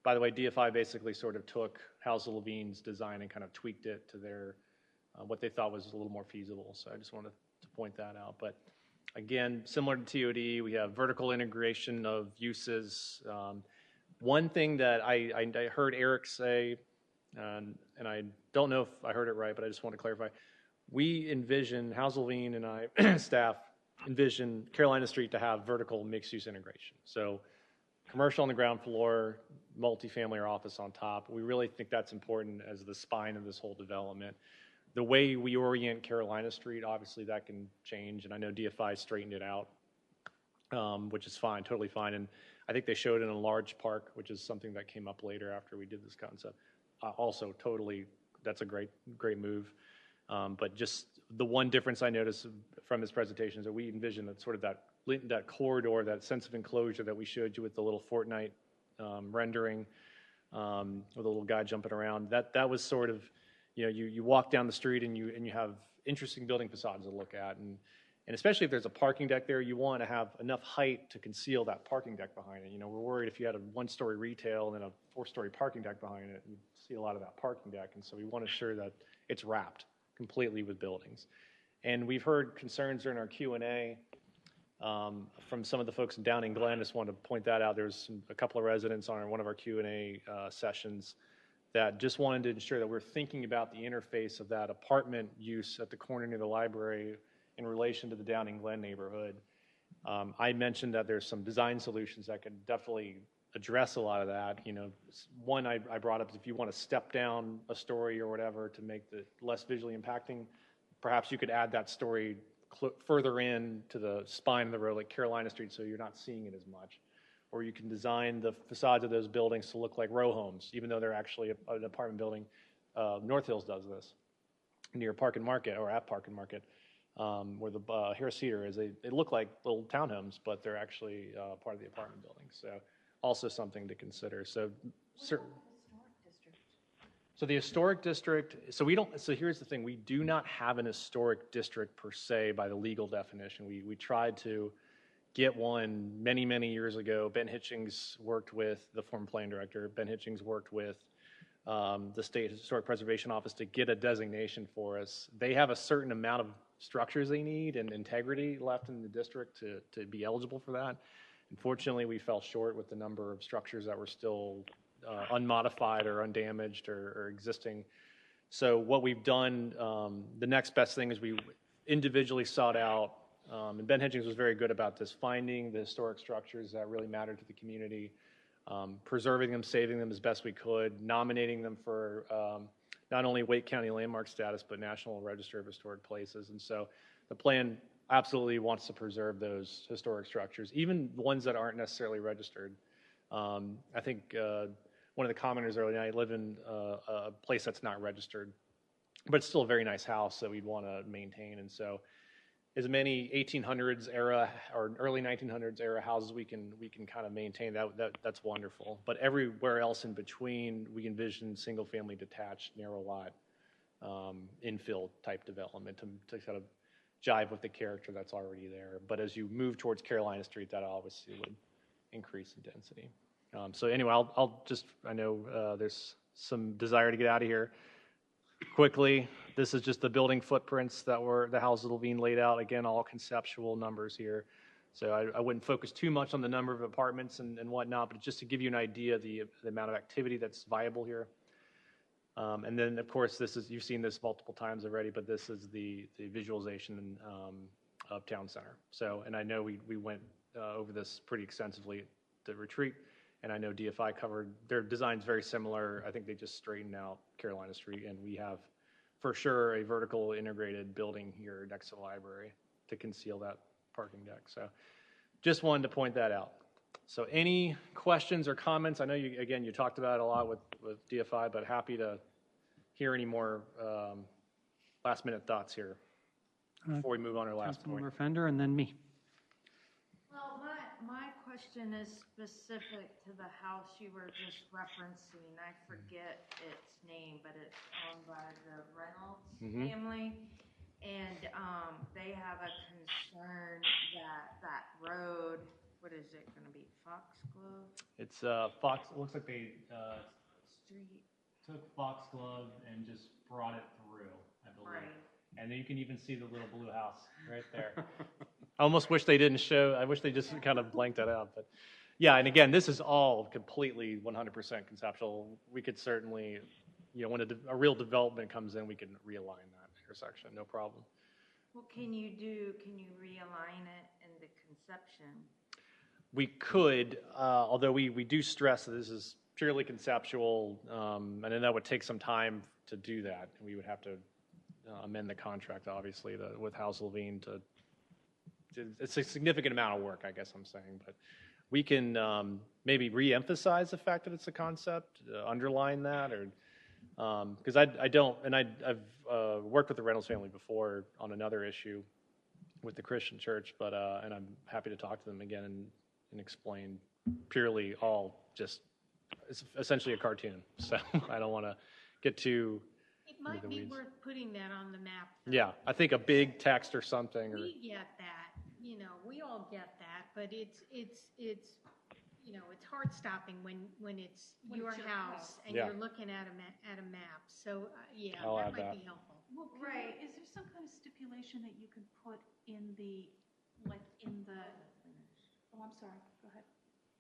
By the way, DFI basically sort of took House Levine's design and kind of tweaked it to their what they thought was a little more feasible. So I just wanted to point that out. But again, similar to TOD, we have vertical integration of uses. One thing that I heard Eric say, and I don't know if I heard it right, but I just want to clarify. We envision, House Levine and I, staff, envision Carolina Street to have vertical mixed-use integration. So commercial on the ground floor, multifamily or office on top. We really think that's important as the spine of this whole development. The way we orient Carolina Street, obviously that can change, and I know DFI straightened it out, which is fine, totally fine. And I think they showed it in a large park, which is something that came up later after we did this concept. Also, totally, that's a great move. But just the one difference I noticed from this presentation is that we envision that sort of that corridor, that sense of enclosure that we showed you with the little Fortnite rendering, with a little guy jumping around. That was sort of, you walk down the street and you have interesting building facades to look at, and especially if there's a parking deck there, you want to have enough height to conceal that parking deck behind it. We're worried if you had a one-story retail and then a 4-story parking deck behind it, you'd see a lot of that parking deck, and so we want to ensure that it's wrapped completely with buildings. And we've heard concerns during our Q&A from some of the folks in Downing Glen. Just wanted to point that out. There's a couple of residents on one of our Q&A sessions that just wanted to ensure that we're thinking about the interface of that apartment use at the corner near the library in relation to the Downing Glen neighborhood. I mentioned that there's some design solutions that could definitely address a lot of that. You know, one I brought up is if you want to step down a story or whatever to make the less visually impacting, perhaps you could add that story further in to the spine of the road, like Carolina Street, so you're not seeing it as much. Or you can design the facades of those buildings to look like row homes, even though they're actually an apartment building. North Hills does this near Park and Market, or at Park and Market, where the Harris Theater is. They look like little townhomes, but they're actually part of the apartment building. So also something to consider. So certain. So the historic district, so here's the thing, we do not have an historic district per se by the legal definition. We tried to get one many, many years ago. Ben Hitchings worked with the former plan director. Ben Hitchings worked with the State Historic Preservation Office to get a designation for us. They have a certain amount of structures they need and integrity left in the district to be eligible for that. Unfortunately, we fell short with the number of structures that were still unmodified or undamaged or existing. So what we've done, the next best thing is we individually sought out, and Ben Hitchings was very good about this, finding the historic structures that really mattered to the community, preserving them, saving them as best we could, nominating them for not only Wake County landmark status, but National Register of Historic Places. And so the plan absolutely wants to preserve those historic structures, even ones that aren't necessarily registered. I think one of the commenters earlier, I live in a place that's not registered, but it's still a very nice house that we'd want to maintain. And so as many 1800s era or early 1900s era houses we can kind of maintain, that's wonderful. But everywhere else in between, we envision single family detached, narrow lot, infill type development to kind of jive with the character that's already there. But as you move towards Carolina Street, that obviously would increase in density. So anyway, I know there's some desire to get out of here quickly. This is just the building footprints that were the houses that will be laid out. Again, all conceptual numbers here. So I wouldn't focus too much on the number of apartments and whatnot, but just to give you an idea of the amount of activity that's viable here. And then, of course, you've seen this multiple times already, but this is the visualization of Town Center. So, and I know we went over this pretty extensively at the retreat, and I know DFI covered their design's very similar. I think they just straightened out Carolina Street, and we have for sure a vertical integrated building here next to the library to conceal that parking deck. So just wanted to point that out. So any questions or comments? I know you talked about it a lot with DFI, but happy to hear any more last minute thoughts here before we move on to our last point. Councilmember Fender and then me. Well, my question is specific to the house you were just referencing. I forget its name, but it's owned by the Reynolds family. And they have a concern that road, what is it going to be, Foxglove? It's Fox. It looks like they Street. took Foxglove and just brought it through, I believe. Right. And then you can even see the little blue house right there. I almost wish they didn't show. I wish they just kind of blanked that out. But yeah, and again, this is all completely 100% conceptual. We could certainly, when a real development comes in, we can realign that intersection, no problem. Well, can you realign it in the conception? We could, although we do stress that this is purely conceptual, and then that would take some time to do that. We would have to amend the contract, obviously, with House Levine to it's a significant amount of work, I guess I'm saying. But we can maybe re-emphasize the fact that it's a concept, underline that, or because I've worked with the Reynolds family before on another issue with the Christian church, but and I'm happy to talk to them again and explain purely all just it's essentially a cartoon. So I don't want to get too. It might be worth putting that on the map, though. Yeah, I think a big text or something. We get that, we all get that, but it's heart stopping when it's your house and you're looking at a map. So that might be helpful. Well, right. Is there some kind of stipulation that you can put in the like in the, oh, I'm sorry, go ahead.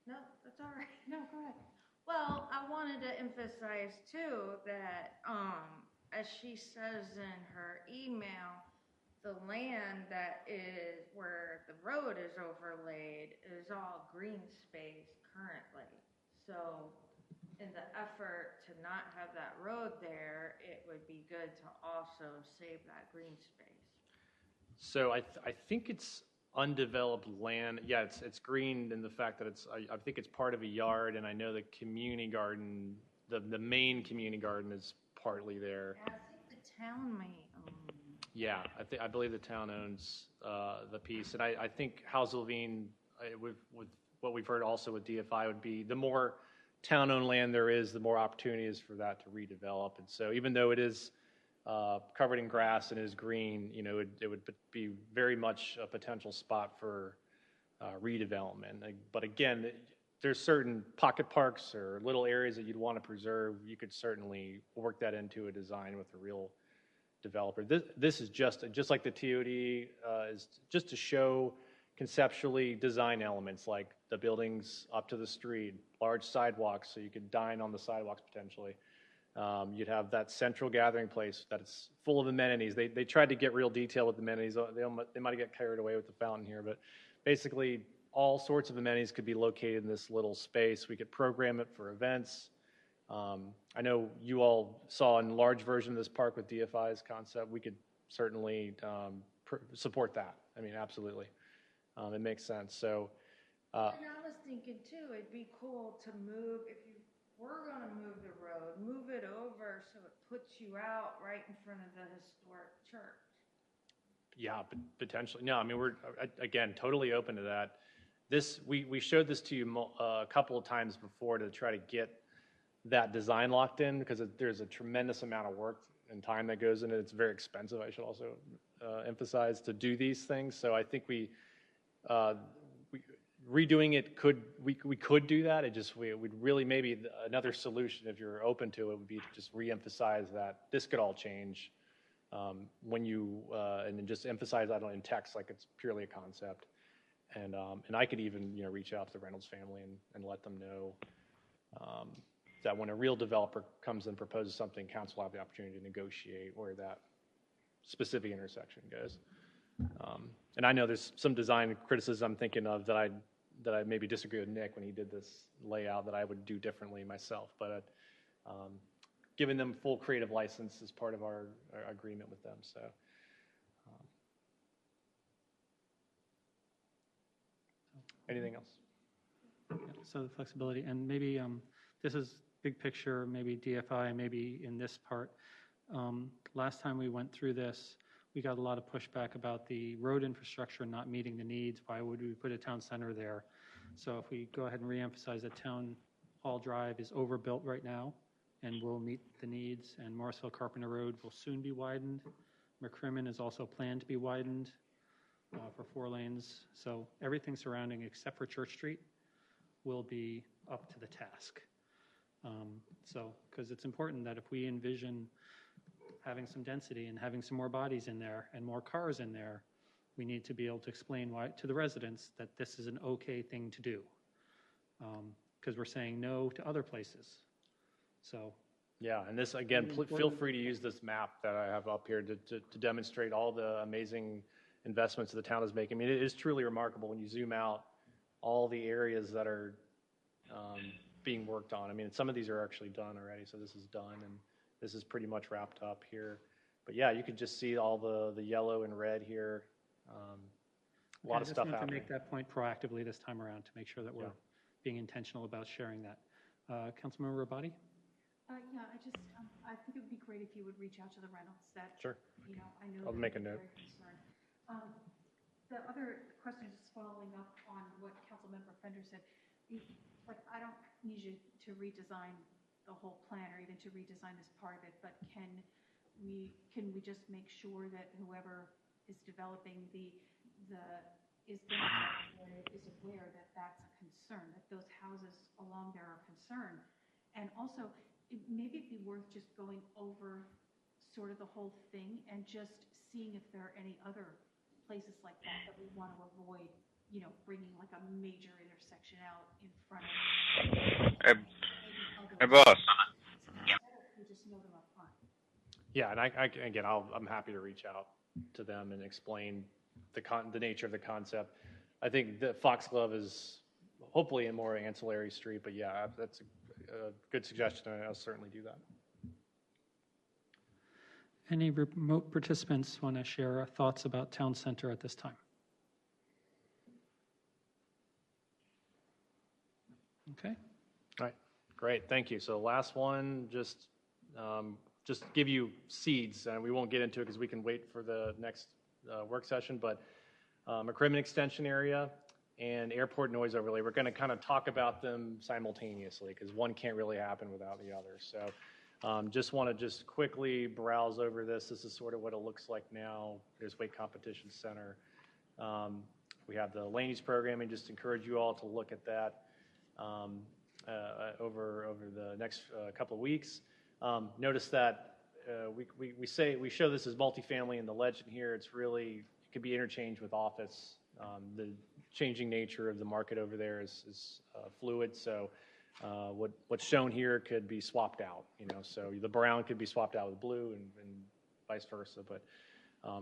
No, that's all right. No, go ahead. Well, I wanted to emphasize too that, as she says in her email, the land that is where the road is overlaid is all green space currently. So in the effort to not have that road there, it would be good to also save that green space. So I think it's undeveloped land. Yeah, it's green in the fact that I think it's part of a yard, and I know the community garden, the main community garden is partly there. And I think the town may own. Yeah, I believe the town owns the piece, and I think House Levine, with what we've heard also with DFI, would be the more town-owned land there is, the more opportunity is for that to redevelop. And so even though it is covered in grass and is green, you know, it would be very much a potential spot for redevelopment. But again, there's certain pocket parks or little areas that you'd want to preserve. You could certainly work that into a design with a real developer. This is just like the TOD is just to show conceptually design elements like the buildings up to the street, large sidewalks so you could dine on the sidewalks potentially. You'd have that central gathering place that's full of amenities. They tried to get real detail with the amenities. They might get carried away with the fountain here, but basically all sorts of amenities could be located in this little space. We could program it for events. I know you all saw a large version of this park with DFI's concept. We could certainly support that. I mean, absolutely. It makes sense. So, And I was thinking too, it'd be cool to move, if you were going to move the road, move it over so it puts you out right in front of the historic church. yeah, potentially. No, I mean, we're, again, totally open to that. We showed this to you a couple of times before to try to get that design locked in, because there's a tremendous amount of work and time that goes into it. It's very expensive, I should also emphasize, to do these things. So I think redoing it we could do that. We'd really, maybe another solution, if you're open to it, would be to just reemphasize that this could all change when you and then just emphasize that in text, like it's purely a concept. And I could even reach out to the Reynolds family and let them know that when a real developer comes and proposes something, council will have the opportunity to negotiate where that specific intersection goes. And I know there's some design criticism I'm thinking of that I maybe disagree with Nick when he did this layout that I would do differently myself. But giving them full creative license is part of our agreement with them. So. Anything else? Yeah, so the flexibility, and maybe this is big picture, maybe DFI, maybe in this part. Last time we went through this, we got a lot of pushback about the road infrastructure not meeting the needs. Why would we put a town center there? So if we go ahead and reemphasize that Town Hall Drive is overbuilt right now and will meet the needs, and Morrisville Carpenter Road will soon be widened. McCrimmon is also planned to be widened for 4 lanes. So everything surrounding except for Church Street will be up to the task. Because it's important that if we envision having some density and having some more bodies in there and more cars in there, we need to be able to explain why to the residents that this is an okay thing to do. Because we're saying no to other places. So. Yeah, and this, again, feel free to use this map that I have up here to demonstrate all the amazing investments that the town is making. I mean, it is truly remarkable when you zoom out all the areas that are being worked on. I mean, some of these are actually done already, so this is done, and this is pretty much wrapped up here. But yeah, you could just see all the yellow and red here. A lot of stuff happening. I just want to make that point proactively this time around to make sure that we're being intentional about sharing that. Councilmember Rabati? Yeah, I think it would be great if you would reach out to the Reynolds. Sure. I know I'll make a note. Very concerned. The other question is following up on what Councilmember Fender said. I don't need you to redesign the whole plan or even to redesign this part of it, but can we just make sure that whoever is developing is aware that that's a concern, that those houses along there are concerned, and also maybe it'd be worth just going over sort of the whole thing and just seeing if there are any other places like that we want to avoid, bringing like a major intersection out in front of. Hey, boss. You just know them up front. Yeah, and again, I'm happy to reach out to them and explain the nature of the concept. I think the Foxglove is hopefully a more ancillary street, but yeah, that's a good suggestion, and I'll certainly do that. Any remote participants want to share thoughts about Town Center at this time? Okay. All right, great, thank you. So last one, just give you seeds, and we won't get into it because we can wait for the next work session, but McCrimmon Extension area and airport noise overlay, we're going to kind of talk about them simultaneously because one can't really happen without the other. So just want to quickly browse over this. This is sort of what it looks like now. There's Weight Competition Center. We have the land use programming. Just encourage you all to look at that over the next couple of weeks. Notice that we show this as multifamily in the legend here. It's really, it could be interchanged with office. The changing nature of the market over there is fluid. So what's shown here could be swapped out. So the brown could be swapped out with blue and vice versa. But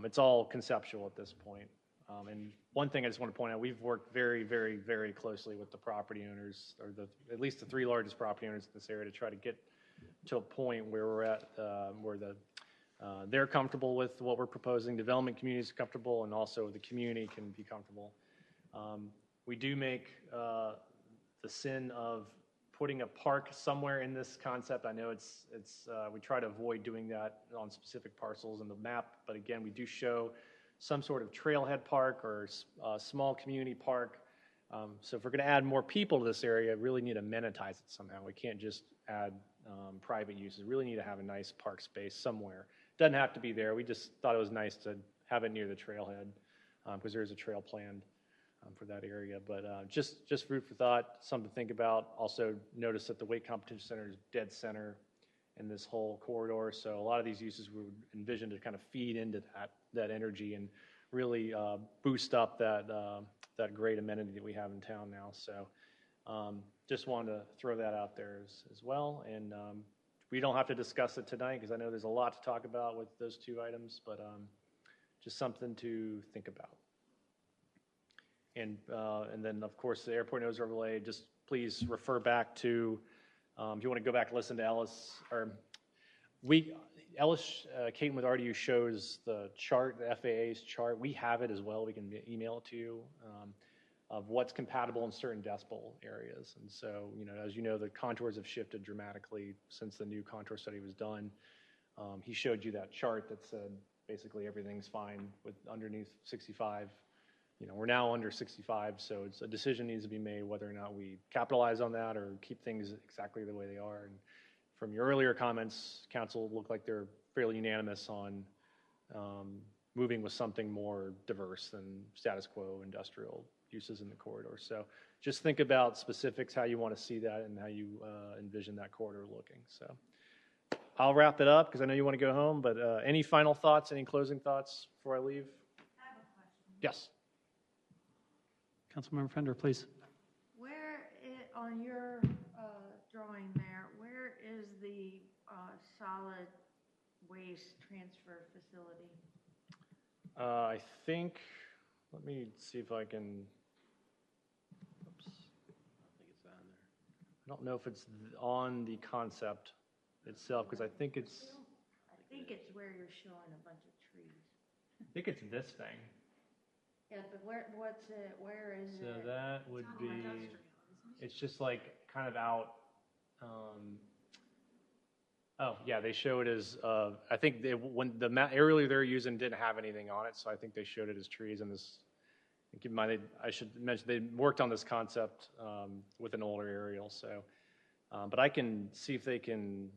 it's all conceptual at this point. And one thing I just want to point out, we've worked very, very, very closely with the property owners, or at least the 3 largest property owners in this area, to try to get to a point where we're at, where they're comfortable with what we're proposing, development community is comfortable, and also the community can be comfortable. We do make the sin of putting a park somewhere in this concept. I know we try to avoid doing that on specific parcels in the map, but again, we do show some sort of trailhead park or a small community park. So if we're going to add more people to this area, we really need to monetize it somehow. We can't just add private uses. We really need to have a nice park space somewhere. Doesn't have to be there. We just thought it was nice to have it near the trailhead because there's a trail planned for that area. But just food for thought, something to think about. Also notice that the Weight Competition Center is dead center in this whole corridor. So a lot of these uses we would envision to kind of feed into that energy and really boost up that great amenity that we have in town now. So just wanted to throw that out there as well. And we don't have to discuss it tonight because I know there's a lot to talk about with those 2 items, but just something to think about. And then, of course, the airport noise overlay, just please refer back to, if you want to go back and listen to Ellis, Caton with RDU shows the chart, the FAA's chart. We have it as well. We can email it to you of what's compatible in certain decibel areas. And so, as you know, the contours have shifted dramatically since the new contour study was done. He showed you that chart that said basically everything's fine with underneath 65. We're now under 65, so it's a decision needs to be made whether or not we capitalize on that or keep things exactly the way they are. And from your earlier comments, council looked like they're fairly unanimous on moving with something more diverse than status quo industrial uses in the corridor. So just think about specifics, how you want to see that and how you envision that corridor looking. So I'll wrap it up because I know you want to go home, but any final thoughts, any closing thoughts before I leave? I have a question. Yes. Councilmember Fender, please. On your drawing there, where is the solid waste transfer facility? I think, let me see if I can, oops, I think it's on there. I don't know if it's on the concept itself because I think it's where you're showing a bunch of trees. I think it's this thing. Yeah, but what's it? Where is it? So that would be, it's just like kind of out. Oh yeah, they show it as. I think when the earlier they're using didn't have anything on it, so I think they showed it as trees. And this, keep in mind, I should mention they worked on this concept with an older aerial. So, but I can see if they can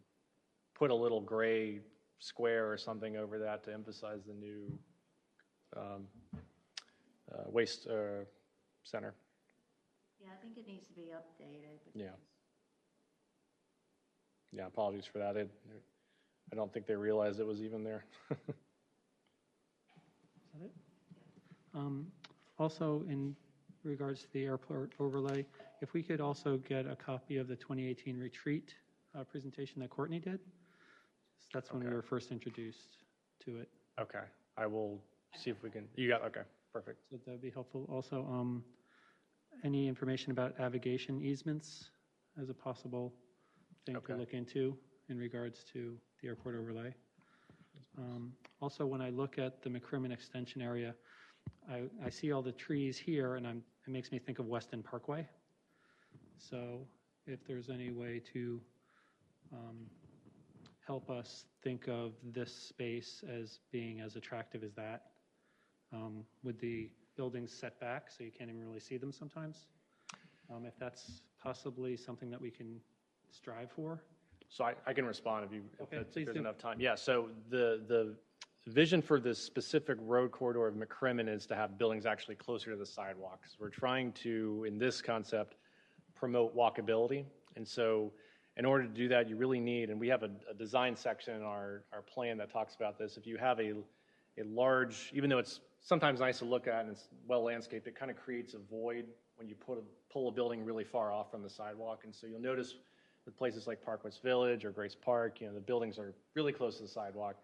put a little gray square or something over that to emphasize the new waste center. Yeah, I think it needs to be updated. Yeah. Yeah, apologies for that. I don't think they realized it was even there. Is that it? Also, in regards to the airport overlay, if we could also get a copy of the 2018 retreat presentation that Courtney did. That's when we were first introduced to it. Okay, I will see if we can, you got, okay, perfect. So that would be helpful. Also, any information about navigation easements as a possible thing to look into in regards to the airport overlay. Also, when I look at the McCrimmon extension area, I see all the trees here, and it makes me think of Weston Parkway. So if there's any way to help us think of this space as being as attractive as that, with the buildings set back so you can't even really see them sometimes, if that's possibly something that we can strive for. So I can respond if there's do. enough time. Yeah, so the vision for this specific road corridor of McCrimmon is to have buildings actually closer to the sidewalks. We're trying to, in this concept, promote walkability. And so in order to do that, you really need, and we have a design section in our plan that talks about this. If you have a large, even though it's sometimes nice to look at and it's well landscaped, it kind of creates a void when you pull a building really far off from the sidewalk. And so you'll notice with places like Park West Village or Grace Park, the buildings are really close to the sidewalk.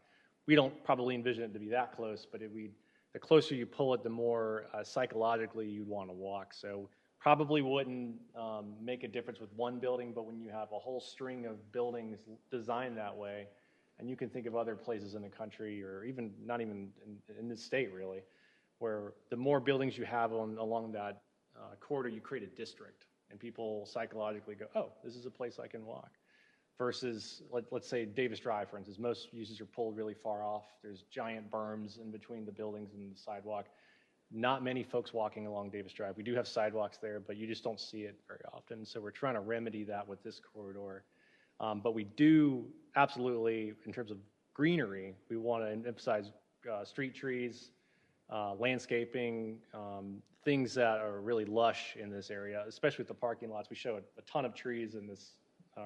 We don't probably envision it to be that close, but the closer you pull it, the more psychologically you'd want to walk. So probably wouldn't make a difference with one building, but when you have a whole string of buildings designed that way, and you can think of other places in the country, or even not even in the state really, where the more buildings you have along that corridor, you create a district, and people psychologically go, oh, this is a place I can walk. Versus, let's say Davis Drive, for instance, most uses are pulled really far off. There's giant berms in between the buildings and the sidewalk. Not many folks walking along Davis Drive. We do have sidewalks there, but you just don't see it very often. So we're trying to remedy that with this corridor. But we do absolutely, in terms of greenery, we want to emphasize street trees, landscaping, things that are really lush in this area, especially with the parking lots. We show a ton of trees in this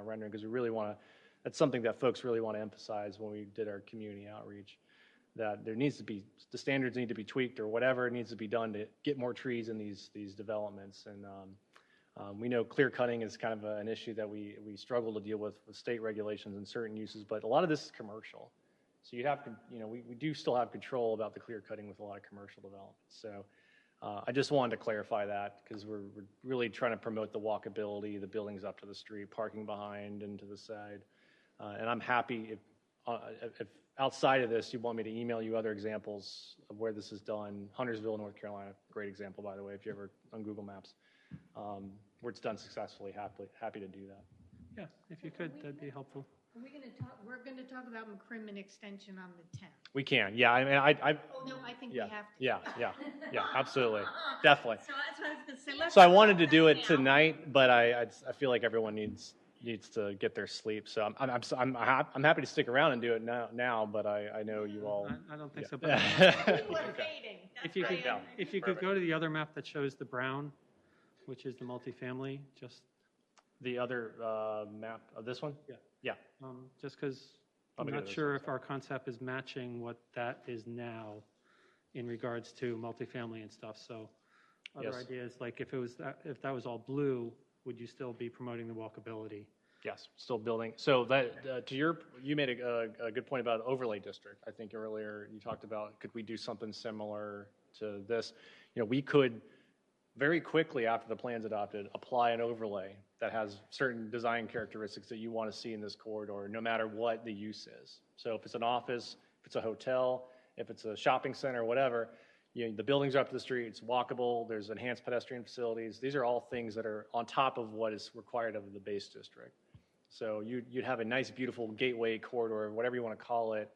rendering because we really want to, that's something that folks really want to emphasize when we did our community outreach, that there needs to be, the standards need to be tweaked or whatever needs to be done to get more trees in these developments. And we know clear cutting is kind of an issue that we struggle to deal with state regulations and certain uses, but a lot of this is commercial. So you have to, we do still have control about the clear cutting with a lot of commercial development. So I just wanted to clarify that because we're really trying to promote the walkability, the buildings up to the street, parking behind and to the side. And I'm happy if outside of this you want me to email you other examples of where this is done. Huntersville, North Carolina, great example, by the way, if you ever on Google Maps, where it's done successfully. Happy to do that. Yeah, if you could, that'd be helpful. We're going to talk about McCrimmon Extension on the 10th. We can, yeah. I mean, Oh, no, I think yeah, we have to. Yeah, absolutely, definitely. So that's what I was going to say. Let's So I talk wanted to about do that it now. tonight, but I feel like everyone needs to get their sleep. So I'm happy to stick around and do it now. But I know you all. I don't think yeah. so. But People are fading. if you could go to the other map that shows the brown, which is the multifamily, just the other map of this one. Yeah. Just because I'll I'm make it not this sure one, if our concept is matching what that is now in regards to multifamily and stuff. So other Yes. ideas, like if that was all blue, would you still be promoting the walkability? Yes, still building. So that you made a good point about overlay district. I think earlier you talked about could we do something similar to this? We could very quickly after the plan's adopted apply an overlay that has certain design characteristics that you want to see in this corridor, no matter what the use is. So if it's an office, if it's a hotel, if it's a shopping center, whatever, the buildings are up to the street, it's walkable, there's enhanced pedestrian facilities. These are all things that are on top of what is required of the base district. So you'd have a nice, beautiful gateway corridor, whatever you want to call it,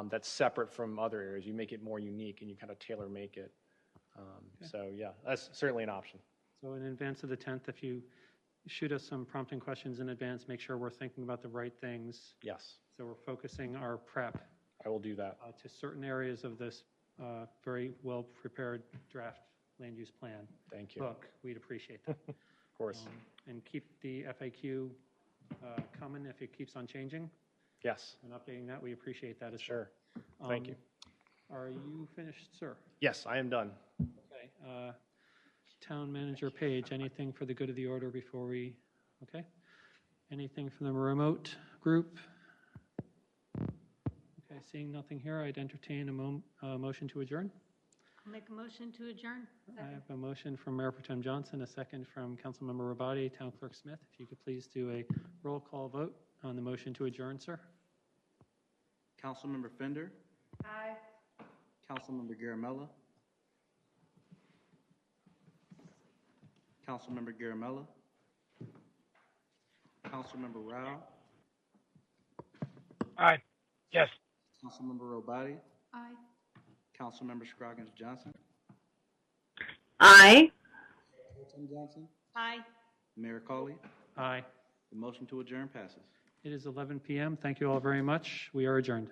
that's separate from other areas. You make it more unique and you kind of tailor make it. So yeah, that's certainly an option. So in advance of the 10th, if you shoot us some prompting questions in advance, make sure we're thinking about the right things. Yes. So we're focusing our prep. I will do that. To certain areas of this very well-prepared draft land use plan. Thank you. Book. We'd appreciate that. Of course. And keep the FAQ coming if it keeps on changing. Yes. And updating that, we appreciate that as sure. well. Thank you. Are you finished, sir? Yes, I am done. Okay. Town Manager Page, anything for the good of the order before we, okay? Anything from the remote group? Okay, seeing nothing here, I'd entertain a motion to adjourn. I'll make a motion to adjourn. I have a motion from Mayor Pro Tem Johnson, a second from Councilmember Rabati. Town Clerk Smith, if you could please do a roll call vote on the motion to adjourn, sir. Councilmember Fender, Aye. Councilmember Garamella, Councilmember Garamella, Councilmember Rao, Aye. Yes. Councilmember Robati, Aye. Councilmember Scroggins Johnson, Aye. Pro Tem Johnson, Aye. Mayor Colley. Aye. The motion to adjourn passes. It is 11 p.m. Thank you all very much. We are adjourned.